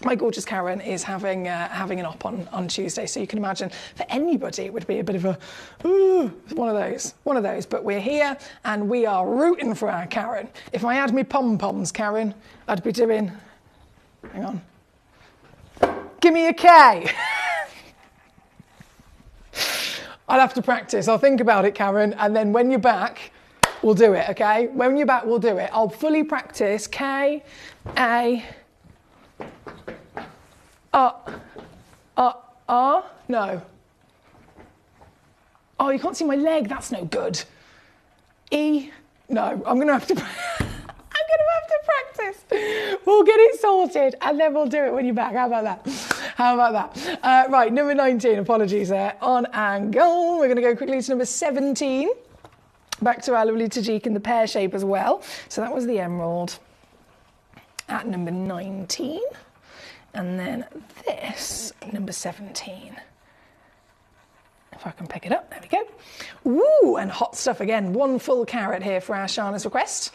My gorgeous Karen is having an op on Tuesday, so you can imagine for anybody it would be a bit of a one of those. But we're here and we are rooting for our Karen. If I had me pom-poms, Karen, I'd be doing, hang on, give me a K. I'll have to practice. I'll think about it, Karen, and then when you're back, we'll do it, okay? When you're back, we'll do it. I'll fully practice K, A, R, no. Oh, you can't see my leg, that's no good. E, no, I'm gonna have to practice. We'll get it sorted and then we'll do it when you're back. How about that? Right, number 19, apologies there, on and go. We're gonna go quickly to number 17. Back to our lovely Tajik in the pear shape as well. So that was the emerald at number 19. And then this, number 17. If I can pick it up, there we go. Woo, and hot stuff again. 1 full carat here for our Shana's request.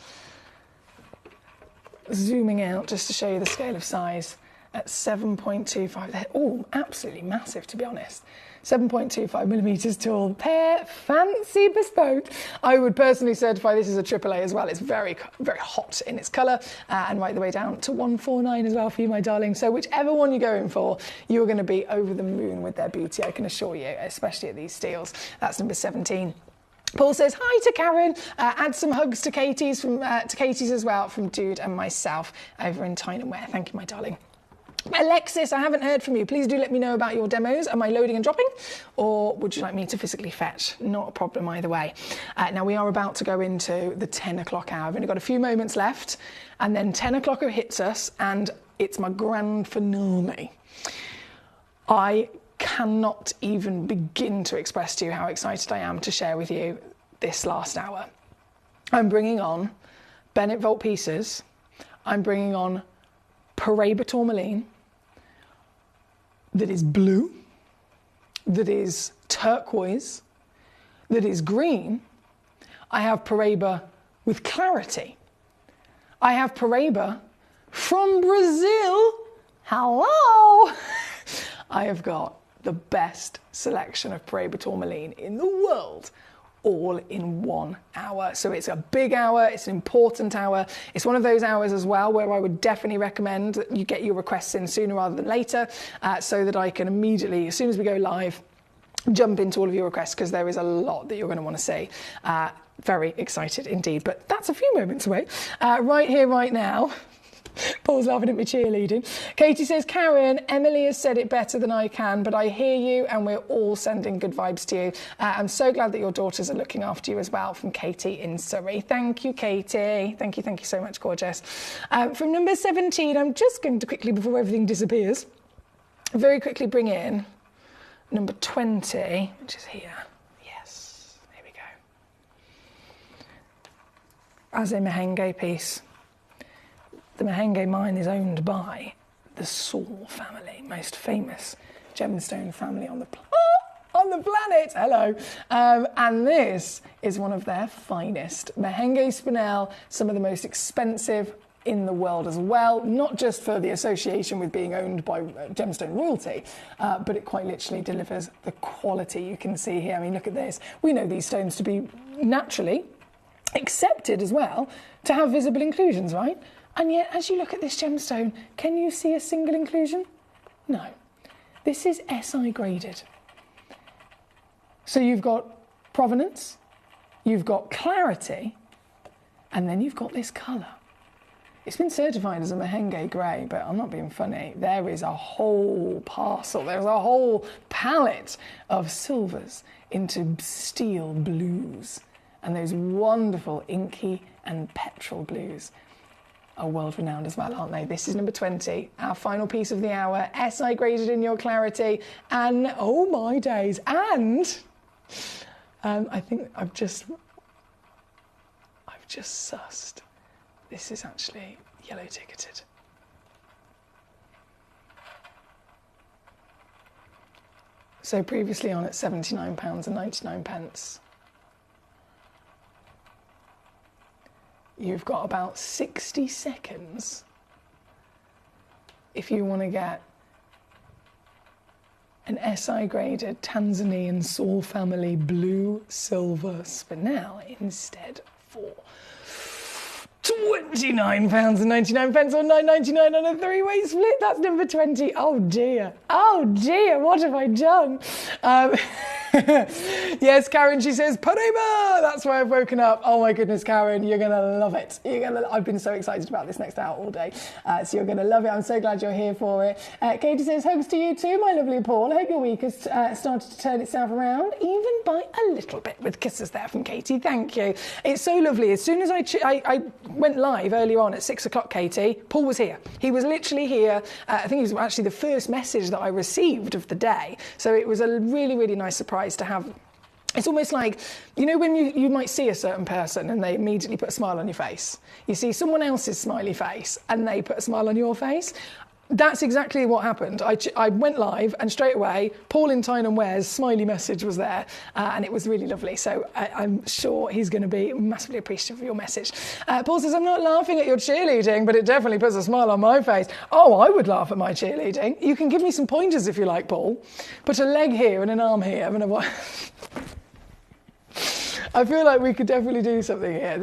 Zooming out just to show you the scale of size at 7.25. They're all absolutely massive, to be honest. 7.25mm tall, pear, fancy bespoke. I would personally certify this as a AAA as well. It's very, very hot in its colour, and right the way down to 149 as well for you, my darling. So whichever one you're going for, you're going to be over the moon with their beauty, I can assure you, especially at these steels. That's number 17. Paul says, hi to Karen, add some hugs to Katie's as well from Dude and myself over in Tyne and Wear. Thank you, my darling. Alexis, I haven't heard from you. Please do let me know about your demos. Am I loading and dropping? Or would you like me to physically fetch? Not a problem either way. Now we are about to go into the 10 o'clock hour. I've only got a few moments left, and then 10 o'clock hits us, and it's my grand finale. I cannot even begin to express to you how excited I am to share with you this last hour. I'm bringing on Bennett Vault pieces. I'm bringing on Paraiba tourmaline that is blue, that is turquoise, that is green. I have Paraiba with clarity. I have Paraiba from Brazil. Hello! I have got the best selection of Paraiba tourmaline in the world, all in 1 hour. So it's a big hour, it's an important hour. It's one of those hours as well where I would definitely recommend that you get your requests in sooner rather than later, so that I can immediately, as soon as we go live, jump into all of your requests, because there is a lot that you're going to want to see. Very excited indeed, but that's a few moments away. Right here, right now. Paul's laughing at me cheerleading. Katie says, Karen, Emily has said it better than I can, but I hear you and we're all sending good vibes to you. I'm so glad that your daughters are looking after you as well, from Katie in Surrey. Thank you, Katie. Thank you so much, gorgeous. From number 17, I'm just going to quickly, before everything disappears, very quickly bring in number 20, which is here. Yes, here we go. As a Mahenge piece. The Mahenge mine is owned by the Saul family, most famous gemstone family on the planet. Hello. And this is one of their finest. Mahenge Spinel, some of the most expensive in the world as well, not just for the association with being owned by gemstone royalty, but it quite literally delivers the quality you can see here. I mean, look at this. We know these stones to be naturally accepted as well to have visible inclusions, right? And yet, as you look at this gemstone, can you see a single inclusion? No. This is SI graded. So you've got provenance, you've got clarity, and then you've got this colour. It's been certified as a Mahenge grey, but I'm not being funny. There is a whole parcel, there's a whole palette of silvers into steel blues, and those wonderful inky and petrol blues are world-renowned as well, aren't they? This is number 20, our final piece of the hour, SI graded in your clarity, and oh my days, and I think I've just sussed. This is actually yellow ticketed. So previously on at £79.99. You've got about 60 seconds if you want to get an SI graded Tanzanian Saul family blue silver spinel instead for £29.99 or £9.99 on a three-way split. That's number 20. Oh dear, what have I done? Yes, Karen, she says, Paraiba! That's why I've woken up. Oh my goodness, Karen, you're going to love it. I've been so excited about this next hour all day. So you're going to love it. I'm so glad you're here for it. Katie says, hugs to you too, my lovely Paul. I hope your week has started to turn itself around, even by a little bit, with kisses there from Katie. Thank you. It's so lovely. As soon as I went live earlier on at 6 o'clock, Katie, Paul was here. He was literally here. I think it was actually the first message that I received of the day. So it was a really, really nice surprise to have. It's almost like, you know, when you might see a certain person and they immediately put a smile on your face. You see someone else's smiley face and they put a smile on your face. That's exactly what happened. I went live and straight away, Paul in Tyne and Ware's smiley message was there, and it was really lovely. So I'm sure he's going to be massively appreciative of your message. Paul says, I'm not laughing at your cheerleading, but it definitely puts a smile on my face. Oh, I would laugh at my cheerleading. You can give me some pointers if you like, Paul. Put a leg here and an arm here. I feel like we could definitely do something here.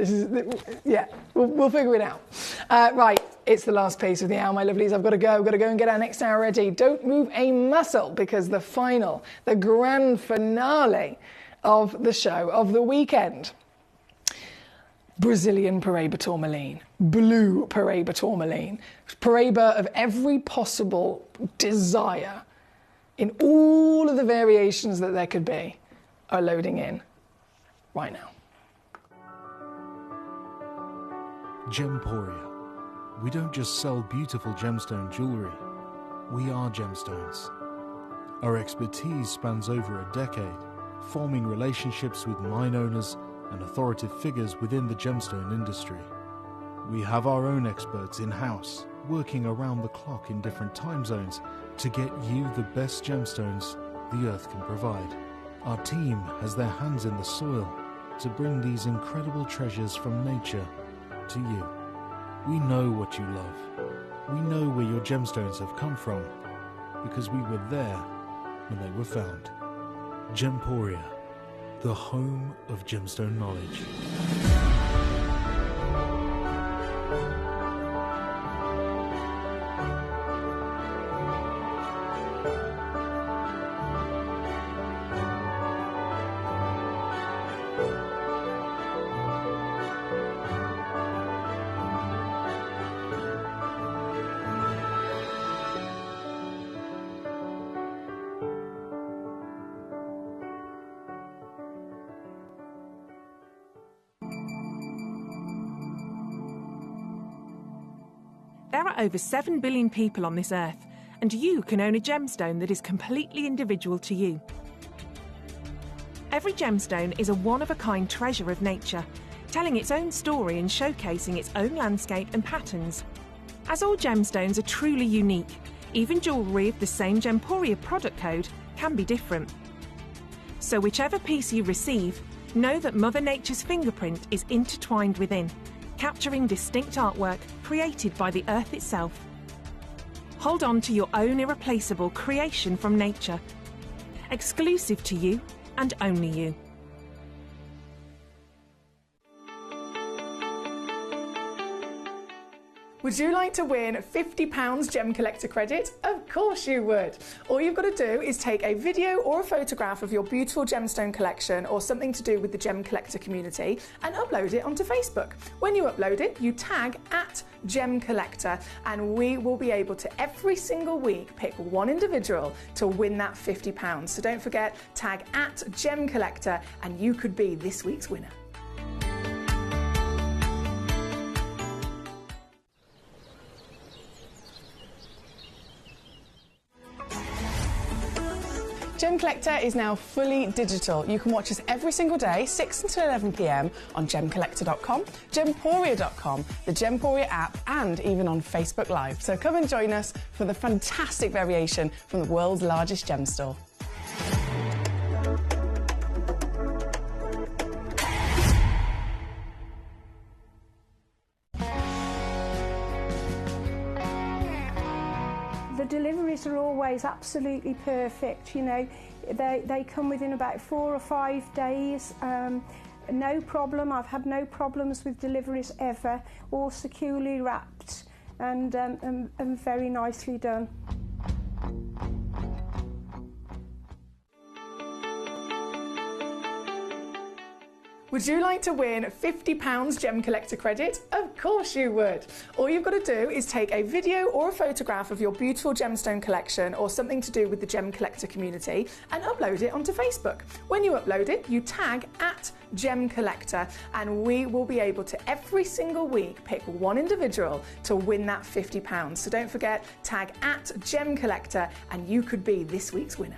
We'll figure it out. Right, it's the last piece of the hour, my lovelies. I've got to go and get our next hour ready. Don't move a muscle, because the grand finale of the show, of the weekend, Brazilian Paraiba tourmaline, blue Paraiba tourmaline, Paraiba of every possible desire in all of the variations that there could be are loading in right now. Gemporia. We don't just sell beautiful gemstone jewellery, we are gemstones. Our expertise spans over a decade, forming relationships with mine owners and authoritative figures within the gemstone industry. We have our own experts in-house, working around the clock in different time zones to get you the best gemstones the earth can provide. Our team has their hands in the soil to bring these incredible treasures from nature to you. We know what you love. We know where your gemstones have come from because we were there when they were found. Gemporia, the home of gemstone knowledge. There are over 7 billion people on this earth, and you can own a gemstone that is completely individual to you. Every gemstone is a one-of-a-kind treasure of nature, telling its own story and showcasing its own landscape and patterns. As all gemstones are truly unique, even jewellery of the same Gemporia product code can be different. So whichever piece you receive, know that Mother Nature's fingerprint is intertwined within, capturing distinct artwork created by the earth itself. Hold on to your own irreplaceable creation from nature, exclusive to you and only you. Would you like to win £50 Gemcollector credit? Of course you would. All you've got to do is take a video or a photograph of your beautiful gemstone collection or something to do with the Gemcollector community and upload it onto Facebook. When you upload it, you tag @Gemcollector and we will be able to every single week pick one individual to win that £50. So don't forget, tag @Gemcollector and you could be this week's winner. Gemcollector is now fully digital. You can watch us every single day, 6 until 11 p.m. on gemcollector.com, gemporia.com, the Gemporia app, and even on Facebook Live. So come and join us for the fantastic variation from the world's largest gem store. The deliveries are always absolutely perfect, you know. They come within about 4 or 5 days. No problem. I've had no problems with deliveries ever. All securely wrapped and very nicely done. Would you like to win £50 Gemcollector credit? Of course you would. All you've got to do is take a video or a photograph of your beautiful gemstone collection or something to do with the Gemcollector community and upload it onto Facebook. When you upload it, you tag @Gemcollector and we will be able to every single week pick one individual to win that £50. So don't forget, tag @Gemcollector and you could be this week's winner.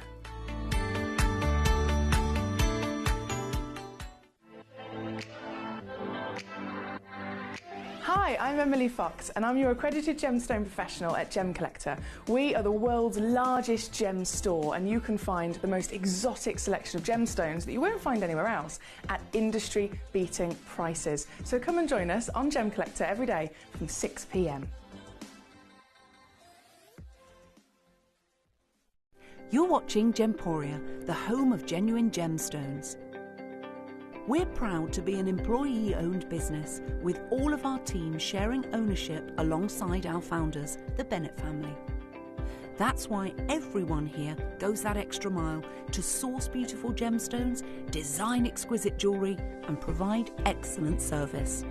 Hi, I'm Emily Fox and I'm your accredited gemstone professional at Gemcollector. We are the world's largest gem store and you can find the most exotic selection of gemstones that you won't find anywhere else at industry-beating prices. So come and join us on Gemcollector every day from 6 p.m. You're watching Gemporia, the home of genuine gemstones. We're proud to be an employee-owned business with all of our team sharing ownership alongside our founders, the Bennett family. That's why everyone here goes that extra mile to source beautiful gemstones, design exquisite jewellery and provide excellent service.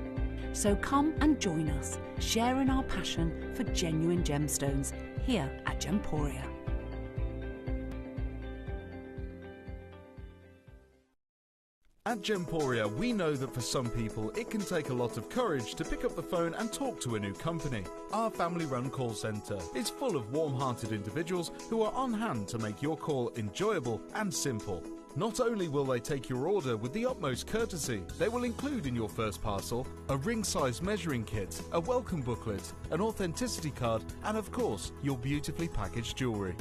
So come and join us, share in our passion for genuine gemstones here at Gemporia. At Gemporia, we know that for some people it can take a lot of courage to pick up the phone and talk to a new company. Our family-run call centre is full of warm-hearted individuals who are on hand to make your call enjoyable and simple. Not only will they take your order with the utmost courtesy, they will include in your first parcel a ring-size measuring kit, a welcome booklet, an authenticity card, and of course, your beautifully packaged jewellery.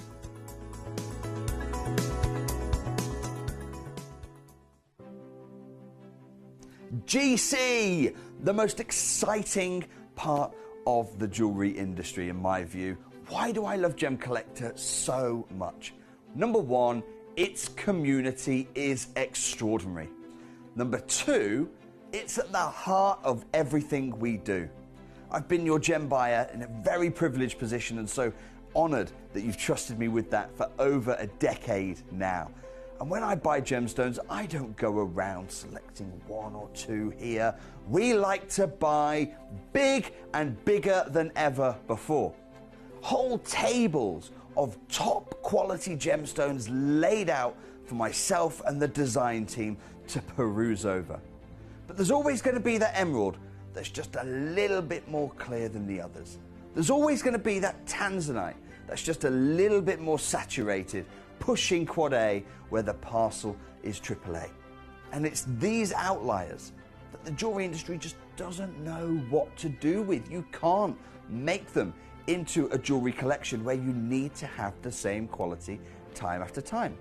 GC, the most exciting part of the jewellery industry in my view. Why do I love Gemcollector so much? Number one, its community is extraordinary. Number two, it's at the heart of everything we do. I've been your gem buyer in a very privileged position and so honoured that you've trusted me with that for over a decade now. And when I buy gemstones, I don't go around selecting one or two here. We like to buy big and bigger than ever before. Whole tables of top quality gemstones laid out for myself and the design team to peruse over. But there's always going to be that emerald that's just a little bit more clear than the others. There's always going to be that tanzanite that's just a little bit more saturated, pushing quad A where the parcel is AAA. And it's these outliers that the jewellery industry just doesn't know what to do with. You can't make them into a jewellery collection where you need to have the same quality time after time.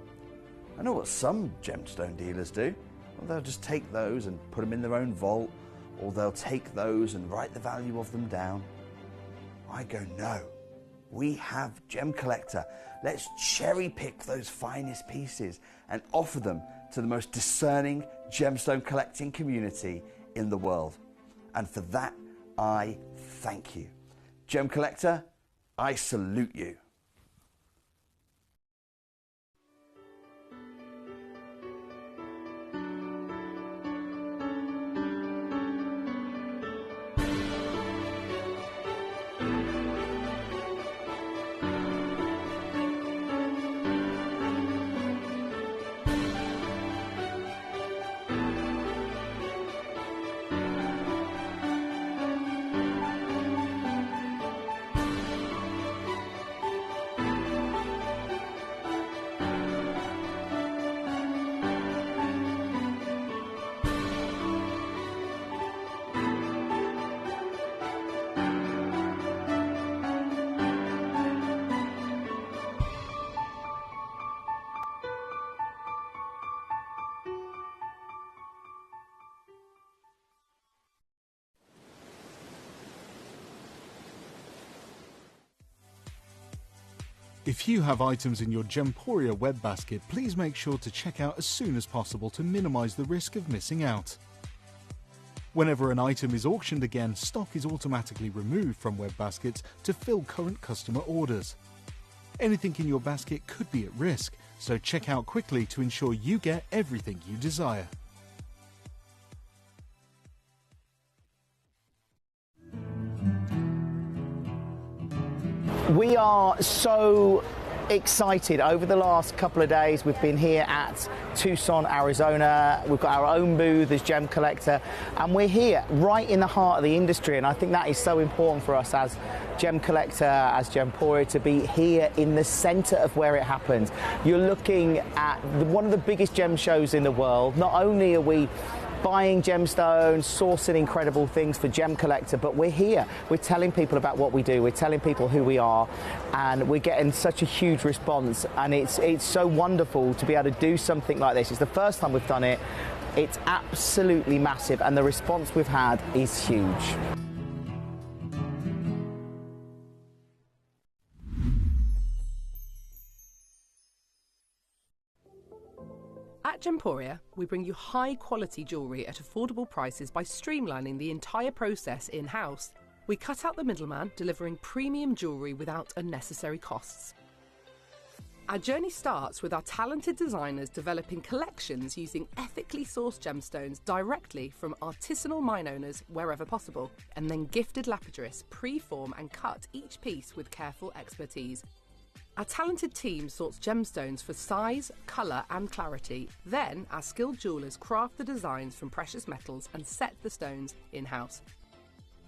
I know what some gemstone dealers do. Well, they'll just take those and put them in their own vault, or they'll take those and write the value of them down. I go, no. We have Gemcollector. Let's cherry pick those finest pieces and offer them to the most discerning gemstone collecting community in the world. And for that, I thank you. Gemcollector, I salute you. If you have items in your Gemporia web basket, please make sure to check out as soon as possible to minimise the risk of missing out. Whenever an item is auctioned again, stock is automatically removed from web baskets to fill current customer orders. Anything in your basket could be at risk, so check out quickly to ensure you get everything you desire. We are so excited. Over the last couple of days, we've been here at Tucson, Arizona. We've got our own booth as Gemcollector, and we're here right in the heart of the industry. And I think that is so important for us as Gemcollector, as Gemporia, to be here in the centre of where it happens. You're looking at one of the biggest gem shows in the world. Not only are we buying gemstones, sourcing incredible things for Gemcollector, but we're here. We're telling people about what we do. We're telling people who we are, and we're getting such a huge response. And it's so wonderful to be able to do something like this. It's the first time we've done it. It's absolutely massive, and the response we've had is huge. At Gemporia, we bring you high-quality jewellery at affordable prices by streamlining the entire process in-house. We cut out the middleman, delivering premium jewellery without unnecessary costs. Our journey starts with our talented designers developing collections using ethically sourced gemstones directly from artisanal mine owners wherever possible, and then gifted lapidarists pre-form and cut each piece with careful expertise. Our talented team sorts gemstones for size, colour and clarity. Then our skilled jewellers craft the designs from precious metals and set the stones in-house.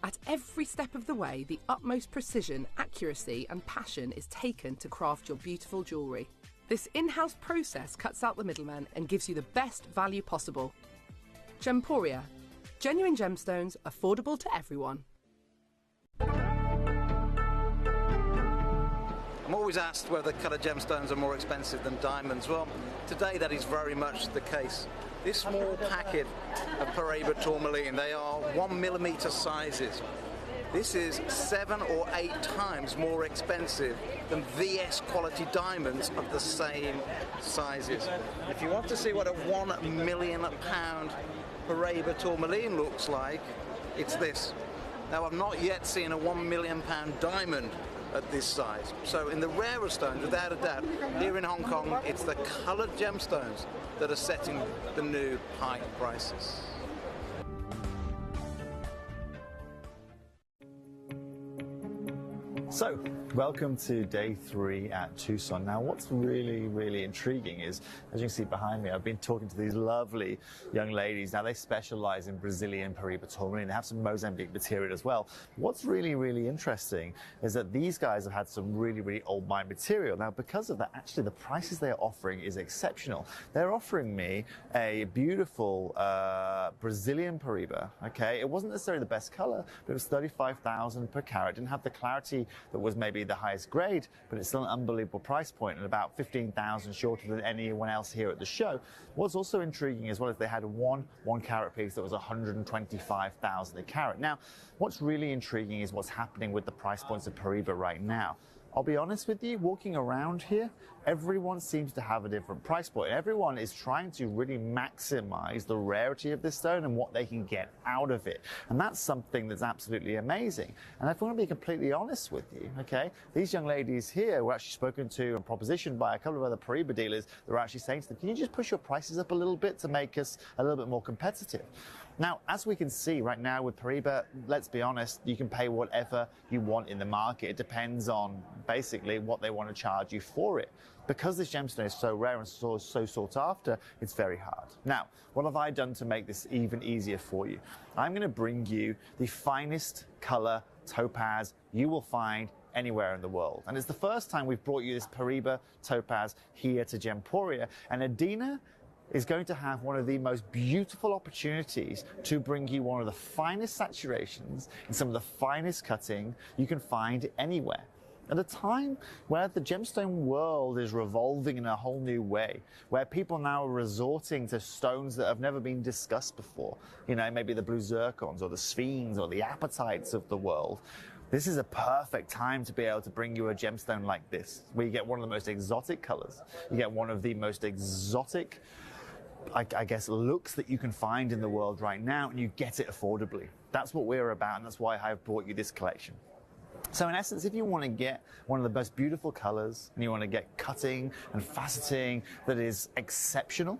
At every step of the way, the utmost precision, accuracy and passion is taken to craft your beautiful jewellery. This in-house process cuts out the middleman and gives you the best value possible. Gemporia. Genuine gemstones, affordable to everyone. I'm always asked whether coloured gemstones are more expensive than diamonds. Well, today that is very much the case. This small packet of Paraiba tourmaline, they are 1mm sizes. This is 7 or 8 times more expensive than VS quality diamonds of the same sizes. If you want to see what a £1 million Paraiba tourmaline looks like, it's this. Now, I've not yet seen a £1 million diamond at this size. So in the rarer stones, without a doubt, here in Hong Kong, it's the coloured gemstones that are setting the new high prices. So, welcome to day 3 at Tucson. Now, what's really intriguing is, as you can see behind me, I've been talking to these lovely young ladies. Now, they specialize in Brazilian Paraiba tourmaline. They have some Mozambique material as well. What's really interesting is that these guys have had some really old mine material. Now, because of that, actually, the prices they're offering is exceptional. They're offering me a beautiful Brazilian Paraiba, okay? It wasn't necessarily the best color, but it was 35,000 per carat. Didn't have the clarity that was maybe the highest grade, but it's still an unbelievable price point and about 15,000 shorter than anyone else here at the show. What's also intriguing as well is they had one carat piece that was 125,000 a carat. Now, what's really intriguing is what's happening with the price points of Paraiba right now. I'll be honest with you, walking around here, everyone seems to have a different price point. Everyone is trying to really maximize the rarity of this stone and what they can get out of it. And that's something that's absolutely amazing. And I want to be completely honest with you, okay? These young ladies here were actually spoken to and propositioned by a couple of other Paraiba dealers that were actually saying to them, can you just push your prices up a little bit to make us a little bit more competitive? Now, as we can see right now with Paraiba, let's be honest, you can pay whatever you want in the market. It depends on basically what they want to charge you for it. Because this gemstone is so rare and so sought after, it's very hard. Now, what have I done to make this even easier for you? I'm going to bring you the finest color topaz you will find anywhere in the world. And it's the first time we've brought you this Paraiba topaz here to Gemporia. And Adina is going to have one of the most beautiful opportunities to bring you one of the finest saturations and some of the finest cutting you can find anywhere. At a time where the gemstone world is revolving in a whole new way, where people now are resorting to stones that have never been discussed before, you know, maybe the blue zircons or the sphenes or the apatites of the world, this is a perfect time to be able to bring you a gemstone like this, where you get one of the most exotic colors, you get one of the most exotic, I guess, looks that you can find in the world right now, and you get it affordably. That's what we're about, and that's why I've brought you this collection. So in essence, if you want to get one of the most beautiful colors and you want to get cutting and faceting that is exceptional,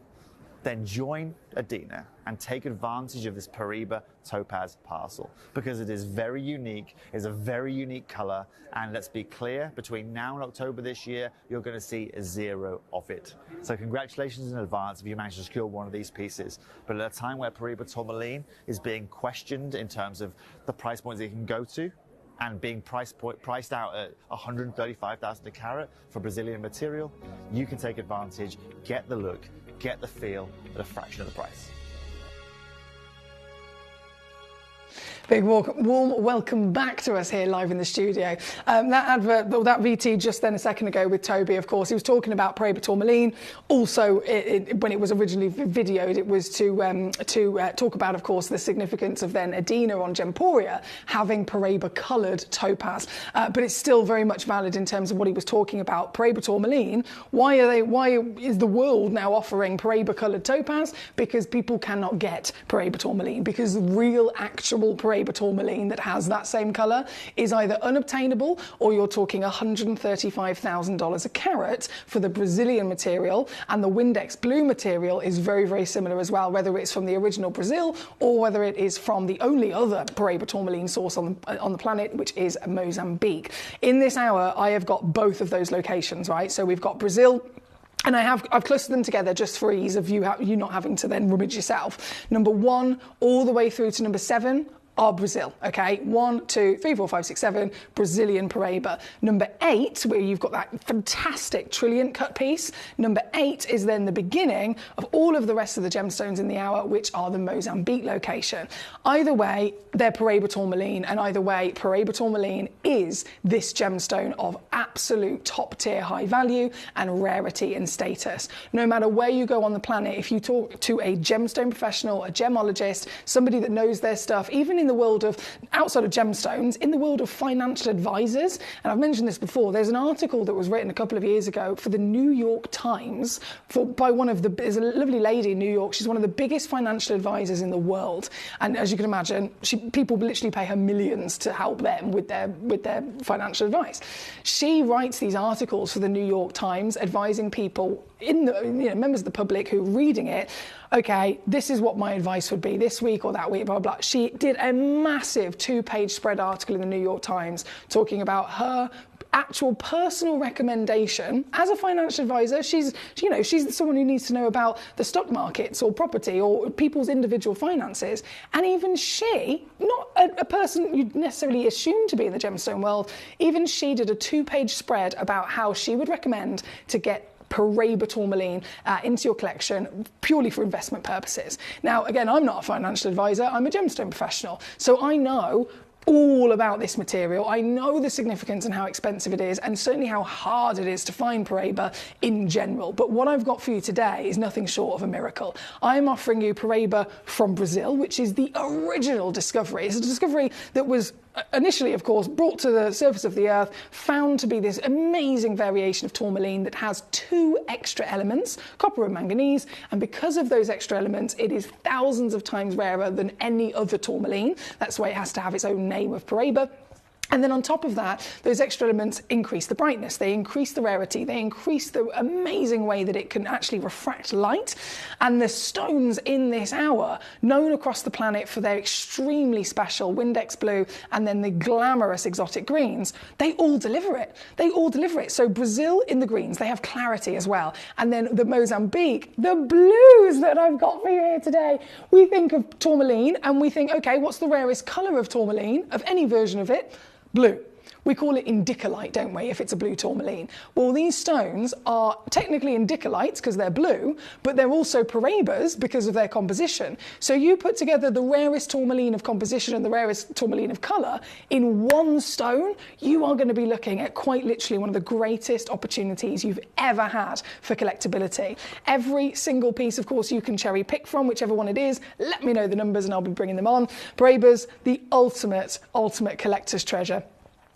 then join Adina and take advantage of this Paraiba topaz parcel, because it is very unique, it's a very unique color, and let's be clear, between now and October this year, you're going to see a zero of it. So congratulations in advance if you manage to secure one of these pieces. But at a time where Paraiba tourmaline is being questioned in terms of the price points it can go to, and being priced out at 135,000 a carat for Brazilian material, you can take advantage, get the look, get the feel at a fraction of the price. Big warm welcome back to us here live in the studio. That advert, or that VT just then a second ago with Toby, of course, he was talking about Paraiba tourmaline. Also, when it was originally videoed, it was to talk about, of course, the significance of then Adina on Gemporia having Paraiba coloured topaz. But it's still very much valid in terms of what he was talking about. Paraiba tourmaline. Why is the world now offering Paraiba coloured topaz? Because people cannot get Paraiba tourmaline, because real, actual Paraiba Paraiba tourmaline that has that same colour is either unobtainable, or you're talking $135,000 a carat for the Brazilian material, and the Windex blue material is very, very similar as well, whether it's from the original Brazil or whether it is from the only other Paraiba tourmaline source on the planet, which is Mozambique. In this hour, I have got both of those locations, right? So we've got Brazil, and I've clustered them together just for ease of you not having to then rummage yourself. Number 1 all the way through to number 7 are Brazil, okay? 1, 2, 3, 4, 5, 6, 7, Brazilian Paraiba. Number 8, where you've got that fantastic trilliant cut piece, number 8 is then the beginning of all of the rest of the gemstones in the hour, which are the Mozambique location. Either way, they're Paraiba tourmaline, and either way, Paraiba tourmaline is this gemstone of absolute top tier high value and rarity and status. No matter where you go on the planet, if you talk to a gemstone professional, a gemologist, somebody that knows their stuff, even in the world of, outside of gemstones, in the world of financial advisors, and I've mentioned this before, there's an article that was written a couple of years ago for the New York Times by there's a lovely lady in New York. She's one of the biggest financial advisors in the world, and as you can imagine, people literally pay her millions to help them with their financial advice. She writes these articles for the New York Times advising people, members of the public who are reading it, okay, this is what my advice would be this week or that week, blah, blah, blah. She did a massive 2-page spread article in the New York Times talking about her actual personal recommendation as a financial advisor. She's someone who needs to know about the stock markets or property or people's individual finances. And even she, not a person you'd necessarily assume to be in the gemstone world, even she did a 2-page spread about how she would recommend to get Paraiba tourmaline into your collection purely for investment purposes. Now, again, I'm not a financial advisor, I'm a gemstone professional, so I know all about this material. I know the significance and how expensive it is, and certainly how hard it is to find Paraiba in general. But what I've got for you today is nothing short of a miracle. I'm offering you Paraiba from Brazil, which is the original discovery. It's a discovery that was initially, of course, brought to the surface of the earth, found to be this amazing variation of tourmaline that has 2 extra elements, copper and manganese, and because of those extra elements, it is thousands of times rarer than any other tourmaline. That's why it has to have its own name of Paraiba. And then on top of that, those extra elements increase the brightness, they increase the rarity, they increase the amazing way that it can actually refract light. And the stones in this hour, known across the planet for their extremely special Windex blue and then the glamorous exotic greens, they all deliver it. They all deliver it. So Brazil in the greens, they have clarity as well. And then the Mozambique, the blues that I've got for you here today. We think of tourmaline and we think, okay, what's the rarest colour of tourmaline, of any version of it? Blue. We call it indicolite, don't we, if it's a blue tourmaline? Well, these stones are technically indicolites because they're blue, but they're also Paraibas because of their composition. So you put together the rarest tourmaline of composition and the rarest tourmaline of colour in one stone, you are going to be looking at quite literally one of the greatest opportunities you've ever had for collectability. Every single piece, of course, you can cherry pick from, whichever one it is. Let me know the numbers and I'll be bringing them on. Paraibas, the ultimate collector's treasure.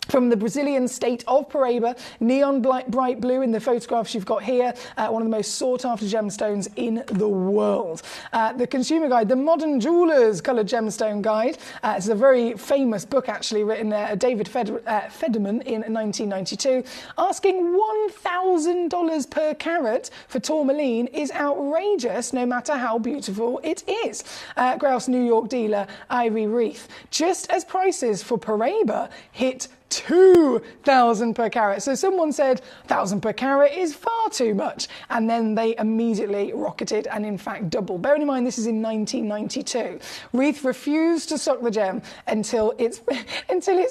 From the Brazilian state of Paraiba, neon bright blue in the photographs you've got here, one of the most sought-after gemstones in the world. The Consumer Guide, the Modern Jeweller's Coloured Gemstone Guide. It's a very famous book, actually, written David Federman in 1992, asking $1,000 per carat for tourmaline is outrageous, no matter how beautiful it is. Grouse New York dealer Ivy Reith. Just as prices for Paraiba hit $2,000 per carat. So someone said $1,000 per carat is far too much. And then they immediately rocketed and in fact doubled. Bearing in mind this is in 1992. Reith refused to stock the gem until its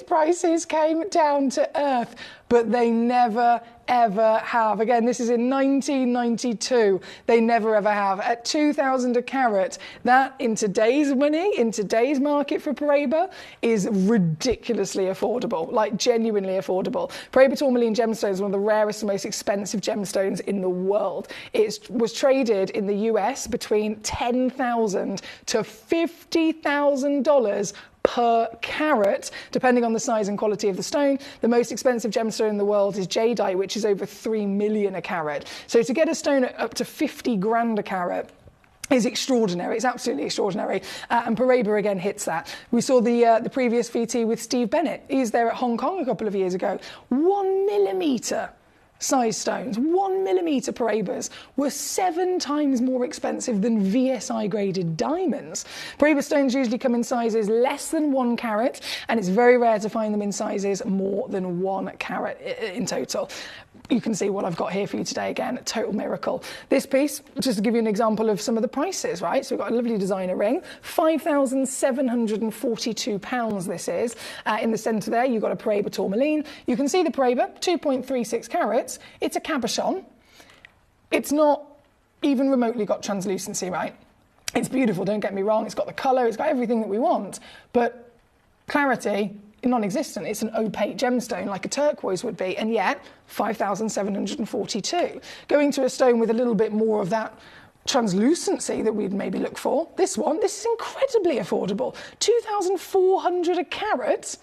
prices came down to earth. But they never, ever have. Again, this is in 1992. They never, ever have. At $2,000 a carat, that in today's money, in today's market for Paraiba, is ridiculously affordable, like genuinely affordable. Paraiba tourmaline gemstone is one of the rarest and most expensive gemstones in the world. It was traded in the US between $10,000 to $50,000 per carat, depending on the size and quality of the stone. The most expensive gemstone in the world is jadeite, which is over $3 million a carat. So to get a stone up to 50 grand a carat, is extraordinary. It's absolutely extraordinary. And Paraiba again hits that. We saw the previous VT with Steve Bennett. He's there at Hong Kong a couple of years ago. 1 millimetre size stones, 1 millimetre Paraibas were 7 times more expensive than VSI graded diamonds. Paraiba stones usually come in sizes less than 1 carat, and it's very rare to find them in sizes more than 1 carat in total. You can see what I've got here for you today. Again, a total miracle. This piece, just to give you an example of some of the prices, right? So we've got a lovely designer ring, £5,742 this is. In the centre there, you've got a Paraiba tourmaline. You can see the Paraiba, 2.36 carats. It's a cabochon. It's not even remotely got translucency, right? It's beautiful, don't get me wrong. It's got the colour, it's got everything that we want. But clarity, non-existent. It's an opaque gemstone like a turquoise would be, and yet 5,742. Going to a stone with a little bit more of that translucency that we'd maybe look for. This is incredibly affordable. 2,400 a carat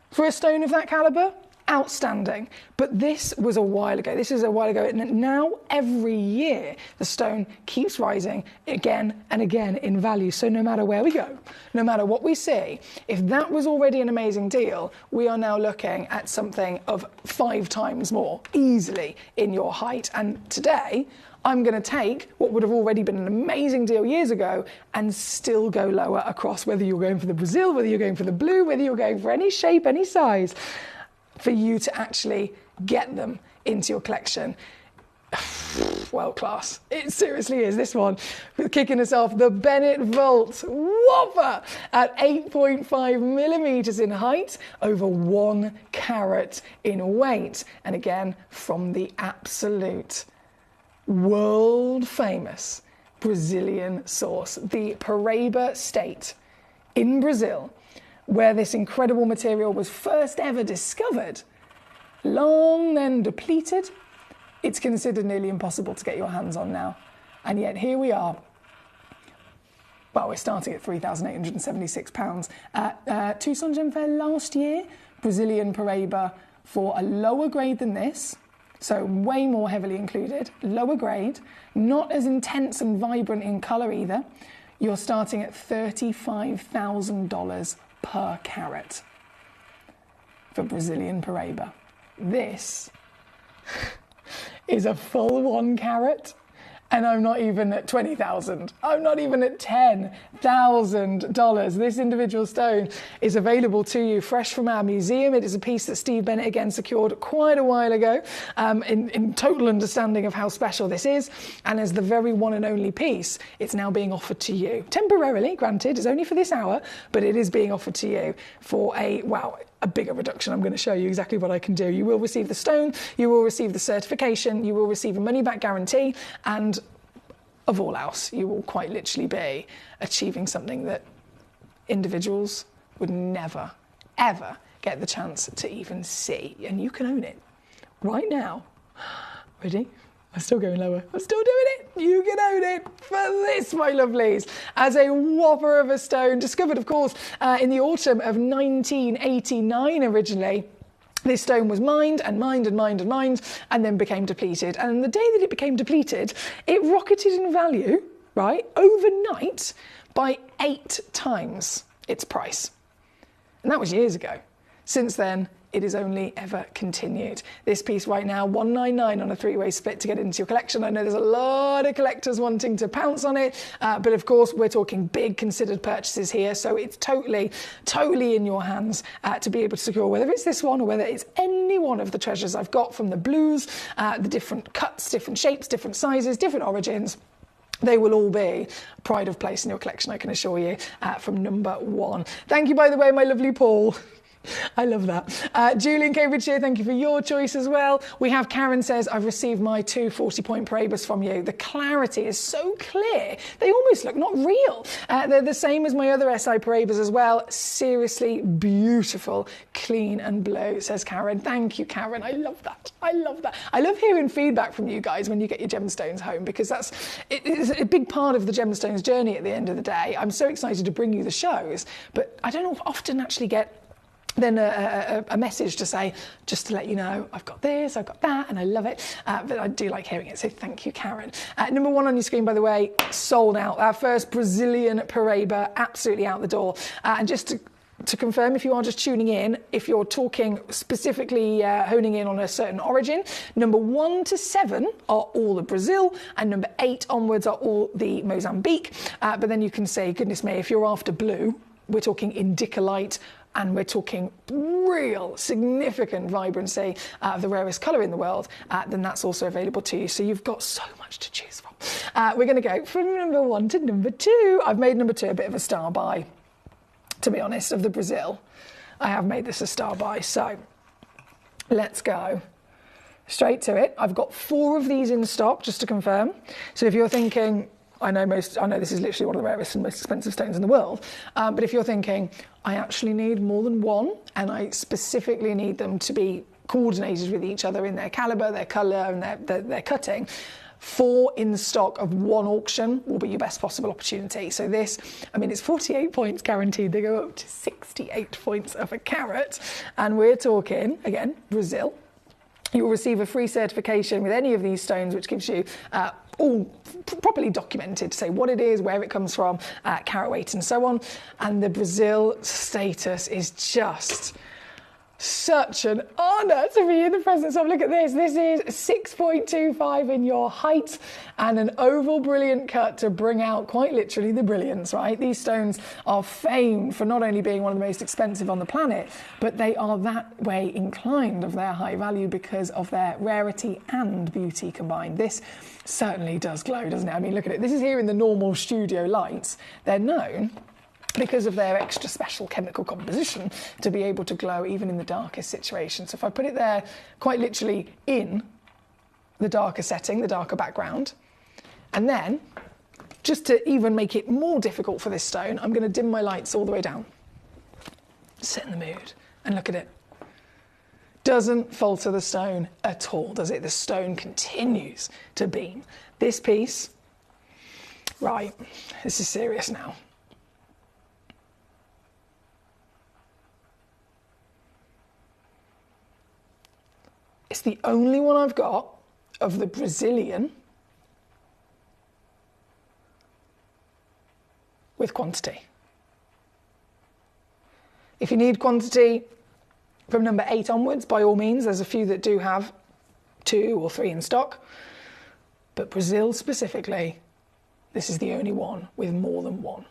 for a stone of that calibre. Outstanding. But this was a while ago. This is a while ago. And now every year the stone keeps rising again and again in value. So no matter where we go, no matter what we see, if that was already an amazing deal, we are now looking at something of 5 times more easily in your height. And today I'm going to take what would have already been an amazing deal years ago and still go lower across, whether you're going for the Brazil, whether you're going for the blue, whether you're going for any shape, any size, for you to actually get them into your collection. World class. It seriously is. This one, kicking us off, the Bennett Vault Whopper at 8.5 millimetres in height, over 1 carat in weight. And again, from the absolute world famous Brazilian source, the Paraiba state in Brazil, where this incredible material was first ever discovered, long then depleted. It's considered nearly impossible to get your hands on now. And yet here we are. Well, we're starting at £3,876. At Tucson Gem Fair last year, Brazilian Paraiba for a lower grade than this, so way more heavily included, lower grade, not as intense and vibrant in colour either. You're starting at $35,000 per carat for Brazilian Paraiba. This is a full 1 carat, and I'm not even at 20,000. I'm not even at $10,000. This individual stone is available to you fresh from our museum. It is a piece that Steve Bennett again secured quite a while ago, in total understanding of how special this is. And as the very one and only piece, it's now being offered to you. Temporarily, granted, it's only for this hour, but it is being offered to you for a bigger reduction. I'm going to show you exactly what I can do. You will receive the stone, you will receive the certification, you will receive a money-back guarantee, and of all else, you will quite literally be achieving something that individuals would never, ever get the chance to even see. And you can own it right now. Ready? I'm still going lower. I'm still doing it. You can own it for this, my lovelies, as a whopper of a stone, discovered, of course, in the autumn of 1989 originally. This stone was mined and mined and mined and mined, and then became depleted. And the day that it became depleted, it rocketed in value, right, overnight by 8 times its price. And that was years ago. Since then, it has only ever continued. This piece right now, $199 on a 3-way split to get into your collection. I know there's a lot of collectors wanting to pounce on it, but of course we're talking big considered purchases here, so it's totally in your hands to be able to secure, whether it's this one or whether it's any one of the treasures I've got, from the blues, the different cuts, different shapes, different sizes, different origins. They will all be pride of place in your collection, I can assure you, from number 1. Thank you, by the way, my lovely Paul. I love that. Julie in Cambridgeshire, thank you for your choice as well. We have Karen says, I've received my 2 40-point Paraibas from you. The clarity is so clear. They almost look not real. They're the same as my other SI Paraibas as well. Seriously beautiful, clean and blue, says Karen. Thank you, Karen. I love that. I love that. I love hearing feedback from you guys when you get your gemstones home, because it's a big part of the gemstones journey at the end of the day. I'm so excited to bring you the shows, but I don't often actually get then a message to say, just to let you know, I've got this, I've got that, and I love it. But I do like hearing it, so thank you, Karen. Number 1 on your screen, by the way, sold out. Our first Brazilian Paraíba, absolutely out the door. And just to confirm, if you are just tuning in, if you're talking specifically honing in on a certain origin, number 1 to 7 are all the Brazil, and number 8 onwards are all the Mozambique. But then you can say, goodness me, if you're after blue, we're talking indicolite, and we're talking real significant vibrancy of the rarest colour in the world, then that's also available to you. So you've got so much to choose from. We're going to go from number 1 to number 2. I've made number 2 a bit of a star buy, to be honest, of the Brazil. I have made this a star buy. So let's go straight to it. I've got 4 of these in stock, just to confirm. So if you're thinking, I know this is literally one of the rarest and most expensive stones in the world, but if you're thinking, I actually need more than one, and I specifically need them to be coordinated with each other in their calibre, their colour, and their cutting, 4 in stock of 1 auction will be your best possible opportunity. So this, I mean, it's 48 points guaranteed. They go up to 68 points of a carat. And we're talking, again, Brazil. You will receive a free certification with any of these stones, which gives you all properly documented to say what it is, where it comes from, carat weight and so on. And the Brazil status is just such an honour to be in the presence of. Look at this. This is 6.25 in your height and an oval brilliant cut to bring out quite literally the brilliance, right? These stones are famed for not only being one of the most expensive on the planet, but they are that way inclined of their high value because of their rarity and beauty combined. This certainly does glow, doesn't it? I mean, look at it. This is here in the normal studio lights. They're known because of their extra special chemical composition to be able to glow even in the darkest situation. So if I put it there quite literally in the darker setting, the darker background, and then just to even make it more difficult for this stone, I'm going to dim my lights all the way down. Set in the mood and look at it. Doesn't falter the stone at all, does it? The stone continues to beam. This piece, right, this is serious now. It's the only one I've got of the Brazilian with quantity. If you need quantity from number 8 onwards, by all means, there's a few that do have 2 or 3 in stock. But Brazil specifically, this is the only one with more than 1.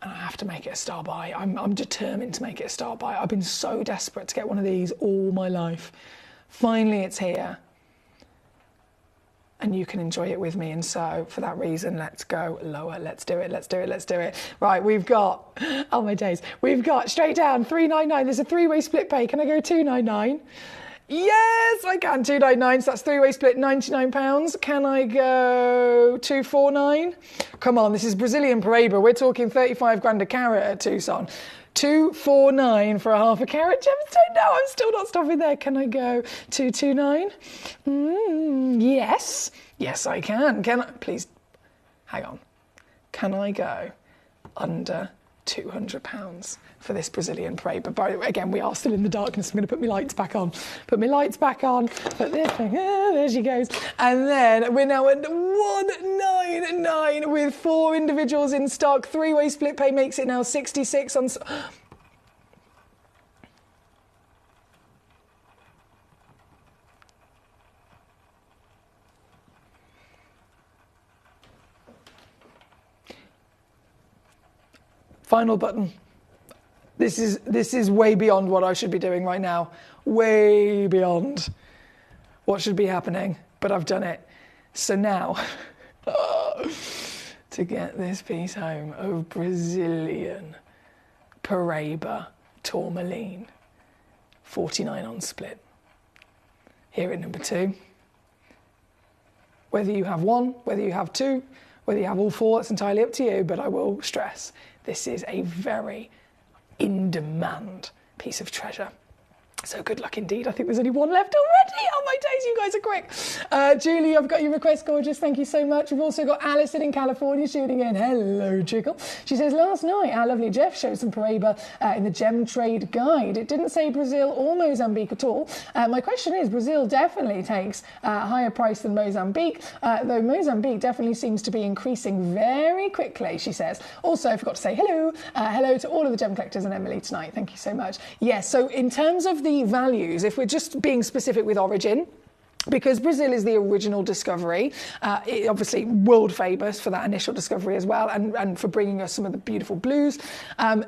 And I have to make it a star buy. I'm determined to make it a star buy. I've been so desperate to get one of these all my life. Finally, it's here. And you can enjoy it with me. And so, for that reason, let's go lower. Let's do it, let's do it, let's do it. Right, we've got, oh my days, we've got straight down, $399. There's a 3-way split pay. Can I go $299? Yes, I can. $299, so that's 3-way split, £99. Can I go $249? Come on, this is Brazilian Paraíba. We're talking 35 grand a carat at Tucson. $249 for a half a carat gemstone. No, I'm still not stopping there. Can I go $229? Yes. Yes, I can. Can I? Please, hang on. Can I go under £200 for this Brazilian Paraíba? By the way, again, we are still in the darkness. I'm going to put my lights back on. Put my lights back on. Put this thing. There she goes. And then we're now at $199 with 4 individuals in stock. 3-way split pay makes it now 66 on. Final button. This is way beyond what I should be doing right now. Way beyond what should be happening, but I've done it. So now, to get this piece home of Brazilian Paraíba tourmaline, 49 on split. Here at number 2. Whether you have 1, whether you have 2, whether you have all 4, it's entirely up to you, but I will stress, this is a very in-demand piece of treasure. So good luck indeed. I think there's only one left already. Oh my days, you guys are quick. Julie, I've got your request, gorgeous. Thank you so much. We've also got Alison in California shooting in. Hello, Chickle. She says, last night our lovely Jeff showed some Paraiba in the Gem Trade Guide. It didn't say Brazil or Mozambique at all. My question is, Brazil definitely takes a higher price than Mozambique, though Mozambique definitely seems to be increasing very quickly, she says. Also, I forgot to say hello. Hello to all of the Gem Collectors and Emily tonight. Thank you so much. Yes, so in terms of the values, if we're just being specific with origin, because Brazil is the original discovery, it obviously world famous for that initial discovery as well, and for bringing us some of the beautiful blues.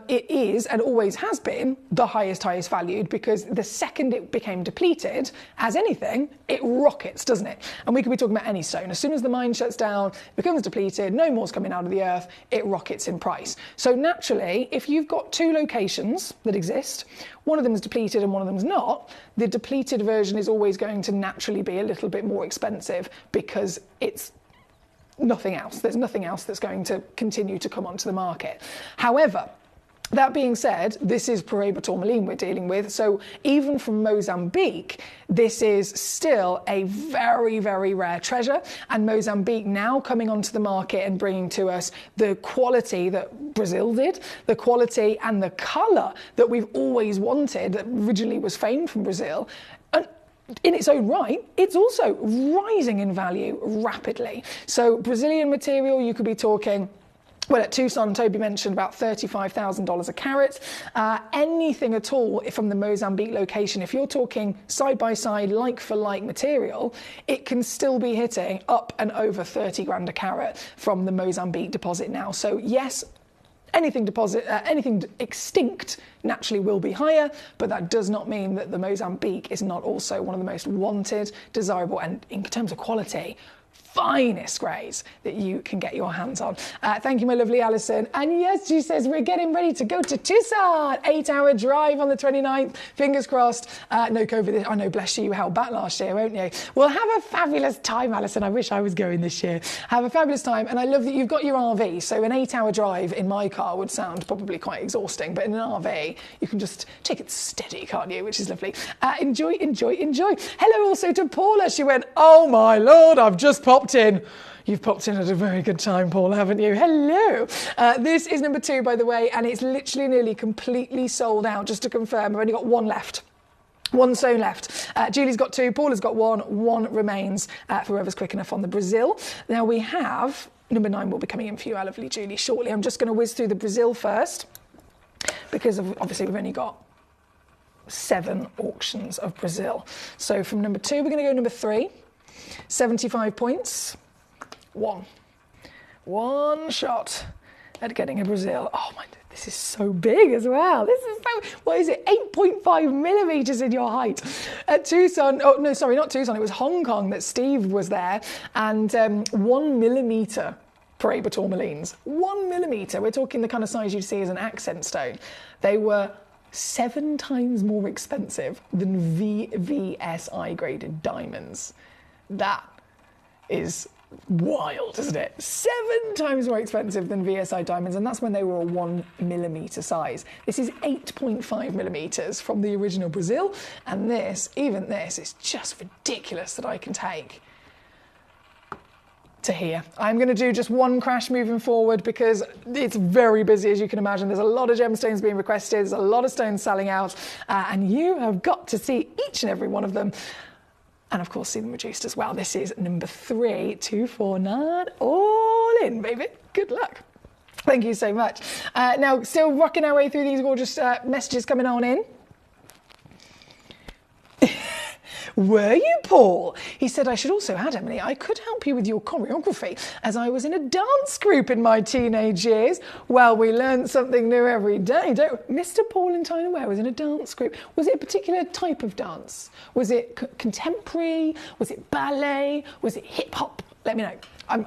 It is, and always has been, the highest valued, because the second it became depleted, as anything, it rockets, doesn't it? And we could be talking about any stone. As soon as the mine shuts down, it becomes depleted, no more's coming out of the earth, it rockets in price. So naturally, if you've got two locations that exist, one of them is depleted and one of them is not, the depleted version is always going to naturally be a little bit more expensive because it's nothing else. There's nothing else that's going to continue to come onto the market. However, that being said, this is Paraiba tourmaline we're dealing with, so even from Mozambique, this is still a very, very rare treasure, and Mozambique now coming onto the market and bringing to us the quality that Brazil did, the quality and the colour that we've always wanted, that originally was famed from Brazil. And in its own right, it's also rising in value rapidly. So Brazilian material, you could be talking, well, at Tucson, Toby mentioned about $35,000 a carat. Anything at all from the Mozambique location, if you're talking side-by-side, like-for-like material, it can still be hitting up and over 30 grand a carat from the Mozambique deposit now. So yes, anything extinct naturally will be higher, but that does not mean that the Mozambique is not also one of the most wanted, desirable, and in terms of quality, finest greys that you can get your hands on. Thank you, my lovely Alison. And yes, she says, we're getting ready to go to Tucson. 8-hour drive on the 29th. Fingers crossed. No COVID. I know, bless you, you held back last year, won't you? Well, have a fabulous time, Alison. I wish I was going this year. Have a fabulous time. And I love that you've got your RV. So an 8-hour drive in my car would sound probably quite exhausting, but in an RV, you can just take it steady, can't you? Which is lovely. Enjoy, enjoy, enjoy. Hello also to Paula. She went, oh my Lord, I've just popped in. You've popped in at a very good time, Paul, haven't you? Hello. This is number 2, by the way, and it's literally nearly completely sold out. Just to confirm, I've only got one left. One stone left. Julie's got 2, Paula's got 1. 1 remains for whoever's quick enough on the Brazil. Now we have, number 9 will be coming in for you, our lovely Julie, shortly. I'm just going to whiz through the Brazil first, because obviously we've only got 7 auctions of Brazil. So from number 2, we're going to go number 3. 75 points. 1 shot at getting a Brazil. Oh my, this is so big as well. This is so, what is it, 8.5 millimetres in your height. At Tucson, oh no, sorry, not Tucson, it was Hong Kong that Steve was there, and 1 millimetre Paraiba tourmalines. 1 millimetre, we're talking the kind of size you'd see as an accent stone. They were 7 times more expensive than VSI graded diamonds. That is wild, isn't it? 7 times more expensive than VSI diamonds, and that's when they were a 1 millimetre size. This is 8.5 millimetres from the original Brazil, and even this is just ridiculous that I can take to here. I'm going to do just one crash moving forward because it's very busy, as you can imagine. There's a lot of gemstones being requested, there's a lot of stones selling out, and you have got to see each and every one of them. And of course, see them reduced as well. This is number 3, 249, all in, baby. Good luck. Thank you so much. Now, still rocking our way through these gorgeous messages coming on in. Were you, Paul? He said, I should also add, Emily, I could help you with your choreography as I was in a dance group in my teenage years. Well, we learn something new every day, don't we? Mr. Paul in Tyne Ware was in a dance group. Was it a particular type of dance? Was it contemporary? Was it ballet? Was it hip hop? Let me know. I'm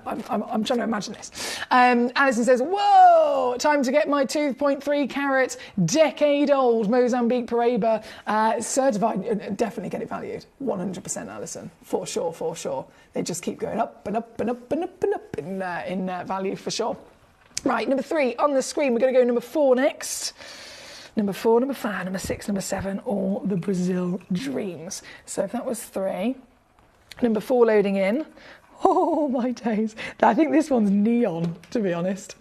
trying to imagine this. Alison says, whoa, time to get my 2.3 carat, decade-old Mozambique Paraiba certified. Definitely get it valued. 100%, Alison. For sure, for sure. They just keep going up and up and up and up and up in value for sure. Right, number 3 on the screen. We're going to go number 4 next. number 4, number 5, number 6, number 7, or the Brazil Dreams. So if that was 3, number 4 loading in. Oh my days. I think this one's neon, to be honest.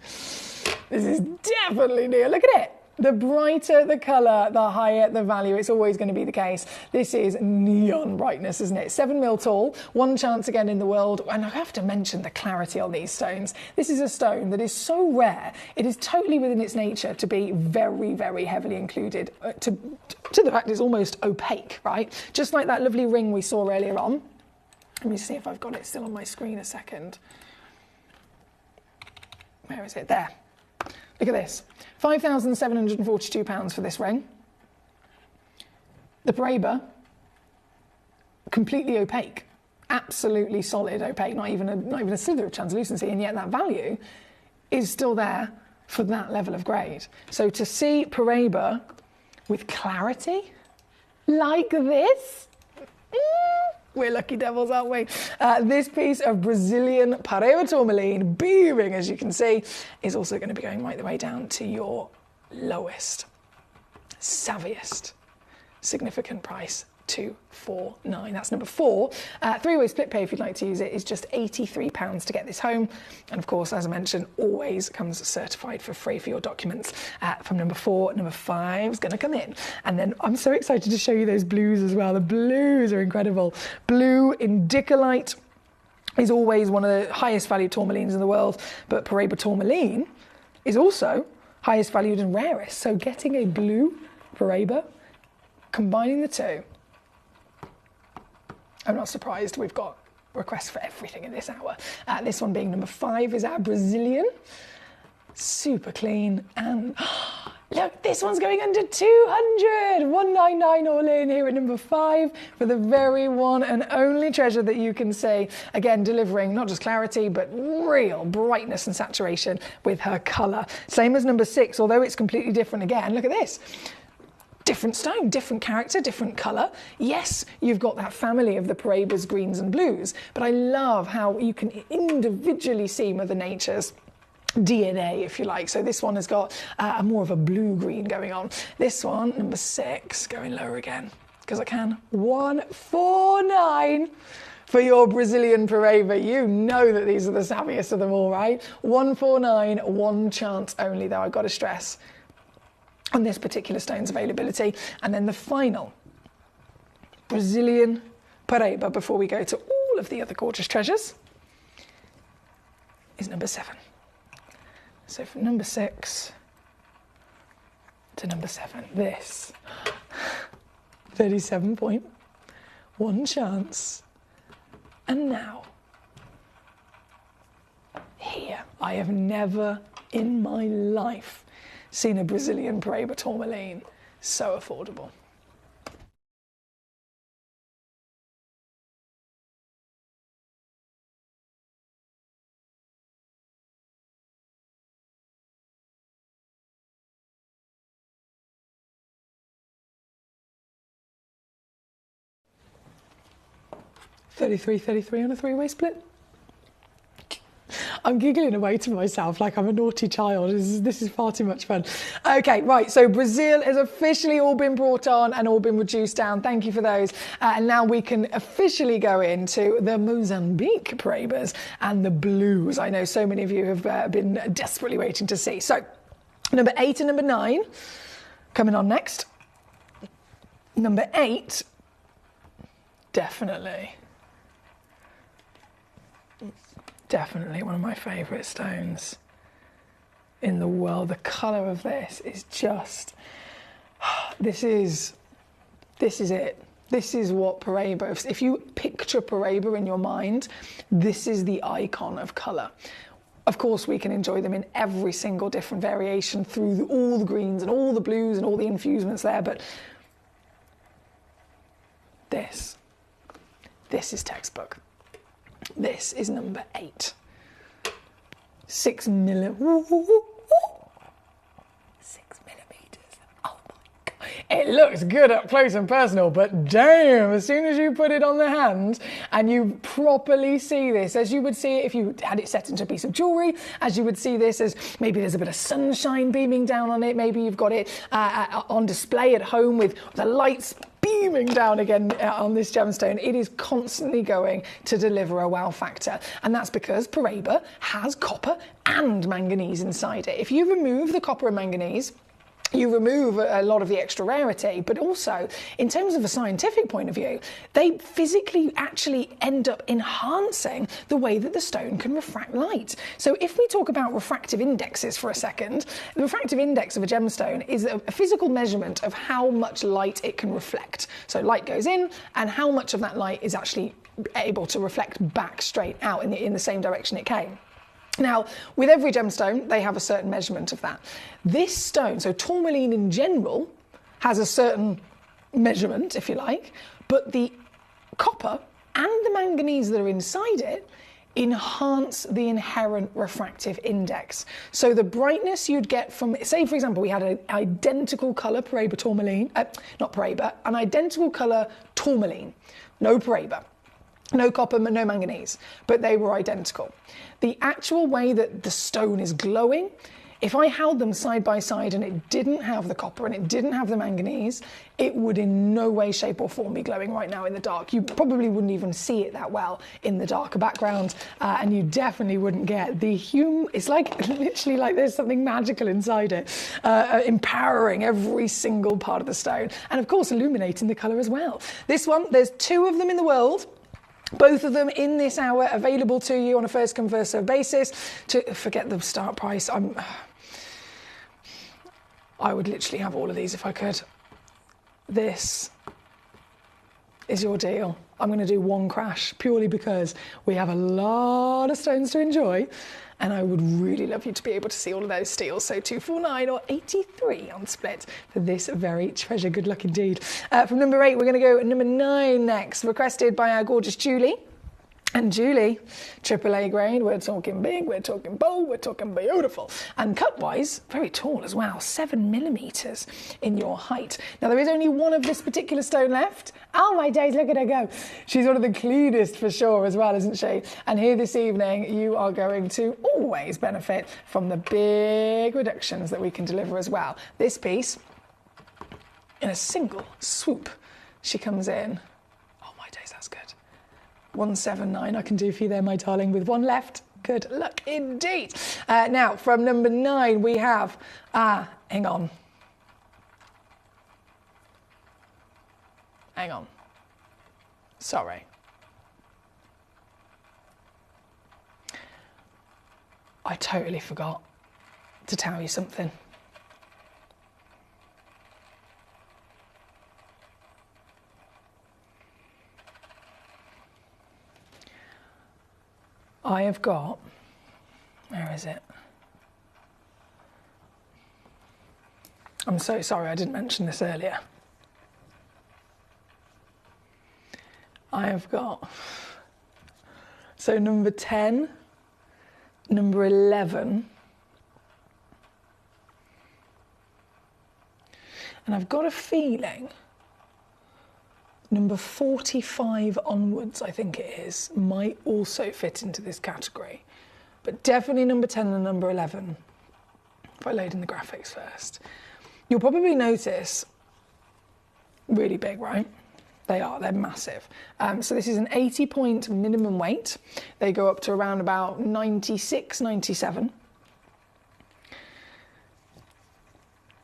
This is definitely neon. Look at it. The brighter the colour, the higher the value. It's always going to be the case. This is neon brightness, isn't it? 7 mil tall, one chance again in the world. And I have to mention the clarity on these stones. This is a stone that is so rare. It is totally within its nature to be very, very heavily included to the fact it's almost opaque, right? Just like that lovely ring we saw earlier on. Let me see if I've got it still on my screen a second. Where is it? There. Look at this. £5,742 for this ring. The Paraiba, completely opaque, absolutely solid opaque, not even a slither of translucency, and yet that value is still there for that level of grade. So to see Paraiba with clarity like this, we're lucky devils, aren't we? This piece of Brazilian Paraiba tourmaline, beaming as you can see, is also going to be going right the way down to your lowest, savviest, significant price, 249. That's number 4. Three-way split pay if you'd like to use it is just £83 to get this home. And of course, as I mentioned, always comes certified for free for your documents from number 4. Number 5 is going to come in. And then I'm so excited to show you those blues as well. The blues are incredible. Blue indicolite is always one of the highest valued tourmalines in the world, but Paraiba tourmaline is also highest valued and rarest. So getting a blue Paraiba, combining the two, I'm not surprised we've got requests for everything in this hour. This one being number 5 is our Brazilian. Super clean. And look, this one's going under 200. 199 all in here at number 5 for the very one and only treasure that you can see. Again, delivering not just clarity, but real brightness and saturation with her colour. Same as number 6, although it's completely different again. Look at this. Different stone, different character, different colour. Yes, you've got that family of the Paraibas greens and blues, but I love how you can individually see Mother Nature's DNA, if you like. So this one has got more of a blue-green going on. This one, number 6, going lower again, because I can. 149 for your Brazilian Paraiba. You know that these are the savviest of them all, right? 149, one chance only, though, I've got to stress, on this particular stone's availability. And then the final Brazilian Paraiba before we go to all of the other gorgeous treasures is number 7. So from number 6 to number 7, this 37 point, one chance. And now, here, I have never in my life seen a Brazilian Paraiba tourmaline so affordable. $33.33 on a three-way split. I'm giggling away to myself like I'm a naughty child. This is far too much fun. Okay, right, so Brazil has officially all been brought on and all been reduced down. Thank you for those. And now we can officially go into the Mozambique Paraibas and the blues. I know so many of you have been desperately waiting to see. So, number 8 and number 9 coming on next. Number 8, definitely one of my favourite stones in the world. The colour of this is just, this is it. This is what Paraiba, if you picture Paraiba in your mind, this is the icon of colour. Of course, we can enjoy them in every single different variation through all the greens and all the blues and all the infusements there, but this is textbook. This is number 8. 6 millimeters. Oh my God. it looks good up close and personal, but damn, as soon as you put it on the hand and you properly see this, as you would see it if you had it set into a piece of jewellery, as you would see this as maybe there's a bit of sunshine beaming down on it, maybe you've got it on display at home with the lights beaming down again on this gemstone, it is constantly going to deliver a wow factor. And that's because Paraiba has copper and manganese inside it. If you remove the copper and manganese, you remove a lot of the extra rarity, but also in terms of a scientific point of view, they physically actually end up enhancing the way that the stone can refract light. So if we talk about refractive indexes for a second, the refractive index of a gemstone is a physical measurement of how much light it can reflect. So light goes in and how much of that light is actually able to reflect back straight out in the same direction it came. Now, with every gemstone, they have a certain measurement of that. This stone, so tourmaline in general, has a certain measurement, if you like, but the copper and the manganese that are inside it enhance the inherent refractive index. So the brightness you'd get from, say, for example, we had an identical colour Paraiba tourmaline, not Paraiba, an identical colour tourmaline, no Paraiba. No copper, no manganese, but they were identical. The actual way that the stone is glowing, if I held them side by side and it didn't have the copper and it didn't have the manganese, it would in no way, shape or form be glowing right now in the dark. You probably wouldn't even see it that well in the darker background, and you definitely wouldn't get the it's like literally like there's something magical inside it, empowering every single part of the stone, and of course illuminating the colour as well. This one, there's 2 of them in the world. Both of them in this hour, available to you on a first come first served basis. Forget the start price. I would literally have all of these if I could. This is your deal. I'm going to do one crash purely because we have a lot of stones to enjoy, and I would really love you to be able to see all of those steals. So 249 or 83 on split for this very treasure. Good luck indeed. From number 8, we're going to go number 9 next, requested by our gorgeous Julie. And Julie, AAA grade, we're talking big, we're talking bold, we're talking beautiful. And cut-wise, very tall as well, 7mm in your height. Now, there is only one of this particular stone left. Oh, my days, look at her go. She's one of the cleanest for sure as well, isn't she? And here this evening, you are going to always benefit from the big reductions that we can deliver as well. This piece, in a single swoop, she comes in. 179 I can do for you there, my darling, with one left. Good luck indeed. Now, from number 9, we have, hang on. Sorry. I totally forgot to tell you something. I have got, where is it? I'm so sorry I didn't mention this earlier. I have got, so number 10, number 11, and I've got a feeling number 45 onwards, I think it is, might also fit into this category. But definitely number 10 and number 11, if I load in the graphics first. You'll probably notice, really big, right? They're massive. So this is an 80-point minimum weight. They go up to around about 96, 97.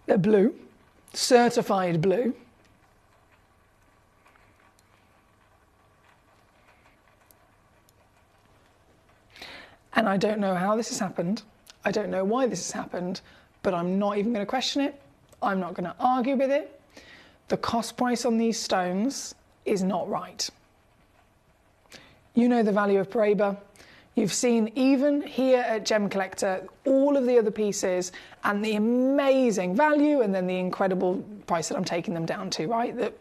They're blue, certified blue. And I don't know how this has happened. I don't know why this has happened, but I'm not even going to question it. I'm not going to argue with it. The cost price on these stones is not right. You know the value of Paraiba. You've seen even here at Gemcollector all of the other pieces and the amazing value and then the incredible price that I'm taking them down to, right? That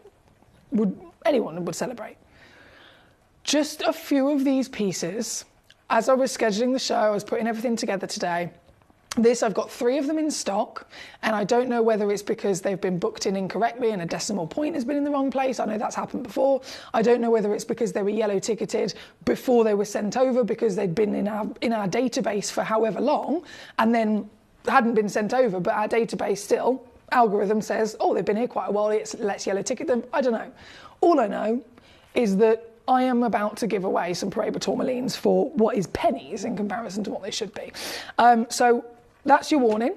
anyone would celebrate. Just a few of these pieces. As I was scheduling the show, I was putting everything together today, This, I've got 3 of them in stock, and I don't know whether it's because they've been booked in incorrectly and a decimal point has been in the wrong place. I know that's happened before. I don't know whether it's because they were yellow ticketed before they were sent over, because they'd been in our database for however long and then hadn't been sent over, but our database still, algorithm says, oh, they've been here quite a while, let's yellow ticket them. I don't know. All I know is that I am about to give away some Paraiba tourmalines for what is pennies in comparison to what they should be. So that's your warning.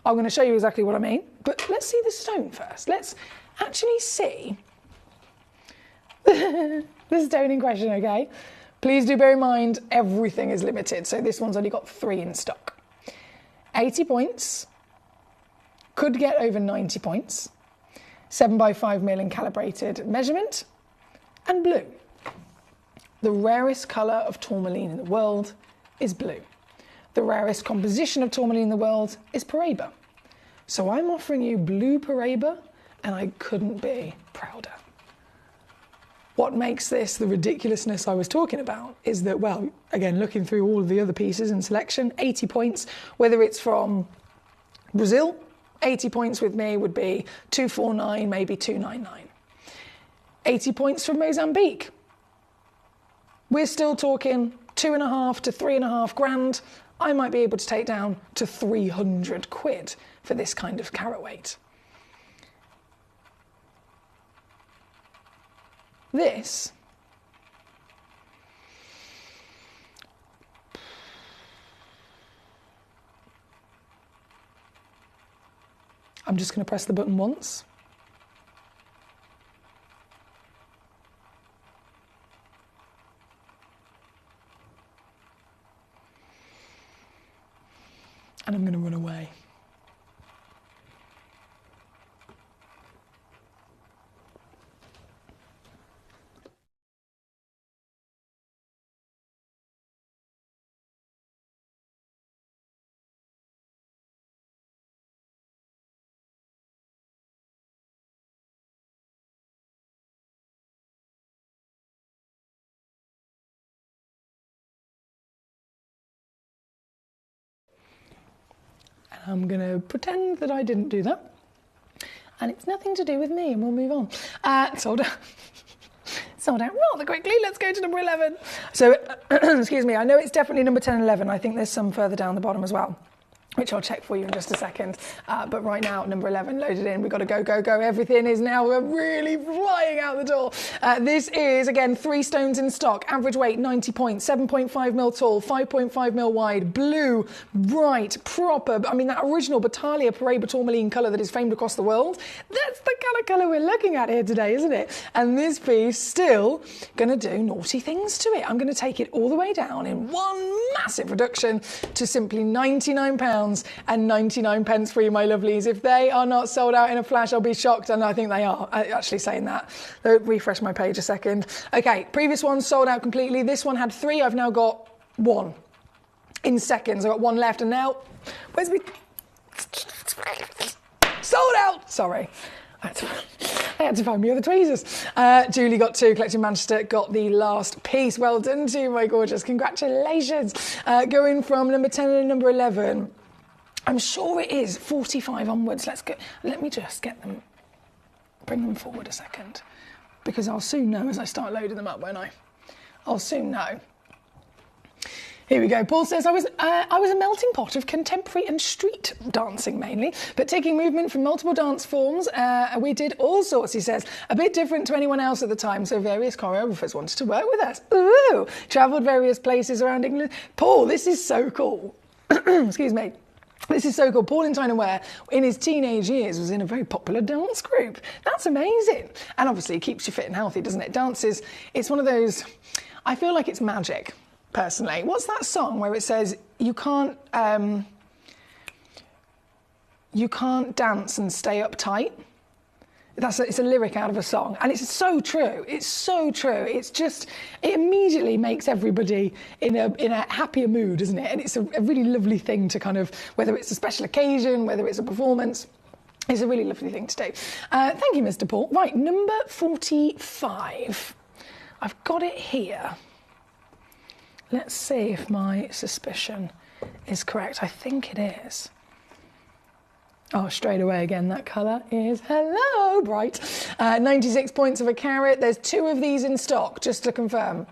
I'm going to show you exactly what I mean, but let's see the stone first. Let's actually see the stone in question, okay? Please do bear in mind, everything is limited. So this one's only got 3 in stock. 80 points, could get over 90 points, 7x5mm in calibrated measurement, and blue. The rarest colour of tourmaline in the world is blue. The rarest composition of tourmaline in the world is Paraiba. So I'm offering you blue Paraiba, and I couldn't be prouder. What makes this the ridiculousness I was talking about is that, well, again, looking through all of the other pieces in selection, 80 points, whether it's from Brazil, 80 points with me would be 249, maybe 299. 80 points from Mozambique. We're still talking 2.5 to 3.5 grand. I might be able to take down to 300 quid for this kind of carat weight. This I'm just going to press the button once. And I'm going to run away. I'm going to pretend that I didn't do that. And it's nothing to do with me, and we'll move on. Sold out. Sold out rather quickly. Let's go to number 11. So, excuse me, I know it's definitely number 10 and 11. I think there's some further down the bottom as well, which I'll check for you in just a second. But right now, number 11 loaded in. We've got to go, go, go. Everything is now really flying out the door. This is, again, 3 stones in stock. Average weight, 90 points, 7.5mm tall, 5.5mm wide, blue, bright, proper. I mean, that original Battaglia Paraiba tourmaline colour that is famed across the world. That's the kind of colour we're looking at here today, isn't it? And this piece still going to do naughty things to it. I'm going to take it all the way down in one massive reduction to simply £99 and 99 pence for you, my lovelies. If they are not sold out in a flash, I'll be shocked, and I think they are. Actually saying that. Refresh my page a second. Okay, previous one sold out completely. This one had 3. I've now got 1 in seconds. I've got 1 left, and now where's me? Sold out. Sorry. I had to find me other tweezers. Julie got 2, Collecting Manchester got the last piece. Well done to you, my gorgeous. Congratulations. Going from number 10 and number 11. I'm sure it is 45 onwards. Let's go. Let me just get them, bring them forward a second, because I'll soon know as I start loading them up, won't I? I'll soon know. Here we go. Paul says, I was a melting pot of contemporary and street dancing mainly, but taking movement from multiple dance forms. We did all sorts, he says, a bit different to anyone else at the time, so various choreographers wanted to work with us. Ooh! Travelled various places around England. Paul, this is so cool. Excuse me. This is so cool. Paul in China Ware, in his teenage years, was in a very popular dance group. That's amazing. And obviously it keeps you fit and healthy, doesn't it? Dances, it's one of those, I feel like it's magic, personally. What's that song where it says, you can't dance and stay uptight? It's a lyric out of a song, and it's so true. It's so true. It's just, it immediately makes everybody in a happier mood, isn't it? And it's a really lovely thing to kind of, whether it's a special occasion, whether it's a performance, it's a really lovely thing to do. Thank you, Mr. Paul. Right, number 45. I've got it here. Let's see if my suspicion is correct. I think it is. Oh, straight away again, that colour is hello, bright. 96 points of a carat. There's 2 of these in stock, just to confirm.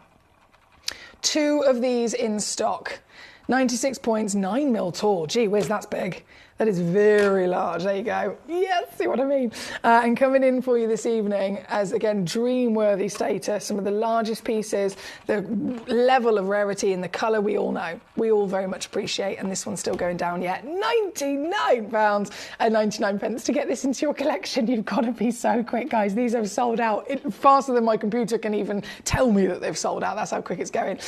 2 of these in stock. 96 points, 9 mil tall. Gee whiz, that's big. That is very large. There you go. Yes, see what I mean? And coming in for you this evening as, again, dream-worthy status, some of the largest pieces, the level of rarity and the colour we all know. We all very much appreciate, and this one's still going down yet. £99 and 99 pence. To get this into your collection, you've got to be so quick, guys. These have sold out faster than my computer can even tell me that they've sold out. That's how quick it's going.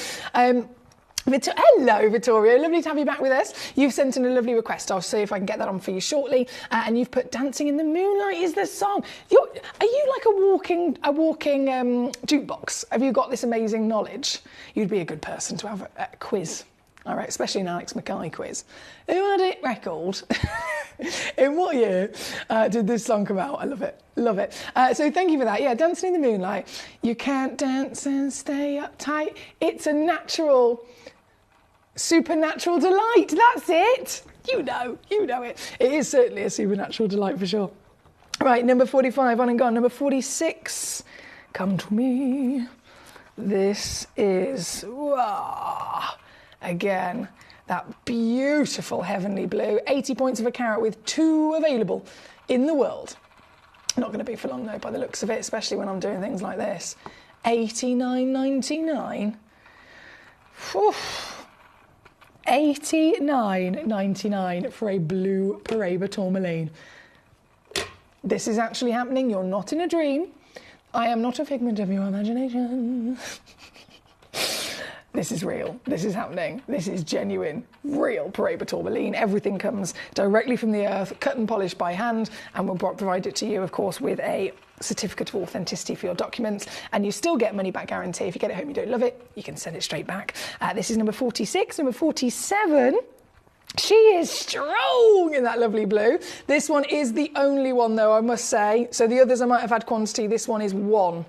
Hello, Victoria. Lovely to have you back with us. You've sent in a lovely request. I'll see if I can get that on for you shortly. And you've put "Dancing in the Moonlight" is the song. Are you like a walking jukebox? Have you got this amazing knowledge? You'd be a good person to have a quiz. All right, especially an Alex Mackay quiz. Who had it record? In what year did this song come out? I love it. Love it. So thank you for that. Yeah, "Dancing in the Moonlight." You can't dance and stay uptight. It's a natural, supernatural delight. That's it. You know it. It is certainly a supernatural delight for sure. Right, number 45 on and gone. Number 46, "Come to Me." This is, again, that beautiful heavenly blue. 80 points of a carat with 2 available in the world. Not going to be for long though, by the looks of it, especially when I'm doing things like this. $89.99. $89.99 for a blue Paraiba tourmaline. This is actually happening. You're not in a dream. I am not a figment of your imagination. This is real. This is happening. This is genuine, real Paraiba tourmaline. Everything comes directly from the earth, cut and polished by hand, and we'll provide it to you, of course, with a certificate of authenticity for your documents, and you still get money back guarantee. If you get it home, you don't love it, you can send it straight back. This is number 46. Number 47. She is strong in that lovely blue. This one is the only one, though, I must say. So the others I might have had quantity. This one is one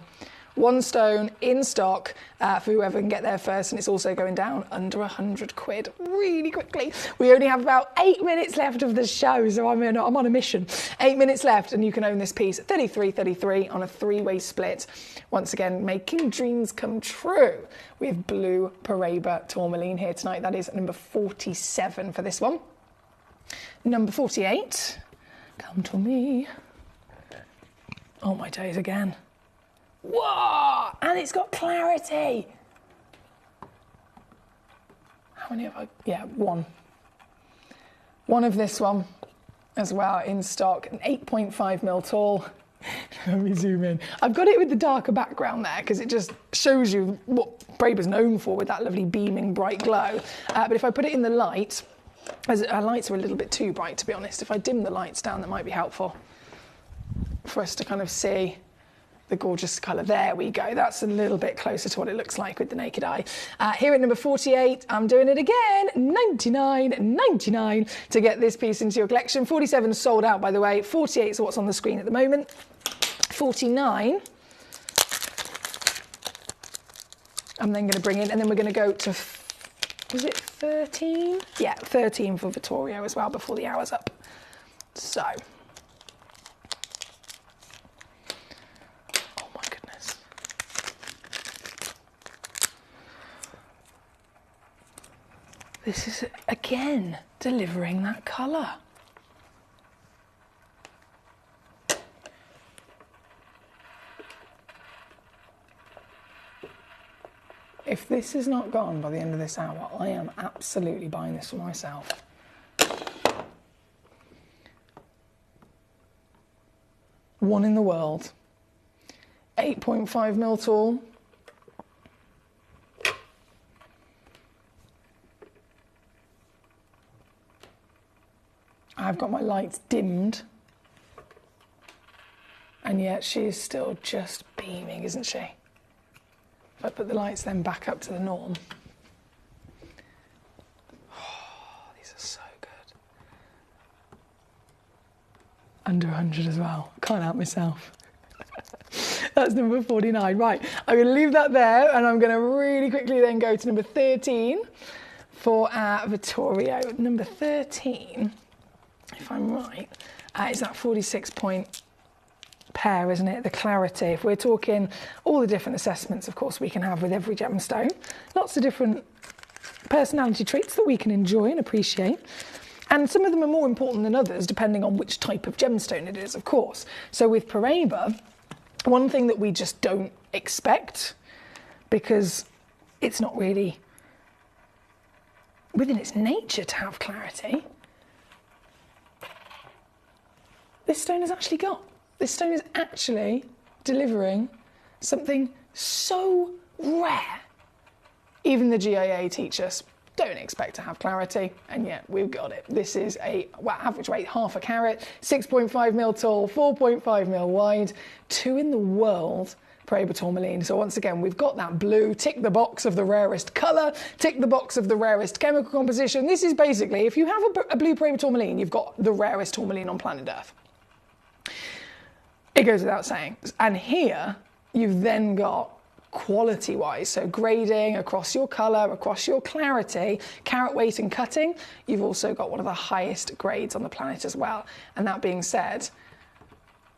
stone in stock for whoever can get there first, and it's also going down under £100 really quickly. We only have about 8 minutes left of the show, so I'm on a mission. 8 minutes left, and you can own this piece 33 on a 3-way split. Once again, making dreams come true with blue Paraiba tourmaline here tonight. That is number 47 for this one. Number 48, "Come to Me." Oh my days again. Whoa! And it's got clarity. How many have I? Yeah, one. One of this one as well in stock. An 8.5 mil tall. Let me zoom in. I've got it with the darker background there because it just shows you what Paraiba's known for with that lovely beaming bright glow. But if I put it in the light, as our lights are a little bit too bright, to be honest. If I dim the lights down, that might be helpful for us to kind of see the gorgeous colour. There we go. That's a little bit closer to what it looks like with the naked eye. Here at number 48, I'm doing it again. $99.99 to get this piece into your collection. 47 sold out, by the way. 48 is what's on the screen at the moment. 49. I'm then going to bring in, and then we're going to go to, was it 13? Yeah, 13 for Vittorio as well before the hour's up. So. This is, again, delivering that colour. If this is not gone by the end of this hour, I am absolutely buying this for myself. One in the world. 8.5 mil tall. I've got my lights dimmed, and yet she is still just beaming, isn't she? If I put the lights then back up to the norm. Oh, these are so good. Under 100 as well. Can't help myself. That's number 49. Right, I'm going to leave that there, and I'm going to really quickly then go to number 13. for our Vittorio, number 13, if I'm right, is that 46-point pair, isn't it? The clarity. If we're talking all the different assessments, of course, we can have with every gemstone, lots of different personality traits that we can enjoy and appreciate. And some of them are more important than others, depending on which type of gemstone it is, of course. So with Paraiba, one thing that we just don't expect, because it's not really within its nature to have clarity, this stone has actually got. This stone is actually delivering something so rare. Even the GIA teach us, don't expect to have clarity, and yet we've got it. This is a average weight, half a carat, 6.5 mil tall, 4.5 mil wide, 2 in the world, Paraiba tourmaline. So once again, we've got that blue, tick the box of the rarest colour, tick the box of the rarest chemical composition. This is basically, if you have a blue Paraiba tourmaline, you've got the rarest tourmaline on planet Earth. It goes without saying. And here, you've then got quality-wise, so grading across your colour, across your clarity, carat weight and cutting, you've also got one of the highest grades on the planet as well. And that being said,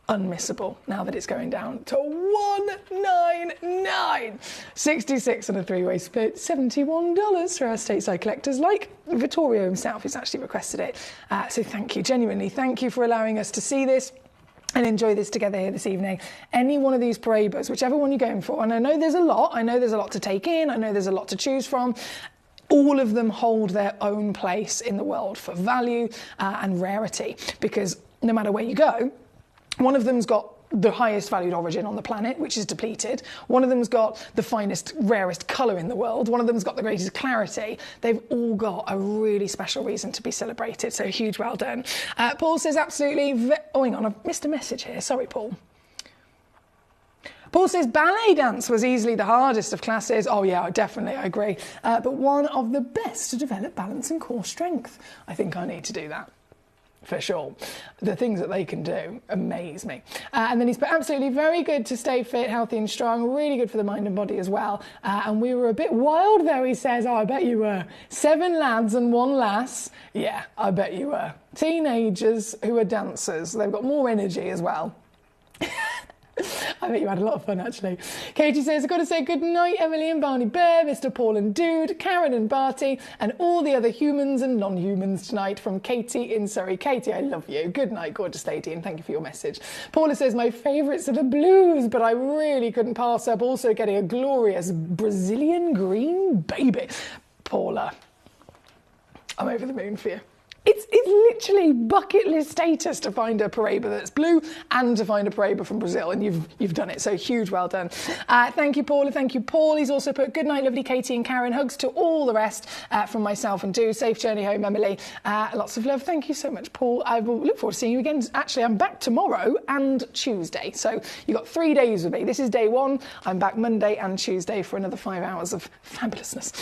unmissable now that it's going down to 199. 66 on a three-way split, $71 for our stateside collectors like Vittorio himself, who's actually requested it. So thank you, genuinely, thank you for allowing us to see this and enjoy this together here this evening. Any one of these Paraibas, whichever one you're going for, and I know there's a lot to take in, I know there's a lot to choose from, all of them hold their own place in the world for value and rarity, because no matter where you go, one of them's got the highest valued origin on the planet, which is depleted. One of them's got the finest, rarest colour in the world. One of them's got the greatest clarity. They've all got a really special reason to be celebrated. So huge well done. Paul says absolutely... Oh, hang on, I've missed a message here. Sorry, Paul. Paul says ballet dance was easily the hardest of classes. Oh yeah, definitely, I agree. But one of the best to develop balance and core strength. I think I need to do that. For sure. The things that they can do amaze me. And then he's put absolutely very good to stay fit, healthy and strong, really good for the mind and body as well. And we were a bit wild though, he says. Oh, I bet you were. 7 lads and 1 lass. Yeah, I bet you were. Teenagers who are dancers. They've got more energy as well. I bet you had a lot of fun, actually. Katie says, I've got to say good night, Emily and Barney Bear, Mr. Paul and Dude, Karen and Barty, and all the other humans and non-humans tonight from Katie in Surrey. Katie, I love you. Good night, gorgeous lady, and thank you for your message. Paula says, my favourites are the blues, but I really couldn't pass up also getting a glorious Brazilian green baby. Paula, I'm over the moon for you. It's literally bucket list status to find a Paraiba that's blue and to find a Paraiba from Brazil, and you've done it, so huge well done. Thank you, Paula. Thank you, Paul. He's also put good night, lovely Katie and Karen. Hugs to all the rest from myself and Do. Safe journey home, Emily. Lots of love. Thank you so much, Paul. I will look forward to seeing you again. Actually, I'm back tomorrow and Tuesday, so you've got 3 days with me. This is day 1. I'm back Monday and Tuesday for another 5 hours of fabulousness.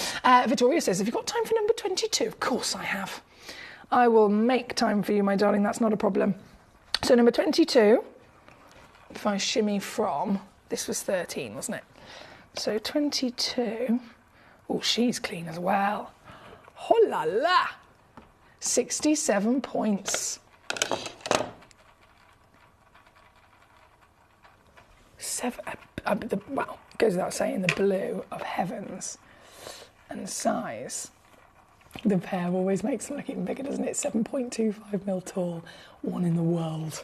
Victoria says, have you got time for number 22? Of course I have. I will make time for you, my darling, that's not a problem. So number 22, if I shimmy from, this was 13, wasn't it? So 22, oh, she's clean as well. Oh la la, 67 points. Well, it goes without saying, the blue of heavens and size. The pair always makes them look even bigger, doesn't it? 7.25 mil tall, 1 in the world.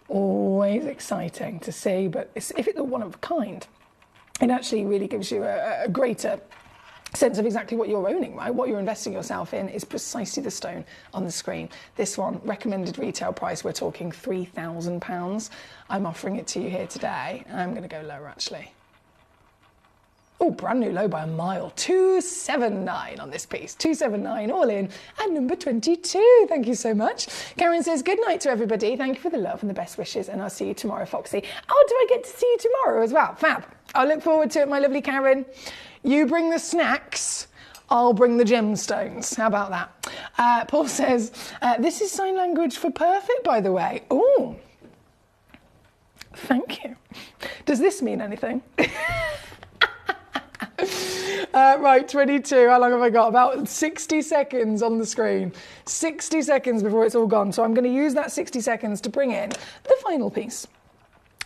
Always exciting to see, but if it's one of a kind, it actually really gives you a greater sense of exactly what you're owning, right? What you're investing yourself in is precisely the stone on the screen. This one, recommended retail price, we're talking £3,000. I'm offering it to you here today. I'm going to go lower, actually. Oh, brand new low by a mile. 279 on this piece. 279 all in at number 22. Thank you so much. Karen says, good night to everybody. Thank you for the love and the best wishes, and I'll see you tomorrow, Foxy. Oh, do I get to see you tomorrow as well? Fab. I look forward to it, my lovely Karen. You bring the snacks, I'll bring the gemstones. How about that? Paul says, this is sign language for perfect, by the way. Oh, thank you. Does this mean anything? Right, 22. How long have I got? About 60 seconds on the screen. 60 seconds before it's all gone. So I'm going to use that 60 seconds to bring in the final piece,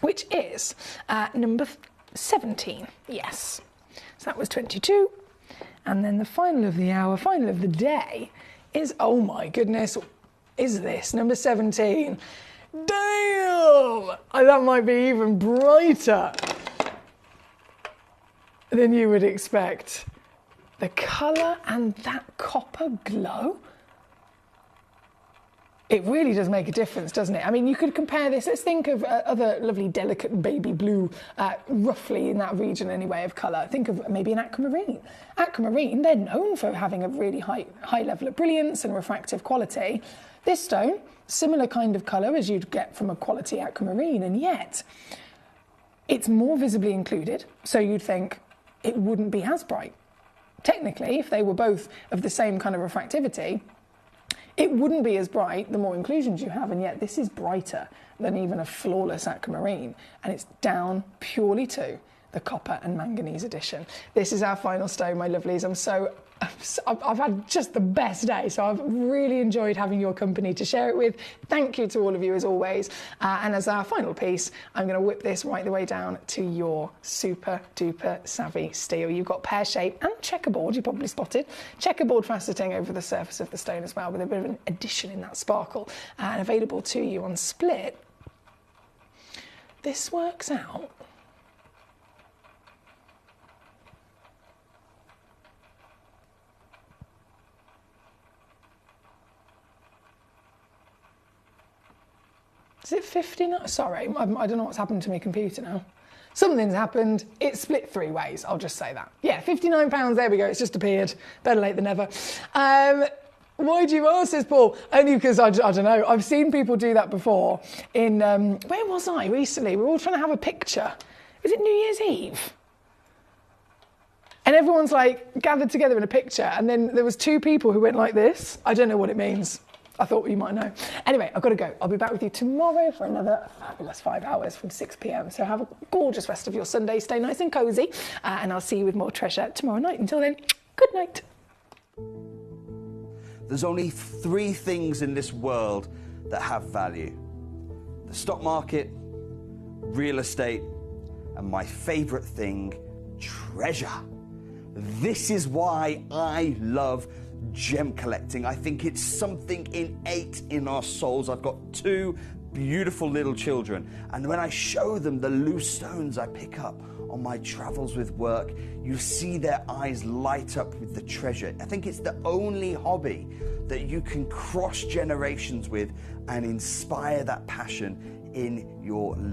which is number 17. Yes. So that was 22. And then the final of the hour, final of the day is, oh my goodness, is this number 17? Damn! That might be even brighter than you would expect. The colour and that copper glow. It really does make a difference, doesn't it? I mean, you could compare this. Let's think of other lovely, delicate baby blue, roughly in that region anyway, of colour. Think of maybe an aquamarine. Aquamarine, they're known for having a really high level of brilliance and refractive quality. This stone, similar kind of colour as you'd get from a quality aquamarine, and yet it's more visibly included, so you'd think it wouldn't be as bright. Technically, if they were both of the same kind of refractivity, it wouldn't be as bright the more inclusions you have, and yet this is brighter than even a flawless aquamarine, and it's down purely to the copper and manganese addition. This is our final stone, my lovelies. I've had just the best day, so I've really enjoyed having your company to share it with. Thank you to all of you as always. And as our final piece, I'm going to whip this right the way down to your super duper savvy steel. You've got pear shape and checkerboard, you probably spotted. Checkerboard faceting over the surface of the stone as well, with a bit of an addition in that sparkle. And available to you on split. This works out . Is it 59? Sorry, I don't know what's happened to my computer now. Something's happened. It's split 3 ways, I'll just say that. Yeah, £59, there we go, it's just appeared. Better late than never. Why do you ask, says Paul? Only because, I don't know, I've seen people do that before in, where was I recently? We were all trying to have a picture. Was it New Year's Eve? And everyone's like gathered together in a picture, and then there was 2 people who went like this. I don't know what it means. I thought you might know. Anyway, I've got to go. I'll be back with you tomorrow for another fabulous 5 hours from 6 p.m. So have a gorgeous rest of your Sunday. Stay nice and cosy. And I'll see you with more treasure tomorrow night. Until then, good night. There's only 3 things in this world that have value. The stock market, real estate, and my favourite thing, treasure. This is why I love gem collecting. I think it's something innate in our souls. I've got 2 beautiful little children, and when I show them the loose stones I pick up on my travels with work, you see their eyes light up with the treasure. I think it's the only hobby that you can cross generations with and inspire that passion in your life.